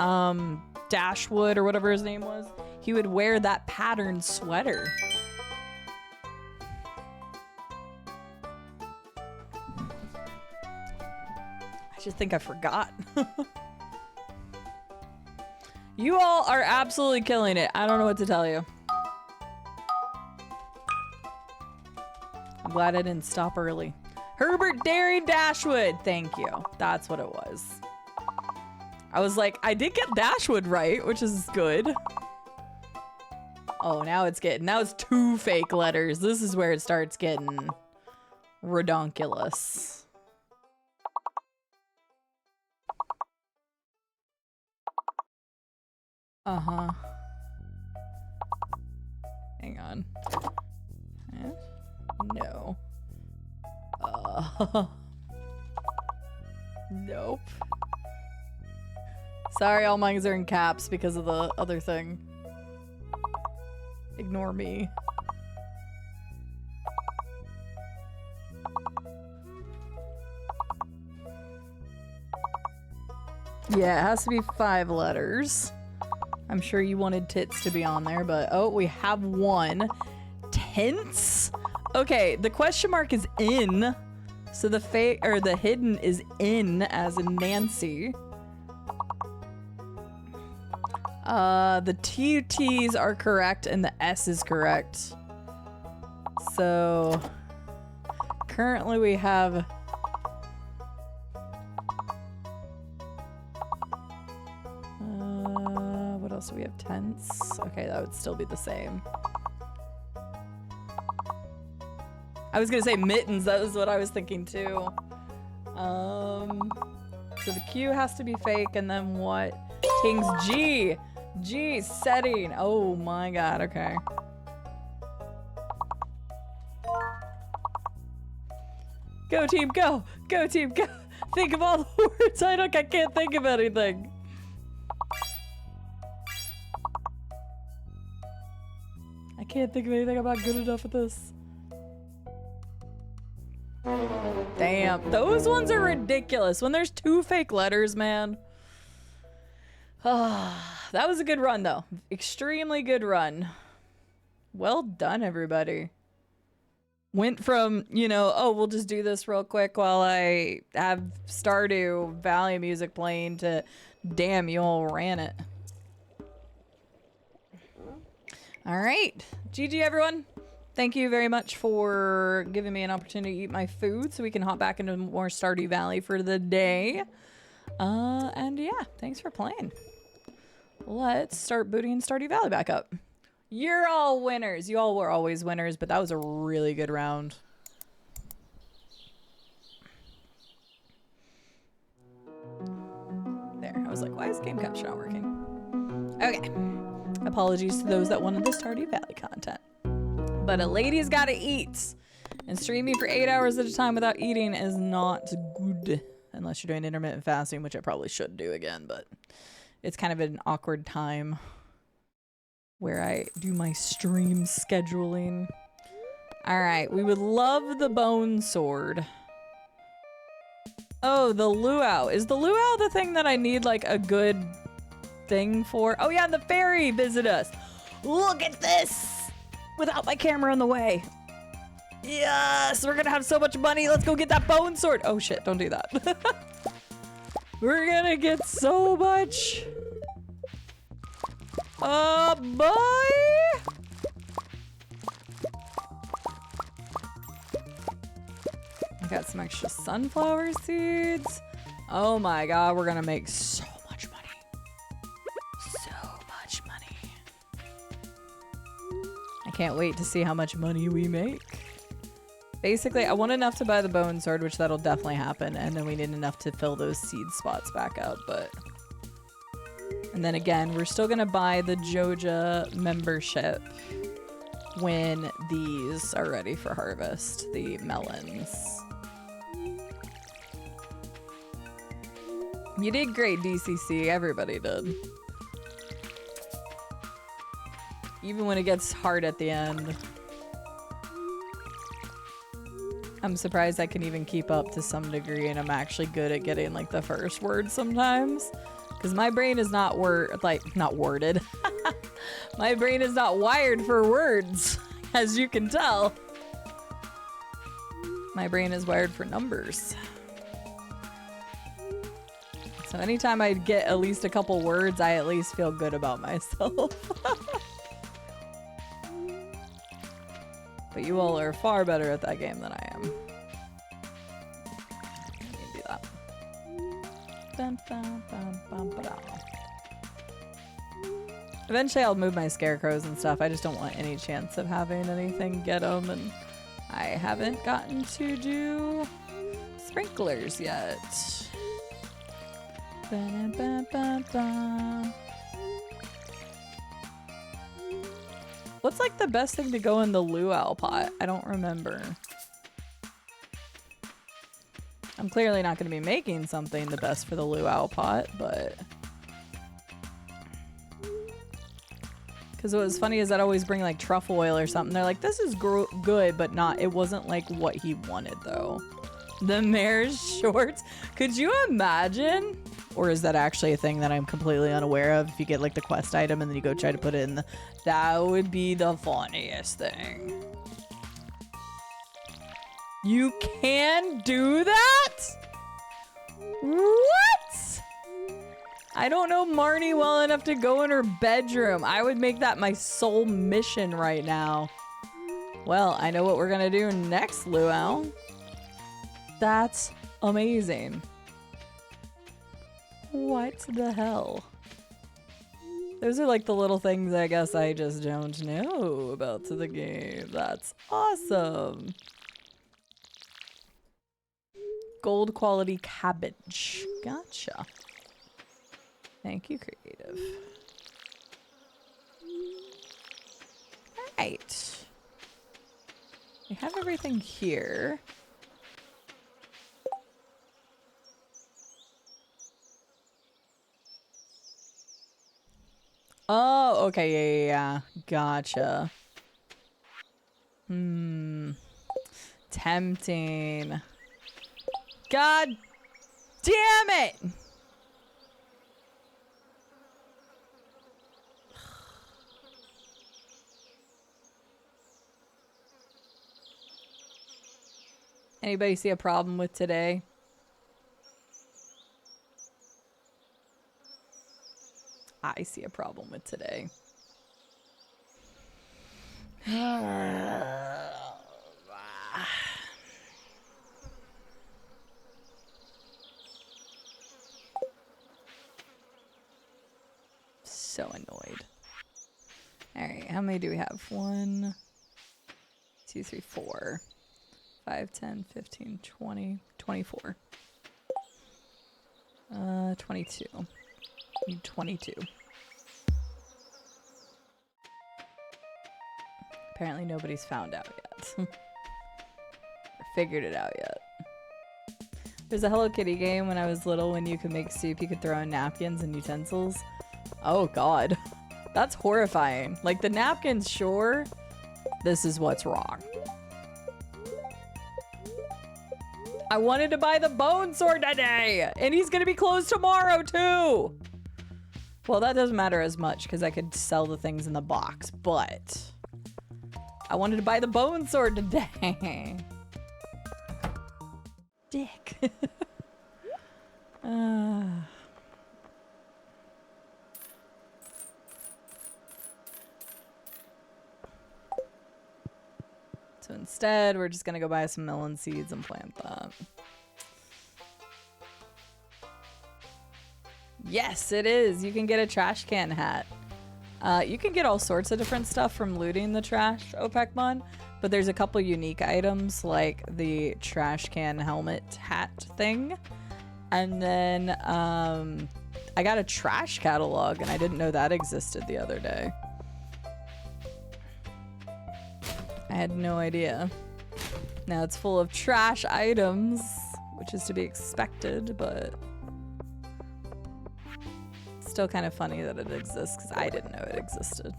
Dashwood or whatever his name was, he would wear that patterned sweater. I just think I forgot. You all are absolutely killing it. I don't know what to tell you. I'm glad I didn't stop early. Herbert Derry Dashwood. Thank you. That's what it was. I was like, I did get Dashwood right, which is good. Oh, now it's 2 fake letters. This is where it starts getting redonkulous. Uh-huh. Hang on. No. Nope. Sorry, all mine are in caps because of the other thing. Ignore me. Yeah, it has to be 5 letters. I'm sure you wanted tits to be on there, but oh, we have one. Tense? Okay, the question mark is in. So the the hidden is in as in Nancy. The two T's are correct and the S is correct. So currently we have what else do we have? Tense. Okay, that would still be the same. I was gonna say mittens, that was what I was thinking too. So the Q has to be fake, and then what? King's G. G, setting. Oh my god, okay. Go team, go! Go team, go! Think of all the words. I can't think of anything. I can't think of anything. I'm not good enough at this. Damn, those ones are ridiculous. When there's 2 fake letters, man. That was a good run, though. Extremely good run. Well done, everybody. Went from, you know, oh, we'll just do this real quick while I have Stardew Valley music playing to, damn, you all ran it. All right. GG, everyone. Thank you very much for giving me an opportunity to eat my food so we can hop back into more Stardew Valley for the day. And yeah, thanks for playing. Let's start booting Stardew Valley back up. You're all winners. You all were always winners, but that was a really good round. There. I was like, why is game capture not working? Okay. Apologies to those that wanted the Stardew Valley content. But a lady's gotta eat. And streaming for 8 hours at a time without eating is not good. Unless you're doing intermittent fasting, which I probably should do again, but it's kind of an awkward time where I do my stream scheduling. Alright, we would love the bone sword. Oh, the luau. Is the luau the thing that I need like a good thing for? Oh yeah, the fairy visit us. Look at this! Without my camera in the way. Yes, we're gonna have so much money. Let's go get that bone sword. Oh shit, don't do that. We're gonna get so much. Oh boy. I got some extra sunflower seeds. Oh my god, we're gonna make so much money. So much money. I can't wait to see how much money we make. Basically, I want enough to buy the bone sword, which that'll definitely happen, and then we need enough to fill those seed spots back out, but... And then again, we're still gonna buy the Joja membership when these are ready for harvest, the melons. You did great, DCC. Everybody did. Even when it gets hard at the end. I'm surprised I can even keep up to some degree, and I'm actually good at getting like the first word sometimes. Because my brain is not not worded. My brain is not wired for words, as you can tell. My brain is wired for numbers. So anytime I get at least a couple words, I at least feel good about myself. But you all are far better at that game than I am. Let me do that. Dun, dun, dun, dun, dun, dun. Eventually I'll move my scarecrows and stuff. I just don't want any chance of having anything get them, and I haven't gotten to do sprinklers yet. Ba, ba, ba, ba. What's like the best thing to go in the luau pot? I don't remember. I'm clearly not going to be making something the best for the luau pot, but... Because what was funny is I'd always bring like truffle oil or something. They're like, this is good, but not, it wasn't like what he wanted though. The mayor's shorts. Could you imagine Or is that actually a thing that I'm completely unaware of? If you get like the quest item and then you go try to put it in the... That would be the funniest thing. You can do that? What? I don't know Marnie well enough to go in her bedroom. I would make that my sole mission right now. Well, I know what we're gonna do next, Luau. That's amazing. What the hell? Those are like the little things I guess I just don't know about the game. That's awesome. Gold quality cabbage. Gotcha. Thank you, creative. Alright. We have everything here. Oh, okay, yeah. Gotcha. Tempting. God damn it! Anybody see a problem with today? I see a problem with today. So annoyed. Alright, how many do we have? 1, 2, 3, 4, 5, 10, 15, 20, 24. 22. Need 22. Apparently nobody's found out yet. Or figured it out yet. There's a Hello Kitty game when I was little when you could make soup, you could throw in napkins and utensils. Oh god. That's horrifying. Like the napkins, sure. This is what's wrong. I wanted to buy the bone sword today! And he's gonna be closed tomorrow too! Well, that doesn't matter as much because I could sell the things in the box, but I wanted to buy the bone sword today. Dick. So instead, we're just gonna go buy some melon seeds and plant that. Yes, it is. You can get a trash can hat. You can get all sorts of different stuff from looting the trash, OPECmon, but there's a couple unique items like the trash can helmet hat thing. And then I got a trash catalog and I didn't know that existed the other day. I had no idea. Now it's full of trash items, which is to be expected, but still kind of funny that it exists because I didn't know it existed.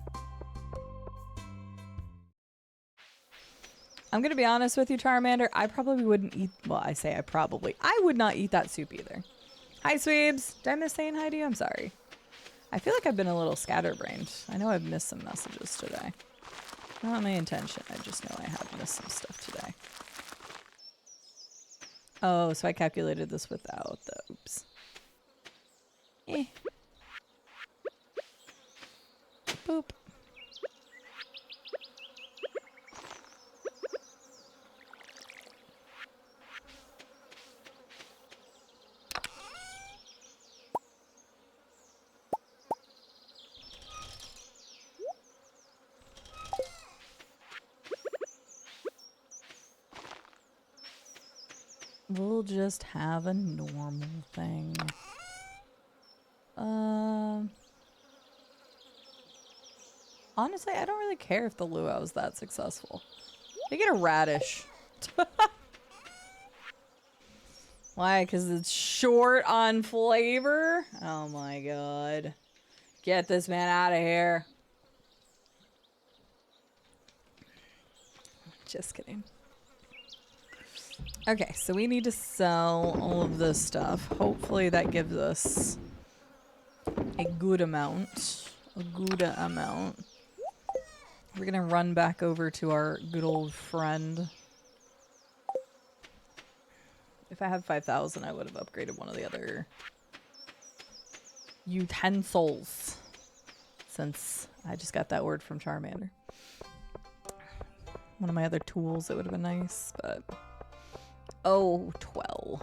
I'm gonna be honest with you, Charmander. I probably wouldn't eat. Well, I say I probably. I would not eat that soup either. Hi, Sweebs. Did I miss saying hi to you? I'm sorry. I feel like I've been a little scatterbrained. I know I've missed some messages today. Not my intention. I just know I have missed some stuff today. Oh, so I calculated this without the oops. Eh. Boop. We'll just have a normal thing. Honestly, I don't really care if the luau is that successful. They get a radish. Why? Because it's short on flavor? Oh my god. Get this man out of here. Just kidding. Okay, so we need to sell all of this stuff. Hopefully that gives us a good amount. A good amount. We're gonna run back over to our good old friend. If I had 5,000, I would have upgraded one of the other utensils. Since I just got that word from Charmander. One of my other tools that would have been nice, but... Oh, 12.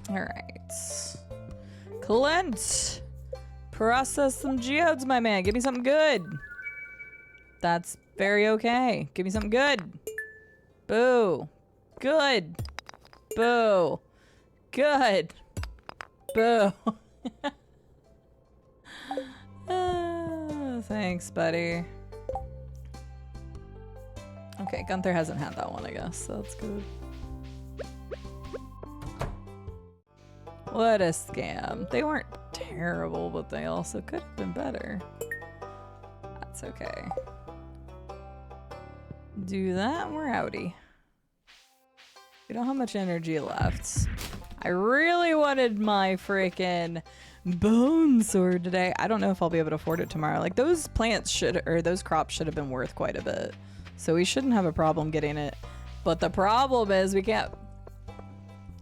Alright. Clint! Process some geodes, my man. Give me something good. That's very okay. Give me something good. Boo. Good. Boo. Good. Boo. Thanks, buddy. Okay, Gunther hasn't had that one, I guess. So that's good. What a scam. They weren't terrible, but they also could have been better. That's okay. Do that and we're outie. We don't have much energy left. I really wanted my freaking bone sword today. I don't know if I'll be able to afford it tomorrow. Like those plants should, or those crops should have been worth quite a bit. So we shouldn't have a problem getting it. But the problem is we can't.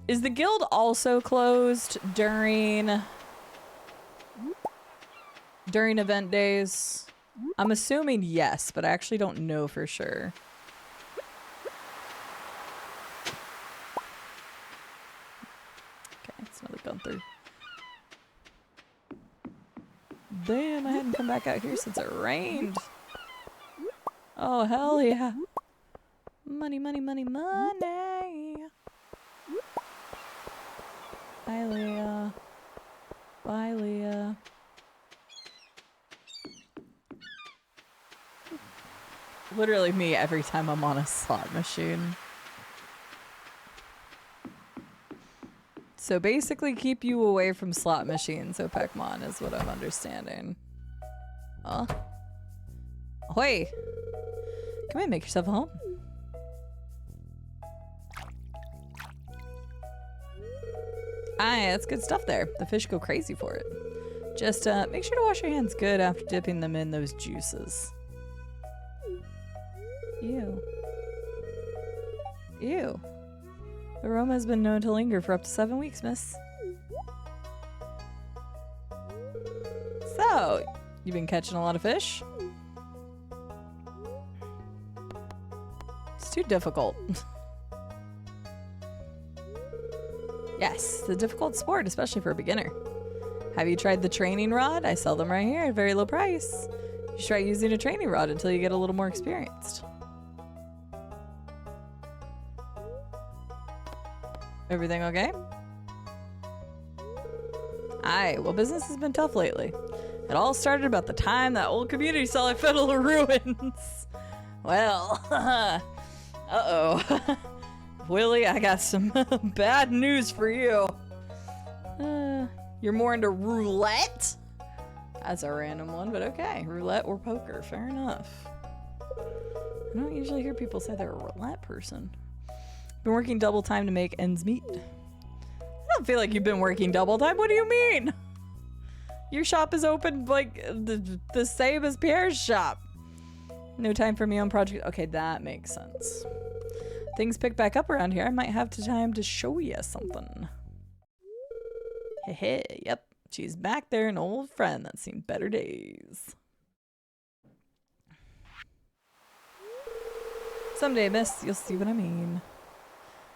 Is the guild also closed during event days? I'm assuming yes, but I actually don't know for sure. Okay, it's another Gunther. Damn, I hadn't come back out here since it rained. Oh, hell yeah. Money, money, money, money. Bye, Leah. Bye, Leah. Literally me every time I'm on a slot machine. So basically keep you away from slot machines, Opekmon, is what I'm understanding. Huh? Ahoy! Come in, make yourself a home. Aye, that's good stuff there. The fish go crazy for it. Just make sure to wash your hands good after dipping them in those juices. Ew. Ew. The aroma has been known to linger for up to 7 weeks, miss. So, you been catching a lot of fish? It's too difficult. Yes, it's a difficult sport, especially for a beginner. Have you tried the training rod? I sell them right here at a very low price. You should try using a training rod until you get a little more experienced. Everything okay? Aye, well, business has been tough lately. It all started about the time that old community saw it fell to ruins. Well, uh-oh. Willie, I got some bad news for you. You're more into roulette? That's a random one, but okay. Roulette or poker, fair enough. I don't usually hear people say they're a roulette person. Been working double time to make ends meet. I don't feel like you've been working double time. What do you mean? Your shop is open like the same as Pierre's shop. No time for me on project. Okay, that makes sense. Things pick back up around here. I might have time to show you something. Hey, yep. She's back there, an old friend that's seen better days. Someday, miss, you'll see what I mean.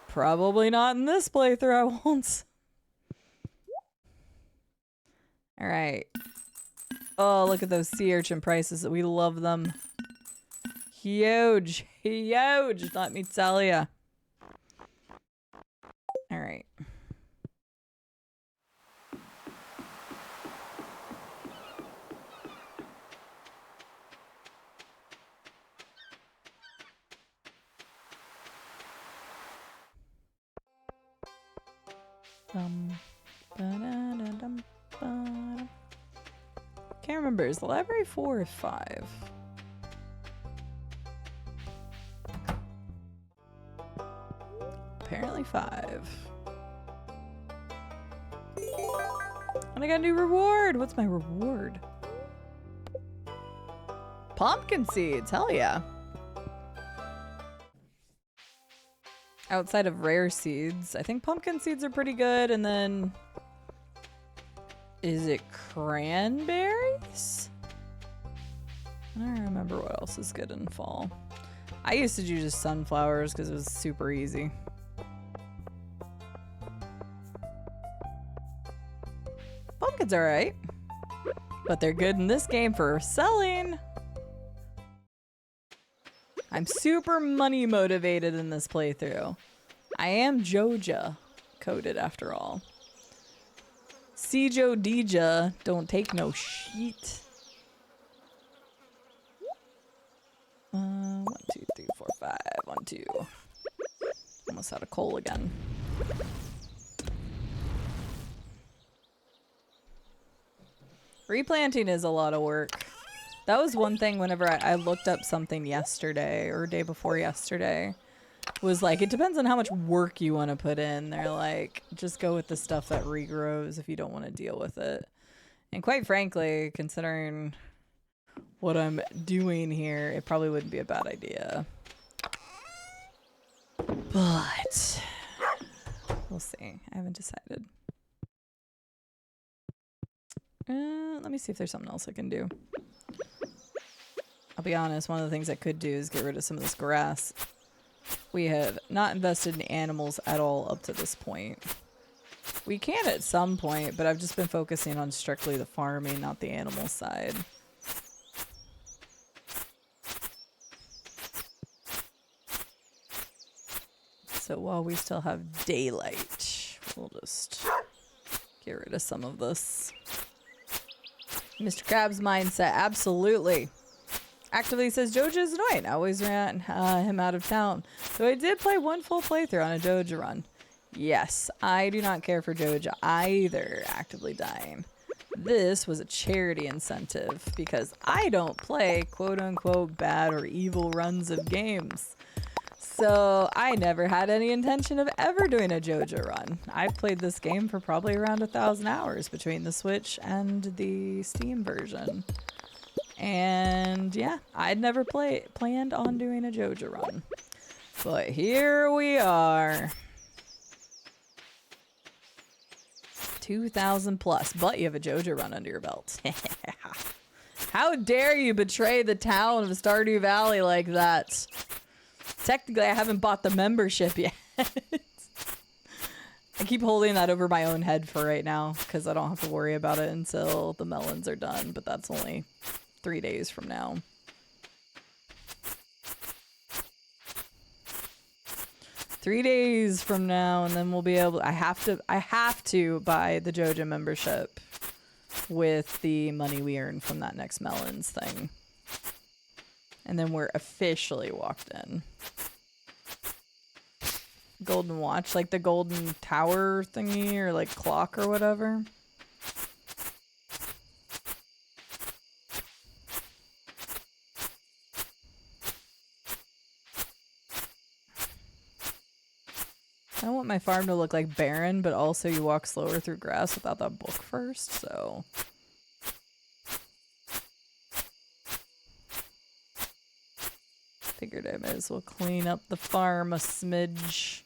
Probably not in this playthrough, I won't. Alright. Oh, look at those sea urchin prices. We love them. Huge. Huge. Let me tell ya. Alright. Ba-da-da-dum, ba-dum. Can't remember. Is the library 4 or 5? Apparently 5. And I got a new reward. What's my reward? Pumpkin seeds. Hell yeah. Outside of rare seeds, I think pumpkin seeds are pretty good. And then, is it cranberries? I don't remember what else is good in fall. I used to do just sunflowers because it was super easy. Pumpkin's alright, but they're good in this game for selling. I'm super money motivated in this playthrough. I am Joja coded after all. Cijo Dija don't take no shit. 1, 2, 3, 4, 5. 1, 2. Almost out of coal again. Replanting is a lot of work. That was one thing whenever I looked up something yesterday or day before yesterday. Was like, it depends on how much work you want to put in. They're like, just go with the stuff that regrows if you don't want to deal with it. And quite frankly, considering what I'm doing here, it probably wouldn't be a bad idea. But we'll see. I haven't decided. Let me see if there's something else I can do. I'll be honest, one of the things I could do is get rid of some of this grass. We have not invested in animals at all up to this point. We can at some point, but I've just been focusing on strictly the farming, not the animal side. So while we still have daylight, we'll just get rid of some of this. Mr. Crab's mindset, absolutely. Actively says Joja is annoying. I always ran him out of town. So I did play one full playthrough on a Joja run. Yes, I do not care for Joja either, actively dying. This was a charity incentive because I don't play quote-unquote bad or evil runs of games. So I never had any intention of ever doing a Joja run. I've played this game for probably around 1,000 hours between the Switch and the Steam version. And yeah, I'd never planned on doing a Joja run. But here we are. 2,000 plus, but you have a Joja run under your belt. How dare you betray the town of Stardew Valley like that? Technically, I haven't bought the membership yet. I keep holding that over my own head for right now because I don't have to worry about it until the melons are done, but that's only 3 days from now. 3 days from now, and then we'll be able. I have to buy the Joja membership with the money we earn from that next melons thing, and then we're officially walked in. Golden watch, like the golden tower thingy, or like clock or whatever. I don't want my farm to look like barren, but also you walk slower through grass without that book first, so. Figured I might as well clean up the farm a smidge.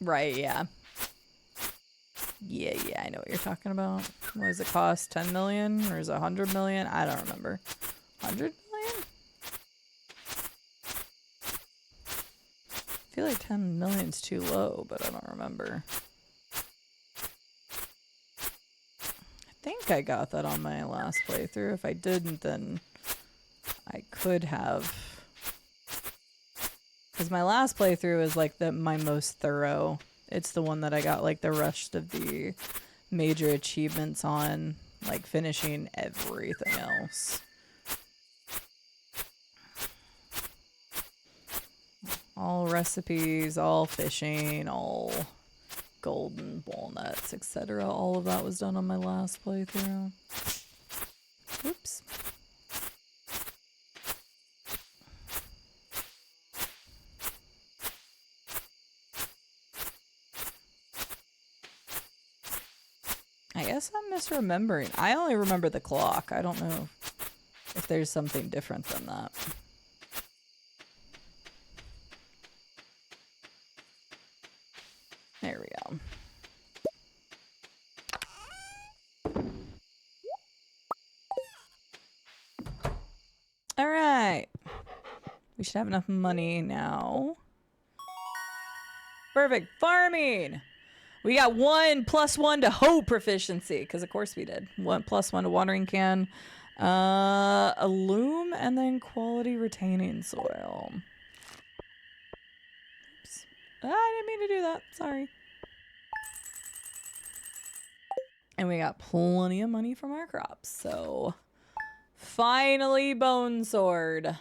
Right, yeah. Yeah, I know what you're talking about. What does it cost? 10 million? Or is it 100 million? I don't remember. 100 million? I feel like 10 million's too low, but I don't remember. I think I got that on my last playthrough. If I didn't, then I could have. Because my last playthrough is like my most thorough. It's the one that I got like the rest of the major achievements on, like finishing everything else. All recipes, all fishing, all golden walnuts, etc. All of that was done on my last playthrough. Oops. I guess I'm misremembering. I only remember the clock. I don't know if there's something different than that. There we go. All right. We should have enough money now. Perfect. Farming. We got 1+1 to hoe proficiency, because of course we did. 1+1 to watering can, a loom, and then quality retaining soil. Oops. I didn't mean to do that. Sorry. And we got plenty of money from our crops, so finally bone sword.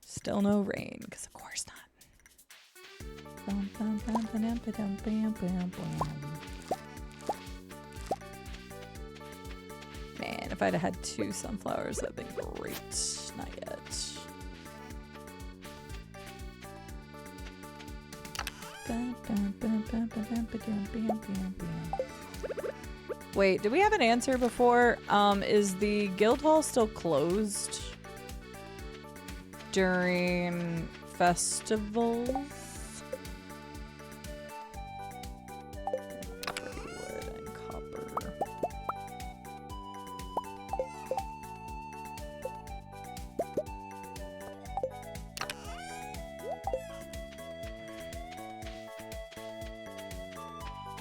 Still no rain, because of course not. Man, if I'd have had 2 sunflowers, that'd been great. Not yet. Wait, did we have an answer before? Is the guild hall still closed during festivals? Wood and copper.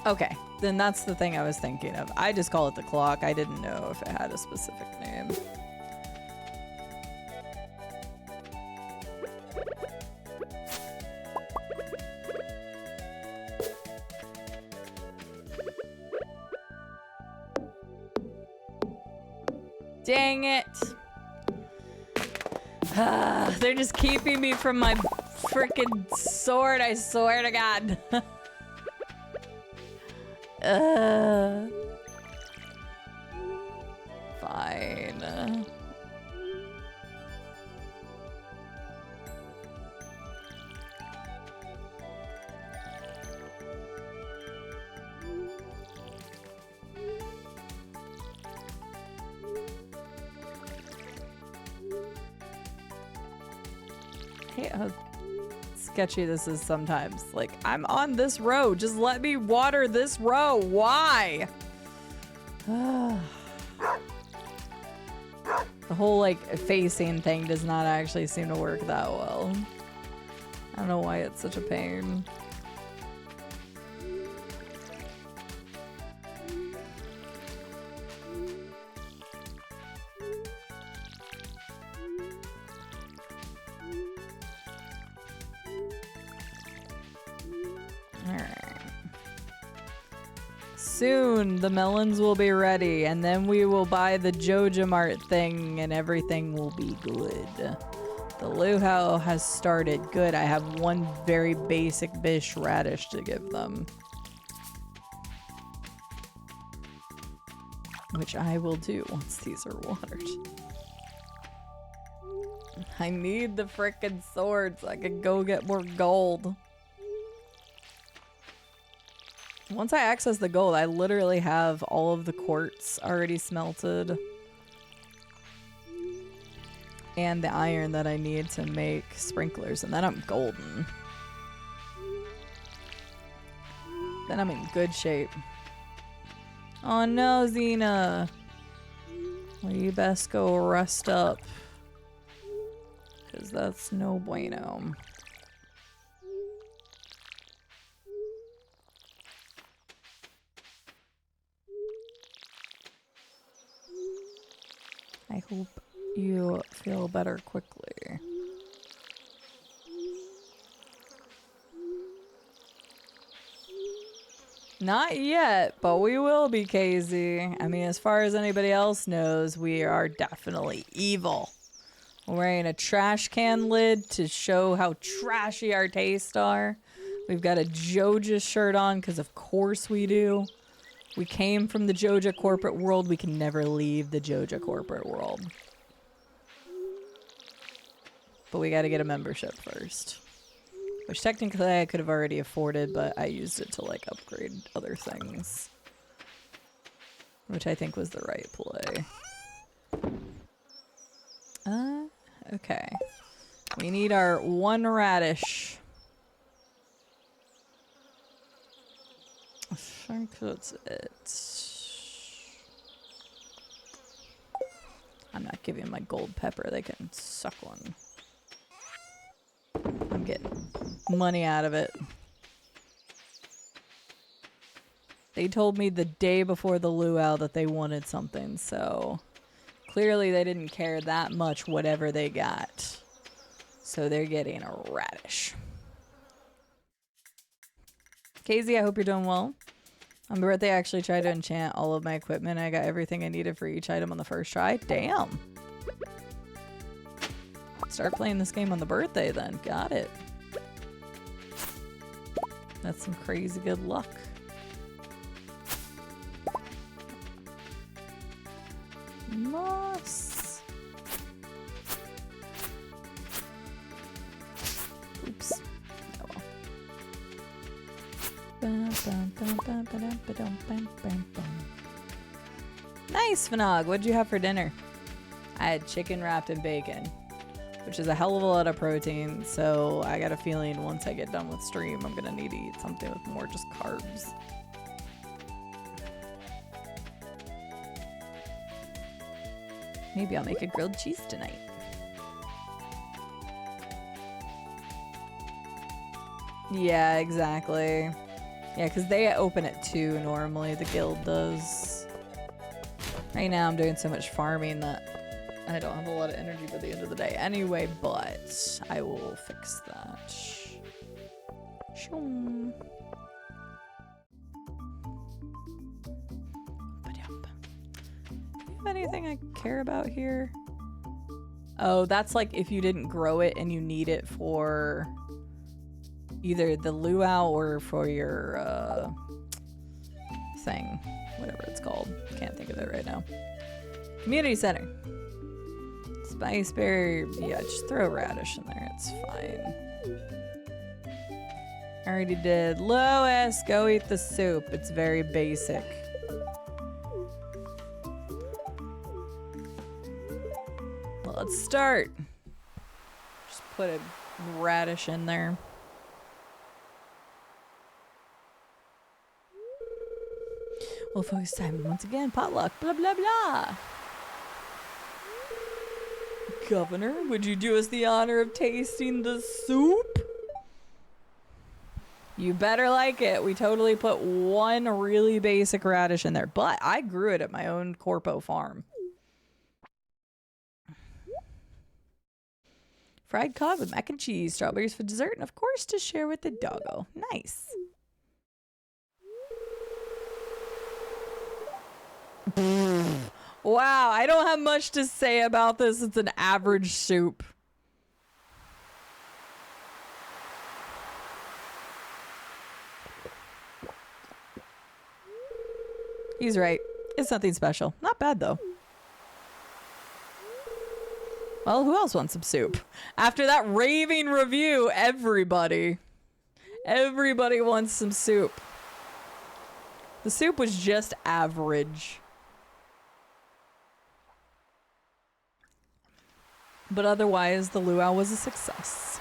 Okay, then that's the thing I was thinking of. I just call it the clock. I didn't know if it had a specific name. Dang it. They're just keeping me from my freaking sword, I swear to God. Fine. Hey, sketchy this is sometimes. Like, I'm on this row. Just let me water this row. Why? The whole, like, facing thing does not actually seem to work that well. I don't know why it's such a pain. Soon the melons will be ready, and then we will buy the Joja Mart thing and everything will be good. The luau has started. Good. I have one very basic bish radish to give them, which I will do once these are watered. I need the frickin' sword so I can go get more gold. Once I access the gold, I literally have all of the quartz already smelted. And the iron that I need to make sprinklers, and then I'm golden. Then I'm in good shape. Oh no, Xena! Well, you best go rest up. Because that's no bueno. I hope you feel better quickly. Not yet, but we will be, KZ. I mean, as far as anybody else knows, we are definitely evil. We're wearing a trash can lid to show how trashy our tastes are. We've got a Joja shirt on because of course we do. We came from the Joja corporate world. We can never leave the Joja corporate world. But we got to get a membership first. Which technically I could have already afforded, but I used it to like upgrade other things. Which I think was the right play. Okay. We need our 1 radish. I think that's it. I'm not giving my gold pepper. They can suck one. I'm getting money out of it. They told me the day before the luau that they wanted something, so clearly they didn't care that much whatever they got. So they're getting a radish. Casey, I hope you're doing well. On my birthday, I actually tried to enchant all of my equipment. I got everything I needed for each item on the first try. Damn. Start playing this game on the birthday then. Got it. That's some crazy good luck. Moss. Oops. Oh well. Nice, Fanog. What'd you have for dinner? I had chicken wrapped in bacon, which is a hell of a lot of protein, so I got a feeling once I get done with stream, I'm gonna need to eat something with more just carbs. Maybe I'll make a grilled cheese tonight. Yeah, exactly. Yeah, because they open at 2 normally, the guild does. Right now I'm doing so much farming that I don't have a lot of energy by the end of the day anyway, but I will fix that. Shoom. Anything I care about here? Oh, that's like if you didn't grow it and you need it for either the luau or for your thing, whatever it's called. Can't think of it right now. Community center. Spiceberry. Yeah, just throw radish in there. It's fine. I already did. Lois, go eat the soup. It's very basic. Let's start. Just put a radish in there. Well, focus time once again. Potluck. Blah, blah, blah. Governor, would you do us the honor of tasting the soup? You better like it. We totally put 1 really basic radish in there, but I grew it at my own Corpo farm. Fried cod with mac and cheese, strawberries for dessert, and of course to share with the doggo. Nice. Wow, I don't have much to say about this. It's an average soup. He's right. It's nothing special. Not bad though. Well, who else wants some soup? After that raving review, everybody wants some soup. The soup was just average. But otherwise, the luau was a success.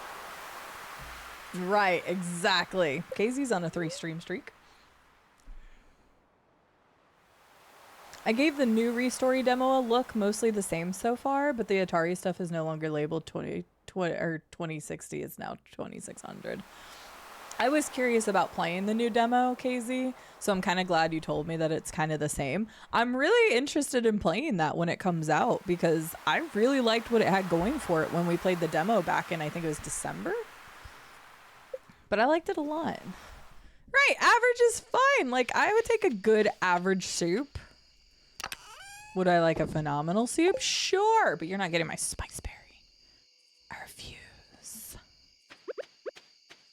Right, exactly. Casey's on a 3-stream streak. I gave the new Restory demo a look, mostly the same so far, but the Atari stuff is no longer labeled 2060, it's now 2600. I was curious about playing the new demo, KZ, so I'm kind of glad you told me that it's kind of the same. I'm really interested in playing that when it comes out, because I really liked what it had going for it when we played the demo back in, I think it was December. But I liked it a lot. Right, average is fine. Like, I would take a good average soup. Would I like a phenomenal soup? Sure, but you're not getting my spice berry. I refuse.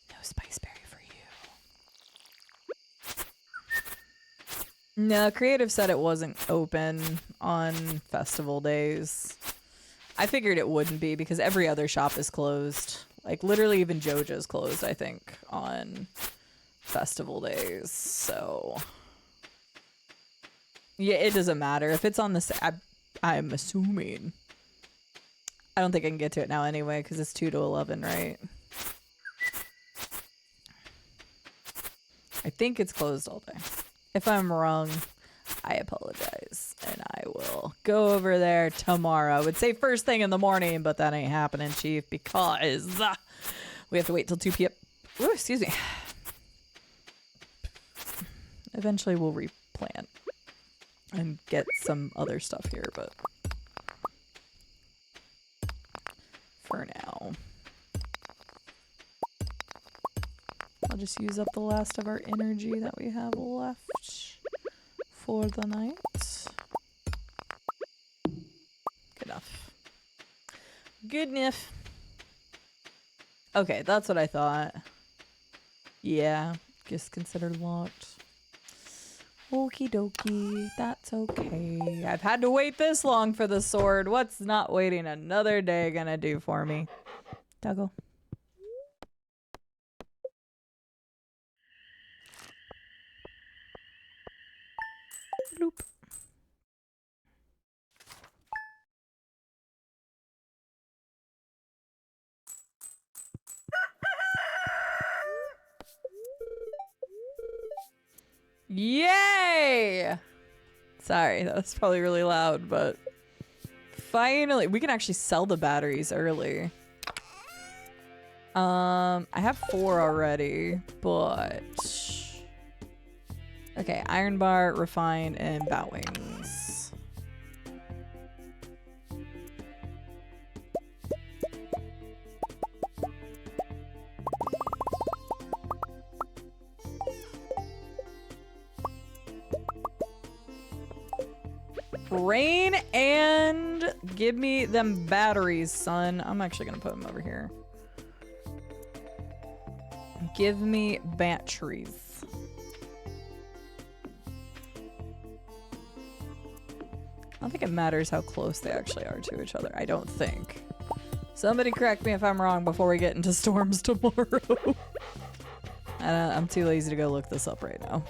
No spiceberry for you. No, Creative said it wasn't open on festival days. I figured it wouldn't be because every other shop is closed. Like, literally even Joja is closed, I think, on festival days. So, yeah, it doesn't matter. If it's on the... I'm assuming. I don't think I can get to it now anyway because it's 2 to 11, right? I think it's closed all day. If I'm wrong, I apologize. And I will go over there tomorrow. I would say first thing in the morning, but that ain't happening, Chief, because we have to wait till 2 p.m. Ooh, excuse me. Eventually we'll replant and get some other stuff here, but for now, I'll just use up the last of our energy that we have left for the night. Good enough. Good enough. Okay, that's what I thought. Yeah, just considered locked. Okie dokie, that's okay. I've had to wait this long for the sword. What's not waiting another day gonna do for me? Doggo. Bloop. Yay! Sorry, that was probably really loud, but finally, we can actually sell the batteries early. I have 4 already, but okay, iron bar, refine, and bat wings. Rain and give me them batteries, son. I'm actually gonna put them over here. Give me batteries. I don't think it matters how close they actually are to each other. I don't think. Somebody correct me if I'm wrong before we get into storms tomorrow. I'm too lazy to go look this up right now.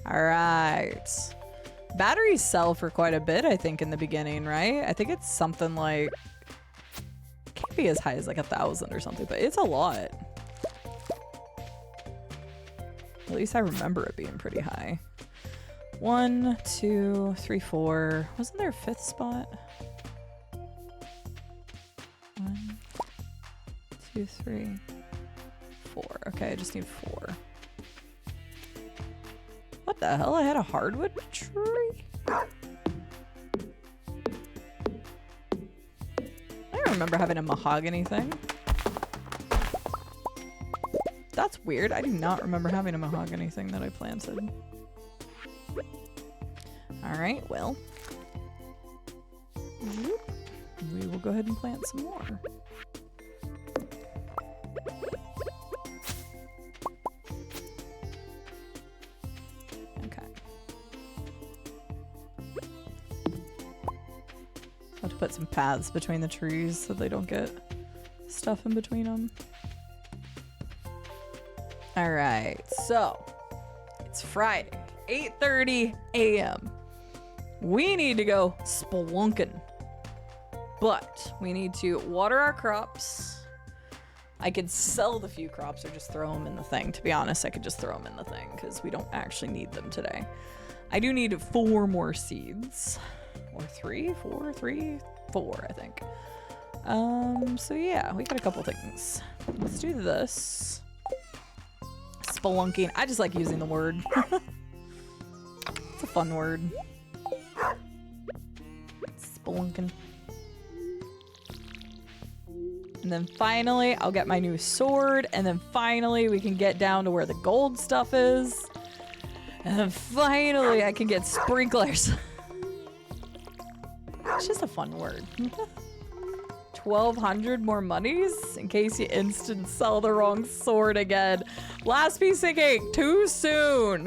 Alright. Batteries sell for quite a bit, I think, in the beginning, right? I think it's something like... Can't be as high as like 1,000 or something, but it's a lot. At least I remember it being pretty high. 1, 2, 3, 4. Wasn't there a 5th spot? 1, 2, 3, 4. Okay, I just need 4. What the hell? I had a hardwood tree? I don't remember having a mahogany thing. That's weird. I do not remember having a mahogany thing that I planted. Alright, well. We will go ahead and plant some more. Have to put some paths between the trees so they don't get stuff in between them. Alright, so it's Friday, 8:30 a.m. We need to go spelunking, but we need to water our crops. I could sell the few crops or just throw them in the thing. To be honest, I could just throw them in the thing because we don't actually need them today. I do need 4 more seeds. Or 3, 4, 3, 4, I think. So yeah, we got a couple things. Let's do this. Spelunking. I just like using the word. It's a fun word. Spelunking. And then finally, I'll get my new sword. And then finally, we can get down to where the gold stuff is. And then finally, I can get sprinklers. It's just a fun word. 1,200 more monies in case you instant sell the wrong sword again. Last piece of cake, too soon.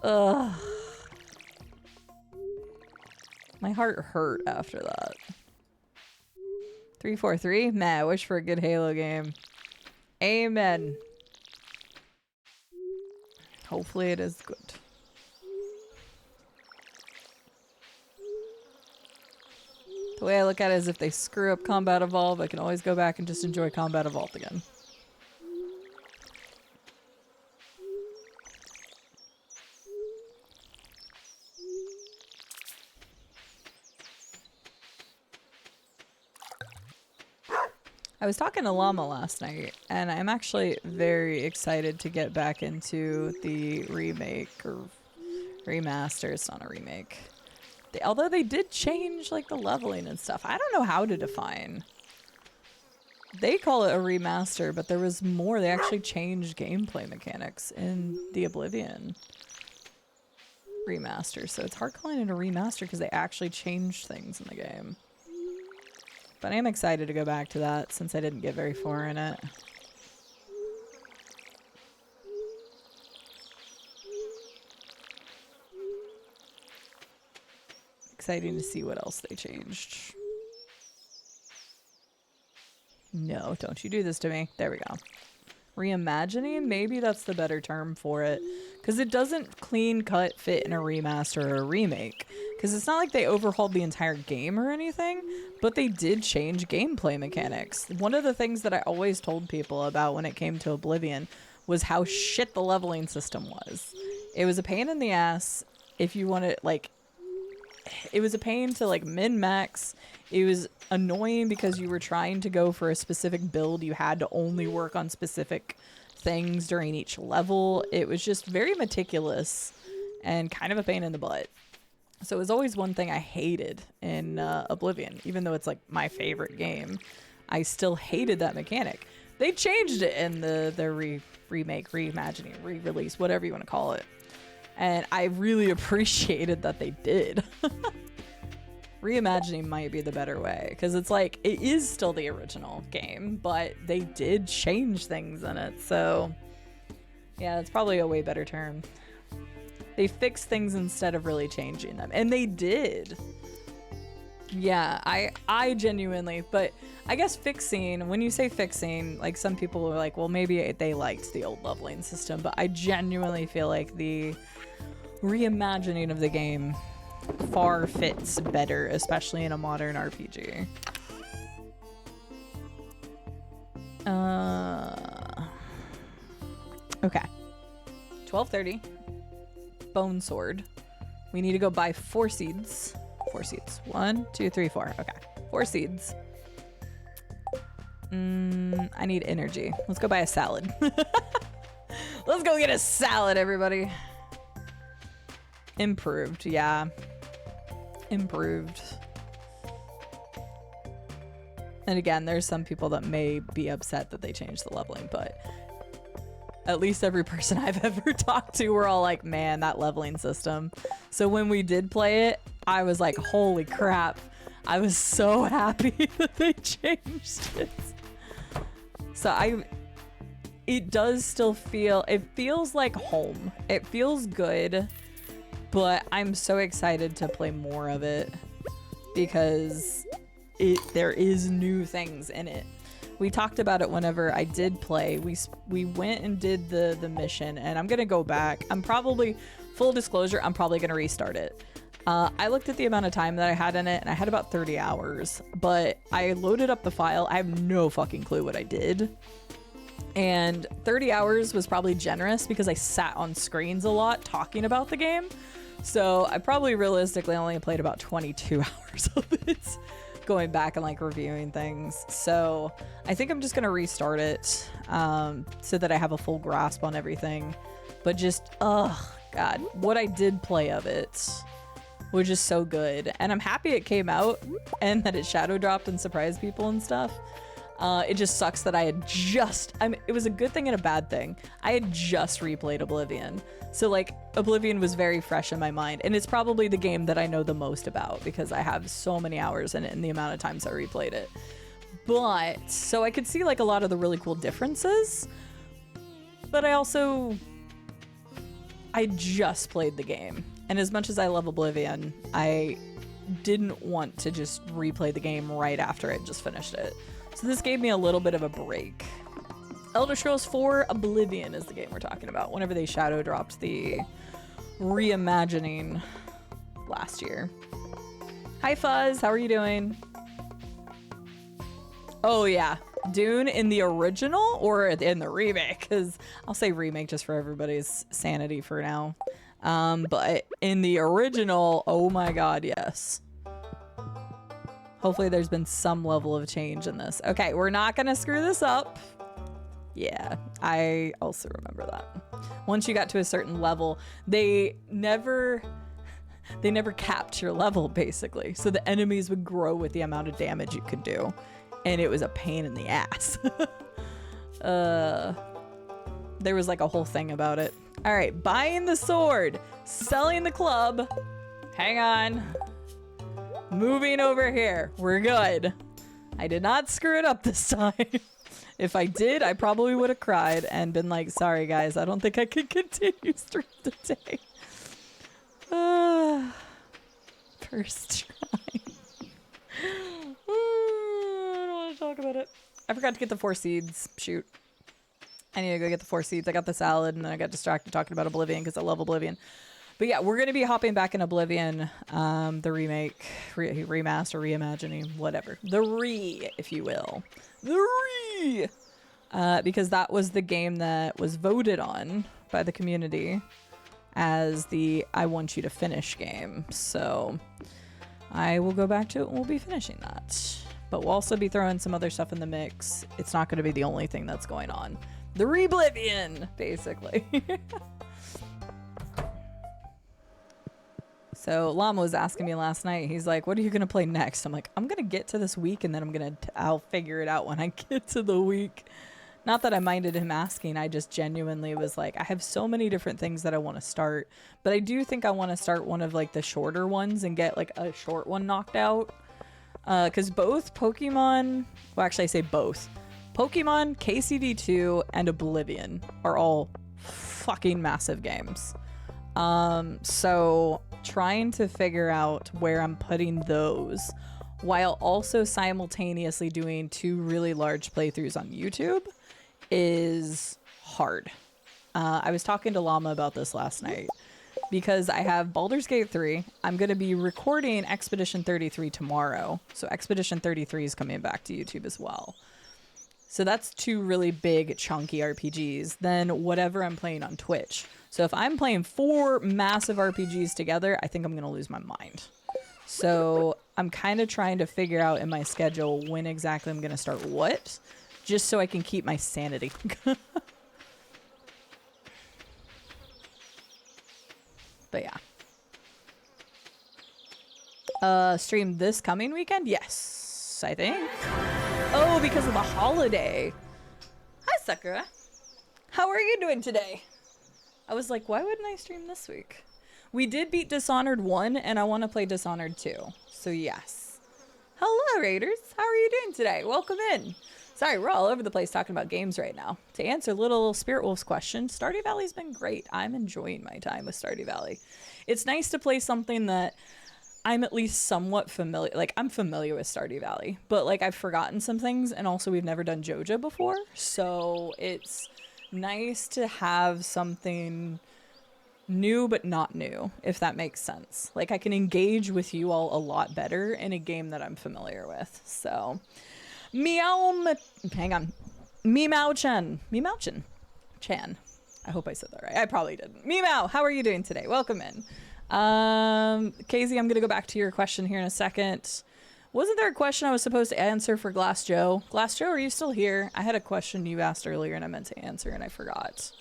Ugh. My heart hurt after that. 343? Meh, I wish for a good Halo game. Amen. Hopefully it is good. The way I look at it is if they screw up Combat Evolve, I can always go back and just enjoy Combat Evolve again. I was talking to Llama last night, and I'm actually very excited to get back into the remake or remaster. It's not a remake. Although they did change like the leveling and stuff. I don't know how to define. They call it a remaster, but there was more. They actually changed gameplay mechanics in the Oblivion remaster. So it's hard calling it a remaster because they actually changed things in the game. But I am excited to go back to that since I didn't get very far in it. Exciting to see what else they changed. No, don't you do this to me. There we go. Reimagining? Maybe that's the better term for it. Because it doesn't clean cut fit in a remaster or a remake. Because it's not like they overhauled the entire game or anything, but they did change gameplay mechanics. One of the things that I always told people about when it came to Oblivion was how shit the leveling system was. It was a pain in the ass if you wanted, like, it was a pain to, like, min-max. It was annoying because you were trying to go for a specific build. You had to only work on specific things during each level. It was just very meticulous and kind of a pain in the butt. So it was always one thing I hated in Oblivion. Even though it's like my favorite game, I still hated that mechanic. They changed it in the remake, reimagining, re-release, whatever you want to call it. And I really appreciated that they did. Reimagining might be the better way, because it's like, it is still the original game, but they did change things in it. So yeah, it's probably a way better term. They fixed things instead of really changing them. And they did. Yeah, I genuinely, but I guess fixing, when you say fixing, like some people are like, well, maybe they liked the old leveling system, but I genuinely feel like the reimagining of the game far fits better, especially in a modern RPG. Okay. 12:30. Bone sword. We need to go buy 4 seeds. 4 seeds. 1, 2, 3, 4. Okay. 4 seeds. I need energy. Let's go buy a salad. Let's go get a salad, everybody. Improved. Yeah. Improved. And again, there's some people that may be upset that they changed the leveling, but at least every person I've ever talked to, we're all like, man, that leveling system. So when we did play it, I was like, holy crap. I was so happy that they changed it. So it does still feel, it feels like home. It feels good, but I'm so excited to play more of it because there is new things in it. We talked about it whenever I did play. We went and did the mission, and I'm gonna go back. I'm probably, full disclosure, I'm probably gonna restart it. I looked at the amount of time that I had in it, and I had about 30 hours, but I loaded up the file. I have no fucking clue what I did. And 30 hours was probably generous because I sat on screens a lot talking about the game. So I probably realistically only played about 22 hours of it, going back and like reviewing things. So I think I'm just gonna restart it so that I have a full grasp on everything. But just, oh god, what I did play of it was just so good. And I'm happy it came out and that it shadow dropped and surprised people and stuff. It just sucks that I had just, it was a good thing and a bad thing. I had just replayed Oblivion. So like Oblivion was very fresh in my mind, and it's probably the game that I know the most about because I have so many hours in it and the amount of times I replayed it. But so I could see like a lot of the really cool differences, but I just played the game. And as much as I love Oblivion, I didn't want to just replay the game right after I just finished it. So this gave me a little bit of a break. Elder Scrolls 4 Oblivion is the game we're talking about, whenever they shadow dropped the reimagining last year. Hi Fuzz, how are you doing? Oh yeah, Dune in the original or in the remake? Because I'll say remake just for everybody's sanity for now. But in the original, oh my god, yes. Hopefully there's been some level of change in this. Okay, we're not gonna screw this up. Yeah, I also remember that. Once you got to a certain level, they never capped your level, basically. So the enemies would grow with the amount of damage you could do. And it was a pain in the ass. There was like a whole thing about it. All right, buying the sword, selling the club. Hang on. Moving over here. We're good. I did not screw it up this time. If I did, I probably would have cried and been like, sorry guys, I don't think I can continue stream today. First try. I don't want to talk about it. I forgot to get the 4 seeds. Shoot. I need to go get the 4 seeds. I got the salad and then I got distracted talking about Oblivion because I love Oblivion. But yeah, we're going to be hopping back in Oblivion, the remake, remaster, reimagining, whatever. The if you will. The because that was the game that was voted on by the community as the I want you to finish game. So I will go back to it and we'll be finishing that. But we'll also be throwing some other stuff in the mix. It's not going to be the only thing that's going on. The Reblivion, basically. So Llama was asking me last night, he's like, what are you going to play next? I'm like, I'm going to get to this week and then I'll figure it out when I get to the week. Not that I minded him asking, I just genuinely was like, I have so many different things that I want to start, but I do think I want to start one of like the shorter ones and get like a short one knocked out. Because both Pokemon, well actually I say both, Pokemon, KCD2, and Oblivion are all fucking massive games. So trying to figure out where I'm putting those while also simultaneously doing 2 really large playthroughs on YouTube is hard. I was talking to Llama about this last night because I have Baldur's Gate 3. I'm going to be recording Expedition 33 tomorrow. So Expedition 33 is coming back to YouTube as well. So that's 2 really big chunky RPGs. Then whatever I'm playing on Twitch. So if I'm playing 4 massive RPGs together, I think I'm going to lose my mind. So I'm kind of trying to figure out in my schedule when exactly I'm going to start what, just so I can keep my sanity. But yeah. Stream this coming weekend? Yes, I think. Oh, because of the holiday. Hi, Sakura. How are you doing today? I was like, why wouldn't I stream this week? We did beat Dishonored 1, and I want to play Dishonored 2. So, yes. Hello, Raiders. How are you doing today? Welcome in. Sorry, we're all over the place talking about games right now. To answer little Spirit Wolf's question, Stardew Valley's been great. I'm enjoying my time with Stardew Valley. It's nice to play something that I'm at least somewhat familiar. Like, I'm familiar with Stardew Valley, but, like, I've forgotten some things, and also we've never done Joja before. So, it's nice to have something new but not new, if that makes sense. Like, I can engage with you all a lot better in a game that I'm familiar with. So hang on. Meow-chan. Chan. I hope I said that right. I probably didn't. Meow, how are you doing today? Welcome in. Casey, I'm gonna go back to your question here in a second. Wasn't there a question I was supposed to answer for Glass Joe? Glass Joe, are you still here? I had a question you asked earlier and I meant to answer and I forgot.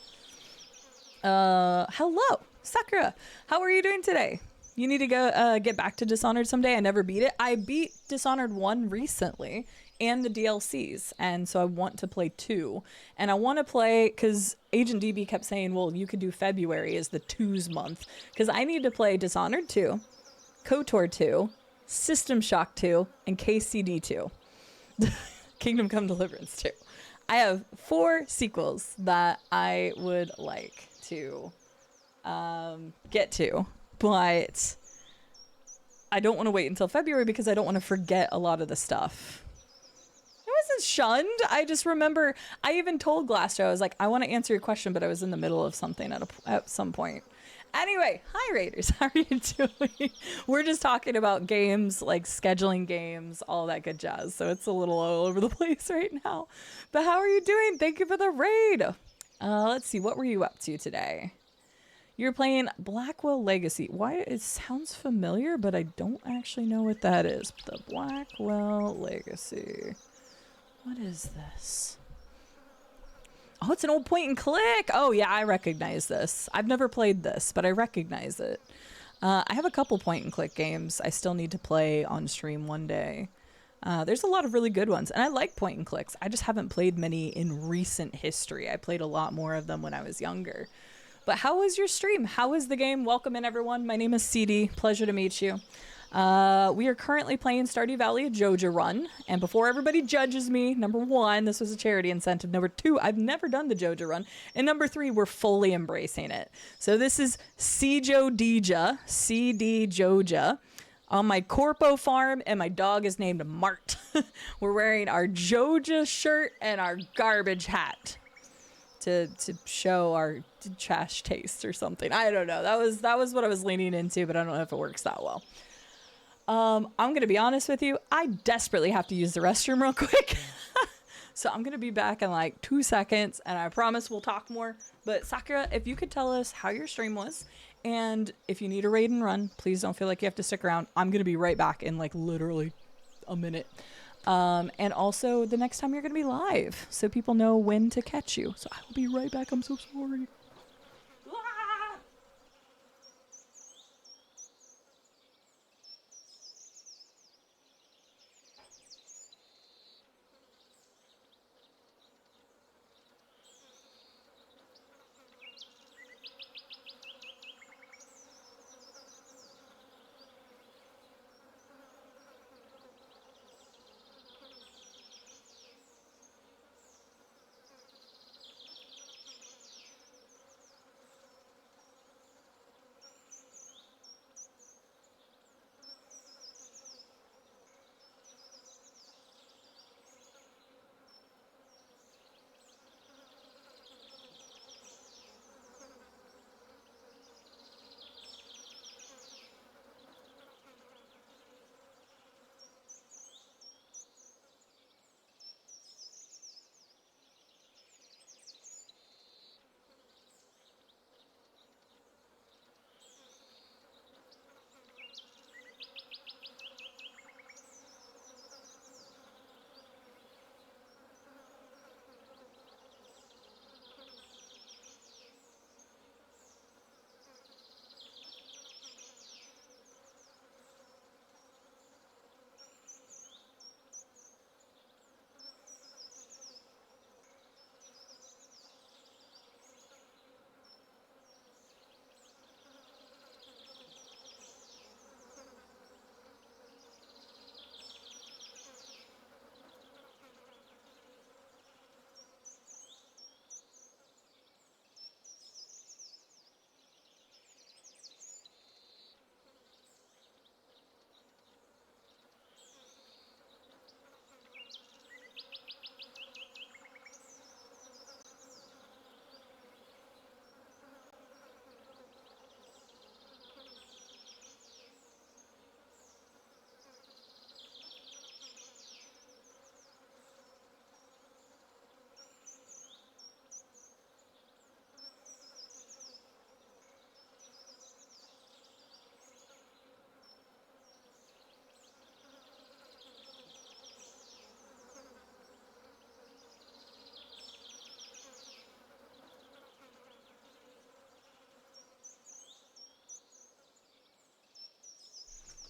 Hello, Sakura. How are you doing today? You need to go get back to Dishonored someday. I never beat it. I beat Dishonored 1 recently. and the DLCs. And so I want to play 2. And I want to play, because Agent DB kept saying, well, you could do February as the 2's month. Because I need to play Dishonored 2, KOTOR 2, System Shock 2, and KCD 2. Kingdom Come Deliverance 2. I have 4 sequels that I would like to get to, but I don't want to wait until February because I don't want to forget a lot of the stuff. I wasn't shunned. I just remember I even told Glassjaw, I was like, I want to answer your question, but I was in the middle of something at some point. Anyway, hi Raiders, how are you doing? We're just talking about games, like scheduling games, all that good jazz. So it's a little all over the place right now. But how are you doing? Thank you for the raid. Let's see, what were you up to today? You're playing Blackwell Legacy. Why? It sounds familiar, but I don't actually know what that is. The Blackwell Legacy. What is this? Oh, it's an old point and click. Oh, yeah, I recognize this. I've never played this, but I recognize it. I have a couple point and click games I still need to play on stream one day. There's a lot of really good ones, and I like point and clicks. I just haven't played many in recent history. I played a lot more of them when I was younger. But how was your stream? How was the game? Welcome in, everyone. My name is Cide. Pleasure to meet you. We are currently playing Stardew Valley Joja run. And before everybody judges me, number 1, this was a charity incentive. Number 2, I've never done the Joja run. And number 3, we're fully embracing it. So this is Joja, CD Joja, on my Corpo farm, and my dog is named Mart. We're wearing our Joja shirt and our garbage hat to show our trash taste or something. I don't know. That was what I was leaning into, but I don't know if it works that well. I'm going to be honest with you. I desperately have to use the restroom real quick. So I'm going to be back in like 2 seconds, and I promise we'll talk more. But Sakura, if you could tell us how your stream was, and if you need a raid and run, please don't feel like you have to stick around. I'm going to be right back in like literally a minute. And also the next time you're going to be live, so people know when to catch you. So I will be right back. I'm so sorry.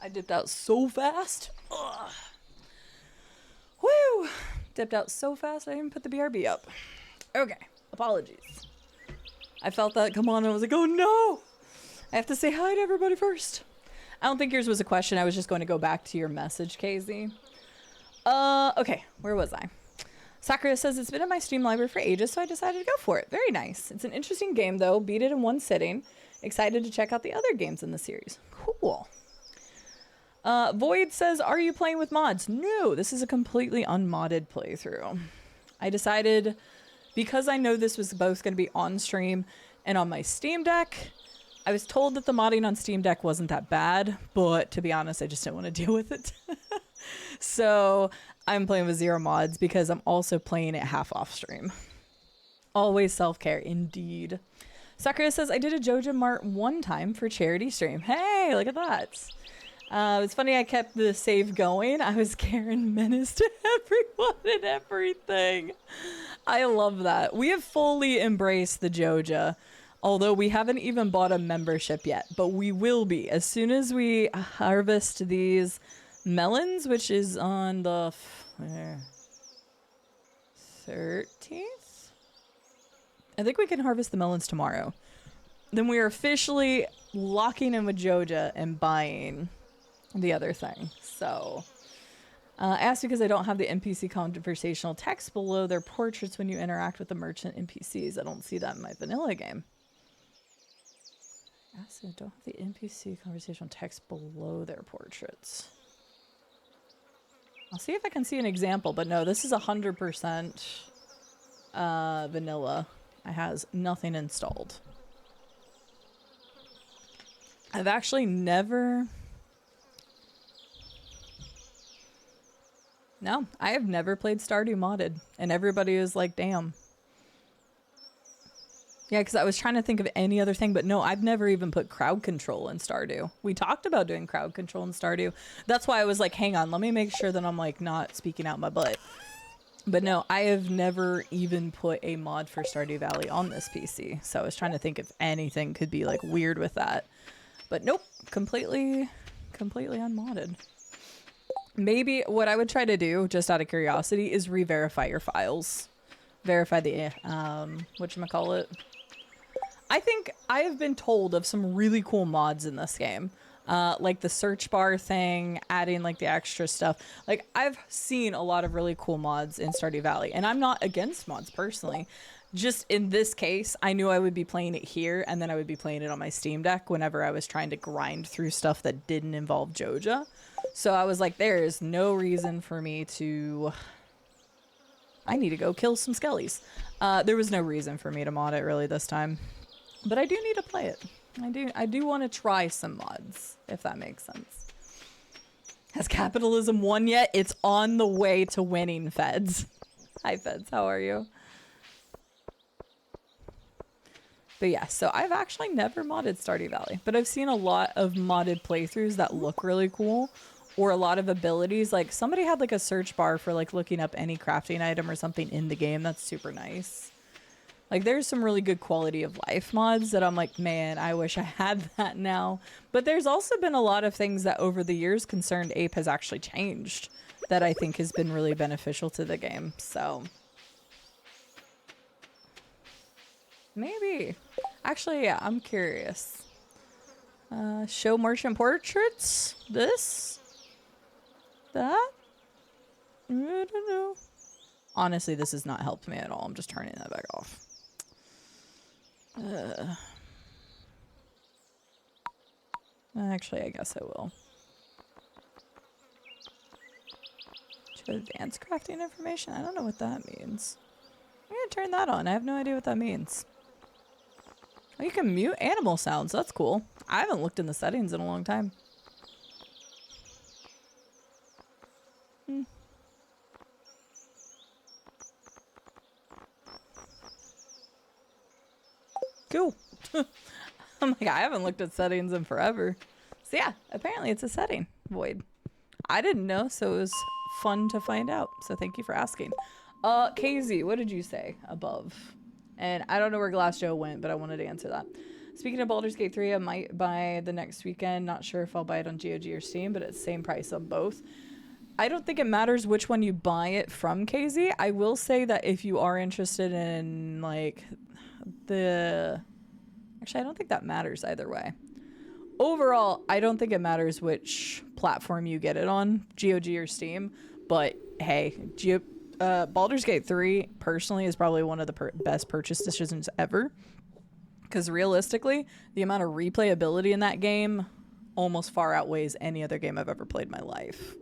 I dipped out so fast. Ugh. Whew. dipped out so fast I didn't even put the BRB up. Okay, apologies. I felt that come on and I was like, oh no! I have to say hi to everybody first. I don't think yours was a question. I was just going to go back to your message, KZ. Okay, where was I? Sakura says it's been in my Steam library for ages, so I decided to go for it. Very nice. It's an interesting game, though. Beat it in one sitting. Excited to check out the other games in the series. Cool. Void says, are you playing with mods? No, this is a completely unmodded playthrough. I decided, because I know this was both going to be on stream and on my Steam Deck, I was told that the modding on Steam Deck wasn't that bad, but to be honest, I just didn't want to deal with it. So I'm playing with zero mods because I'm also playing it half off stream. Always self-care, indeed. Sakura says, I did a Joja Mart one time for charity stream. Hey, look at that. It's funny I kept the save going. I was carrying menace to everyone and everything. I love that. We have fully embraced the Joja, although we haven't even bought a membership yet, but we will be as soon as we harvest these melons, which is on the 13th? I think we can harvest the melons tomorrow. Then we are officially locking in with Joja and buying the other thing. So, asked because I don't have the NPC conversational text below their portraits when you interact with the merchant NPCs. I don't see that in my vanilla game. Asked I don't have the NPC conversational text below their portraits. I'll see if I can see an example, but no, this is 100% vanilla. It has nothing installed. I've actually never... No, I have never played Stardew modded, and everybody was like, damn. Yeah, because I was trying to think of any other thing, but no, I've never even put crowd control in Stardew. We talked about doing crowd control in Stardew. That's why I was like, hang on, let me make sure that I'm like not speaking out my butt. But no, I have never even put a mod for Stardew Valley on this PC. So I was trying to think if anything could be like weird with that. But nope, completely unmodded. Maybe what I would try to do, just out of curiosity, is re-verify your files. Verify the, whatchamacallit. I think I have been told of some really cool mods in this game. Like the search bar thing, adding like the extra stuff. Like I've seen a lot of really cool mods in Stardew Valley, and I'm not against mods personally. Just in this case, I knew I would be playing it here, and then I would be playing it on my Steam Deck whenever I was trying to grind through stuff that didn't involve Joja. So I was like, there is no reason for me to... I need to go kill some skellies. There was no reason for me to mod it really this time. But I do need to play it. I do want to try some mods, if that makes sense. Has capitalism won yet? It's on the way to winning, Feds. Hi, Feds. How are you? But yeah, so I've actually never modded Stardew Valley, but I've seen a lot of modded playthroughs that look really cool, or a lot of abilities. Like somebody had like a search bar for like looking up any crafting item or something in the game. That's super nice. Like there's some really good quality of life mods that I'm like, man, I wish I had that now. But there's also been a lot of things that over the years Concerned Ape has actually changed that I think has been really beneficial to the game. So maybe. Actually, yeah, I'm curious. Show merchant portraits? This? That? I don't know. Honestly, this has not helped me at all. I'm just turning that back off. Actually, I guess I will. Show advanced crafting information? I don't know what that means. I'm gonna turn that on. I have no idea what that means. Oh, you can mute animal sounds. That's cool. I haven't looked in the settings in a long time. Cool. I'm like, I haven't looked at settings in forever. So yeah, apparently it's a setting. Void. I didn't know, so it was fun to find out. So thank you for asking. KZ, what did you say above? And I don't know where Glass Joe went, but I wanted to answer that. Speaking of Baldur's Gate 3, I might buy the next weekend. Not sure if I'll buy it on GOG or Steam, but it's the same price on both. I don't think it matters which one you buy it from, KZ. I will say that if you are interested in like actually, I don't think that matters either way. Overall, I don't think it matters which platform you get it on, GOG or Steam. But hey, Baldur's Gate 3 personally is probably one of the best purchase decisions ever. Because realistically, the amount of replayability in that game almost far outweighs any other game I've ever played in my life.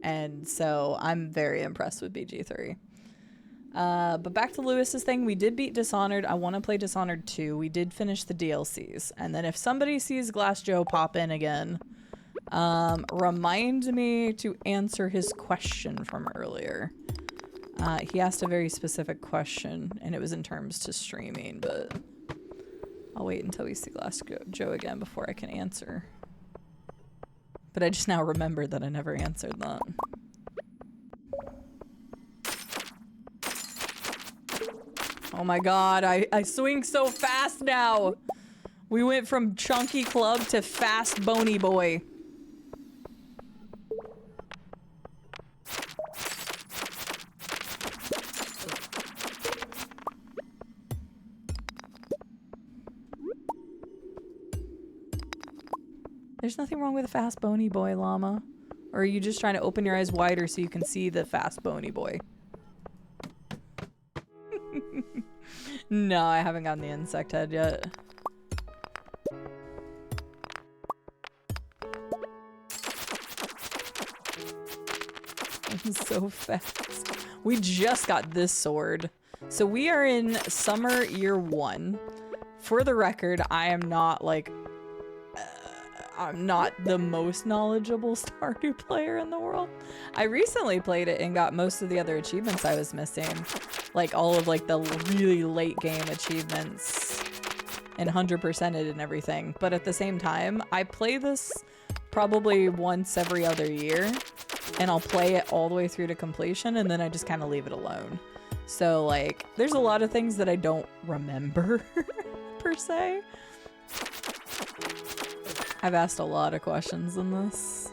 And so I'm very impressed with BG3. But back to Lewis's thing, we did beat Dishonored. I want to play Dishonored 2. We did finish the DLCs. And then if somebody sees Glass Joe pop in again, remind me to answer his question from earlier. He asked a very specific question, and it was in terms to streaming, but I'll wait until we see Glass Joe again before I can answer. But I just now remembered that I never answered that. Oh my god, I swing so fast now! We went from chunky club to fast bony boy. There's nothing wrong with a fast bony boy, llama. Or are you just trying to open your eyes wider so you can see the fast bony boy? No, I haven't gotten the insect head yet. I'm so fast. We just got this sword. So we are in summer year 1. For the record, I am not like... I'm not the most knowledgeable Stardew player in the world. I recently played it and got most of the other achievements I was missing. Like all of like the really late game achievements and 100%ed and everything. But at the same time, I play this probably once every other year and I'll play it all the way through to completion and then I just kind of leave it alone. So like there's a lot of things that I don't remember per se. I've asked a lot of questions in this.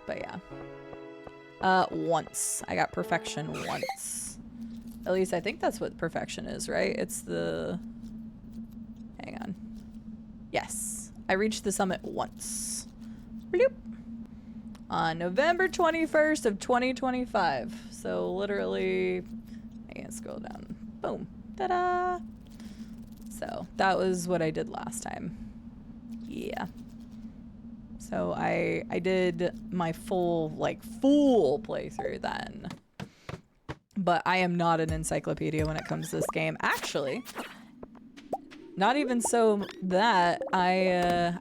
But yeah. Once. I got perfection once. At least I think that's what perfection is, right? It's the... Hang on. Yes. I reached the summit once. Bloop. On November 21st of 2025. So literally... I can't scroll down. Boom. Ta-da! So that was what I did last time. Yeah. So I did my full playthrough then. But I am not an encyclopedia when it comes to this game. Actually, not even so that I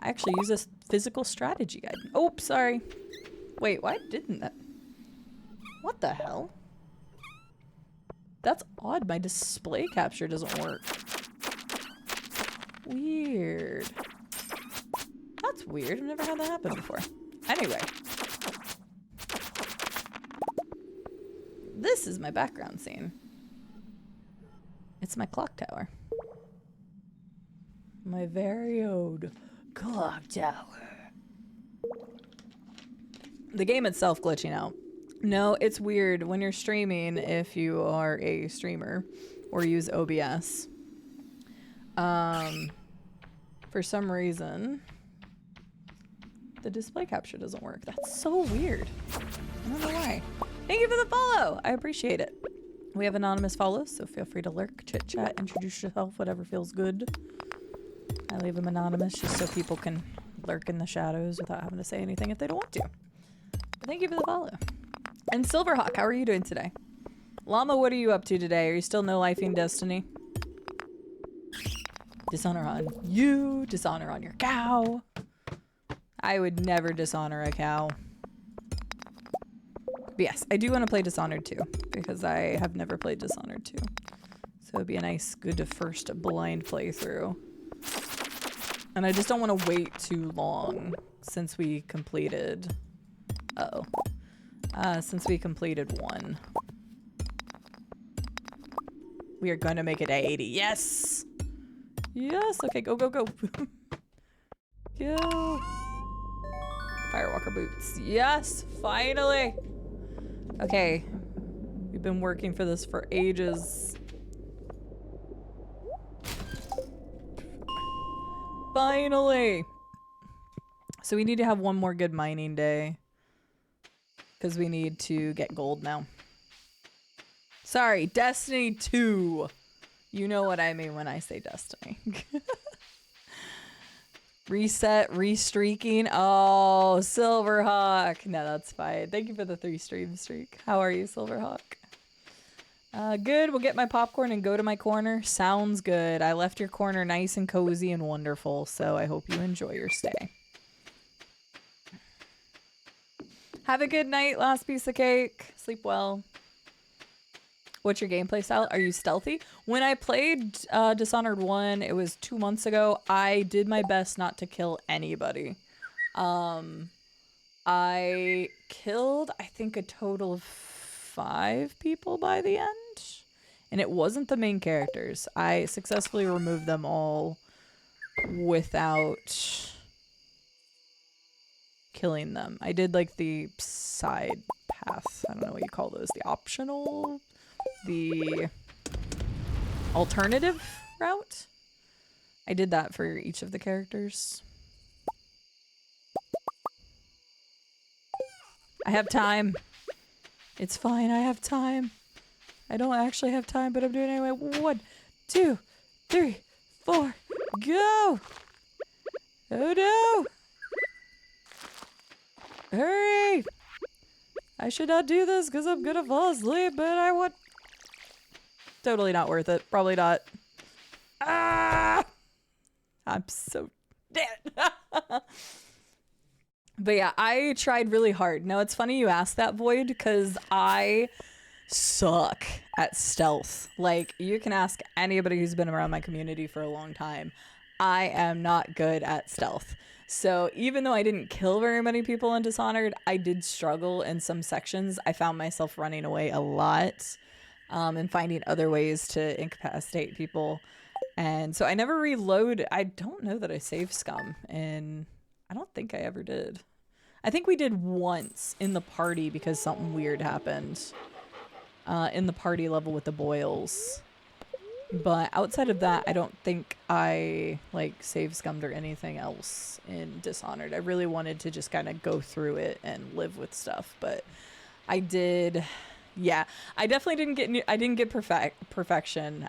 actually use a physical strategy guide. Oh, sorry. Wait, why didn't that? What the hell? That's odd. My display capture doesn't work. Weird. That's weird. I've never had that happen before. Anyway. This is my background scene. It's my clock tower. My very own clock tower. The game itself glitching out. No, it's weird when you're streaming if you are a streamer or use OBS. For some reason, the display capture doesn't work. That's so weird. I don't know why. Thank you for the follow. I appreciate it. We have anonymous follows, so feel free to lurk, chit chat, introduce yourself, whatever feels good. I leave them anonymous just so people can lurk in the shadows without having to say anything if they don't want to. But thank you for the follow. And Silverhawk, how are you doing today? Llama, what are you up to today? Are you still no-lifing Destiny? Dishonor on you, dishonor on your cow. I would never dishonor a cow. But yes, I do want to play Dishonored 2 because I have never played Dishonored 2. So it'd be a nice, good first blind playthrough. And I just don't want to wait too long since we completed... since we completed 1. We are gonna make it to 80. Yes! Yes! Okay, go, go, go. Go! Firewalker boots. Yes, finally. Okay. We've been working for this for ages. Finally. So we need to have one more good mining day. Because we need to get gold now. Sorry, Destiny 2. You know what I mean when I say Destiny. Reset, restreaking. Oh, Silverhawk. No, that's fine. Thank you for the 3 stream streak. How are you, Silverhawk? Good. We'll get my popcorn and go to my corner. Sounds good. I left your corner nice and cozy and wonderful, so I hope you enjoy your stay. Have a good night, last piece of cake. Sleep well. What's your gameplay style? Are you stealthy? When I played Dishonored 1, it was 2 months ago, I did my best not to kill anybody. I killed, I think, a total of 5 people by the end. And it wasn't the main characters. I successfully removed them all without killing them. I did like the side path. I don't know what you call those. The optional... the alternative route. I did that for each of the characters. I have time. It's fine, I have time. I don't actually have time, but I'm doing it anyway. 1, 2, 3, 4, go! Oh no! Hurry! I should not do this because I'm gonna fall asleep, but I would... Totally not worth it. Probably not. Ah! I'm so dead. But yeah, I tried really hard. Now, it's funny you asked that, Void, because I suck at stealth. Like, you can ask anybody who's been around my community for a long time. I am not good at stealth. So even though I didn't kill very many people in Dishonored, I did struggle in some sections. I found myself running away a lot. And finding other ways to incapacitate people. And so I never reload. I don't know that I saved scum, and I don't think I ever did. I think we did once in the party because something weird happened in the party level with the boils. But outside of that, I don't think I like save scummed or anything else in Dishonored. I really wanted to just kind of go through it and live with stuff, but I did. Yeah, I definitely didn't get perfection.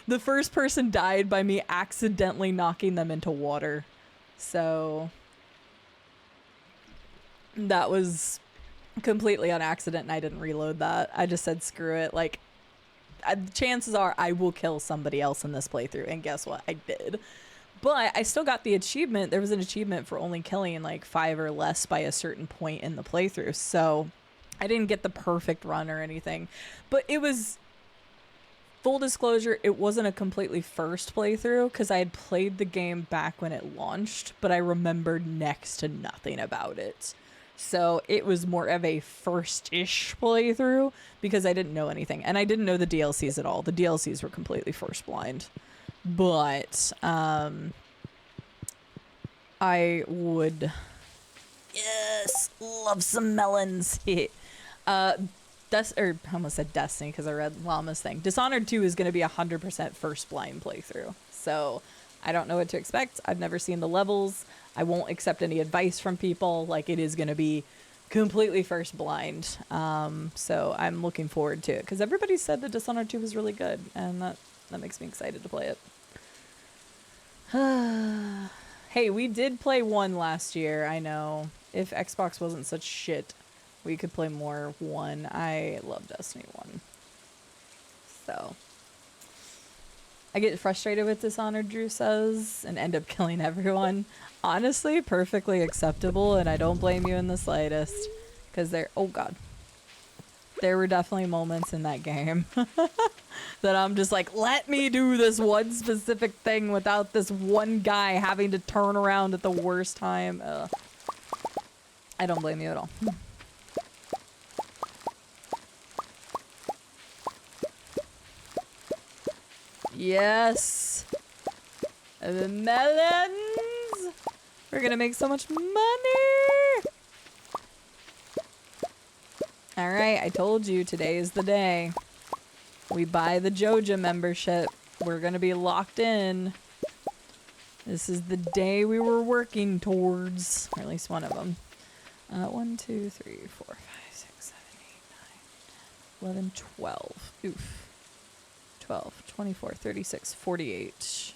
The first person died by me accidentally knocking them into water. So that was completely on accident, and I didn't reload that. I just said, screw it. Like, chances are I will kill somebody else in this playthrough. And guess what? I did. But I still got the achievement. There was an achievement for only killing like 5 or less by a certain point in the playthrough. So I didn't get the perfect run or anything, but it was, full disclosure, it wasn't a completely first playthrough because I had played the game back when it launched, but I remembered next to nothing about it. So it was more of a first-ish playthrough because I didn't know anything, and I didn't know the DLCs at all. The DLCs were completely first blind, but I would, yes, love some melons. I almost said Destiny because I read Llama's thing. Dishonored 2 is going to be 100% first blind playthrough. So I don't know what to expect. I've never seen the levels. I won't accept any advice from people. Like, it is going to be completely first blind. So I'm looking forward to it because everybody said that Dishonored 2 was really good, and that makes me excited to play it. Hey, we did play 1 last year. I know. If Xbox wasn't such shit, we could play more 1. I love Destiny 1. So I get frustrated with Dishonored, Drew says, and end up killing everyone. Honestly, perfectly acceptable, and I don't blame you in the slightest. Because oh god. There were definitely moments in that game that I'm just like, let me do this one specific thing without this one guy having to turn around at the worst time. I don't blame you at all. Yes. The melons. We're gonna make so much money. All right, I told you today is the day. We buy the Joja membership. We're going to be locked in. This is the day we were working towards, or at least one of them. 1, 2, 3, 4, 5, 6, 7, 8, 9, 11, 12. Oof. 12, 24, 36, 48,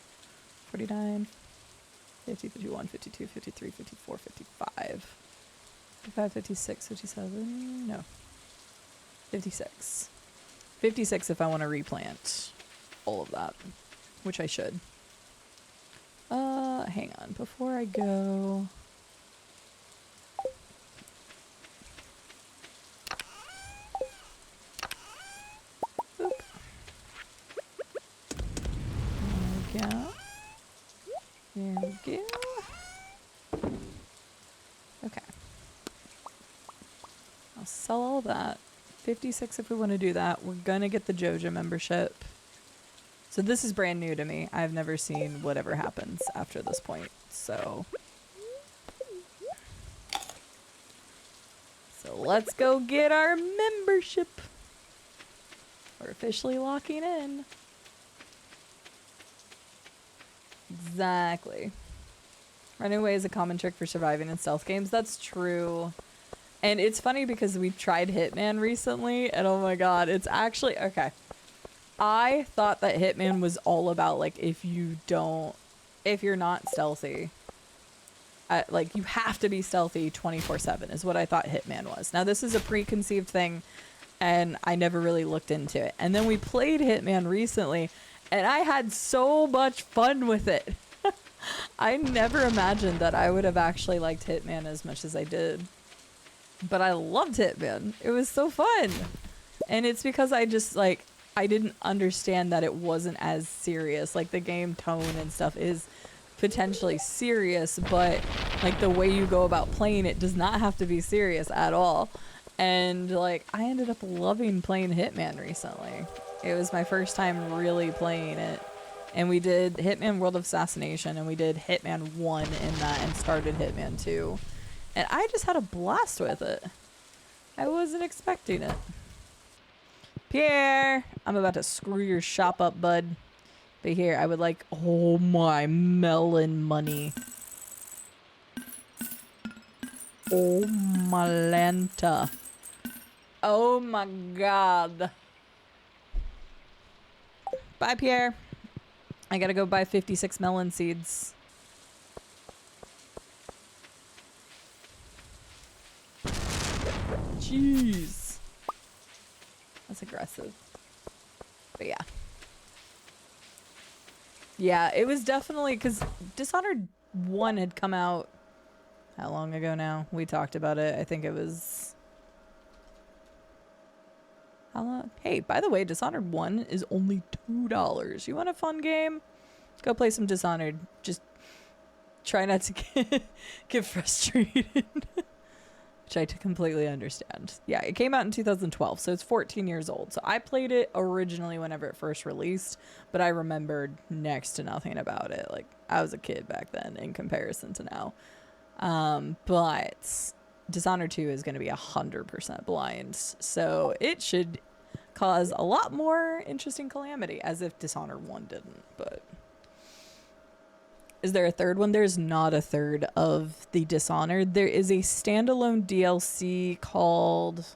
49, 50, 51, 52, 53, 54, 55, 55, 56, 57, no. 56. 56 if I want to replant all of that, which I should. Hang on, before I go... Boop. There we go. There we go. Okay. I'll sell all that. 56 if we want to do that. We're gonna get the Joja membership. So this is brand new to me. I've never seen whatever happens after this point. So let's go get our membership. We're officially locking in. Exactly. Running away is a common trick for surviving in stealth games. That's true. And it's funny because we tried Hitman recently, and oh my god, it's actually... Okay. I thought that Hitman was all about, like, if you're not stealthy, like, you have to be stealthy 24/7 is what I thought Hitman was. Now, this is a preconceived thing, and I never really looked into it. And then we played Hitman recently, and I had so much fun with it. I never imagined that I would have actually liked Hitman as much as I did. But I loved Hitman. It was so fun. And it's because I just, like, I didn't understand that it wasn't as serious. Like, the game tone and stuff is potentially serious, but, like, the way you go about playing it does not have to be serious at all. And, like, I ended up loving playing Hitman recently. It was my first time really playing it. And we did Hitman World of Assassination, and we did Hitman 1 in that, and started Hitman 2. And I just had a blast with it. I wasn't expecting it. Pierre, I'm about to screw your shop up, bud. But here, I would like... Oh, my melon money. Oh, my Lanta. Oh, my God. Bye, Pierre. I gotta go buy 56 melon seeds. Jeez. That's aggressive. But yeah. Yeah, it was definitely... Because Dishonored 1 had come out... How long ago now? We talked about it. I think it was... How long? Hey, by the way, Dishonored 1 is only $2. You want a fun game? Go play some Dishonored. Just try not to get frustrated. Which I completely understand. Yeah, it came out in 2012, so it's 14 years old. So I played it originally whenever it first released, but I remembered next to nothing about it. Like, I was a kid back then in comparison to now. But Dishonored 2 is going to be 100% blind, so it should cause a lot more interesting calamity, as if Dishonored 1 didn't. But is there a third one? There's not a third of the Dishonored. There is a standalone DLC called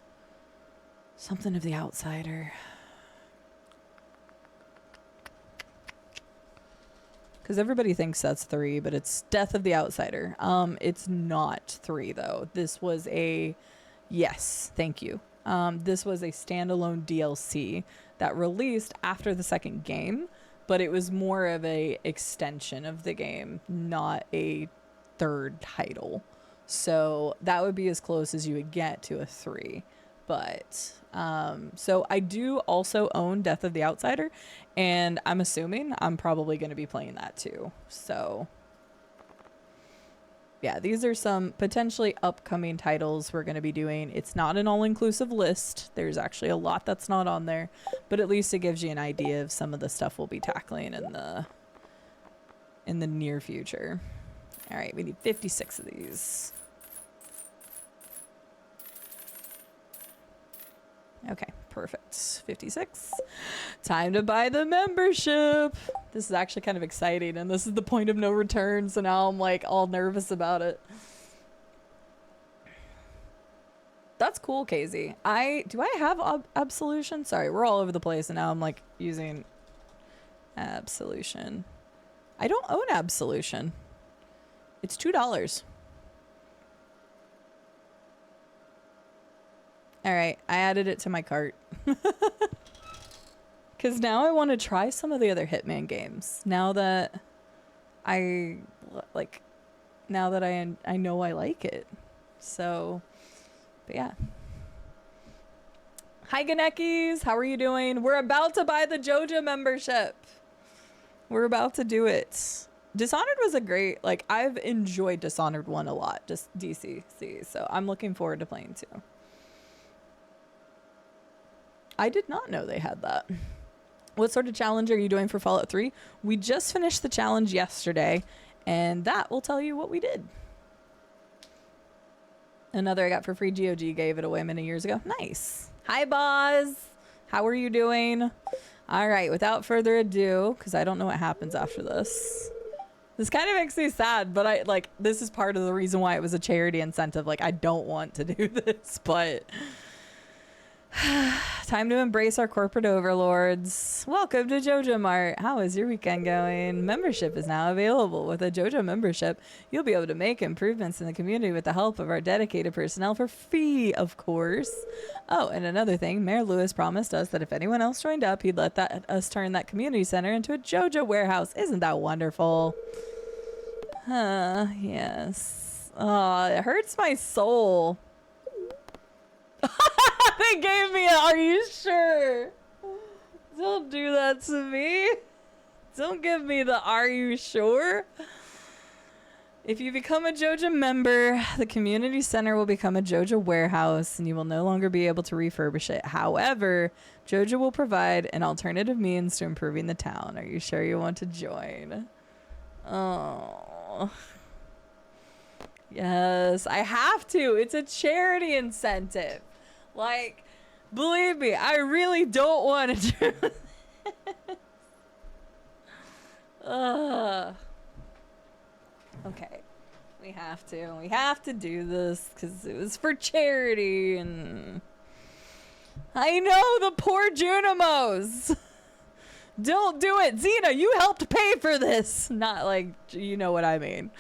something of the Outsider. Because everybody thinks that's 3, but it's Death of the Outsider. It's not 3, though. This was a... Yes, thank you. This was a standalone DLC that released after the second game, but it was more of a extension of the game, not a third title. So that would be as close as you would get to a 3. But so I do also own Death of the Outsider, and I'm assuming I'm probably going to be playing that too. So yeah, these are some potentially upcoming titles we're going to be doing. It's not an all-inclusive list. There's actually a lot that's not on there, but at least it gives you an idea of some of the stuff we'll be tackling in the near future. All right, we need 56 of these. Okay, perfect. 56. Time to buy the membership. This is actually kind of exciting, and this is the point of no return, so now I'm like all nervous about it. That's cool, Casey. Do I have absolution? Sorry, we're all over the place, and now I'm like using absolution. I don't own absolution. It's $2. All right, I added it to my cart. Because now I want to try some of the other Hitman games. Now that I know I like it. So, but yeah. Hi, Ganekis. How are you doing? We're about to buy the Joja membership. We're about to do it. Dishonored was a great, like, I've enjoyed Dishonored 1 a lot, just DCC. So I'm looking forward to playing 2. I did not know they had that. What sort of challenge are you doing for Fallout 3? We just finished the challenge yesterday, and that will tell you what we did. Another I got for free. GOG gave it away many years ago. Nice. Hi, Boz. How are you doing? All right, without further ado, because I don't know what happens after this. This kind of makes me sad, but this is part of the reason why it was a charity incentive. Like, I don't want to do this, but... Time to embrace our corporate overlords. Welcome to Joja Mart. How is your weekend going? Membership is now available. With a Joja membership, you'll be able to make improvements in the community with the help of our dedicated personnel for free, of course. Oh, and another thing, Mayor Lewis promised us that if anyone else joined up, he'd let us turn that community center into a Joja warehouse. Isn't that wonderful? Yes. Oh, it hurts my soul. They gave me a, are you sure? Don't do that to me. Don't give me the are you sure? If you become a Joja member, the community center will become a Joja warehouse and you will no longer be able to refurbish it. However, Joja will provide an alternative means to improving the town. Are you sure you want to join? Oh. Yes, I have to. It's a charity incentive. Like, believe me, I really don't want to do this. Okay. We have to. We have to do this because it was for charity and... I know, the poor Junimos. Don't do it. Xena, you helped pay for this. Not like, you know what I mean.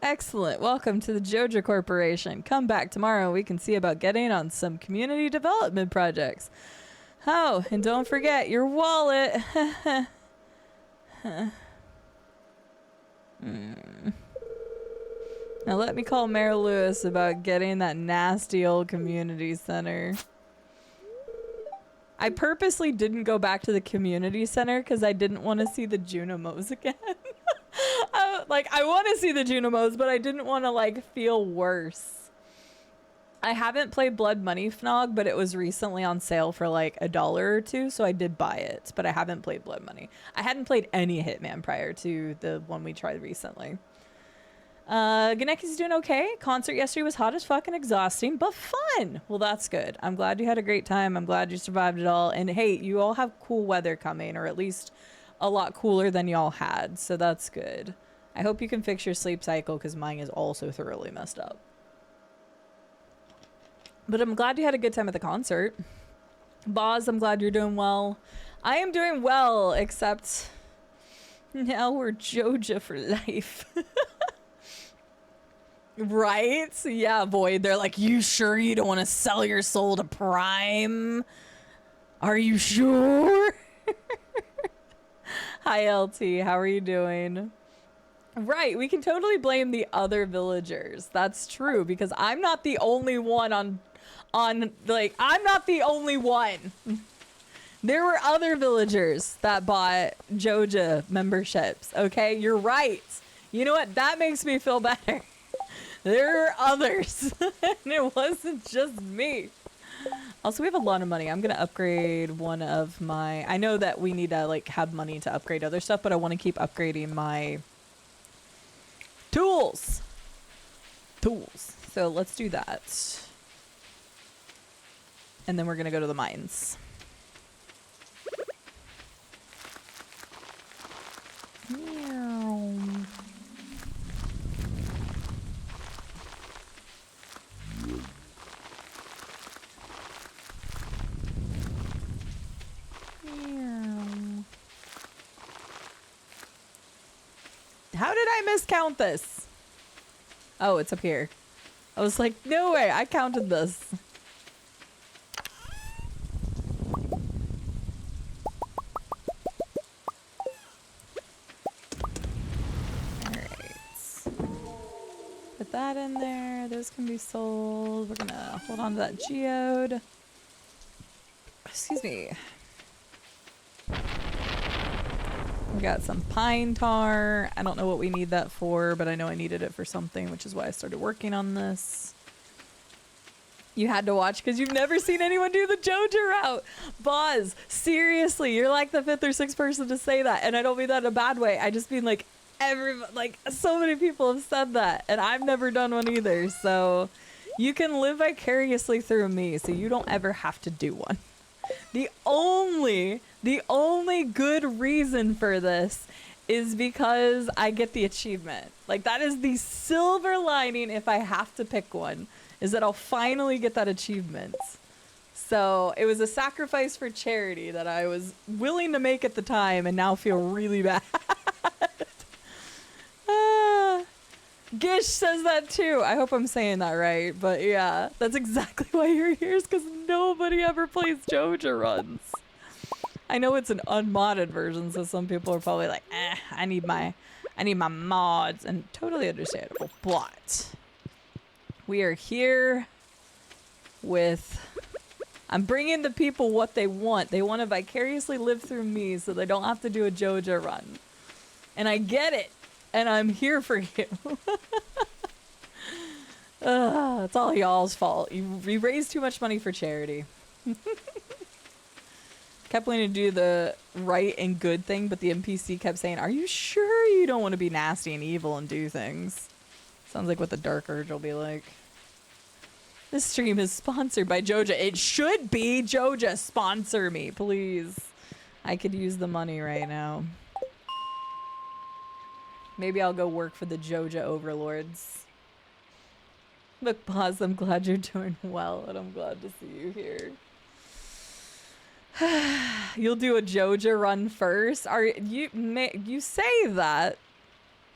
Excellent. Welcome to the Joja Corporation. Come back tomorrow. We can see about getting on some community development projects. Oh, and don't forget your wallet. Now let me call Mayor Lewis about getting that nasty old community center. I purposely didn't go back to the community center because I didn't want to see the Junimos again. I want to see the Junimos, but I didn't want to feel worse. I haven't played Blood Money Fnog, but it was recently on sale for $1 or $2, so I did buy it, but I haven't played Blood Money. I hadn't played any Hitman prior to the one we tried recently. Ganeki's doing okay. Concert yesterday was hot as fuck and exhausting, but fun. Well, that's good. I'm glad you had a great time. I'm glad you survived it all. And hey, you all have cool weather coming, or at least a lot cooler than y'all had, so that's good. I hope you can fix your sleep cycle because mine is also thoroughly messed up. But I'm glad you had a good time at the concert. Boz, I'm glad you're doing well. I am doing well, except now we're Joja for life. Right? Yeah, Void. They're like, you sure you don't want to sell your soul to Prime? Are you sure? Hi, LT. How are you doing? Right. We can totally blame the other villagers. That's true, because I'm not the only one on I'm not the only one. There were other villagers that bought Joja memberships. Okay? You're right. You know what? That makes me feel better. There are others, and it wasn't just me. Also, we have a lot of money. I'm gonna upgrade one of my. I know that we need to like have money to upgrade other stuff, but I want to keep upgrading my tools. So let's do that, and then we're gonna go to the mines. Meow. How did I miscount this? Oh, it's up here. I was like, no way, I counted this. Alright. Put that in there. Those can be sold. We're gonna hold on to that geode. Excuse me. We got some pine tar. I don't know what we need that for, but I know I needed it for something, which is why I started working on this. You had to watch because you've never seen anyone do the Joja route. Boz, seriously, you're like the 5th or 6th person to say that. And I don't mean that in a bad way. I just mean like so many people have said that. And I've never done one either. So you can live vicariously through me so you don't ever have to do one. The only good reason for this is because I get the achievement. Like, that is the silver lining if I have to pick one, is that I'll finally get that achievement. So it was a sacrifice for charity that I was willing to make at the time and now feel really bad. Gish says that too. I hope I'm saying that right. But yeah, that's exactly why you're here, is because nobody ever plays Joja runs. I know it's an unmodded version, so some people are probably like, I need my mods, and totally understandable. But we are here with, I'm bringing the people what they want. They want to vicariously live through me so they don't have to do a Joja run. And I get it. And I'm here for you. It's all y'all's fault. You raised too much money for charity. Kept wanting to do the right and good thing, but the NPC kept saying, are you sure you don't want to be nasty and evil and do things? Sounds like what the Dark Urge will be like. This stream is sponsored by Joja. It should be. Joja, sponsor me, please. I could use the money right now. Maybe I'll go work for the Joja overlords. Look, Paz, I'm glad you're doing well, and I'm glad to see you here. You'll do a Joja run first? You say that.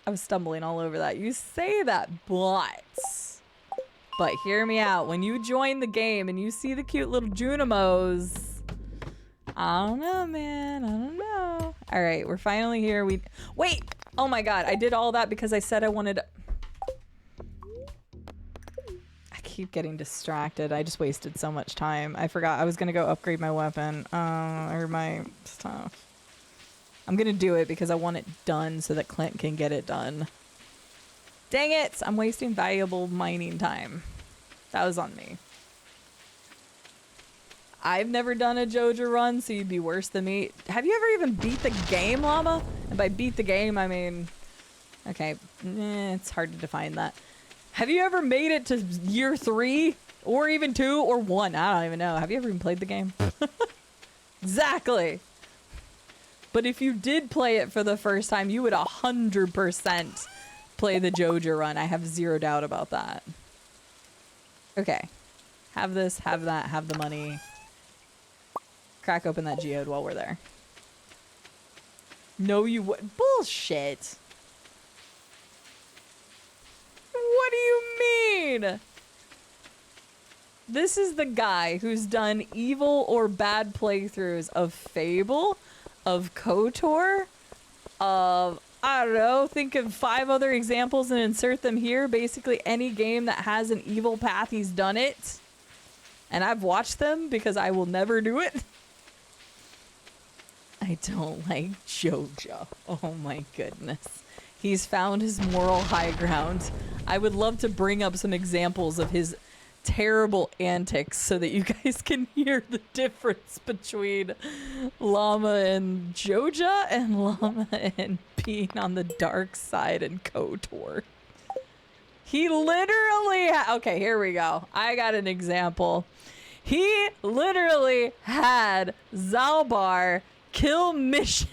I was stumbling all over that. You say that, but hear me out. When you join the game and you see the cute little Junimos, I don't know, man. I don't know. All right, we're finally here. Wait. Oh my god, I did all that because I said I wanted... I keep getting distracted. I just wasted so much time. I forgot I was gonna go upgrade my weapon, or my stuff. I'm gonna do it because I want it done so that Clint can get it done. Dang it! I'm wasting valuable mining time. That was on me. I've never done a Joja run, so you'd be worse than me. Have you ever even beat the game, Llama? And by beat the game, I mean... Okay, it's hard to define that. Have you ever made it to year 3? Or even 2? Or 1? I don't even know. Have you ever even played the game? Exactly! But if you did play it for the first time, you would 100% play the Joja run. I have zero doubt about that. Okay. Have this, have that, have the money. Crack open that geode while we're there. No, you would. Bullshit. What do you mean? This is the guy who's done evil or bad playthroughs of Fable, of KOTOR, of, I don't know, think of 5 other examples and insert them here. Basically any game that has an evil path, he's done it. And I've watched them because I will never do it. I don't like Joja. Oh my goodness. He's found his moral high ground. I would love to bring up some examples of his terrible antics so that you guys can hear the difference between Llama and Joja and Llama and being on the dark side and KOTOR. He literally okay, here we go. I got an example. He literally had Zalbar kill Mission,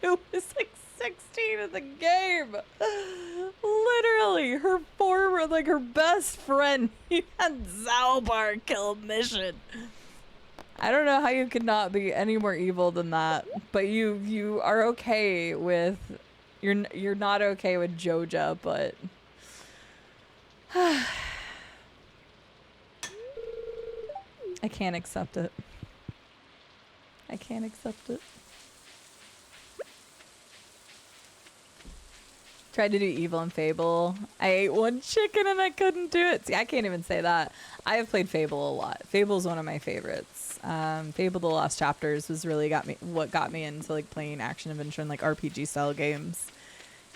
who was like 16 in the game. Literally, her former, like her best friend, he had Zalbar kill Mission. I don't know how you could not be any more evil than that, but you are okay with, you're not okay with Joja, but I can't accept it. I can't accept it. Tried to do evil in Fable. I ate one chicken and I couldn't do it. See, I can't even say that. I have played Fable a lot. Fable's one of my favorites. Fable: The Lost Chapters was really what got me into like playing action adventure and like RPG style games.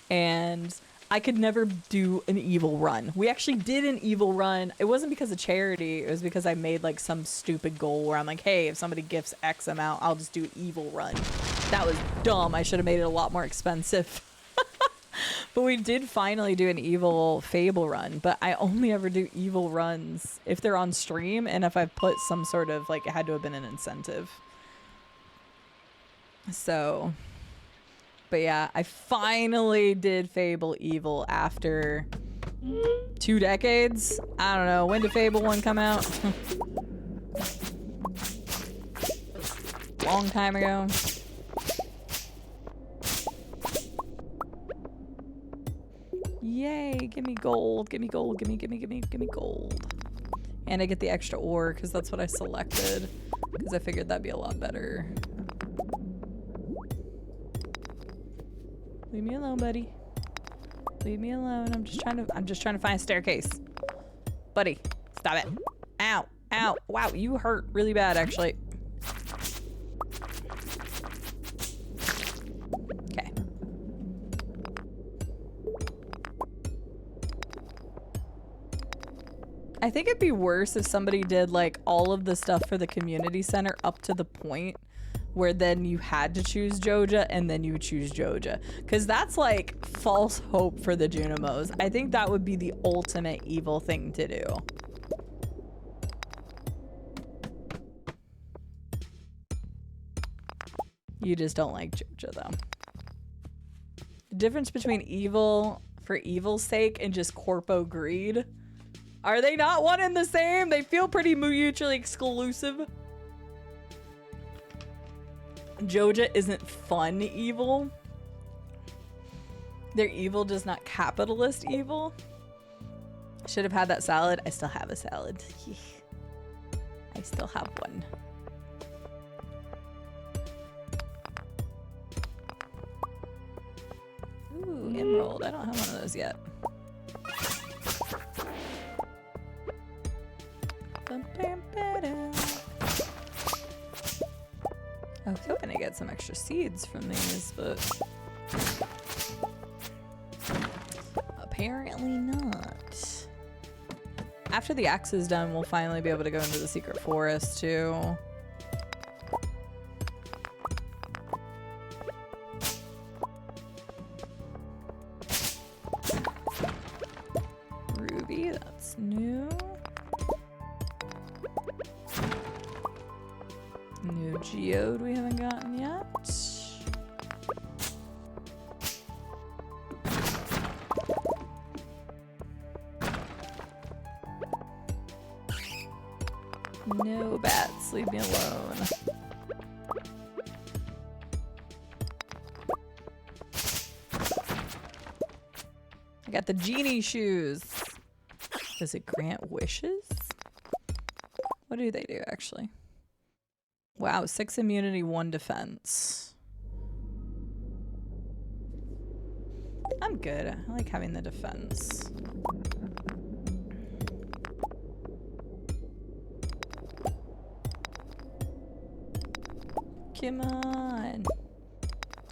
And I could never do an evil run. We actually did an evil run. It wasn't because of charity. It was because I made like some stupid goal where I'm like, hey, if somebody gifts X amount, I'll just do an evil run. That was dumb. I should have made it a lot more expensive. But we did finally do an evil Fable run. But I only ever do evil runs if they're on stream and if I've put some sort of like, it had to have been an incentive. So... But yeah, I finally did Fable Evil after 2 decades. I don't know. When did Fable 1 come out? Long time ago. Yay, give me gold. Give me gold. Give me gold. And I get the extra ore because that's what I selected. Because I figured that'd be a lot better. Leave me alone, buddy. Leave me alone. I'm just trying to find a staircase. Buddy, stop it. Ow. Ow. Wow, you hurt really bad, actually. Okay. I think it'd be worse if somebody did like all of the stuff for the community center up to the point where then you had to choose Joja and then you would choose Joja. Because that's like false hope for the Junimos. I think that would be the ultimate evil thing to do. You just don't like Joja though. The difference between evil for evil's sake and just corpo greed. Are they not one and the same? They feel pretty mutually exclusive. Joja isn't fun evil. Their evil does not capitalist evil. Should have had that salad. I still have a salad. I still have one. Ooh, emerald. I don't have one of those yet. I was hoping to get some extra seeds from these, but apparently not. After the axe is done, we'll finally be able to go into the secret forest too. Ruby, that's new. New geode we haven't gotten yet. No bats, leave me alone. I got the genie shoes. Does it grant wishes? What do they do actually? Wow, 6 immunity, 1 defense. I'm good. I like having the defense. Come on.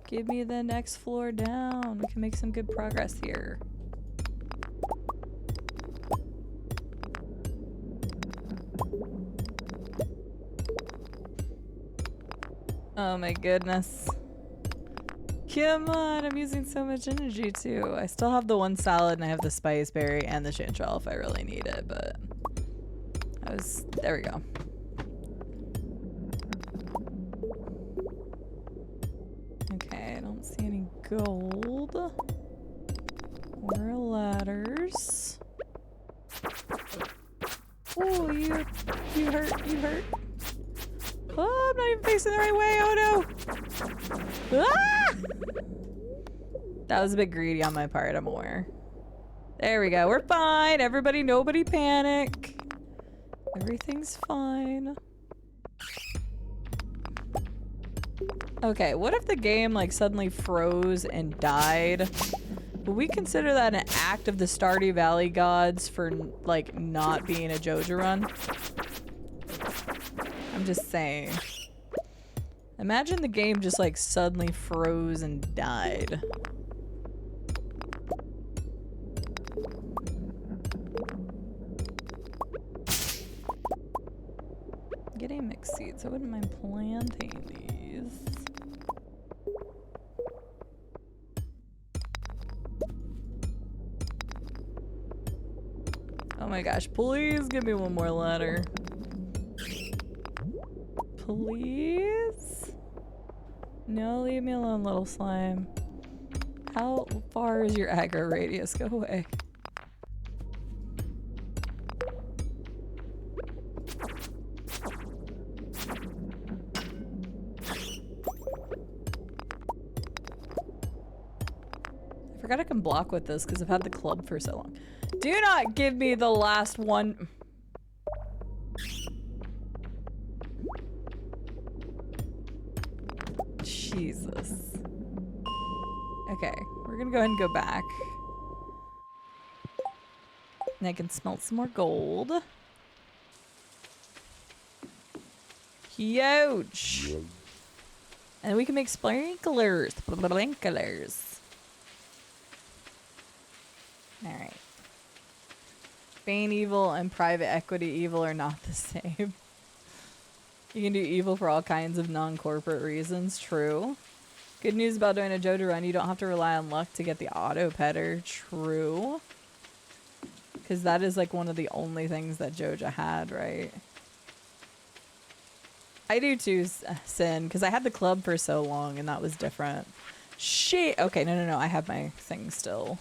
Give me the next floor down. We can make some good progress here. Oh my goodness. Come on, I'm using so much energy too. I still have the one salad and I have the spice berry and the chanterelle if I really need it, but there we go. Okay, I don't see any gold or ladders. Oh, you hurt. Oh, I'm not even facing the right way. Oh no. Ah! That was a bit greedy on my part, I'm aware. There we go. We're fine. Everybody, nobody panic. Everything's fine. Okay, what if the game like suddenly froze and died? Would we consider that an act of the Stardew Valley gods for like not being a Joja run? I'm just saying. Imagine the game just like suddenly froze and died. Getting mixed seeds. I wouldn't mind planting these. Oh my gosh, please give me one more ladder. Please? No, leave me alone, little slime. How far is your aggro radius? Go away. I forgot I can block with this because I've had the club for so long. Do not give me the last one. Jesus. Okay, we're gonna go ahead and go back. And I can smelt some more gold. Huge! And we can make sprinklers. Sprinklers. Alright. Bane evil and private equity evil are not the same. You can do evil for all kinds of non-corporate reasons. True. Good news about doing a Joja run, you don't have to rely on luck to get the auto petter. True. Because that is like one of the only things that Joja had, right? I do too, Sin, because I had the club for so long and that was different. Shit! Okay, no. I have my thing still.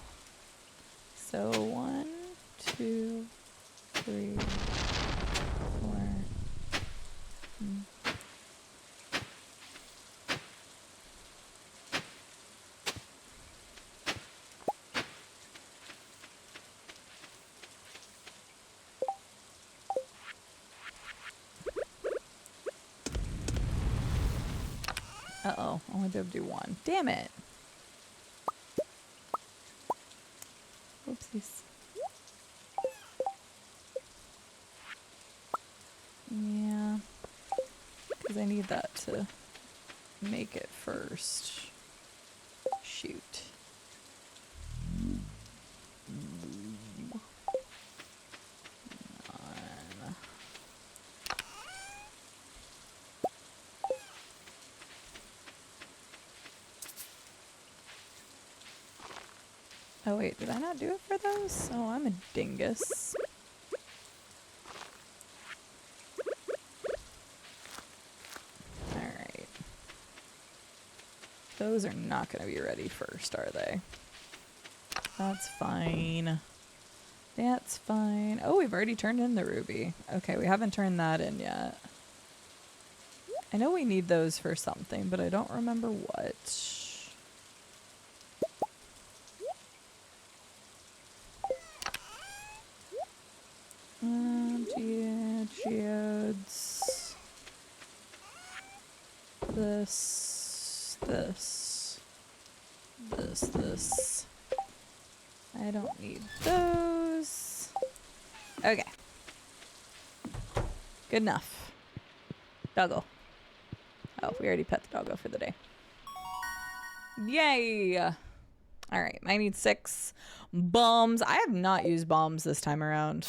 So 1, 2, 3, 4. Uh-oh, I only be able to do one. Damn it. Oopsies. Yeah. Because I need that to make it first. Shoot. Oh wait, did I not do it for those? Oh, I'm a dingus. Alright. Those are not going to be ready first, are they? That's fine. That's fine. Oh, we've already turned in the ruby. Okay, we haven't turned that in yet. I know we need those for something, but I don't remember what. Geodes. This. I don't need those. Okay. Good enough. Doggo. Oh, we already pet the doggo for the day. Yay! Alright, I need 6 bombs. I have not used bombs this time around.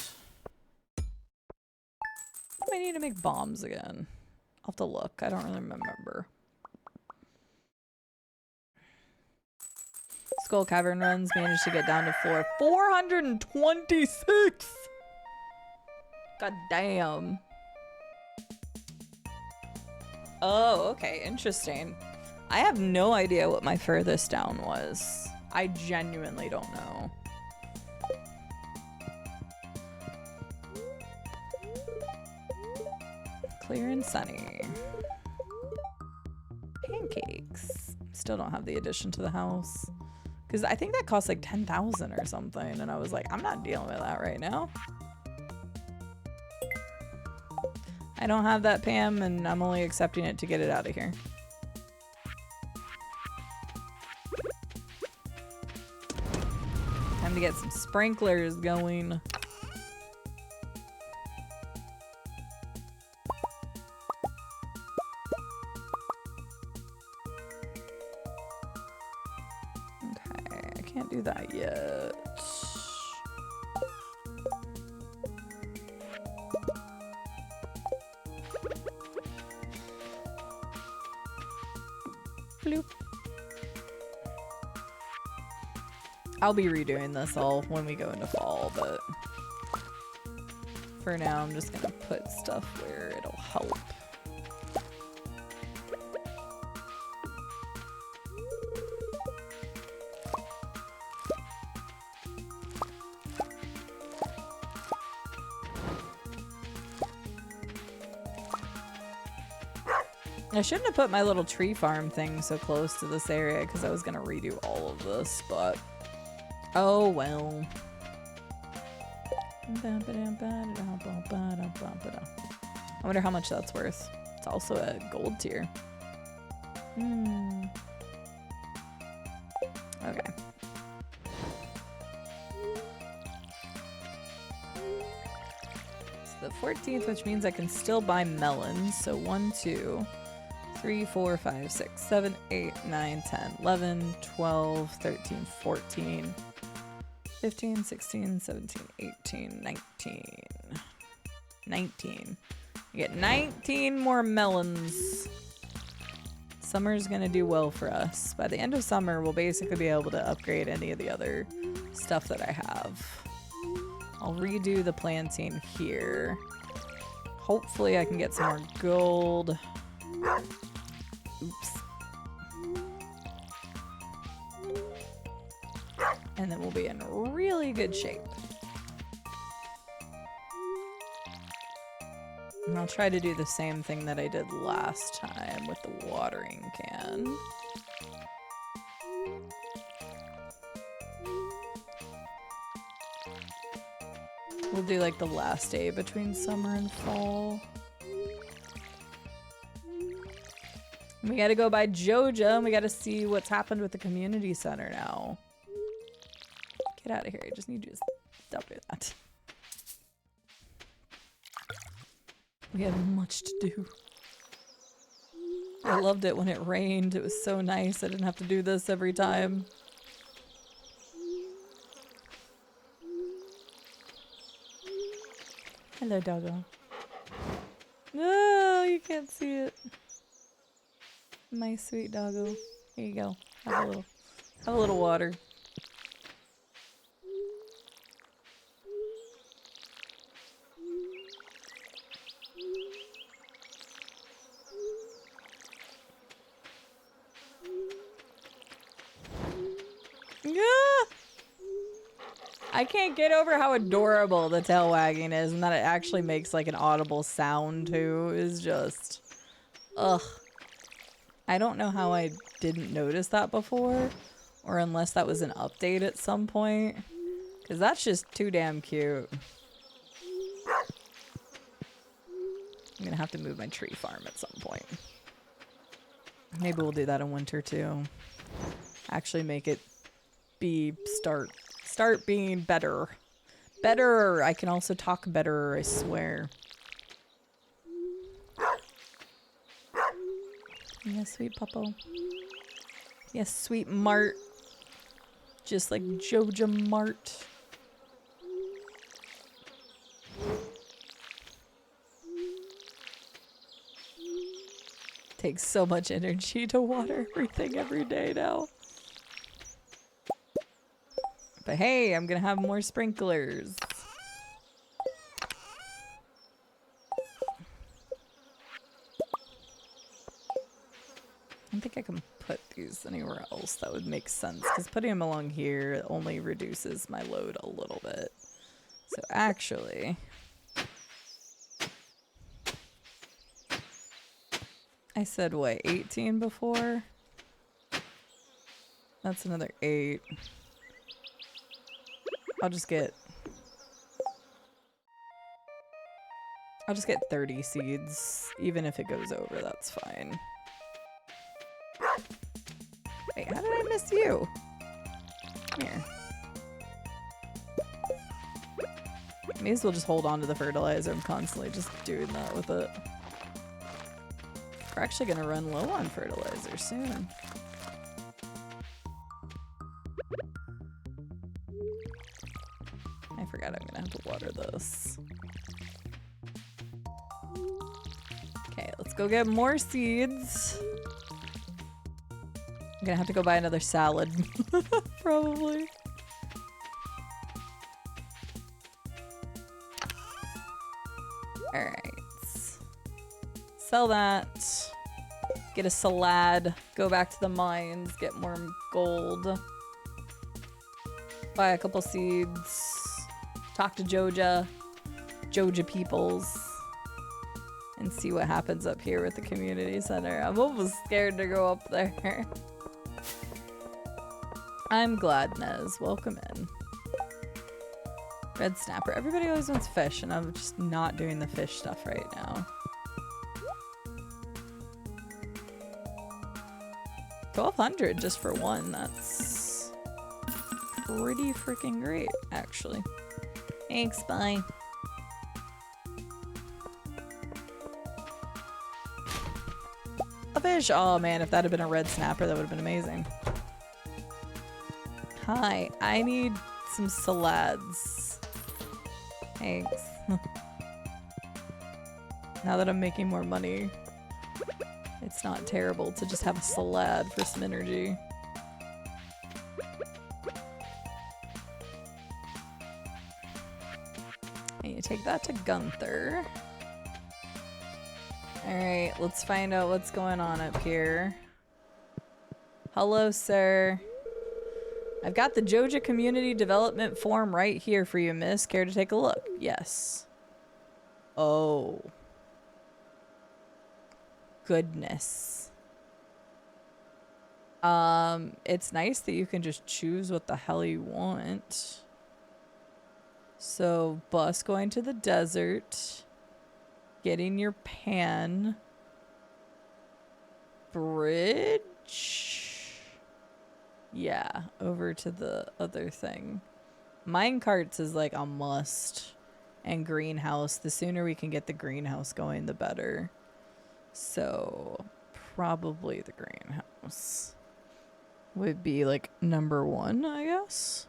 What do I need to make bombs again? I'll have to look. I don't really remember. Skull Cavern runs managed to get down to floor 426. God damn. Oh, okay, interesting. I have no idea what my furthest down was. I genuinely don't know. Clear and sunny. Pancakes. Still don't have the addition to the house. Because I think that costs like 10,000 or something. And I was like, I'm not dealing with that right now. I don't have that, Pam, and I'm only accepting it to get it out of here. Time to get some sprinklers going. Okay, I can't do that yet. Bloop. I'll be redoing this all when we go into fall, but for now I'm just gonna put stuff where it'll help. I shouldn't have put my little tree farm thing so close to this area because I was gonna redo all of this, but oh well. I wonder how much that's worth. It's also a gold tier. Okay. It's the 14th, which means I can still buy melons. So 1, 2, 3, 4, 5, 6, 7, 8, 9, 10, 11, 12, 13, 14, 15, 16, 17, 18, 19. 19. You get 19 more melons. Summer's gonna do well for us. By the end of summer, we'll basically be able to upgrade any of the other stuff that I have. I'll redo the planting here. Hopefully I can get some more gold. Oops. And then we'll be in really good shape. And I'll try to do the same thing that I did last time with the watering can. We'll do like the last day between summer and fall. We gotta go by Joja and we gotta see what's happened with the community center now. Get out of here. I just need you to stop doing that. We have much to do. I loved it when it rained. It was so nice. I didn't have to do this every time. Hello, doggo. No, you can't see it. My sweet doggo. Here you go. Have a little water. I can't get over how adorable the tail wagging is, and that it actually makes like an audible sound too is just, ugh. I don't know how I didn't notice that before, or unless that was an update at some point, because that's just too damn cute. I'm gonna have to move my tree farm at some point. Maybe we'll do that in winter too. Actually make it be start being better. Better! I can also talk better, I swear. Yes, sweet Puppo. Yes, sweet Mart. Just like Joja Mart. Takes so much energy to water everything every day now. But hey, I'm gonna have more sprinklers. I don't think I can put these anywhere else that would make sense, because putting them along here only reduces my load a little bit. So actually, I said what, 18 before? That's another 8. I'll just get 30 seeds. Even if it goes over, that's fine. Wait, how did I miss you? Come here. May as well just hold on to the fertilizer. I'm constantly just doing that with it. We're actually gonna run low on fertilizer soon. I forgot I'm gonna have to water this. Okay, let's go get more seeds. I'm gonna have to go buy another salad. Probably. Alright. Sell that. Get a salad. Go back to the mines. Get more gold. Buy a couple seeds. Talk to Joja peoples. And see what happens up here with the community center. I'm almost scared to go up there. I'm glad, Nez. Welcome in. Red snapper. Everybody always wants fish, and I'm just not doing the fish stuff right now. 1,200 just for one. That's pretty freaking great, actually. Thanks, bye. A fish! Oh man, if that had been a red snapper, that would have been amazing. Hi, I need some salads. Thanks. Now that I'm making more money, it's not terrible to just have a salad for some energy. And you take that to Gunther. Alright, let's find out what's going on up here. Hello, sir. I've got the Joja Community Development Form right here for you, miss. Care to take a look? Yes. Oh. Goodness. It's nice that you can just choose what the hell you want. So, bus going to the desert. Getting your pan. Bridge. Yeah, over to the other thing. Mine carts is like a must. And greenhouse. The sooner we can get the greenhouse going, the better. So, probably the greenhouse would be like number 1, I guess.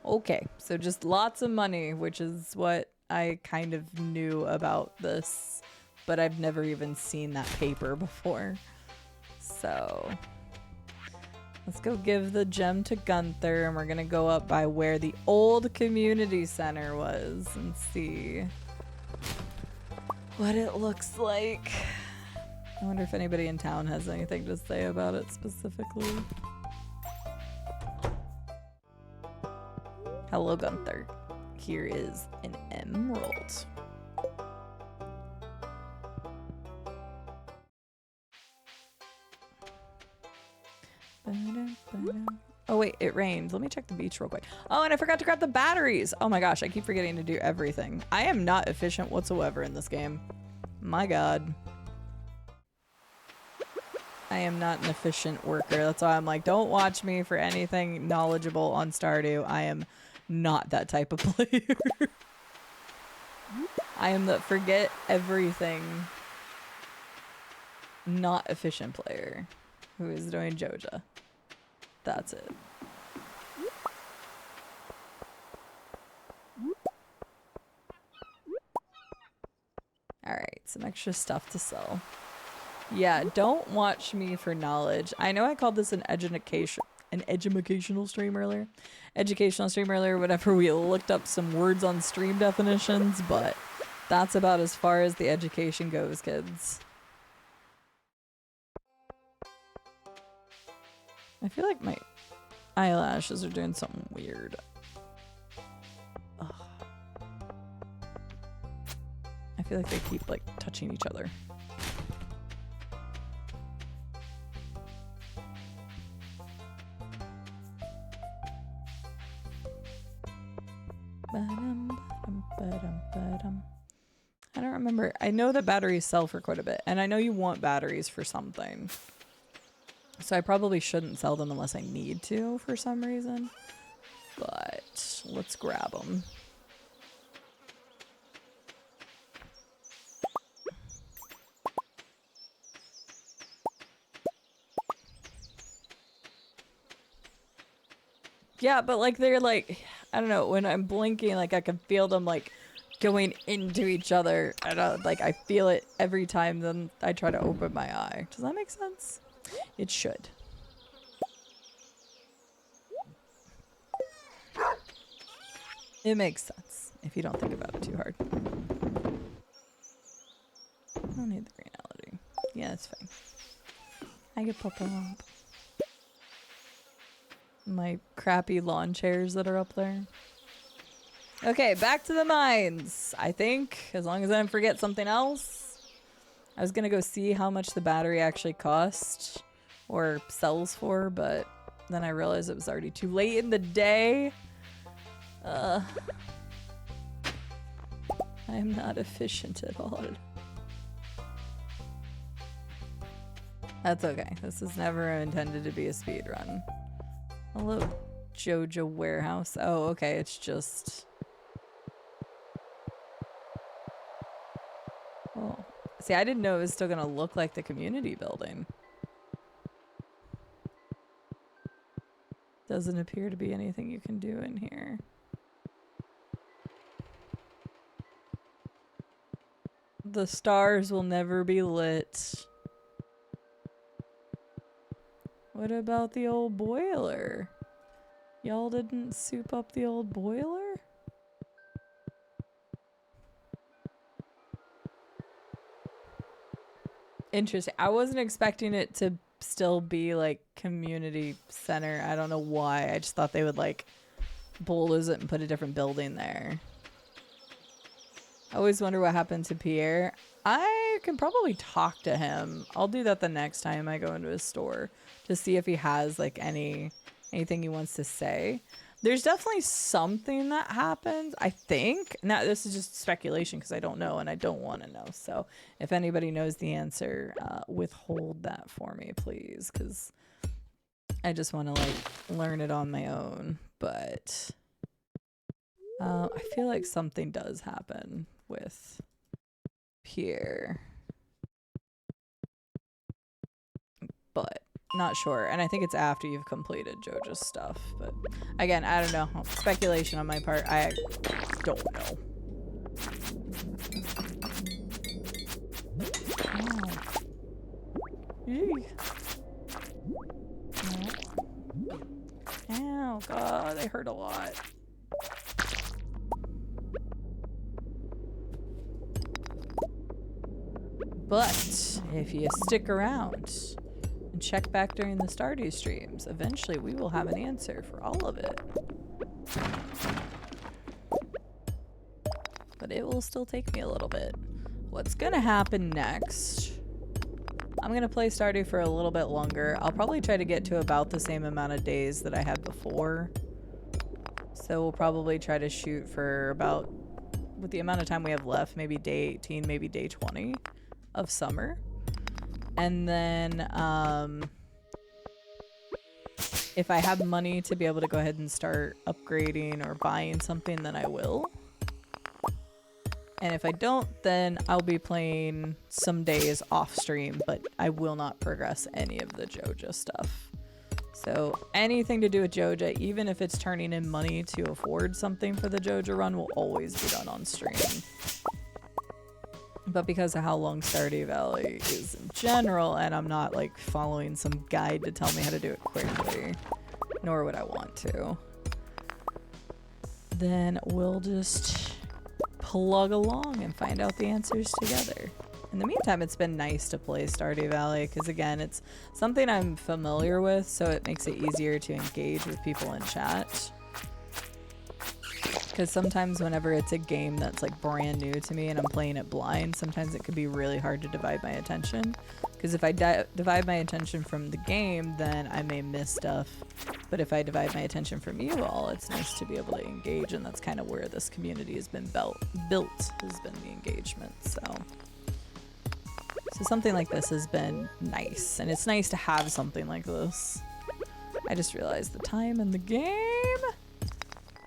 Okay, so just lots of money, which is what I kind of knew about this, but I've never even seen that paper before. So, let's go give the gem to Gunther, and we're gonna go up by where the old community center was and see what it looks like. I wonder if anybody in town has anything to say about it specifically. Hello, Gunther. Here is an emerald. Oh wait, it rained. Let me check the beach real quick. Oh, and I forgot to grab the batteries. Oh my gosh, I keep forgetting to do everything. I am not efficient whatsoever in this game. My god. I am not an efficient worker. That's why I'm like, don't watch me for anything knowledgeable on Stardew. I am not that type of player. I am the forget everything, not efficient player who is doing Joja. That's it. Alright, some extra stuff to sell. Yeah, don't watch me for knowledge. I know I called this an educational stream earlier. Educational stream earlier, whatever. We looked up some words on stream definitions, but that's about as far as the education goes, kids. I feel like my eyelashes are doing something weird. Ugh. I feel like they keep like touching each other. I don't remember. I know that batteries sell for quite a bit, and I know you want batteries for something. So I probably shouldn't sell them unless I need to for some reason. But let's grab them. Yeah, but like they're like, I don't know, when I'm blinking, like I can feel them like going into each other. I don't like I feel it every time then I try to open my eye. Does that make sense? It should. It makes sense if you don't think about it too hard. I don't need the green LED. Yeah, that's fine. I can pop them up. My crappy lawn chairs that are up there. Okay, back to the mines. I think, as long as I don't forget something else. I was gonna go see how much the battery actually cost or sells for, but then I realized it was already too late in the day. I am not efficient at all. That's okay. This is never intended to be a speed run. Hello, Joja warehouse. Oh, okay. It's just... Oh. See, I didn't know it was still gonna look like the community building. Doesn't appear to be anything you can do in here. The stars will never be lit. What about the old boiler? Y'all didn't soup up the old boiler? Interesting. I wasn't expecting it to still be like community center. I don't know why. I just thought they would like bulldoze it and put a different building there. I always wonder what happened to Pierre. I can probably talk to him. I'll do that the next time I go into his store to see if he has like anything he wants to say. There's definitely something that happens, I think. Now, this is just speculation because I don't know and I don't want to know. So if anybody knows the answer, withhold that for me, please, because I just want to like learn it on my own. But I feel like something does happen with Pierre, but not sure. And I think it's after you've completed Joja's stuff. But again, I don't know. Speculation on my part. I don't know. Oh. Ow, God, they hurt a lot. But if you stick around and check back during the Stardew streams, eventually we will have an answer for all of it. But it will still take me a little bit. What's gonna happen next? I'm gonna play Stardew for a little bit longer. I'll probably try to get to about the same amount of days that I had before. So we'll probably try to shoot for about, with the amount of time we have left, maybe day 18, maybe day 20 of summer. And then if I have money to be able to go ahead and start upgrading or buying something, then I will. And if I don't, then I'll be playing some days off stream, but I will not progress any of the Joja stuff. So anything to do with Joja, even if it's turning in money to afford something for the Joja run, will always be done on stream. But because of how long Stardew Valley is in general, and I'm not like following some guide to tell me how to do it quickly, nor would I want to, then we'll just plug along and find out the answers together. In the meantime, it's been nice to play Stardew Valley because, again, it's something I'm familiar with, so it makes it easier to engage with people in chat. Because sometimes whenever it's a game that's like brand new to me and I'm playing it blind, sometimes it can be really hard to divide my attention. Because if I divide my attention from the game, then I may miss stuff. But if I divide my attention from you all, it's nice to be able to engage, and that's kind of where this community has been built, has been the engagement. So something like this has been nice, and it's nice to have something like this. I just realized the time in the game.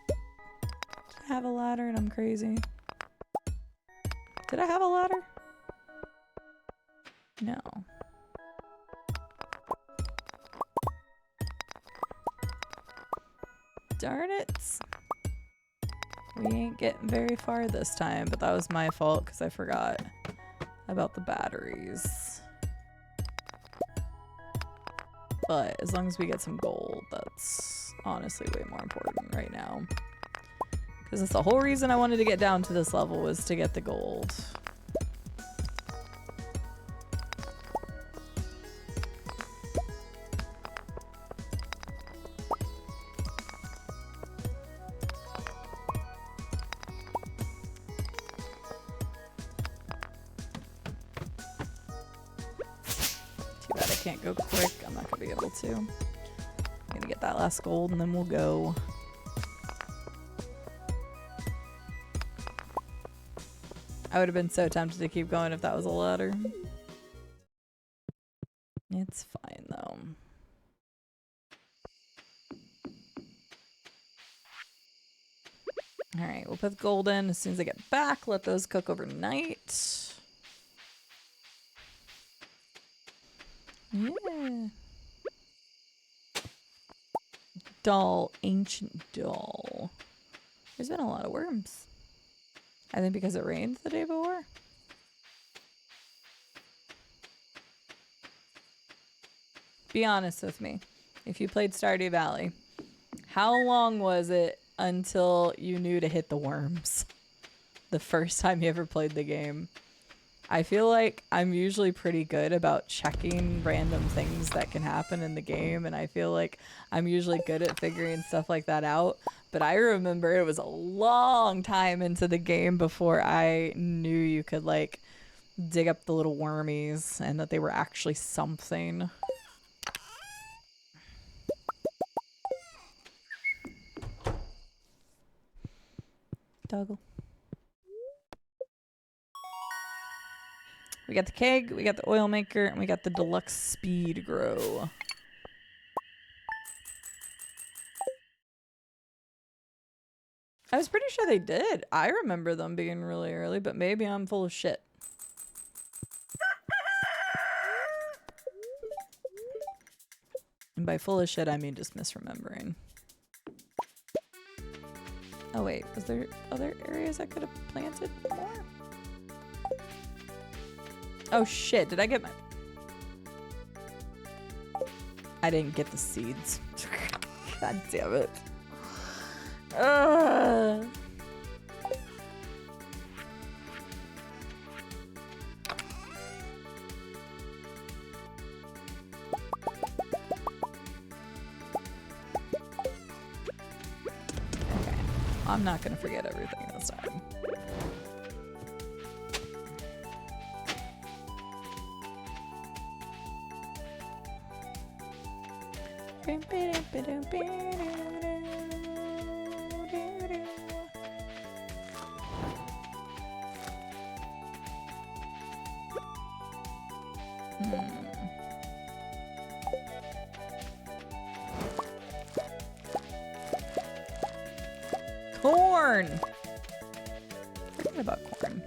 Did I have a ladder and I'm crazy? Did I have a ladder? No. Darn it. We ain't getting very far this time, but that was my fault because I forgot about the batteries. But as long as we get some gold, that's honestly way more important right now. Because that's the whole reason I wanted to get down to this level, was to get the gold. Too bad I can't go quick. I'm not going to be able to. I'm going to get that last gold and then we'll go. I would have been so tempted to keep going if that was a ladder. It's fine though. Alright, we'll put gold in as soon as I get back. Let those cook overnight. Yeah. Doll, ancient doll. There's been a lot of worms. I think because it rained the day before. Be honest with me. If you played Stardew Valley, how long was it until you knew to hit the worms? The first time you ever played the game? I feel like I'm usually pretty good about checking random things that can happen in the game, and I feel like I'm usually good at figuring stuff like that out. But I remember it was a long time into the game before I knew you could like dig up the little wormies and that they were actually something. Toggle. We got the keg, we got the oil maker, and we got the deluxe speed grow. I was pretty sure they did. I remember them being really early, but maybe I'm full of shit. And by full of shit, I mean just misremembering. Oh wait, was there other areas I could have planted more? Oh shit, did I get my... I didn't get the seeds. God damn it. Okay, I'm not gonna forget everything this time. Corn! Forget about corn.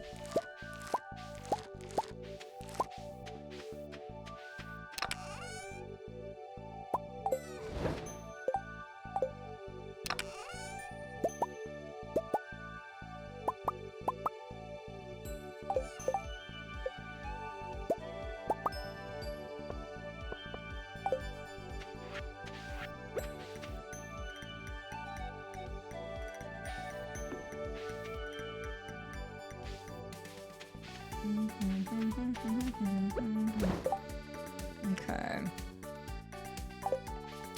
Okay.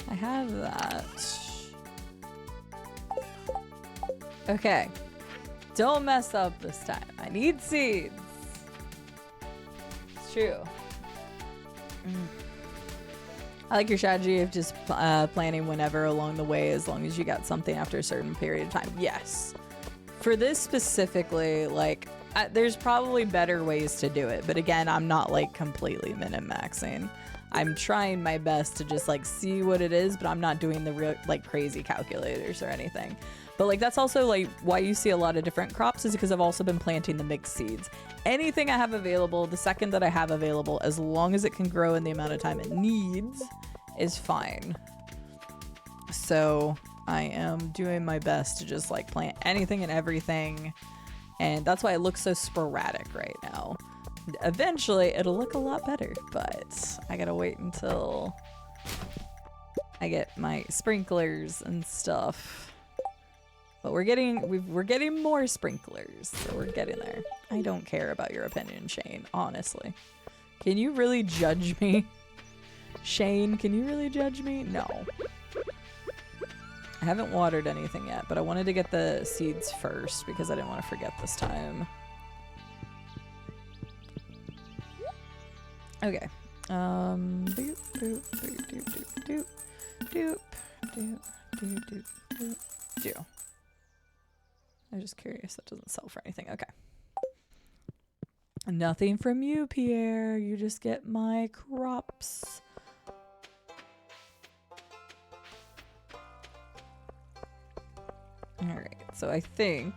I have that. Okay. Don't mess up this time. I need seeds. It's true. I like your strategy of just planning whenever along the way, as long as you got something after a certain period of time. Yes. For this specifically, like, there's probably better ways to do it. But again, I'm not like completely min-maxing. I'm trying my best to just like see what it is, but I'm not doing the real like crazy calculators or anything. But like that's also like why you see a lot of different crops is because I've also been planting the mixed seeds. Anything I have available, the second that I have available, as long as it can grow in the amount of time it needs, is fine. So I am doing my best to just like plant anything and everything. And that's why it looks so sporadic right now. Eventually it'll look a lot better, but I gotta wait until I get my sprinklers and stuff. But we're getting more sprinklers, so we're getting there. I don't care about your opinion, Shane, honestly. Can you really judge me? Shane, can you really judge me? No. I haven't watered anything yet, but I wanted to get the seeds first because I didn't want to forget this time. Okay. Doop, doop, doop, doop, doop, doop, doop, doop, doop, doop, doop. I'm just curious. That doesn't sell for anything. Okay. Nothing from you, Pierre. You just get my crops. Alright, so I think,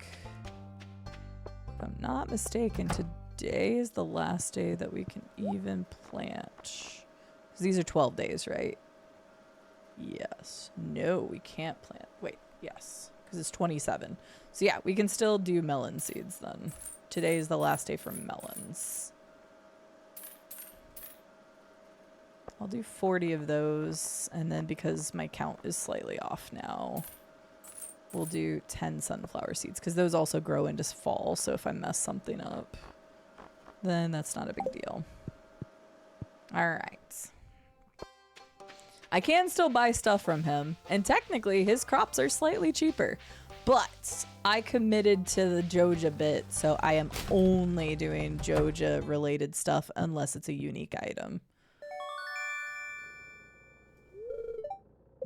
if I'm not mistaken, today is the last day that we can even plant. 'Cause these are 12 days, right? Yes. No, we can't plant. Wait, yes. Because it's 27. So yeah, we can still do melon seeds then. Today is the last day for melons. I'll do 40 of those, and then because my count is slightly off now, we'll do 10 sunflower seeds, because those also grow into fall, so if I mess something up, then that's not a big deal. Alright. I can still buy stuff from him, and technically his crops are slightly cheaper, but I committed to the Joja bit, so I am only doing Joja related stuff unless it's a unique item.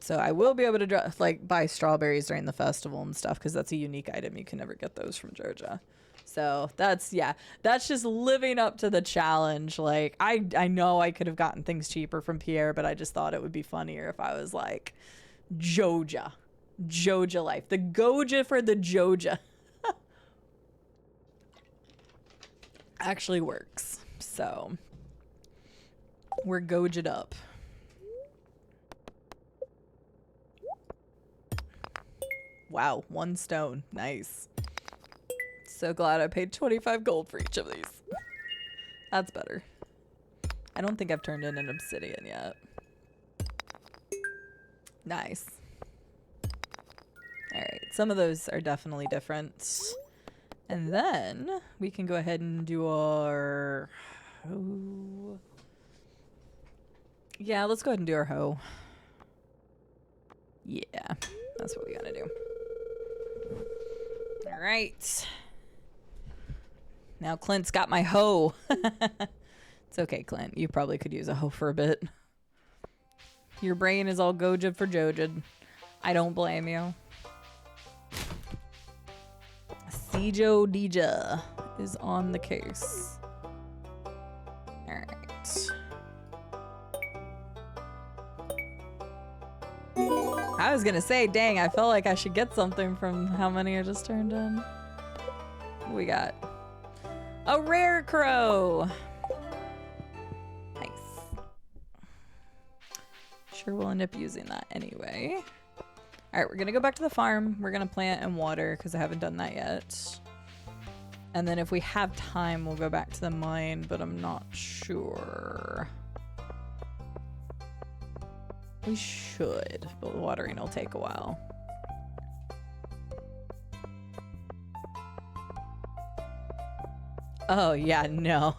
So I will be able to like buy strawberries during the festival and stuff because that's a unique item. You can never get those from Joja. So that's, yeah, that's just living up to the challenge. Like I know I could have gotten things cheaper from Pierre, but I just thought it would be funnier if I was like Joja life, the Goja for the Joja. Actually works. So we're Goja'd up. Wow, 1 stone. Nice. So glad I paid 25 gold for each of these. That's better. I don't think I've turned in an obsidian yet. Nice. Alright, some of those are definitely different. And then we can go ahead and do our hoe. Yeah, let's go ahead and do our hoe. Yeah, that's what we gotta do. All right. Now Clint's got my hoe. It's okay, Clint. You probably could use a hoe for a bit. Your brain is all Goja for Joja. I don't blame you. Cijo Dija is on the case. All right. I was gonna say, dang, I felt like I should get something from how many I just turned in. What we got? A rare crow. Nice. Sure we'll end up using that anyway. All right, we're gonna go back to the farm. We're gonna plant and water because I haven't done that yet. And then if we have time, we'll go back to the mine, but I'm not sure. We should, but watering will take a while. Oh, yeah, no.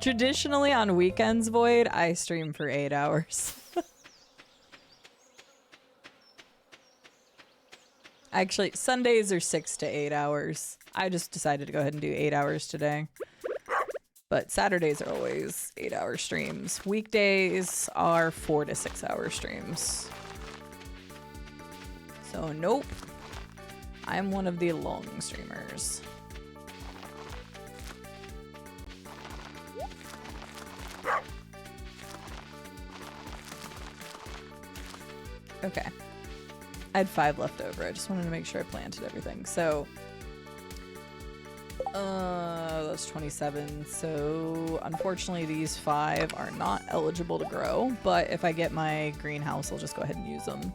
Traditionally on weekends, Void, I stream for 8 hours. Actually, Sundays are 6 to 8 hours. I just decided to go ahead and do 8 hours today. But Saturdays are always 8-hour streams. Weekdays are 4 to 6 hour streams. So, nope. I'm one of the long streamers. Okay. I had 5 left over. I just wanted to make sure I planted everything. So, that's 27. So, unfortunately, these 5 are not eligible to grow. But if I get my greenhouse, I'll just go ahead and use them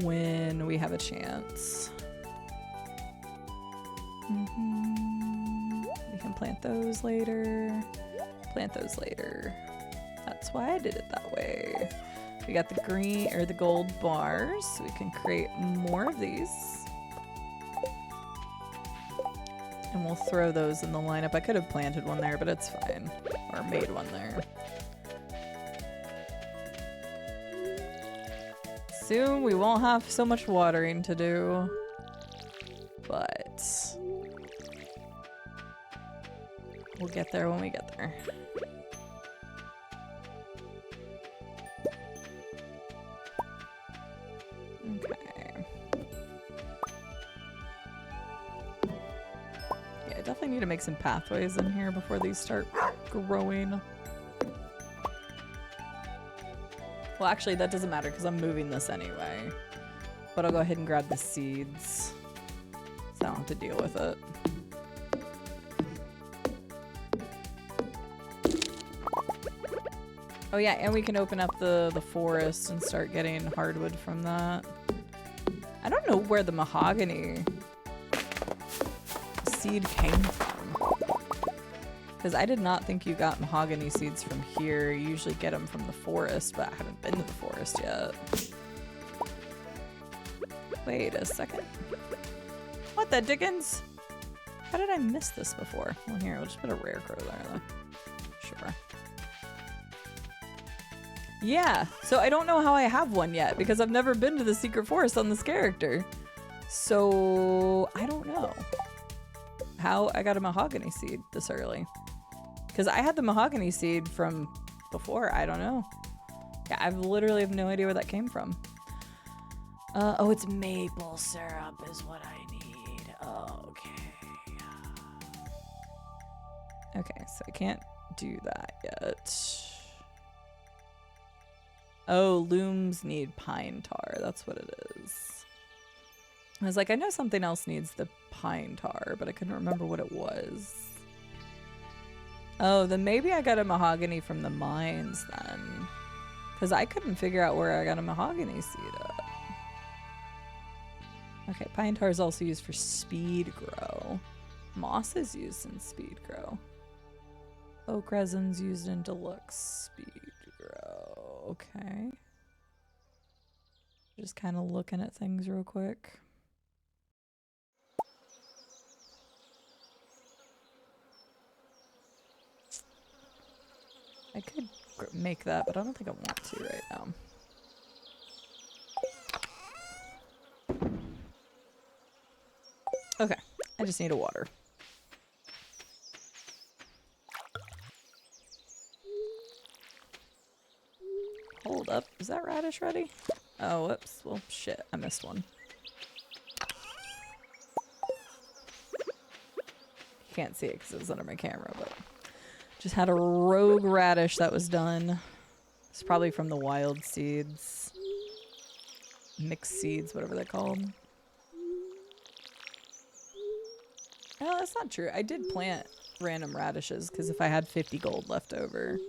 when we have a chance. We can plant those later. Plant those later. That's why I did it that way. We got the green or the gold bars, so we can create more of these. And we'll throw those in the lineup. I could have planted one there, but it's fine. Or made one there. Soon we won't have so much watering to do. But we'll get there when we get there. Okay. Yeah, I definitely need to make some pathways in here before these start growing. Well, actually, that doesn't matter because I'm moving this anyway. But I'll go ahead and grab the seeds so I don't have to deal with it. Oh yeah, and we can open up the forest and start getting hardwood from that. I don't know where the mahogany seed came from. Because I did not think you got mahogany seeds from here. You usually get them from the forest, but I haven't been to the forest yet. Wait a second. What the dickens? How did I miss this before? Well, here, we'll just put a rare crow there, though. Sure. Yeah, so I don't know how I have one yet, because I've never been to the secret forest on this character. So, I don't know how I got a mahogany seed this early. Because I had the mahogany seed from before, I don't know. Yeah, I literally have no idea where that came from. Oh, it's maple syrup is what I need. Oh, okay. Okay, so I can't do that yet. Oh, looms need pine tar. That's what it is. I was like, I know something else needs the pine tar, but I couldn't remember what it was. Oh, then maybe I got a mahogany from the mines then. Because I couldn't figure out where I got a mahogany seed at. Okay, pine tar is also used for speed grow. Moss is used in speed grow. Oak resin's used in deluxe speed grow. Okay. Just kind of looking at things real quick. I could make that, but I don't think I want to right now. Okay, I just need a water. Hold up, is that radish ready? Oh, whoops, well, shit, I missed one. You can't see it because it was under my camera, but just had a rogue radish that was done. It's probably from the wild seeds. Mixed seeds, whatever they're called. No, that's not true. I did plant random radishes because if I had 50 gold left over,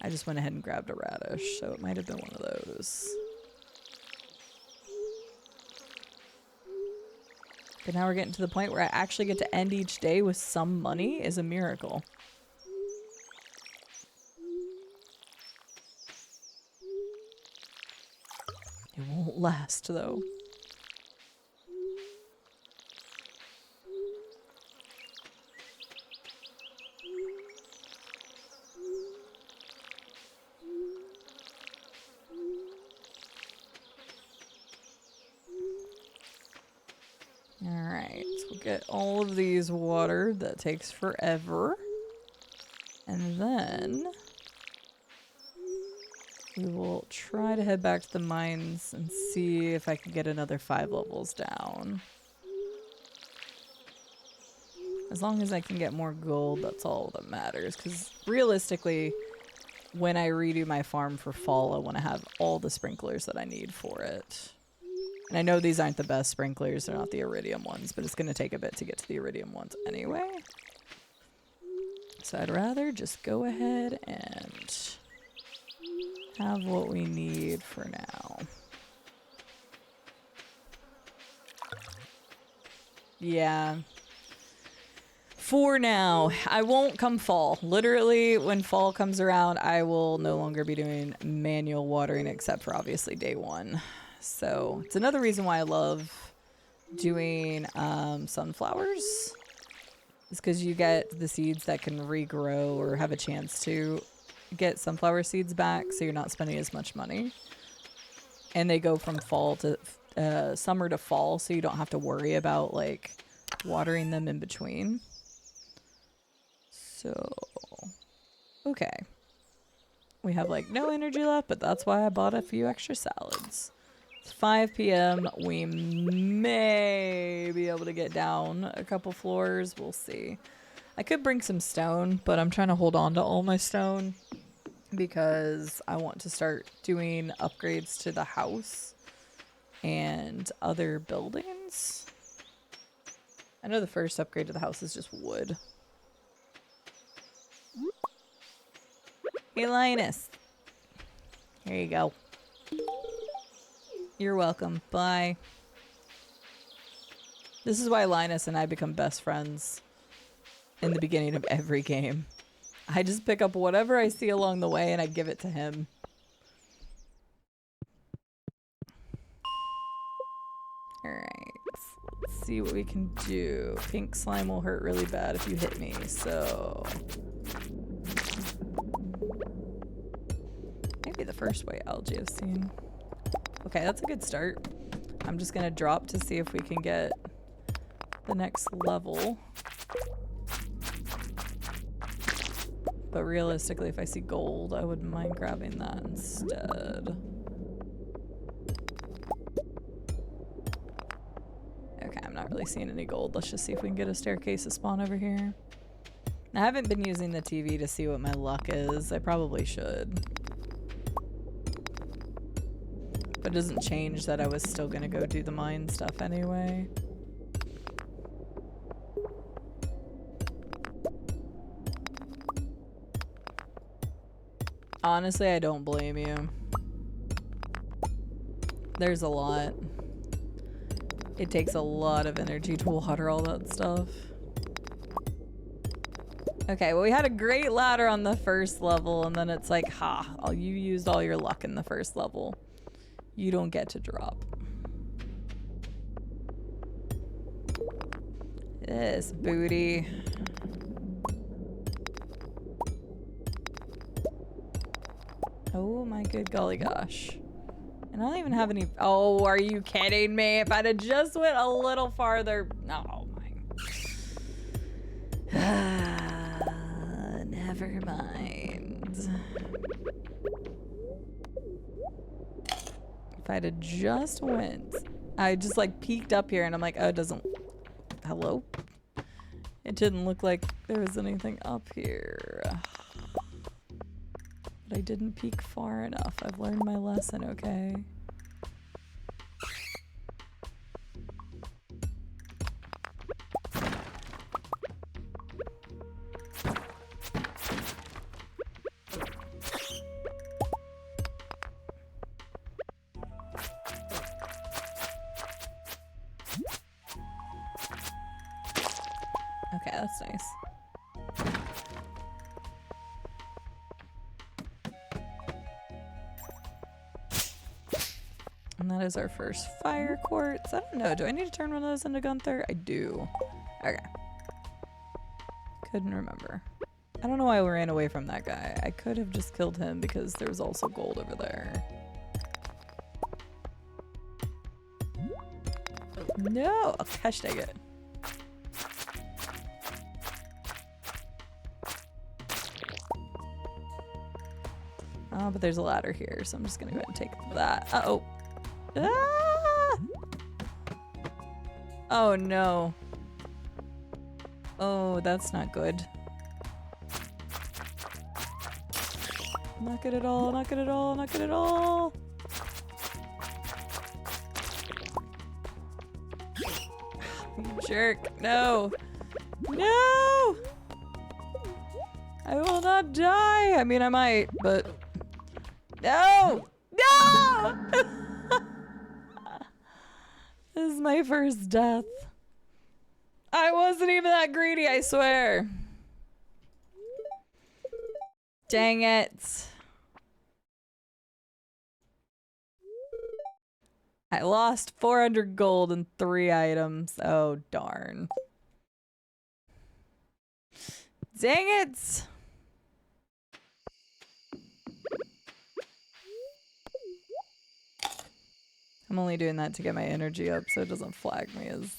I just went ahead and grabbed a radish, so it might have been one of those. But now we're getting to the point where I actually get to end each day with some money is a miracle. It won't last, though. Alright, so we'll get all of these watered. That takes forever. And then we will try to head back to the mines and see if I can get another 5 levels down. As long as I can get more gold, that's all that matters. Because realistically, when I redo my farm for fall, I want to have all the sprinklers that I need for it. And I know these aren't the best sprinklers, they're not the iridium ones, but it's going to take a bit to get to the iridium ones anyway. So I'd rather just go ahead and have what we need for now. Yeah. For now, I won't come fall. Literally, when fall comes around, I will no longer be doing manual watering except for obviously day 1. So it's another reason why I love doing sunflowers. Is because you get the seeds that can regrow or have a chance to get sunflower seeds back, so you're not spending as much money. And they go from fall to summer to fall, so you don't have to worry about like watering them in between. So, okay. We have like no energy left, but that's why I bought a few extra salads. It's 5 p.m. We may be able to get down a couple floors. We'll see. I could bring some stone, but I'm trying to hold on to all my stone because I want to start doing upgrades to the house and other buildings. I know the first upgrade to the house is just wood. Hey, Linus. Here you go. You're welcome. Bye. This is why Linus and I become best friends in the beginning of every game. I just pick up whatever I see along the way and I give it to him. Alright. Let's see what we can do. Pink slime will hurt really bad if you hit me, so... Maybe the first white algae I've seen. Okay, that's a good start. I'm just gonna drop to see if we can get the next level. But realistically, if I see gold, I wouldn't mind grabbing that instead. Okay, I'm not really seeing any gold. Let's just see if we can get a staircase to spawn over here. I haven't been using the TV to see what my luck is. I probably should. But it doesn't change that I was still gonna go do the mine stuff anyway. Honestly, I don't blame you. There's a lot. It takes a lot of energy to water all that stuff. Okay, well we had a great ladder on the first level and then it's like, ha, you used all your luck in the first level. You don't get to drop. This booty. Oh my good golly gosh. And I don't even have any... Oh, are you kidding me? If I'd have just went a little farther... Oh my... Never mind. If I'd have just went... I just like peeked up here and I'm like, oh, it doesn't... Hello? It didn't look like there was anything up here. But I didn't peek far enough. I've learned my lesson, okay? Okay, that's nice. And that is our first fire quartz. I don't know. Do I need to turn one of those into Gunther? I do. Okay. Couldn't remember. I don't know why we ran away from that guy. I could have just killed him because there's also gold over there. No! Oh, gosh dang it. Oh, but there's a ladder here, so I'm just gonna go ahead and take that. Uh-oh. Ah! Oh, no. Oh, that's not good. Not good at all, not good at all, not good at all. You jerk. No. No! I will not die. I mean, I might, but... No! No! This is my first death. I wasn't even that greedy, I swear. Dang it. I lost 400 gold and 3 items. Oh, darn. Dang it! I'm only doing that to get my energy up so it doesn't flag me as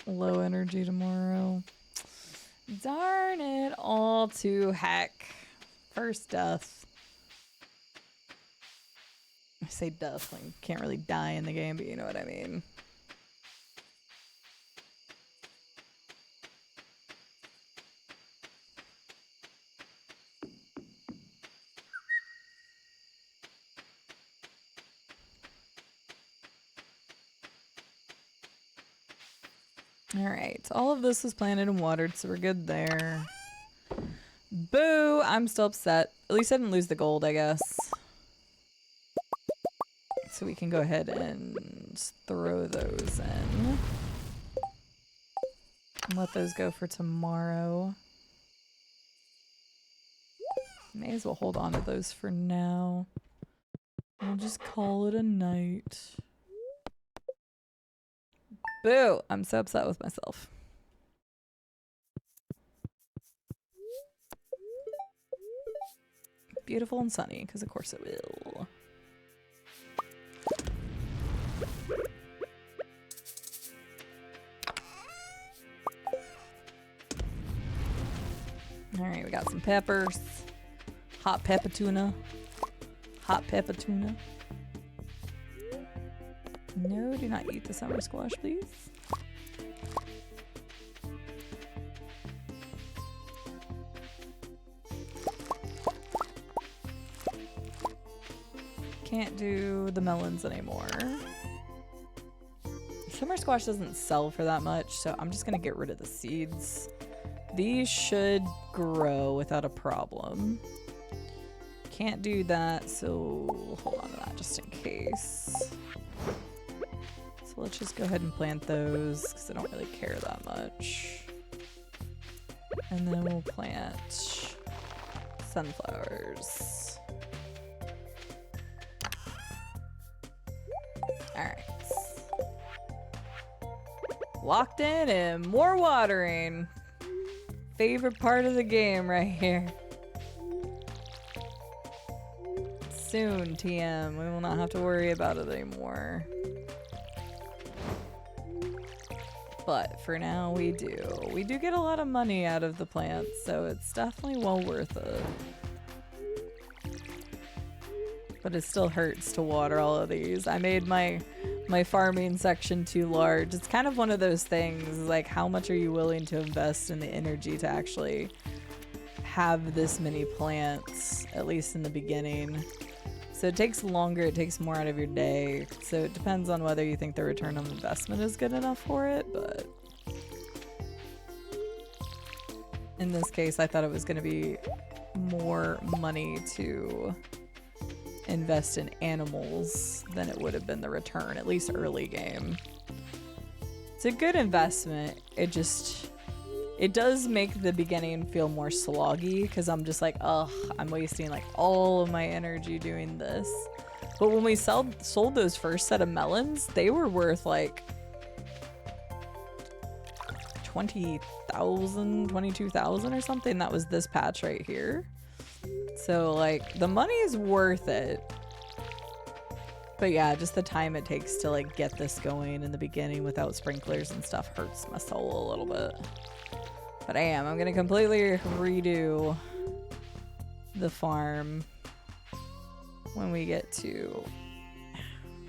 low energy tomorrow. Darn it all to heck. First death. I say death, like, can't really die in the game, but you know what I mean. Alright, all of this was planted and watered, so we're good there. Boo! I'm still upset. At least I didn't lose the gold, I guess. So we can go ahead and throw those in. And let those go for tomorrow. May as well hold on to those for now. I'll just call it a night. Boo! I'm so upset with myself. Beautiful and sunny, because of course it will. Alright, we got some peppers. Hot pepper tuna. Hot pepper tuna. No, do not eat the summer squash, please. Can't do the melons anymore. Summer squash doesn't sell for that much, so I'm just gonna get rid of the seeds. These should grow without a problem. Can't do that, so hold on to that just in case. So let's just go ahead and plant those because I don't really care that much. And then we'll plant sunflowers. Alright. Locked in and more watering. Favorite part of the game right here. Soon, TM. We will not have to worry about it anymore. But for now, we do. We do get a lot of money out of the plants, so it's definitely well worth it. But it still hurts to water all of these. I made my farming section too large. It's kind of one of those things, like how much are you willing to invest in the energy to actually have this many plants, at least in the beginning. So it takes longer, it takes more out of your day. So it depends on whether you think the return on investment is good enough for it, but in this case, I thought it was going to be more money to invest in animals than it would have been the return, at least early game. It's a good investment. It does make the beginning feel more sloggy because I'm just like, ugh, I'm wasting like all of my energy doing this. But when we sold those first set of melons, they were worth like 20,000, 22,000 or something. That was this patch right here. So like the money is worth it. But yeah, just the time it takes to like get this going in the beginning without sprinklers and stuff hurts my soul a little bit. But I'm gonna completely redo the farm when we get to,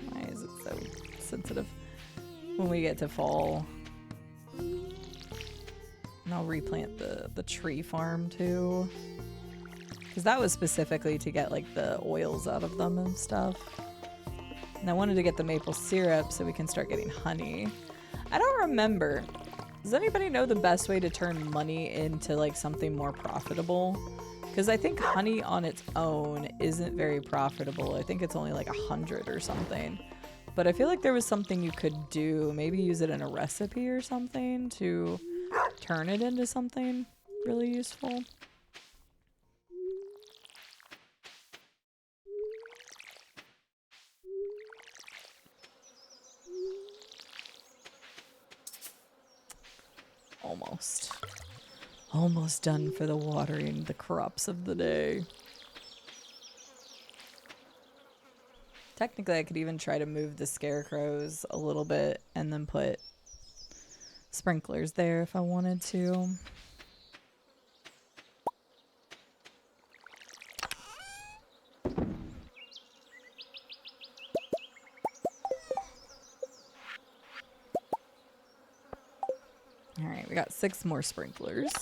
why is it so sensitive? When we get to fall. And I'll replant the tree farm too. Because that was specifically to get like the oils out of them and stuff. And I wanted to get the maple syrup so we can start getting honey. I don't remember. Does anybody know the best way to turn money into like something more profitable? Because I think honey on its own isn't very profitable. I think it's only like 100 or something. But I feel like there was something you could do. Maybe use it in a recipe or something to turn it into something really useful. Almost done for the watering the crops of the day. Technically, I could even try to move the scarecrows a little bit and then put sprinklers there if I wanted to. Alright, we got 6 more sprinklers.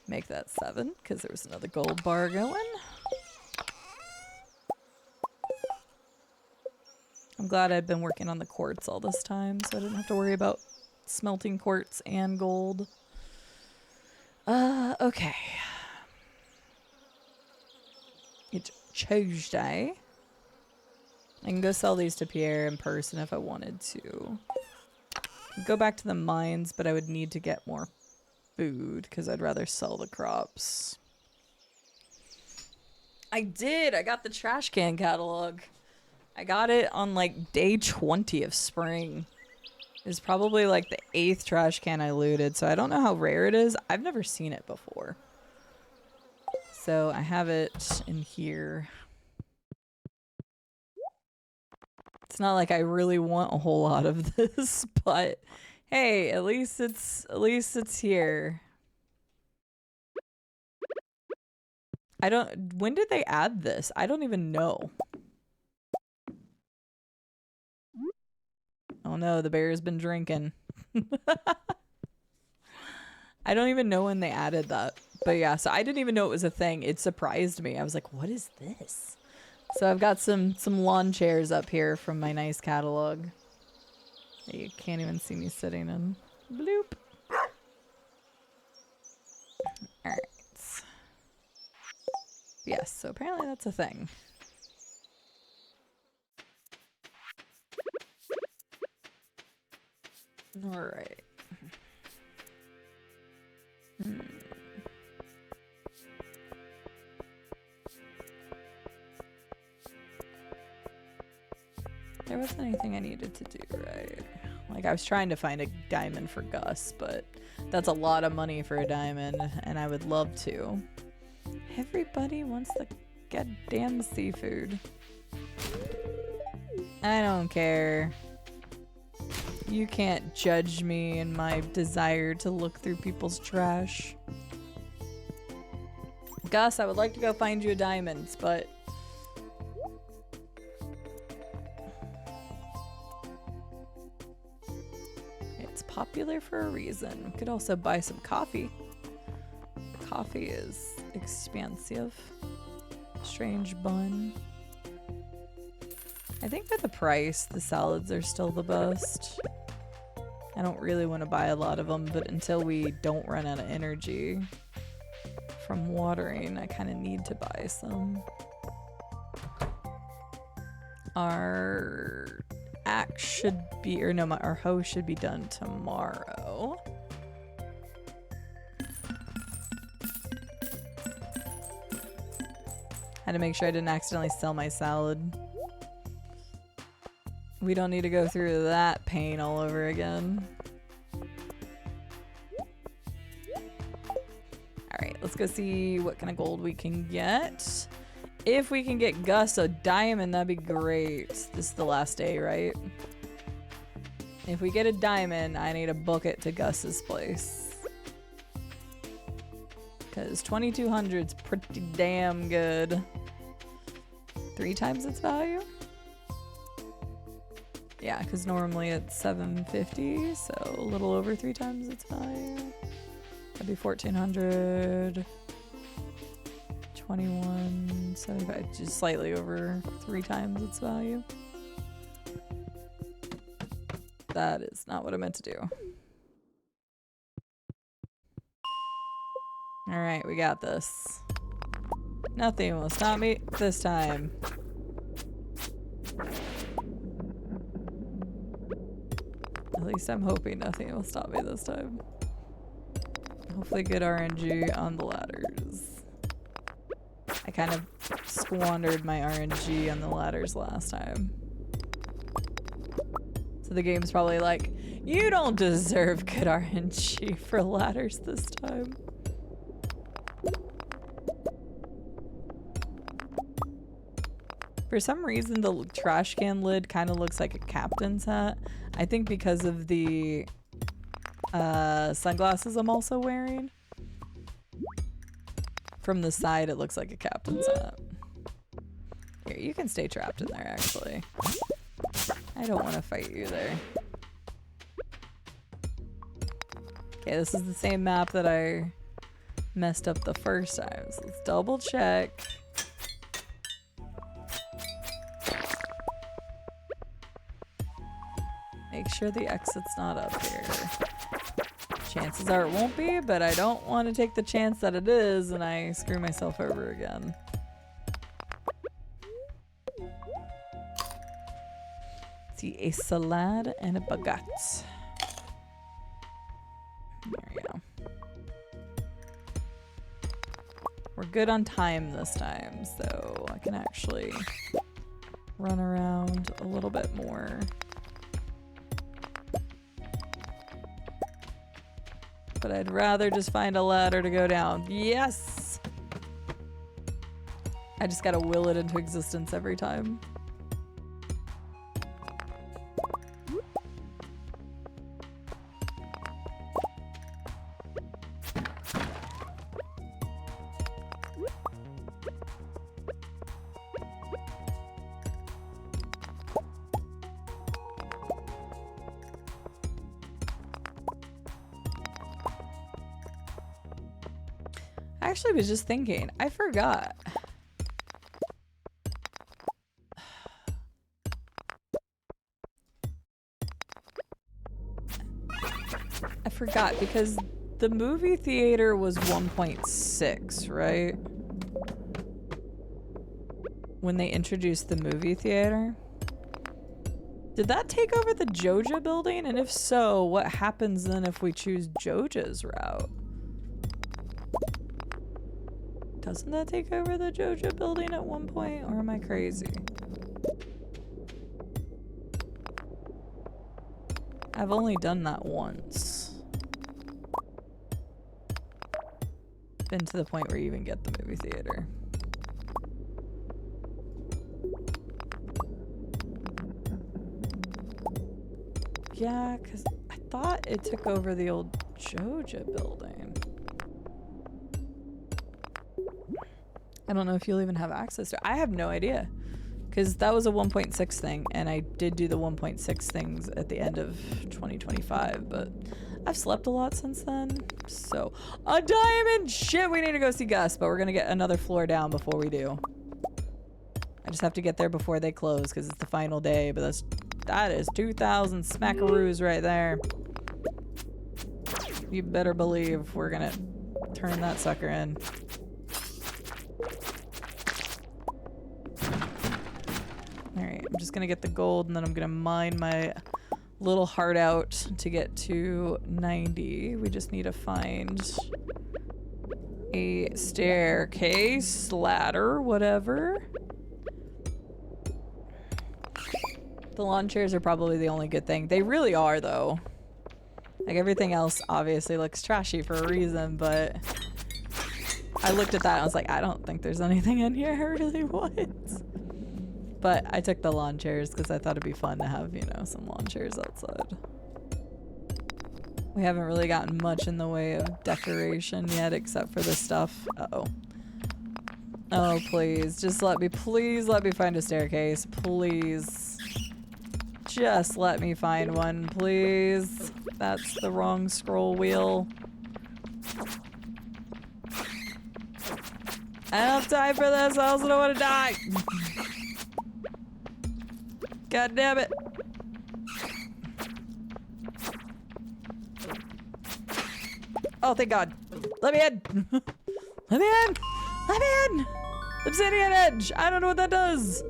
Make that 7, because there was another gold bar going. I'm glad I'd been working on the quartz all this time, so I didn't have to worry about smelting quartz and gold. Okay. It's Tuesday. I can go sell these to Pierre in person if I wanted to. Go back to the mines, but I would need to get more food because I'd rather sell the crops. I got the trash can catalog. I got it on like day 20 of spring. It's probably like the 8th trash can I looted, so I don't know how rare it is. I've never seen it before. So I have it in here. It's not like I really want a whole lot of this, but hey, at least it's here. When did they add this? I don't even know. Oh no, the bear's been drinking. I don't even know when they added that. But yeah, so I didn't even know it was a thing. It surprised me. I was like, what is this? So I've got some lawn chairs up here from my nice catalog. You can't even see me sitting in. Bloop. Alright. Yes, so apparently that's a thing. Alright. There wasn't anything I needed to do, right? Like, I was trying to find a diamond for Gus, but that's a lot of money for a diamond, and I would love to. Everybody wants the goddamn seafood. I don't care. You can't judge me in my desire to look through people's trash. Gus, I would like to go find you a diamond, but... it's popular for a reason. Could also buy some coffee. Coffee is expensive. Strange bun. I think for the price, the salads are still the best. I don't really want to buy a lot of them, but until we don't run out of energy from watering, I kind of need to buy some. Our axe should be, or no, our hoe should be done tomorrow. Had to make sure I didn't accidentally sell my salad. We don't need to go through that pain all over again. Alright, let's go see what kind of gold we can get. If we can get Gus a diamond, that'd be great. This is the last day, right? If we get a diamond, I need to book it to Gus's place. Because 2200 is pretty damn good. 3 times its value? Yeah, because normally it's 750, so a little over 3 times its value. That'd be 1400. 2175, just slightly over 3 times its value. That is not what I meant to do. Alright, we got this. Nothing will stop me this time. At least I'm hoping nothing will stop me this time. Hopefully good RNG on the ladders. I kind of squandered my RNG on the ladders last time. So the game's probably like, you don't deserve good RNG for ladders this time. For some reason, the trash can lid kind of looks like a captain's hat. I think because of the sunglasses I'm also wearing. From the side, it looks like a captain's hat. Here, you can stay trapped in there, actually. I don't want to fight you there. Okay, this is the same map that I messed up the first time. So let's double check. Make sure the exit's not up here. Chances are it won't be, but I don't want to take the chance that it is and I screw myself over again. See, a salad and a baguette. There we go. We're good on time this time, so I can actually run around a little bit more. But I'd rather just find a ladder to go down. Yes! I just gotta will it into existence every time. I actually was just thinking, I forgot. I forgot because the movie theater was 1.6, right? When they introduced the movie theater. Did that take over the Joja building? And if so, what happens then if we choose Joja's route? Doesn't that take over the Joja building at one point, or am I crazy? I've only done that once. Been to the point where you even get the movie theater. Yeah, because I thought it took over the old Joja building. I don't know if you'll even have access to it. I have no idea. Because that was a 1.6 thing, and I did do the 1.6 things at the end of 2025, but I've slept a lot since then. So, a diamond! Shit, we need to go see Gus, but we're going to get another floor down before we do. I just have to get there before they close, because it's the final day, but that is 2,000 smackaroos right there. You better believe we're going to turn that sucker in. Alright, I'm just gonna get the gold and then I'm gonna mine my little heart out to get to 90. We just need to find a staircase, ladder, whatever. The lawn chairs are probably the only good thing. They really are, though. Like, everything else obviously looks trashy for a reason, but I looked at that and I was like, I don't think there's anything in here I really want. But I took the lawn chairs because I thought it'd be fun to have, you know, some lawn chairs outside. We haven't really gotten much in the way of decoration yet except for this stuff. Uh-oh. Oh, please. Please let me find a staircase. Please. Just let me find one, please. That's the wrong scroll wheel. I don't have time for this. I also don't want to die. God damn it. Oh, thank God. Let me in. Let me in. Let me in. Obsidian Edge. I don't know what that does.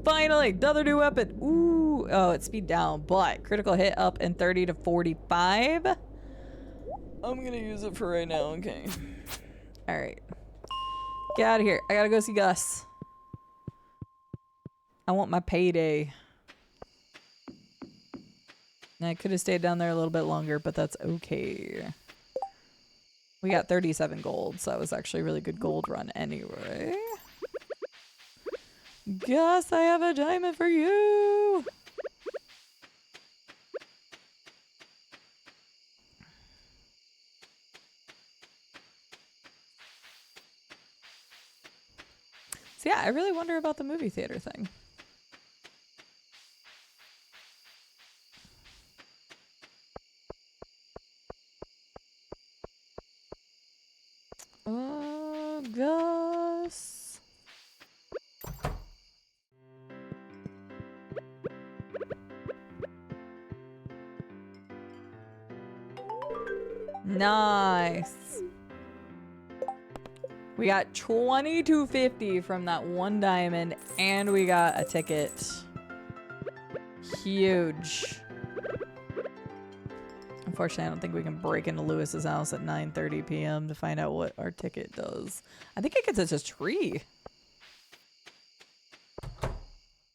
Finally, another new weapon. Ooh. Oh, it's speed down, but critical hit up in 30 to 45. I'm going to use it for right now. Okay. All right. Get out of here. I got to go see Gus. I want my payday. I could have stayed down there a little bit longer, but that's okay. We got 37 gold, so that was actually a really good gold run anyway. Gus, I have a diamond for you! So yeah, I really wonder about the movie theater thing. Oh, Gus. Nice. We got 2250 from that one diamond, and we got a ticket. Huge. Unfortunately, I don't think we can break into Lewis's house at 9:30 p.m. to find out what our ticket does. I think it gets us a tree.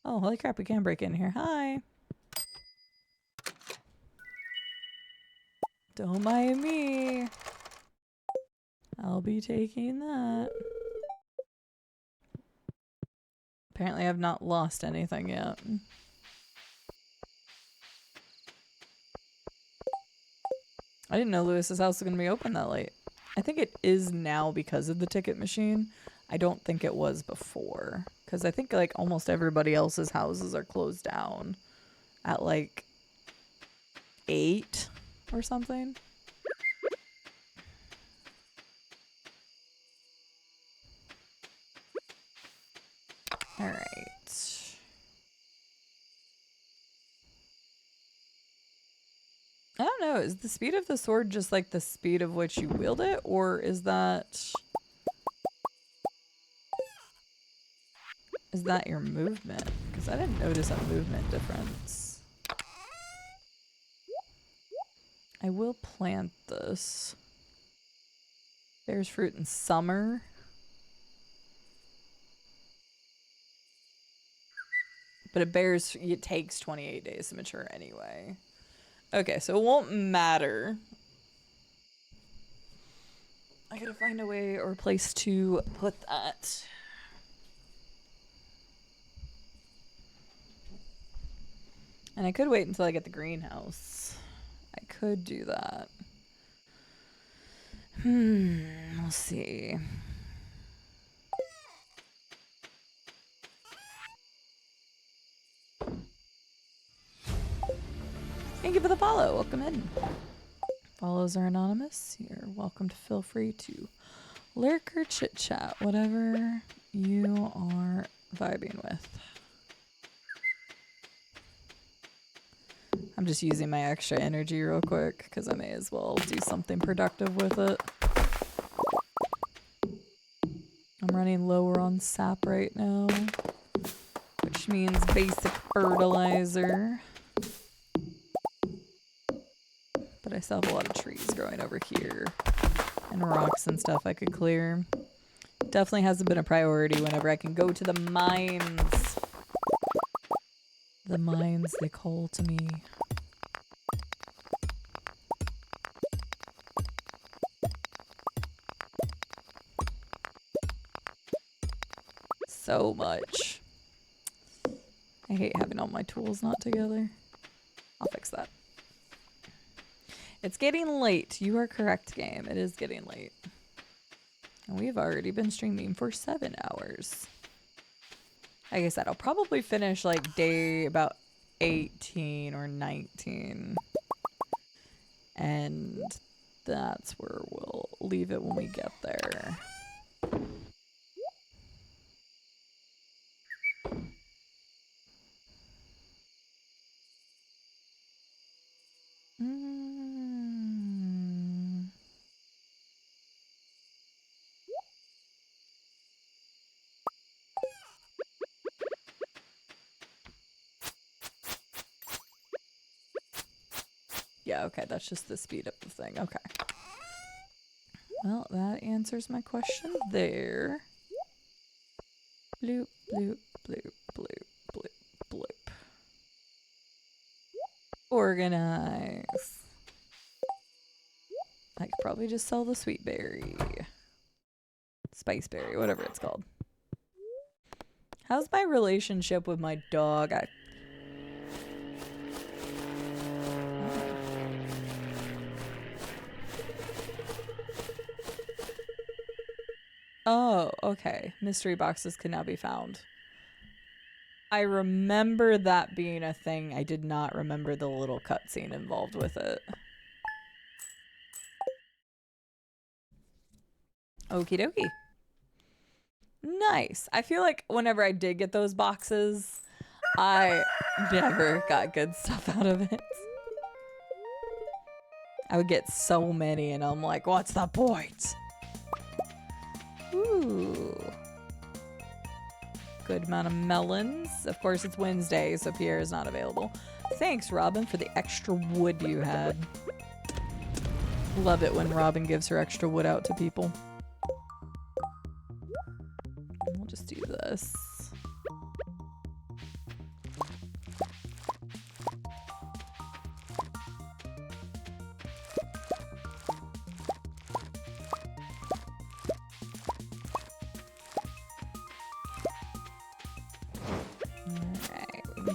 Oh, holy crap, we can break in here. Hi. Don't mind me. I'll be taking that. Apparently, I've not lost anything yet. I didn't know Lewis's house was going to be open that late. I think it is now because of the ticket machine. I don't think it was before. Because I think like almost everybody else's houses are closed down at like 8 or something. All right. I don't know. Is the speed of the sword just like the speed of which you wield it? Or is that your movement? Because I didn't notice a movement difference. I will plant this. Bears fruit in summer. But it takes 28 days to mature anyway. Okay, so it won't matter. I gotta find a way or a place to put that. And I could wait until I get the greenhouse. I could do that. We'll see. Thank you for the follow. Welcome in. Follows are anonymous. You're welcome to feel free to lurk or chit chat, whatever you are vibing with. I'm just using my extra energy real quick because I may as well do something productive with it. I'm running lower on sap right now, which means basic fertilizer. But I still have a lot of trees growing over here and rocks and stuff I could clear. Definitely hasn't been a priority whenever I can go to the mines. The mines, they call to me. so much. I hate having all my tools not together. I'll fix that. It's getting late. You are correct, game. It is getting late. And we've already been streaming for 7 hours. Like I said, I'll probably finish like day about 18 or 19. And that's where we'll leave it when we get there. Yeah, okay, that's just the speed up the thing. Okay. Well, that answers my question there. Bloop, bloop, bloop, bloop, bloop, bloop. Organize. I could probably just sell the sweet berry. Spice berry, whatever it's called. How's my relationship with my dog? Oh, okay. Mystery boxes can now be found. I remember that being a thing. I did not remember the little cutscene involved with it. Okie dokie. Nice. I feel like whenever I did get those boxes, I never got good stuff out of it. I would get so many and I'm like, what's the point? Ooh. Good amount of melons. Of course, it's Wednesday, so Pierre is not available. Thanks, Robin, for the extra wood you had. Love it when Robin gives her extra wood out to people. We'll just do this.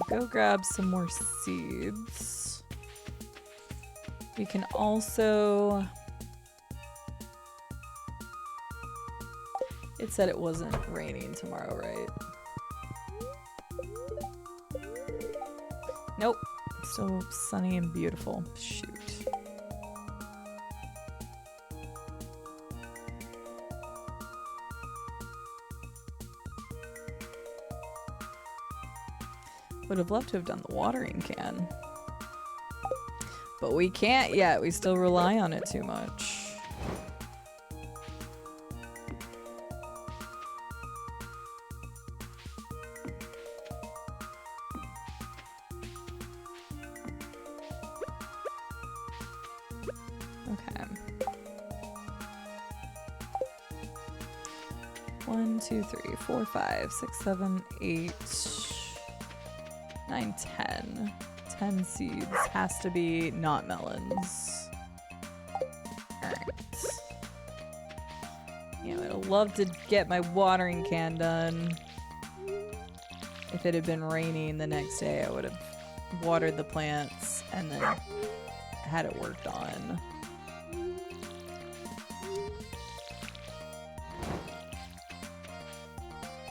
Go grab some more seeds. We can also... It said it wasn't raining tomorrow, right? Nope. Still sunny and beautiful. Shoot. Would have loved to have done the watering can. But we can't yet. We still rely on it too much. Okay. 1, 2, 3, 4, 5, 6, 7, 8... 9, 10. 10 seeds. Has to be not melons. Alright. Yeah, I'd love to get my watering can done. If it had been raining the next day, I would have watered the plants and then had it worked on.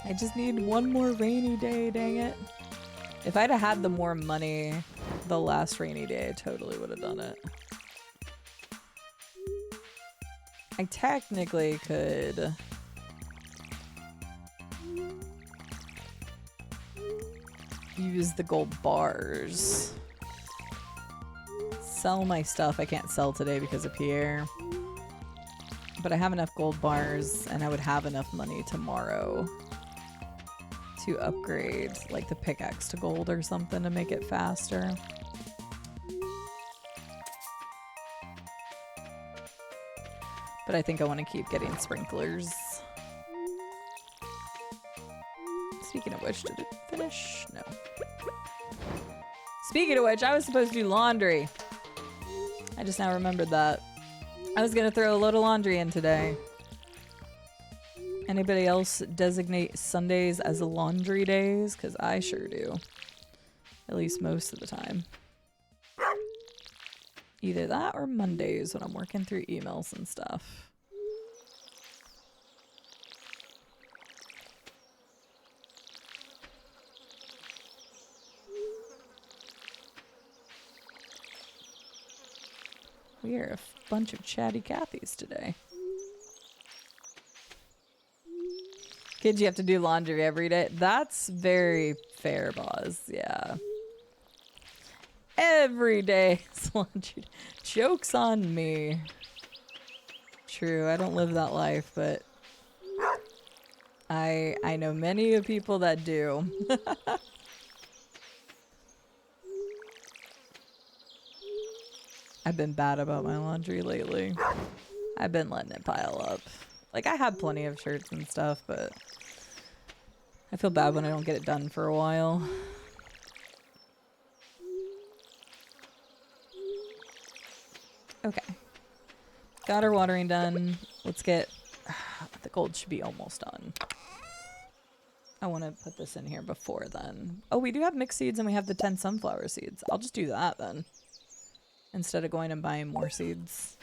I just need one more rainy day, dang it. If I'd have had the more money the last rainy day, I totally would have done it. I technically could use the gold bars. Sell my stuff. I can't sell today because of Pierre. But I have enough gold bars and I would have enough money tomorrow to upgrade like the pickaxe to gold or something to make it faster. But I think I want to keep getting sprinklers. Speaking of which, did it finish? No. Speaking of which, I was supposed to do laundry. I just now remembered that. I was gonna throw a load of laundry in today. Anybody else designate Sundays as laundry days? Because I sure do. At least most of the time. Either that or Mondays when I'm working through emails and stuff. We are a bunch of chatty Cathys today. Kids, you have to do laundry every day. That's very fair, boss. Yeah. Every day is laundry. Joke's on me. True, I don't live that life, but I know many of people that do. I've been bad about my laundry lately. I've been letting it pile up. Like, I have plenty of shirts and stuff, but I feel bad when I don't get it done for a while. Okay. Got our watering done. Let's get... the gold should be almost done. I want to put this in here before then. Oh, we do have mixed seeds and we have the 10 sunflower seeds. I'll just do that then. Instead of going and buying more seeds.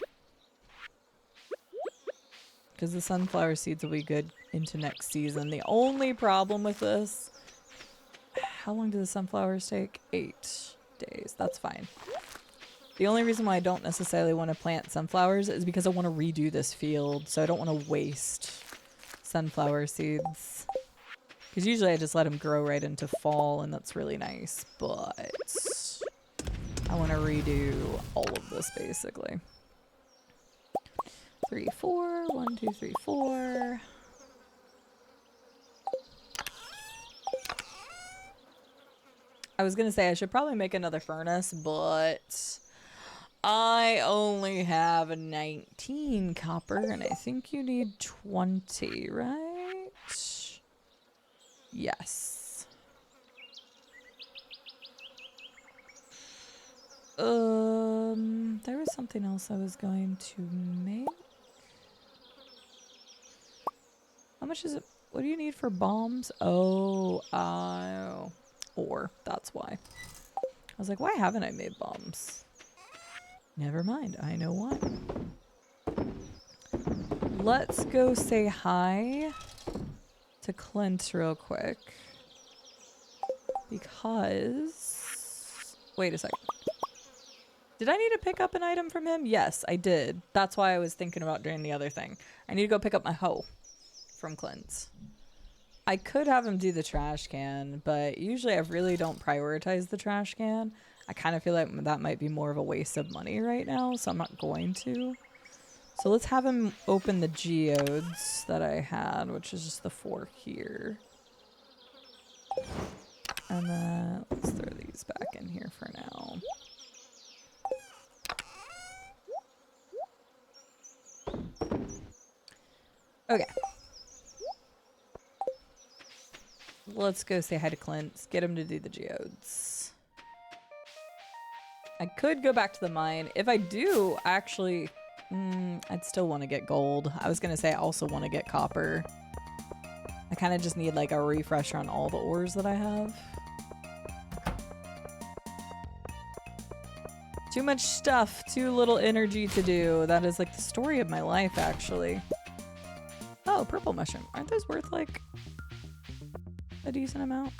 Because the sunflower seeds will be good into next season. The only problem with this... How long do the sunflowers take? 8 days. That's fine. The only reason why I don't necessarily want to plant sunflowers is because I want to redo this field. So I don't want to waste sunflower seeds. Because usually I just let them grow right into fall and that's really nice. But... I want to redo all of this basically. 3, 4. 1, 2, 3, 4. I was gonna say I should probably make another furnace, but I only have 19 copper, and I think you need 20, right? Yes. There was something else I was going to make. How much is it? What do you need for bombs? Oh, ore. That's why. I was like, why haven't I made bombs? Never mind. I know why. Let's go say hi to Clint real quick. Because... Wait a second. Did I need to pick up an item from him? Yes, I did. That's why I was thinking about doing the other thing. I need to go pick up my hoe from Clint's. I could have him do the trash can, but usually I really don't prioritize the trash can. I kind of feel like that might be more of a waste of money right now, so I'm not going to. So let's have him open the geodes that I had, which is just the 4 here. And then let's throw these back in here for now. Okay. Let's go say hi to Clint. Get him to do the geodes. I could go back to the mine. If I do, actually, I'd still want to get gold. I was going to say I also want to get copper. I kind of just need like a refresher on all the ores that I have. Too much stuff, too little energy to do. That is like the story of my life, actually. Oh, purple mushroom. Aren't those worth like a decent amount?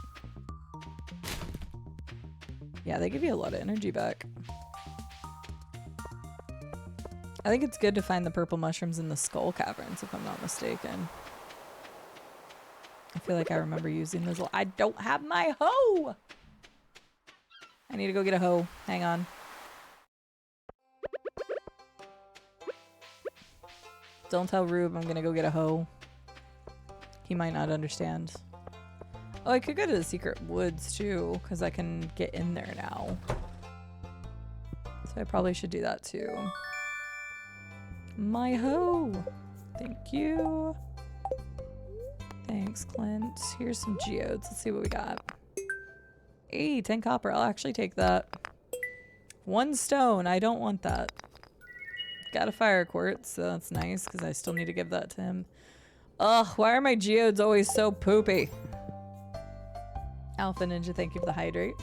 Yeah, they give you a lot of energy back. I think it's good to find the purple mushrooms in the skull caverns, if I'm not mistaken. I feel like I remember using those. I don't have my hoe! I need to go get a hoe. Hang on. Don't tell Rube I'm gonna go get a hoe. He might not understand. Oh, I could go to the secret woods too, because I can get in there now. So I probably should do that too. My hoe! Thank you. Thanks, Clint. Here's some geodes. Let's see what we got. Hey, 10 copper. I'll actually take that. 1 stone. I don't want that. Got a fire quartz, so that's nice because I still need to give that to him. Ugh, why are my geodes always so poopy? Alpha Ninja, thank you for the hydrate.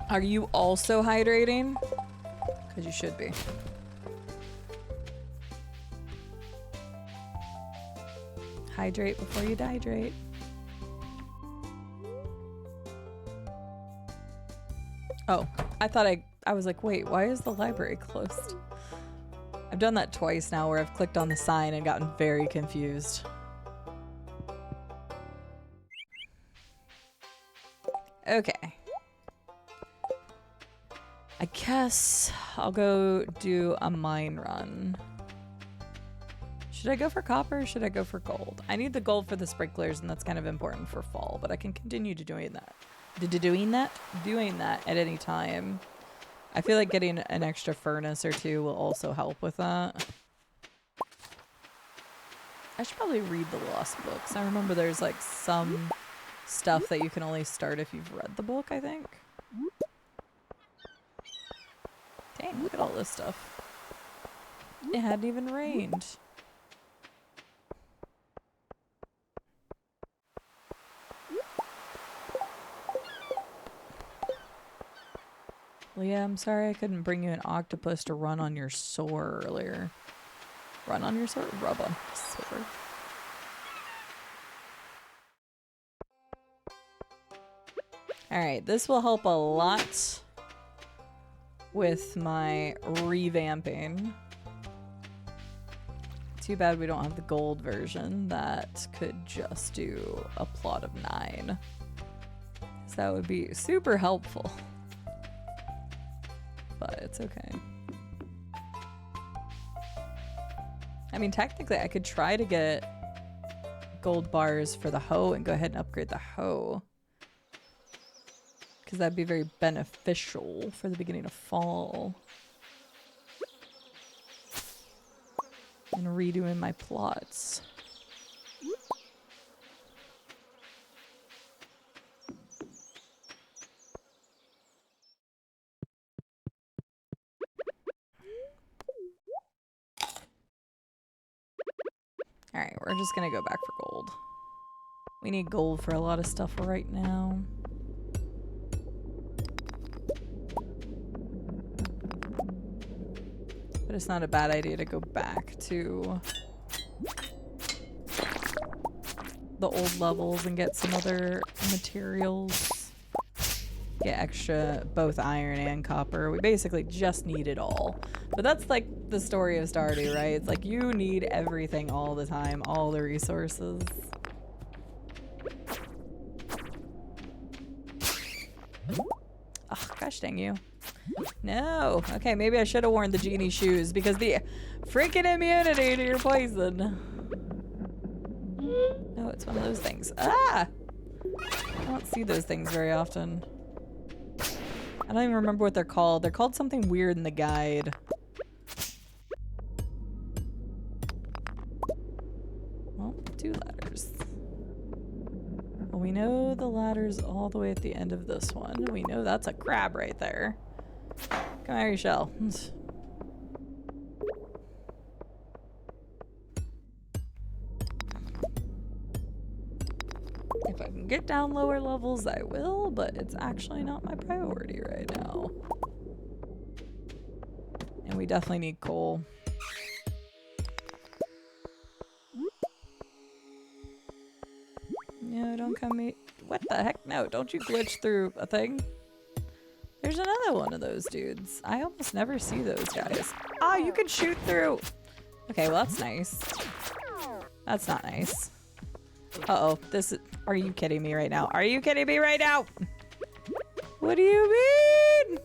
Are you also hydrating? Because you should be. Hydrate before you dehydrate. Oh, I was like, wait, why is the library closed? I've done that twice now where I've clicked on the sign and gotten very confused. Okay. I guess I'll go do a mine run. Should I go for copper or should I go for gold? I need the gold for the sprinklers and that's kind of important for fall, but I can continue to doing that. Doing that at any time. I feel like getting an extra furnace or two will also help with that. I should probably read the Lost books. I remember there's like some stuff that you can only start if you've read the book, I think. Dang, look at all this stuff. It hadn't even rained. Leah, I'm sorry I couldn't bring you an octopus to run on your sore earlier. Run on your sore? Rub on sore. Alright, this will help a lot with my revamping. Too bad we don't have the gold version that could just do a plot of 9. So that would be super helpful. But it's okay. I mean, technically I could try to get gold bars for the hoe and go ahead and upgrade the hoe. Because that'd be very beneficial for the beginning of fall. And redoing my plots. Alright, we're just gonna go back for gold. We need gold for a lot of stuff right now. But it's not a bad idea to go back to the old levels and get some other materials. Get extra, both iron and copper. We basically just need it all. But that's like the story of Stardew, right? It's like you need everything all the time, all the resources. Oh, gosh dang you. No. Okay, maybe I should have worn the genie shoes because the freaking immunity to your poison. No, it's one of those things. Ah! I don't see those things very often. I don't even remember what they're called. They're called something weird in the guide. Well, 2 ladders. Well, we know the ladder's all the way at the end of this one. We know that's a crab right there. Come here, you shell. If I can get down lower levels, I will, but it's actually not my priority right now. And we definitely need coal. No, don't come me. What the heck? No, don't you glitch through a thing? There's another one of those dudes. I almost never see those guys. Ah, you can shoot through. Okay, well that's nice. That's not nice. Uh-oh, this is... Are you kidding me right now? Are you kidding me right now? What do you mean?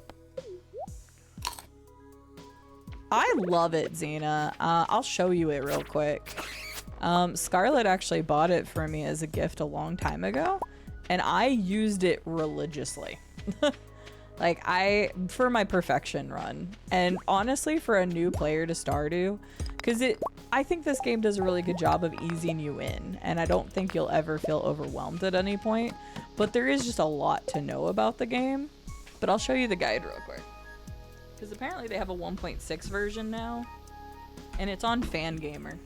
I love it, Xena. I'll show you it real quick. Scarlett actually bought it for me as a gift a long time ago, and I used it religiously. Like, for my perfection run. And honestly, for a new player to Stardew, because I think this game does a really good job of easing you in, and I don't think you'll ever feel overwhelmed at any point. But there is just a lot to know about the game. But I'll show you the guide real quick. Because apparently they have a 1.6 version now. And it's on Fangamer.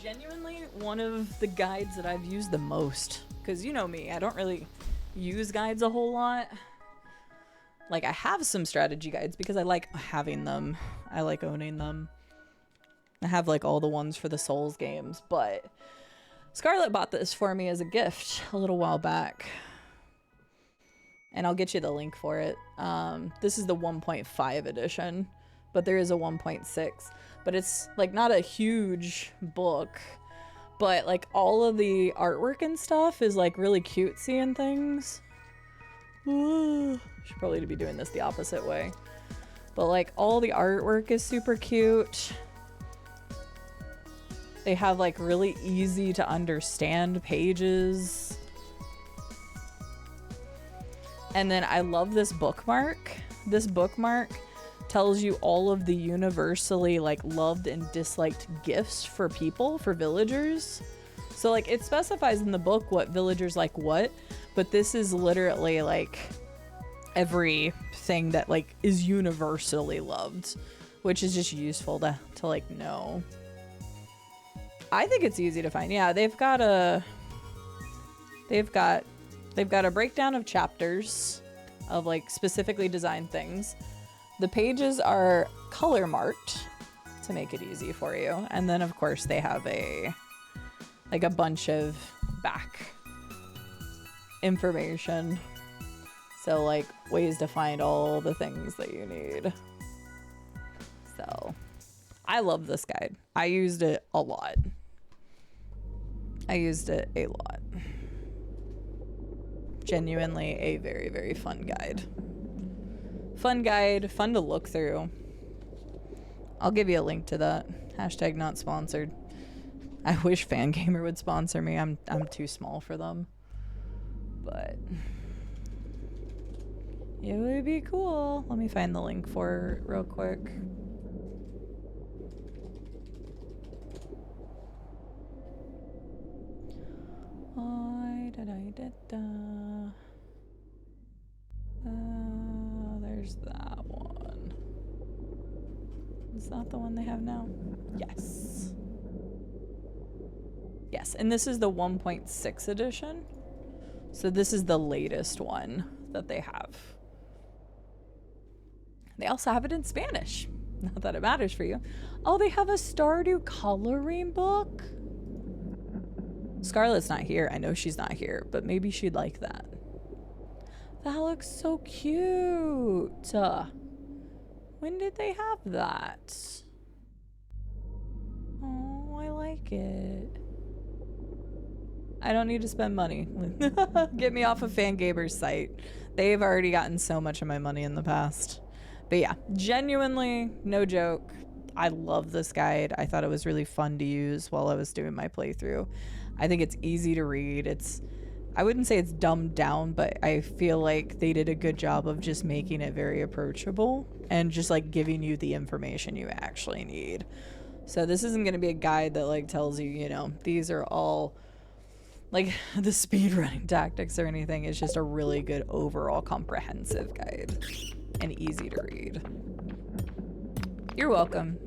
Genuinely one of the guides that I've used the most. Because you know me, I don't really use guides a whole lot. Like, I have some strategy guides because I like having them. I like owning them. I have like all the ones for the Souls games, but Scarlett bought this for me as a gift a little while back. And I'll get you the link for it. This is the 1.5 edition, but there is a 1.6. But it's like not a huge book, but like all of the artwork and stuff is like really cutesy and things. Ooh, should probably be doing this the opposite way. But like all the artwork is super cute. They have like really easy to understand pages. And then I love this bookmark. This bookmark tells you all of the universally like loved and disliked gifts for people, for villagers. So like it specifies in the book what villagers like what, but this is literally like everything that like is universally loved, which is just useful to like know. I think it's easy to find. Yeah, they've got a breakdown of chapters of like specifically designed things. The pages are color marked to make it easy for you. And then of course they have a bunch of back information. So like ways to find all the things that you need. So I love this guide. I used it a lot. Genuinely a very, very fun guide. Fun guide, fun to look through. I'll give you a link to that. Hashtag not sponsored. I wish Fangamer would sponsor me. I'm too small for them. But it would be cool. Let me find the link for it real quick. There's that one. Is that the one they have now? Yes. Yes, and this is the 1.6 edition. So this is the latest one that they have. They also have it in Spanish. Not that it matters for you. Oh, they have a Stardew coloring book. Scarlett's not here. I know she's not here, but maybe she'd like that. That looks so cute. When did they have that? Oh, I like it. I don't need to spend money. Get me off of Fangamer's site. They've already gotten so much of my money in the past. But yeah, genuinely, no joke. I love this guide. I thought it was really fun to use while I was doing my playthrough. I think it's easy to read. I wouldn't say it's dumbed down, but I feel like they did a good job of just making it very approachable and just like giving you the information you actually need. So this isn't going to be a guide that like tells you, you know, these are all like the speedrunning tactics or anything. It's just a really good overall comprehensive guide and easy to read. You're welcome.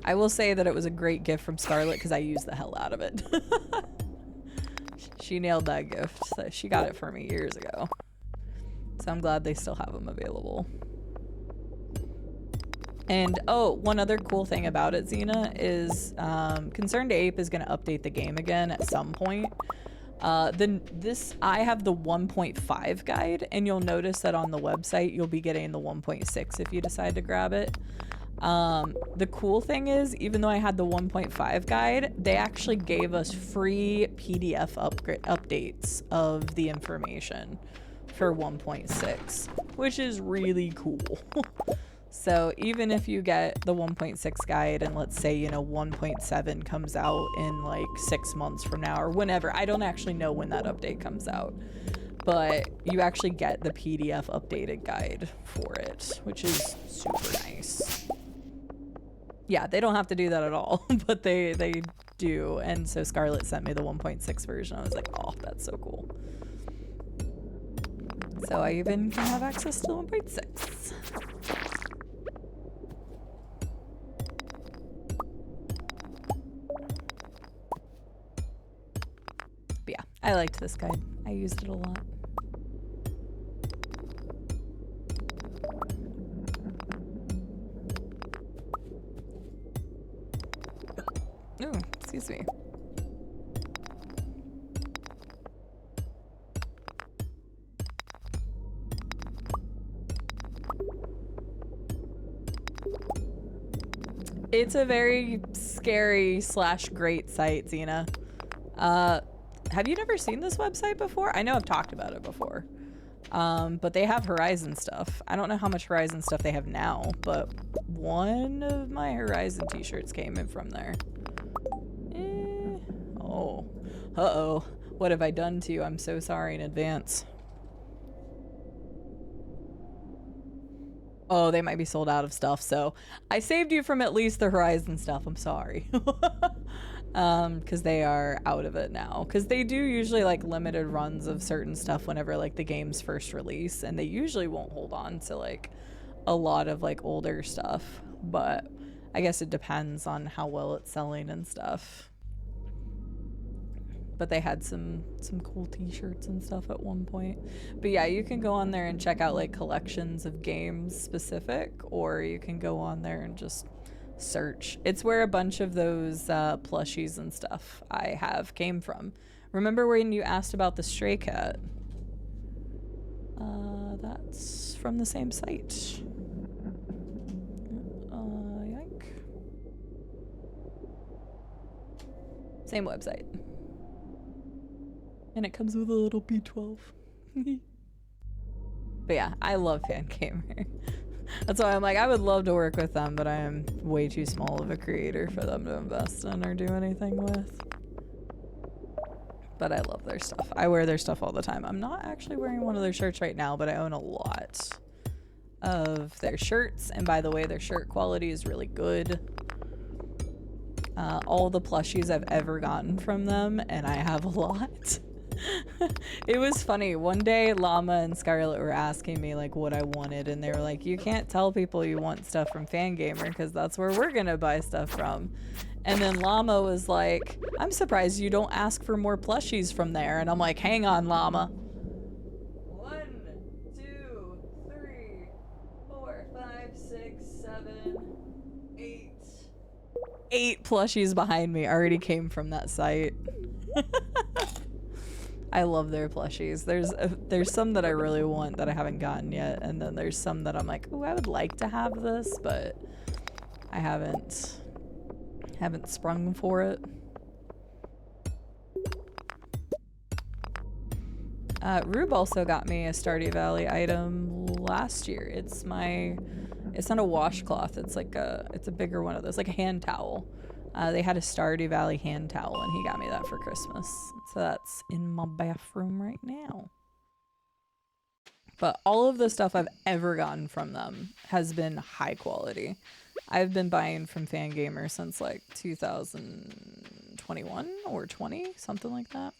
I will say that it was a great gift from Scarlett because I used the hell out of it. She nailed that gift. So she got it for me years ago. So I'm glad they still have them available. And oh, one other cool thing about it, Xena, is Concerned Ape is going to update the game again at some point. I have the 1.5 guide, and you'll notice that on the website you'll be getting the 1.6 if you decide to grab it. The cool thing is, even though I had the 1.5 guide, they actually gave us free PDF updates of the information for 1.6, which is really cool. So even if you get the 1.6 guide and let's say, you know, 1.7 comes out in like 6 months from now or whenever, I don't actually know when that update comes out, but you actually get the PDF updated guide for it, which is super nice. Yeah, they don't have to do that at all, but they do. And so Scarlett sent me the 1.6 version. I was like, oh, that's so cool. So I even can have access to 1.6. But yeah, I liked this guide. I used it a lot. Ooh, excuse me. It's a very scary / great site, Xena. Have you never seen this website before? I know I've talked about it before. But they have Horizon stuff. I don't know how much Horizon stuff they have now, but one of my Horizon t-shirts came in from there. Oh. Uh-oh. What have I done to you? I'm so sorry in advance. Oh, they might be sold out of stuff, so I saved you from at least the Horizon stuff. I'm sorry. Because they are out of it now. Because they do usually like limited runs of certain stuff whenever like the game's first release, and they usually won't hold on to like a lot of like older stuff. But I guess it depends on how well it's selling and stuff. But they had some cool t-shirts and stuff at one point. But yeah, you can go on there and check out like collections of games specific, or you can go on there and just search. It's where a bunch of those plushies and stuff I have came from. Remember when you asked about the stray cat? That's from the same site. Yoink. Same website. And it comes with a little B12. But yeah, I love Fangamer. That's why I'm like, I would love to work with them, but I am way too small of a creator for them to invest in or do anything with. But I love their stuff. I wear their stuff all the time. I'm not actually wearing one of their shirts right now, but I own a lot of their shirts. And by the way, their shirt quality is really good. All the plushies I've ever gotten from them, and I have a lot. It was funny. One day Llama and Scarlett were asking me like what I wanted, and they were like, you can't tell people you want stuff from Fangamer because that's where we're gonna buy stuff from. And then Llama was like, I'm surprised you don't ask for more plushies from there. And I'm like, hang on, Llama. 1, 2, 3, 4, 5, 6, 7, 8. 8 plushies behind me already came from that site. I love their plushies. There's some that I really want that I haven't gotten yet, and then there's some that I'm like, oh, I would like to have this, but I haven't sprung for it. Rube also got me a Stardew Valley item last year. It's not a washcloth. It's a bigger one of those, like a hand towel. They had a Stardew Valley hand towel, and he got me that for Christmas. So that's in my bathroom right now. But all of the stuff I've ever gotten from them has been high quality. I've been buying from Fangamer since like 2021 or 20, something like that.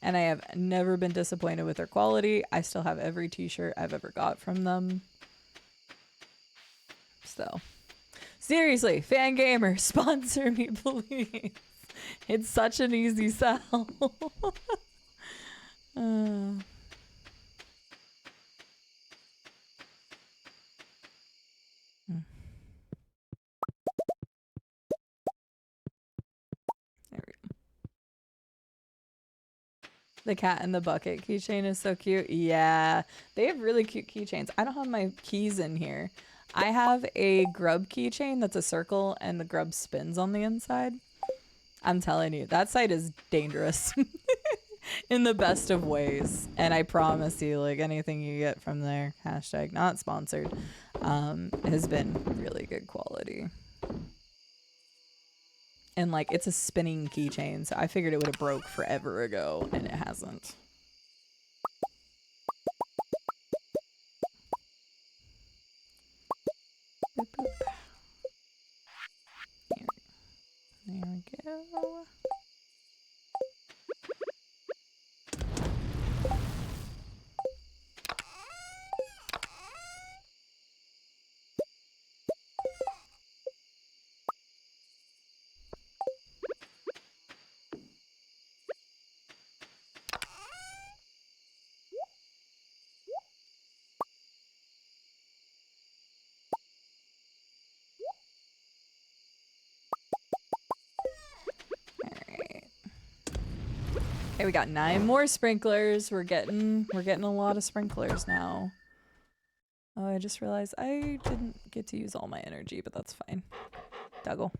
And I have never been disappointed with their quality. I still have every t-shirt I've ever got from them. So, seriously, Fangamer, sponsor me, please. It's such an easy sell. There we go. The cat in the bucket keychain is so cute. Yeah, they have really cute keychains. I don't have my keys in here. I have a grub keychain that's a circle and the grub spins on the inside. I'm telling you, that site is dangerous in the best of ways. And I promise you, like anything you get from there, hashtag not sponsored, has been really good quality. And like, it's a spinning keychain, so I figured it would have broke forever ago, and it hasn't. Boop, boop. There we go. Okay, we got 9 more sprinklers. We're getting a lot of sprinklers now. Oh, I just realized I didn't get to use all my energy, but that's fine. Doggo.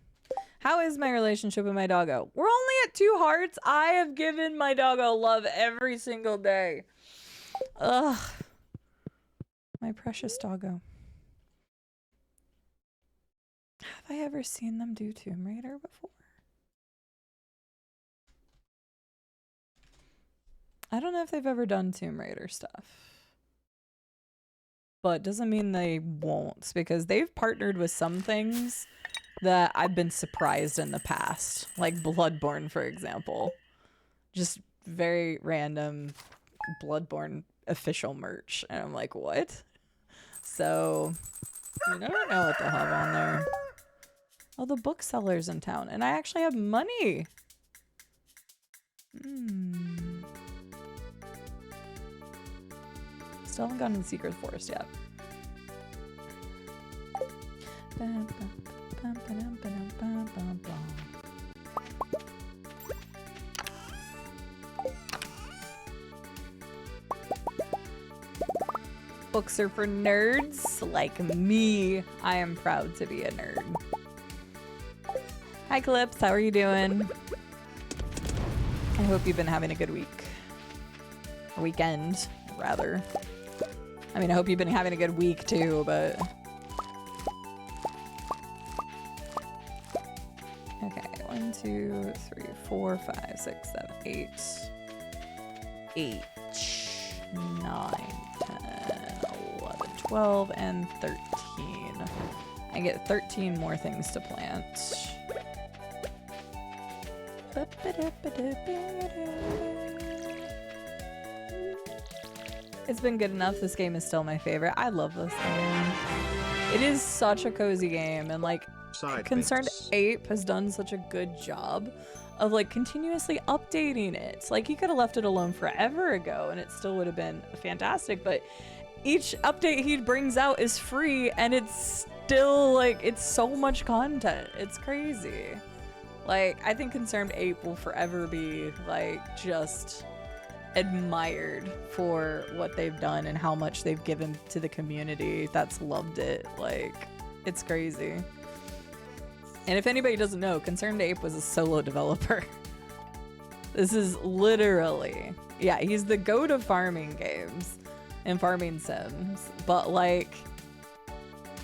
How is my relationship with my doggo? We're only at 2 hearts. I have given my doggo love every single day. Ugh. My precious doggo. Have I ever seen them do Tomb Raider before? I don't know if they've ever done Tomb Raider stuff. But doesn't mean they won't, because they've partnered with some things that I've been surprised in the past. Like Bloodborne, for example. Just very random Bloodborne official merch. And I'm like, what? So, you never know what they'll have on there. Oh, the bookseller's in town. And I actually have money. Still haven't gotten to the Secret Forest yet. Books are for nerds like me. I am proud to be a nerd. Hi, Clips. How are you doing? I hope you've been having a good week. Or weekend, rather. I mean, I hope you've been having a good week too, but... Okay, 1, 2, 3, 4, 5, 6, 7, 8. 8, 9, 10, 11, 12, and 13. I get 13 more things to plant. It's been good enough. This game is still my favorite. I love this game. It is such a cozy game, and like Concerned Ape has done such a good job of like continuously updating it. Like he could have left it alone forever ago and it still would have been fantastic, but each update he brings out is free and it's still like, it's so much content. It's crazy. Like I think Concerned Ape will forever be like just admired for what they've done and how much they've given to the community that's loved it. Like it's crazy. And if anybody doesn't know, Concerned Ape was a solo developer. This is literally, yeah, he's the goat of farming games and farming sims, but like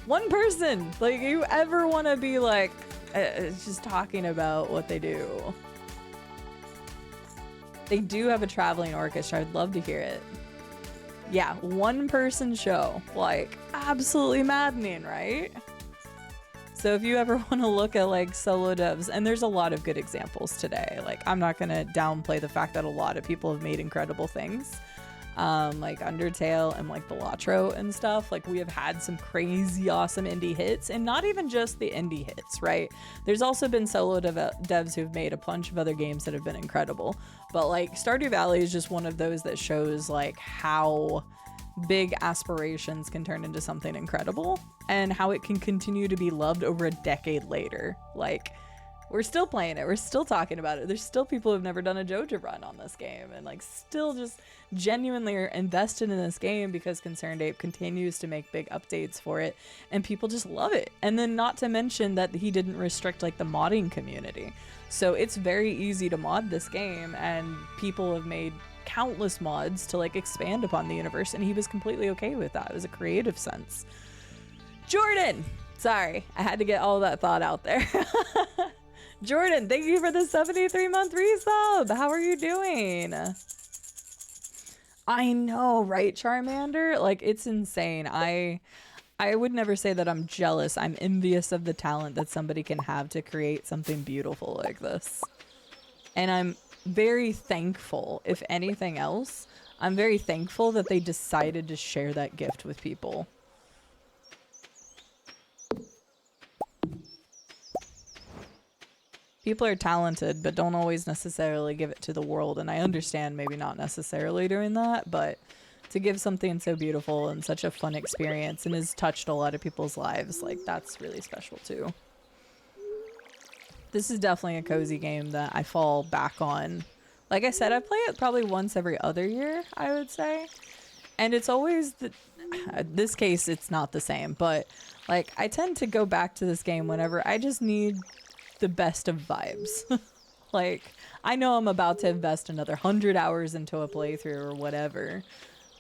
one person, like you ever want to be like just talking about what they do. They do have a traveling orchestra. I'd love to hear it. Yeah, 1-person show. Like, absolutely maddening, right? So if you ever want to look at like solo devs, and there's a lot of good examples today. Like, I'm not going to downplay the fact that a lot of people have made incredible things. Like Undertale and like Balatro and stuff. Like we have had some crazy awesome indie hits, and not even just the indie hits, right? There's also been solo devs who've made a bunch of other games that have been incredible. But like Stardew Valley is just one of those that shows like how big aspirations can turn into something incredible and how it can continue to be loved over a decade later. Like we're still playing it. We're still talking about it. There's still people who've never done a Joja run on this game and like still just genuinely are invested in this game because Concerned Ape continues to make big updates for it and people just love it. And then not to mention that he didn't restrict like the modding community. So it's very easy to mod this game and people have made countless mods to like expand upon the universe and he was completely okay with that. It was a creative sense. Jordan! Sorry, I had to get all that thought out there. Jordan, thank you for the 73-month resub. How are you doing? I know, right, Charmander? Like, it's insane. I would never say that I'm jealous. I'm envious of the talent that somebody can have to create something beautiful like this. And I'm very thankful, if anything else, I'm very thankful that they decided to share that gift with people. People are talented, but don't always necessarily give it to the world. And I understand maybe not necessarily doing that, but to give something so beautiful and such a fun experience and has touched a lot of people's lives, like, that's really special too. This is definitely a cozy game that I fall back on. Like I said, I play it probably once every other year, I would say. And it's always this case, it's not the same, but like I tend to go back to this game whenever I just need the best of vibes. Like, I know I'm about to invest another 100 hours into a playthrough or whatever,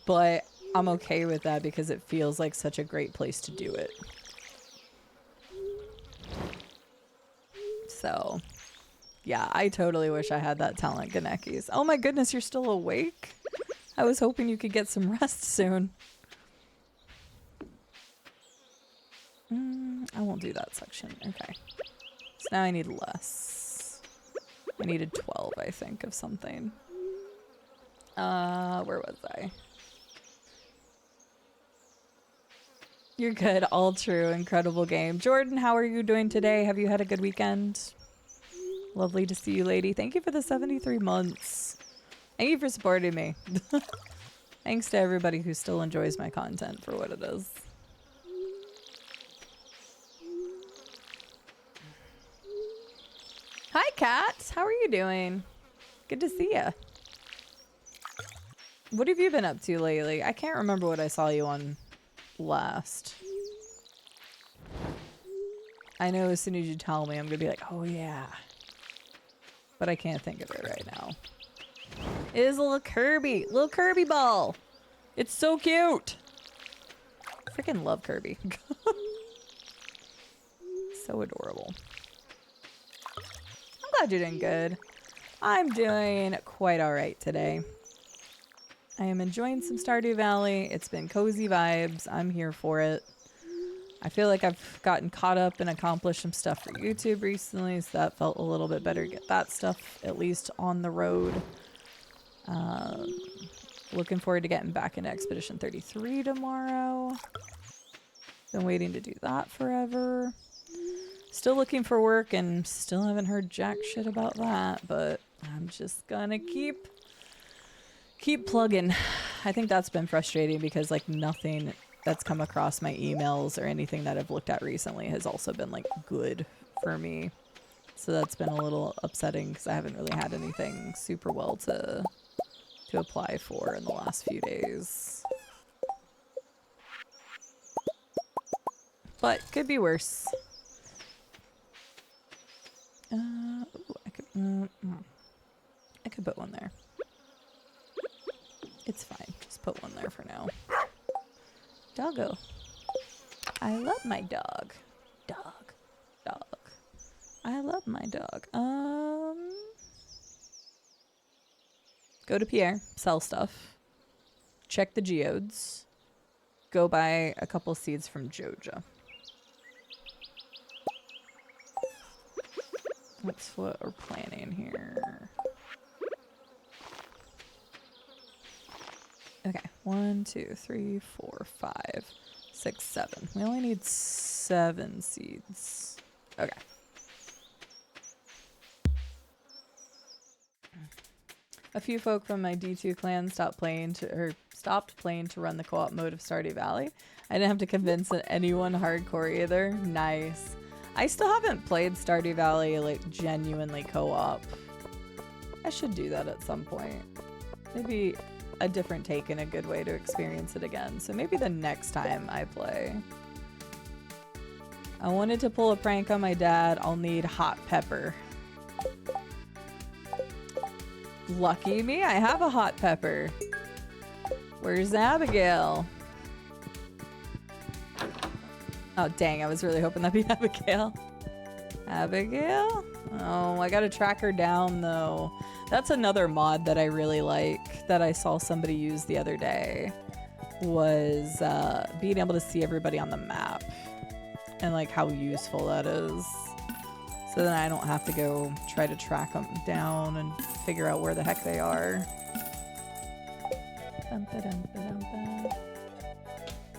but I'm okay with that because it feels like such a great place to do it. So, yeah, I totally wish I had that talent, Ganekis. Oh my goodness, you're still awake? I was hoping you could get some rest soon. I won't do that section. Okay. So now I need less. I needed 12, I think, of something. Where was I? You're good. All true. Incredible game. Jordan, how are you doing today? Have you had a good weekend? Lovely to see you, lady. Thank you for the 73 months. Thank you for supporting me. Thanks to everybody who still enjoys my content for what it is. Hi, Kat. How are you doing? Good to see you. What have you been up to lately? I can't remember what I saw you on last. I know as soon as you tell me, I'm gonna be like, oh yeah. But I can't think of it right now. It is a little Kirby ball. It's so cute. I freaking love Kirby. So adorable. I'm glad you're doing good. I'm doing quite all right today. I am enjoying some Stardew Valley. It's been cozy vibes. I'm here for it. I feel like I've gotten caught up and accomplished some stuff for YouTube recently, so that felt a little bit better to get that stuff at least on the road. Looking forward to getting back into Expedition 33 tomorrow. Been waiting to do that forever. Still looking for work and still haven't heard jack shit about that, but I'm just gonna keep plugging. I think that's been frustrating because like nothing that's come across my emails or anything that I've looked at recently has also been like good for me. So that's been a little upsetting because I haven't really had anything super well to apply for in the last few days. But could be worse. Ooh, I could put one there. It's fine. Just put one there for now. Doggo. I love my dog. Dog. I love my dog. Go to Pierre. Sell stuff. Check the geodes. Go buy a couple seeds from Joja. That's what we're planning here. Okay, 1, 2, 3, 4, 5, 6, 7. We only need 7 seeds. Okay. A few folk from my D2 clan stopped playing to run the co-op mode of Stardew Valley. I didn't have to convince anyone hardcore either. Nice. I still haven't played Stardew Valley like genuinely co-op. I should do that at some point. Maybe a different take and a good way to experience it again. So maybe the next time I play. I wanted to pull a prank on my dad. I'll need hot pepper. Lucky me, I have a hot pepper. Where's Abigail? Oh, dang, I was really hoping that'd be Abigail. Abigail? Oh, I gotta track her down, though. That's another mod that I really like that I saw somebody use the other day. was being able to see everybody on the map and like how useful that is. So then I don't have to go try to track them down and figure out where the heck they are. I'm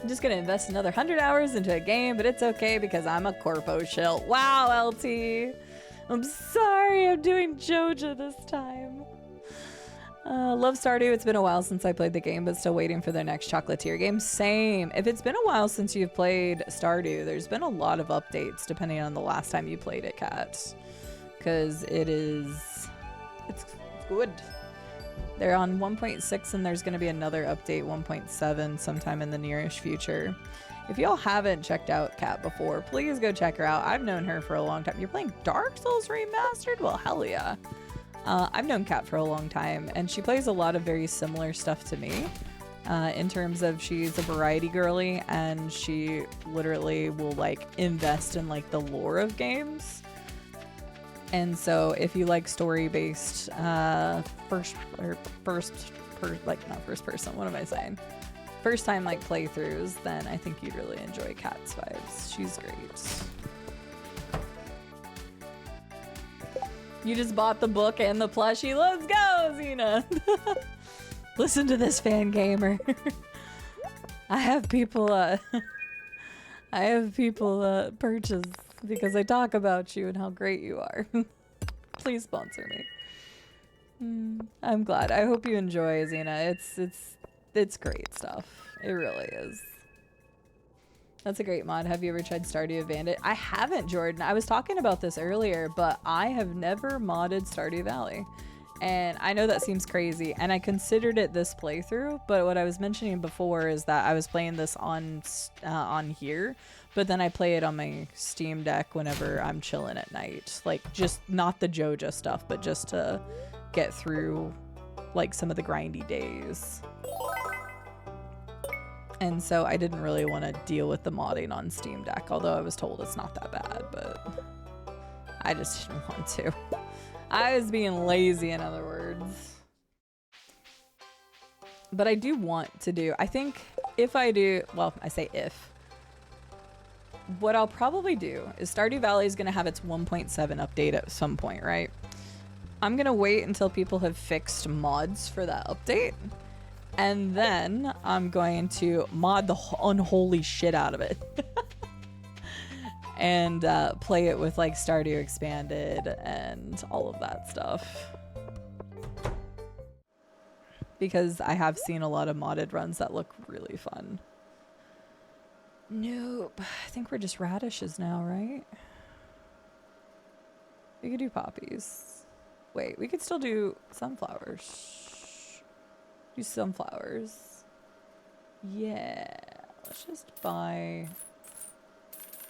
just gonna invest another 100 hours into a game, but it's okay because I'm a corpo shill. Wow, LT. I'm sorry, I'm doing Joja this time. Love Stardew. It's been a while since I played the game, but still waiting for their next chocolatier game. Same. If it's been a while since you've played Stardew, there's been a lot of updates depending on the last time you played it, Kat. Because it's good. They're on 1.6 and there's going to be another update, 1.7, sometime in the nearish future. If y'all haven't checked out Kat before, please go check her out. I've known her for a long time. You're playing Dark Souls Remastered? Well, hell yeah. I've known Kat for a long time, and she plays a lot of very similar stuff to me. In terms of she's a variety girly, and she literally will like invest in like the lore of games. And so if you like story-based first time like playthroughs, then I think you'd really enjoy Kat's vibes. She's great. You just bought the book and the plushie. Let's go, Xena. Listen to this, fan gamer. I have people purchase because I talk about you and how great you are. Please sponsor me. I'm glad. I hope you enjoy, Xena. It's great stuff. It really is. That's a great mod. Have you ever tried Stardew Bandit? I haven't, Jordan. I was talking about this earlier, but I have never modded Stardew Valley. And I know that seems crazy, and I considered it this playthrough, but what I was mentioning before is that I was playing this on here, but then I play it on my Steam Deck whenever I'm chilling at night. Like, just not the Joja stuff, but just to get through, like, some of the grindy days. And so I didn't really want to deal with the modding on Steam Deck, although I was told it's not that bad, but I just didn't want to. I was being lazy, in other words. But I do want to do, I think if I do, well, I say if. What I'll probably do is Stardew Valley is going to have its 1.7 update at some point, right? I'm going to wait until people have fixed mods for that update. And then I'm going to mod the unholy shit out of it. And play it with like Stardew Expanded and all of that stuff. Because I have seen a lot of modded runs that look really fun. Nope. I think we're just radishes now, right? We could do poppies. Wait, we could still do sunflowers. Do sunflowers. Yeah. Let's just buy...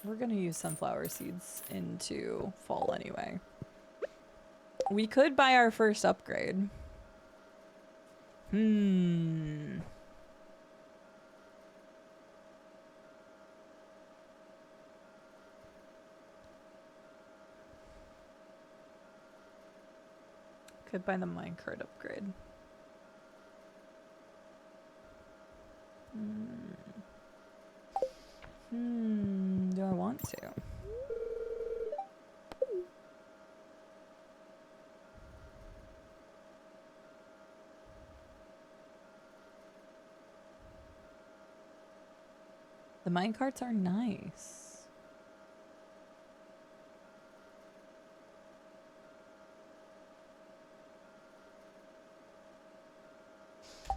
We're gonna use sunflower seeds into fall anyway. We could buy our first upgrade. Could buy the minecart upgrade. Do I want to? The minecarts are nice.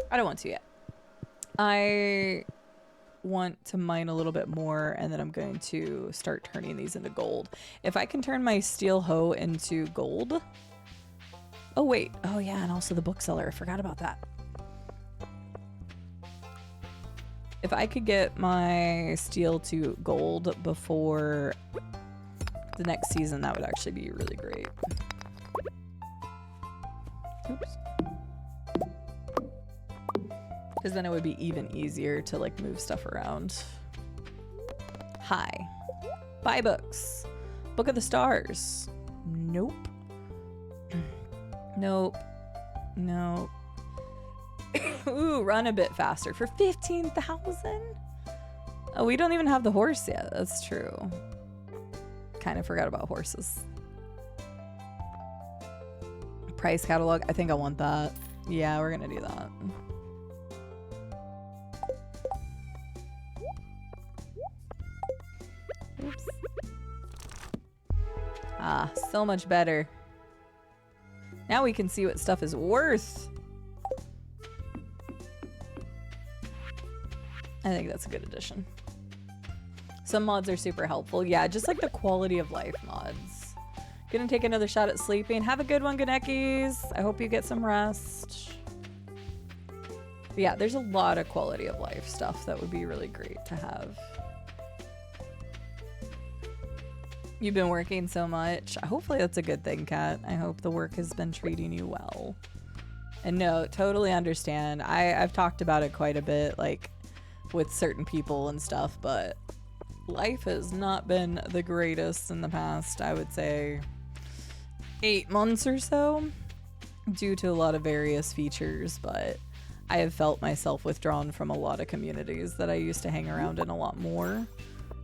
I don't want to yet. I want to mine a little bit more, and then I'm going to start turning these into gold. If I can turn my steel hoe into gold. Oh wait, oh yeah, and also the bookseller, I forgot about that. If I could get my steel to gold before the next season, that would actually be really great. Oops. Because then it would be even easier to like move stuff around. Hi. Buy books. Book of the Stars. Nope. Nope. Nope. Ooh, run a bit faster for 15,000? Oh, we don't even have the horse yet. That's true. Kind of forgot about horses. Price catalog. I think I want that. Yeah, we're gonna do that. Oops. Ah, so much better. Now we can see what stuff is worth. I think that's a good addition. Some mods are super helpful. Yeah, just like the quality of life mods. Gonna take another shot at sleeping. Have a good one, Ganekis. I hope you get some rest. But yeah, there's a lot of quality of life stuff that would be really great to have. You've been working so much. Hopefully that's a good thing, Kat. I hope the work has been treating you well. And no, totally understand. I've talked about it quite a bit, like with certain people and stuff, but life has not been the greatest in the past, I would say 8 months or so, due to a lot of various features, but I have felt myself withdrawn from a lot of communities that I used to hang around in a lot more.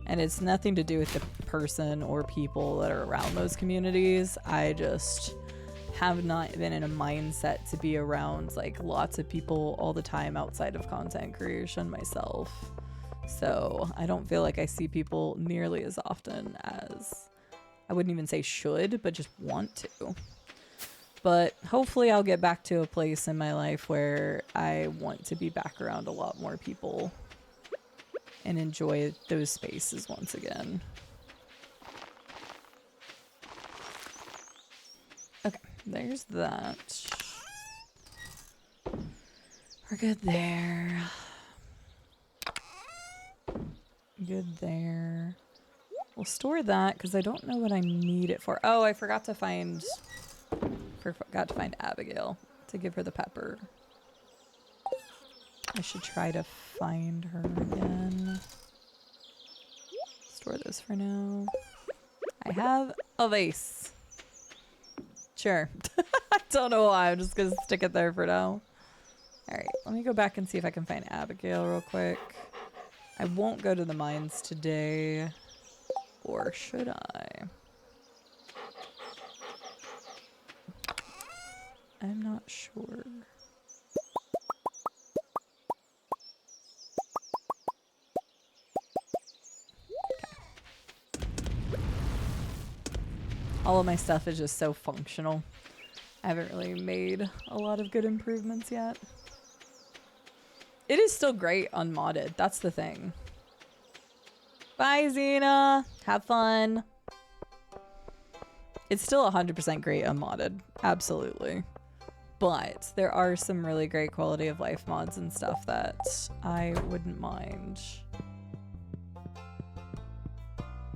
And it's nothing to do with the person or people that are around those communities. I just have not been in a mindset to be around like lots of people all the time outside of content creation myself. So I don't feel like I see people nearly as often as I wouldn't even say should, but just want to. But hopefully I'll get back to a place in my life where I want to be back around a lot more people and enjoy those spaces once again. Okay, there's that. We're good there. Good there. We'll store that because I don't know what I need it for. Oh, I forgot to find Abigail to give her the pepper. I should try to find her again. Store this for now. I have a vase. Sure. I don't know why. I'm just going to stick it there for now. Alright, let me go back and see if I can find Abigail real quick. I won't go to the mines today. Or should I? I'm not sure. All of my stuff is just so functional. I haven't really made a lot of good improvements yet. It is still great unmodded. That's the thing. Bye, Xena. Have fun. It's still 100% great unmodded. Absolutely. But there are some really great quality of life mods and stuff that I wouldn't mind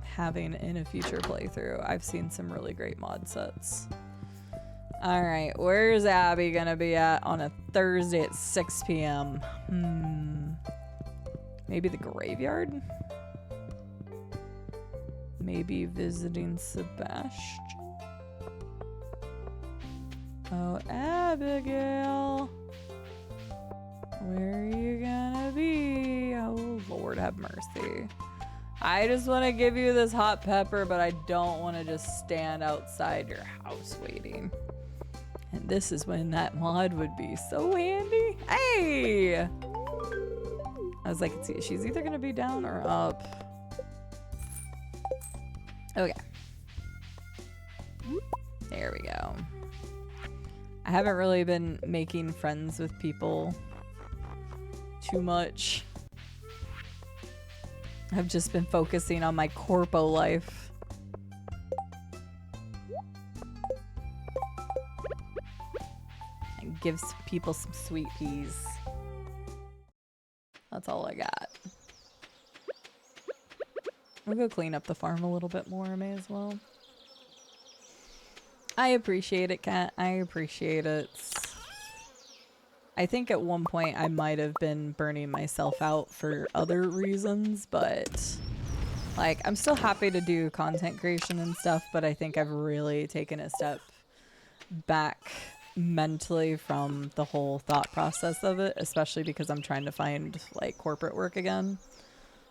having in a future playthrough. I've seen some really great mod sets. Alright, where's Abby gonna be at on a Thursday at 6 p.m.? Maybe the graveyard? Maybe visiting Sebastian? Oh, Abigail. Where are you gonna be? Oh, Lord have mercy. I just want to give you this hot pepper, but I don't want to just stand outside your house waiting. And this is when that mod would be so handy. Hey! I was like, she's either going to be down or up. Okay. There we go. I haven't really been making friends with people too much. I've just been focusing on my corpo life. And give people some sweet peas. That's all I got. We'll go clean up the farm a little bit more, I may as well. I appreciate it, Kat. I appreciate it. I think at one point I might have been burning myself out for other reasons, but like I'm still happy to do content creation and stuff, but I think I've really taken a step back mentally from the whole thought process of it, especially because I'm trying to find like corporate work again.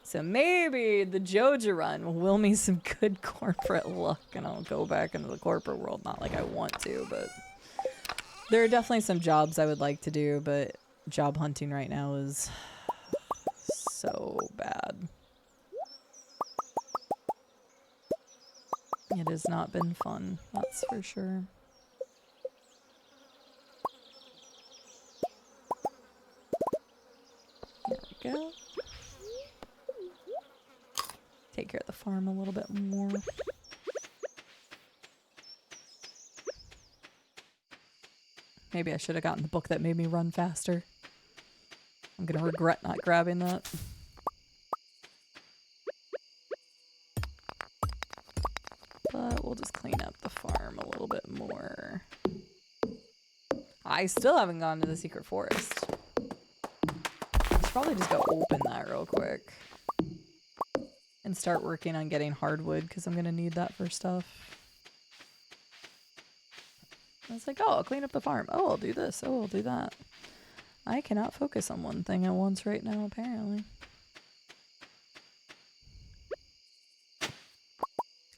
So maybe the Joja run will will me some good corporate luck and I'll go back into the corporate world. Not like I want to, but there are definitely some jobs I would like to do, but job hunting right now is so bad. It has not been fun, that's for sure. There we go. Take care of the farm a little bit more. Maybe I should have gotten the book that made me run faster. I'm gonna regret not grabbing that. But we'll just clean up the farm a little bit more. I still haven't gone to the secret forest. I should probably just go open that real quick. And start working on getting hardwood, because I'm gonna need that for stuff. I was like, oh, I'll clean up the farm. Oh, I'll do this. Oh, I'll do that. I cannot focus on one thing at once right now, apparently.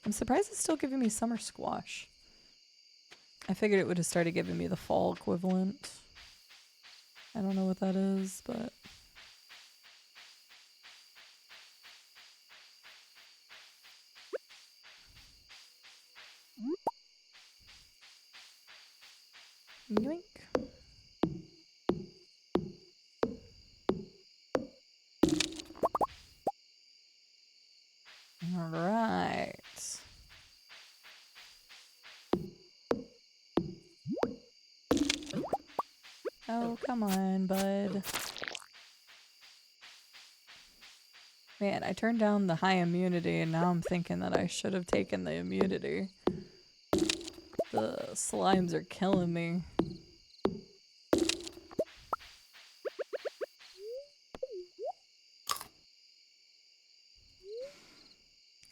I'm surprised it's still giving me summer squash. I figured it would have started giving me the fall equivalent. I don't know what that is, but... Yoink. All right. Oh, come on, bud. Man, I turned down the high immunity and now I'm thinking that I should have taken the immunity. The slimes are killing me.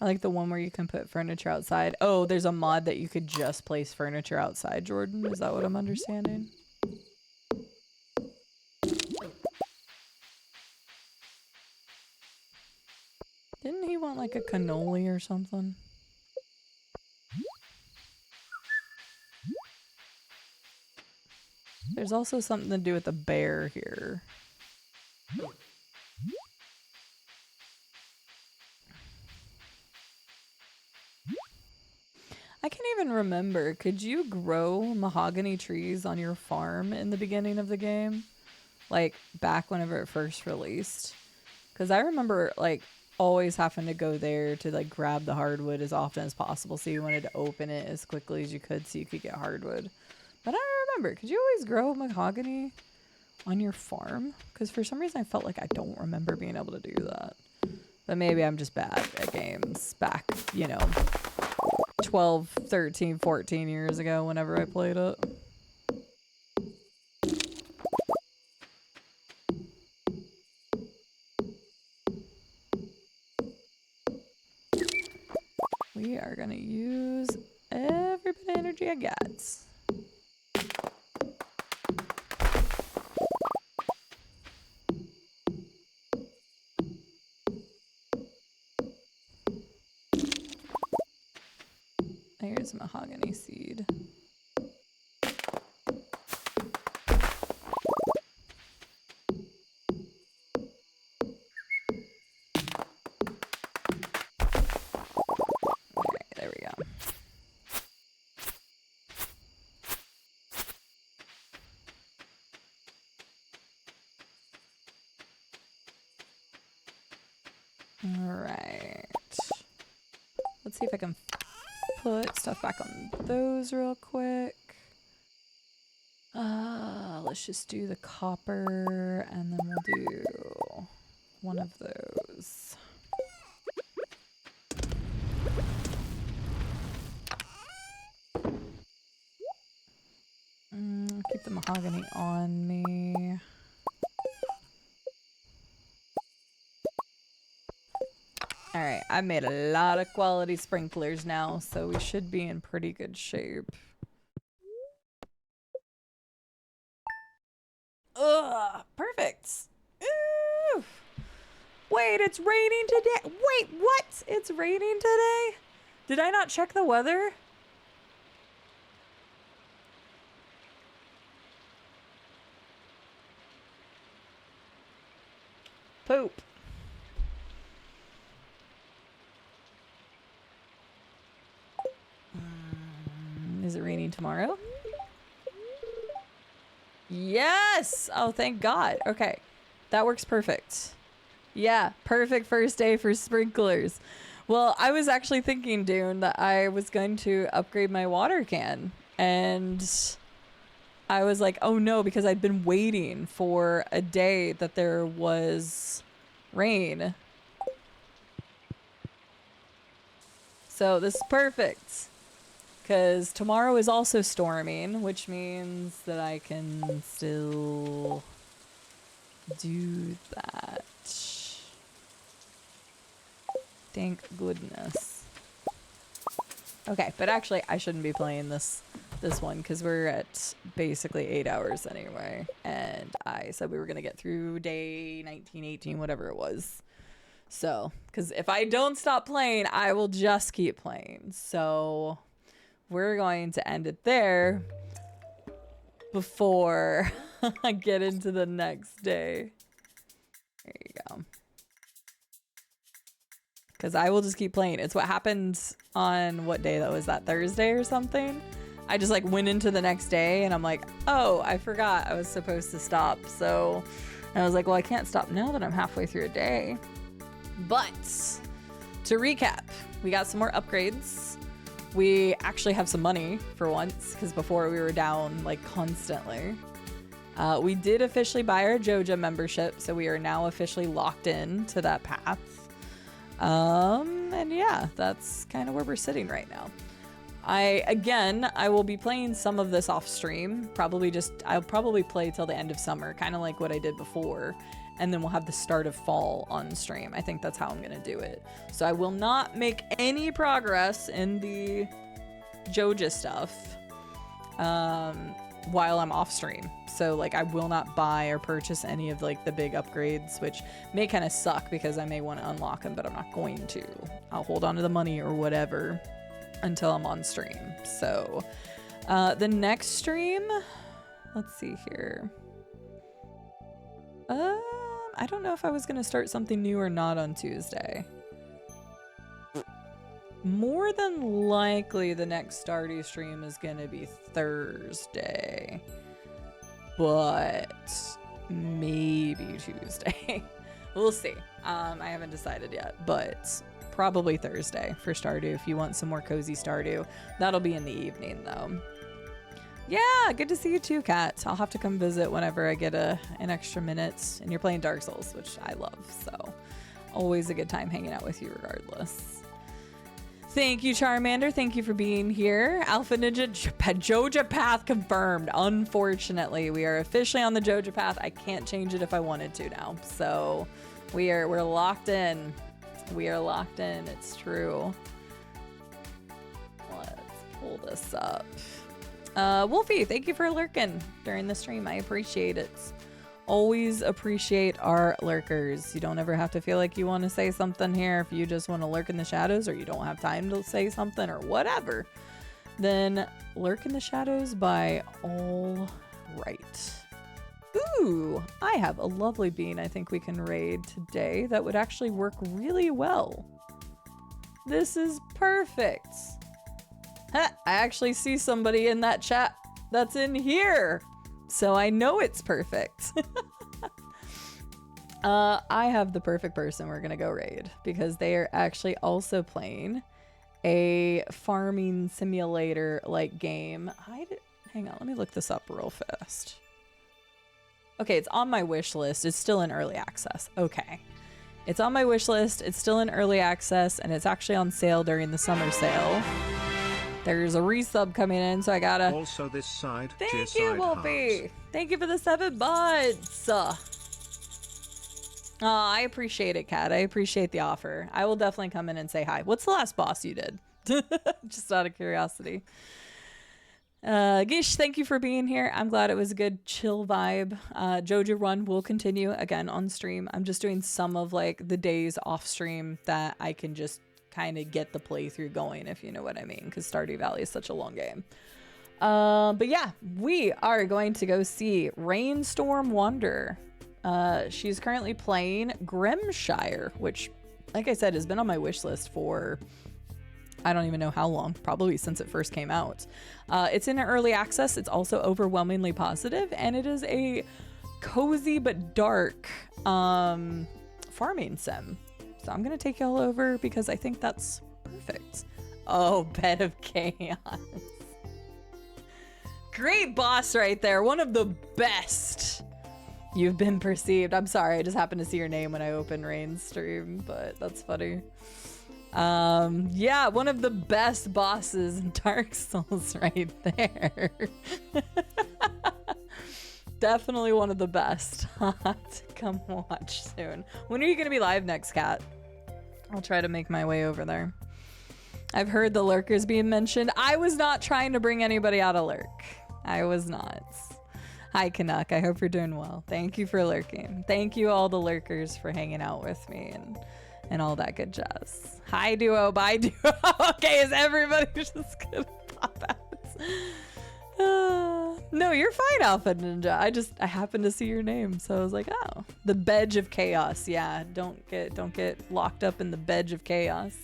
I like the one where you can put furniture outside. Oh, there's a mod that you could just place furniture outside, Jordan. Is that what I'm understanding? Didn't he want like a cannoli or something? There's also something to do with the bear here. I can't even remember. Could you grow mahogany trees on your farm in the beginning of the game? Like back whenever it first released? Because I remember like always having to go there to like grab the hardwood as often as possible. So you wanted to open it as quickly as you could so you could get hardwood. But I don't remember. Could you always grow mahogany on your farm? Because for some reason I felt like I don't remember being able to do that. But maybe I'm just bad at games back, you know, 12, 13, 14 years ago whenever I played it. We are going to use every bit of energy I got. Here's mahogany seed. Alright, there we go. Alright. Let's see if I can put stuff back on those real quick. Let's just do the copper and then we'll do one of those. Keep the mahogany on me. Alright, I've made a lot of quality sprinklers now, so we should be in pretty good shape. Ugh, perfect. Ooh. Wait, it's raining today. Wait, what? It's raining today? Did I not check the weather? Poop. Is it raining tomorrow? Yes! Oh, thank God. Okay. That works perfect. Yeah, perfect first day for sprinklers. Well, I was actually thinking, Dune, that I was going to upgrade my water can. And I was like, oh no, because I'd been waiting for a day that there was rain. So this is perfect. Because tomorrow is also storming, which means that I can still do that. Thank goodness. Okay, but actually I shouldn't be playing this one because we're at basically 8 hours anyway. And I said we were going to get through day 19, 18, whatever it was. So, because if I don't stop playing, I will just keep playing. So we're going to end it there before I get into the next day. There you go. Because I will just keep playing. It's what happened on what day, though? Was that Thursday or something? I just like went into the next day and I'm like, oh, I forgot I was supposed to stop. So I was like, well, I can't stop now that I'm halfway through a day. But to recap, we got some more upgrades. We actually have some money for once because before we were down like constantly. We did officially buy our Joja membership, so we are now officially locked in to that path. And yeah, that's kind of where we're sitting right now. I will be playing some of this off stream. I'll probably play till the end of summer, kind of like what I did before. And then we'll have the start of fall on stream. I think that's how I'm going to do it. So I will not make any progress in the Joja stuff while I'm off stream. So like I will not buy or purchase any of like the big upgrades, which may kind of suck because I may want to unlock them, but I'm not going to. I'll hold on to the money or whatever until I'm on stream. So the next stream, let's see here. I don't know if I was going to start something new or not on Tuesday. More than likely the next Stardew stream is going to be Thursday. But maybe Tuesday. We'll see. I haven't decided yet, but probably Thursday for Stardew if you want some more cozy Stardew. That'll be in the evening though. Yeah, good to see you too, Kat. I'll have to come visit whenever I get an extra minute. And you're playing Dark Souls, which I love. So always a good time hanging out with you regardless. Thank you, Charmander. Thank you for being here. Alpha Ninja Joja Path confirmed. Unfortunately, we are officially on the Joja Path. I can't change it if I wanted to now. So we're locked in. We are locked in. It's true. Let's pull this up. Wolfie, thank you for lurking during the stream. I appreciate it. Always appreciate our lurkers. You don't ever have to feel like you want to say something here. If you just want to lurk in the shadows or you don't have time to say something or whatever, then lurk in the shadows by all right. Ooh, I have a lovely bean I think we can raid today that would actually work really well. This is perfect. I actually see somebody in that chat that's in here, so I know it's perfect. I have the perfect person we're gonna go raid because they are actually also playing a farming simulator like game. Hang on, let me look this up real fast. Okay, it's on my wish list. It's still in early access. Okay. It's on my wish list. It's still in early access, and it's actually on sale during the summer sale. There's a resub coming in, so I gotta... Also this side. Thank you, Wolfie. Thank you for the 7 buds. Oh, I appreciate it, Kat. I appreciate the offer. I will definitely come in and say hi. What's the last boss you did? Just out of curiosity. Gish, thank you for being here. I'm glad it was a good chill vibe. Joja Run will continue again on stream. I'm just doing some of like the days off stream that I can just kind of get the playthrough going, if you know what I mean, because Stardew Valley is such a long game. But yeah, we are going to go see Rainstorm Wanderer. She's currently playing Grimshire, which, like I said, has been on my wish list for I don't even know how long, probably since it first came out. It's in early access. It's also overwhelmingly positive, and it is a cozy but dark farming sim. So I'm going to take y'all over because I think that's perfect. Oh, Bed of Chaos. Great boss right there. One of the best. You've been perceived. I'm sorry. I just happened to see your name when I opened Rain's stream, but that's funny. Yeah, one of the best bosses in Dark Souls right there. Definitely one of the best. Come watch soon. When are you going to be live next, Kat? I'll try to make my way over there. I've heard the lurkers being mentioned. I was not trying to bring anybody out of lurk. I was not. Hi, Canuck. I hope you're doing well. Thank you for lurking. Thank you all the lurkers for hanging out with me and all that good jazz. Hi, Duo. Bye, Duo. Okay, is everybody just gonna pop out? No, you're fine, Alpha Ninja. I happened to see your name, so I was like, oh, the Bedge of Chaos. Yeah, don't get locked up in the Bedge of Chaos.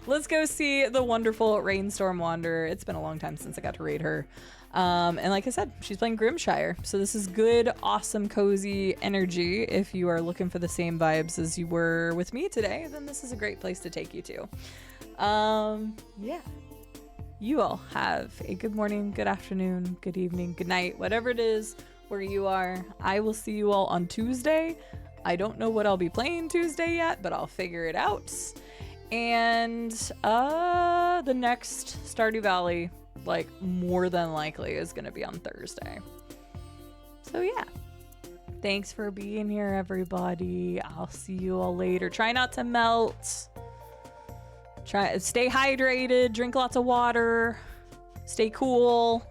Let's go see the wonderful Rainstorm Wanderer. It's been a long time since I got to raid her. And like I said, she's playing Grimshire. So this is good, awesome, cozy energy. If you are looking for the same vibes as you were with me today, then this is a great place to take you to. Yeah. You all have a good morning, good afternoon, good evening, good night, whatever it is where you are. I will see you all on Tuesday. I don't know what I'll be playing Tuesday yet, but I'll figure it out. And the next Stardew Valley, like, more than likely is going to be on Thursday. So yeah, thanks for being here, everybody. I'll see you all later. Try not to melt. Stay hydrated, drink lots of water, stay cool.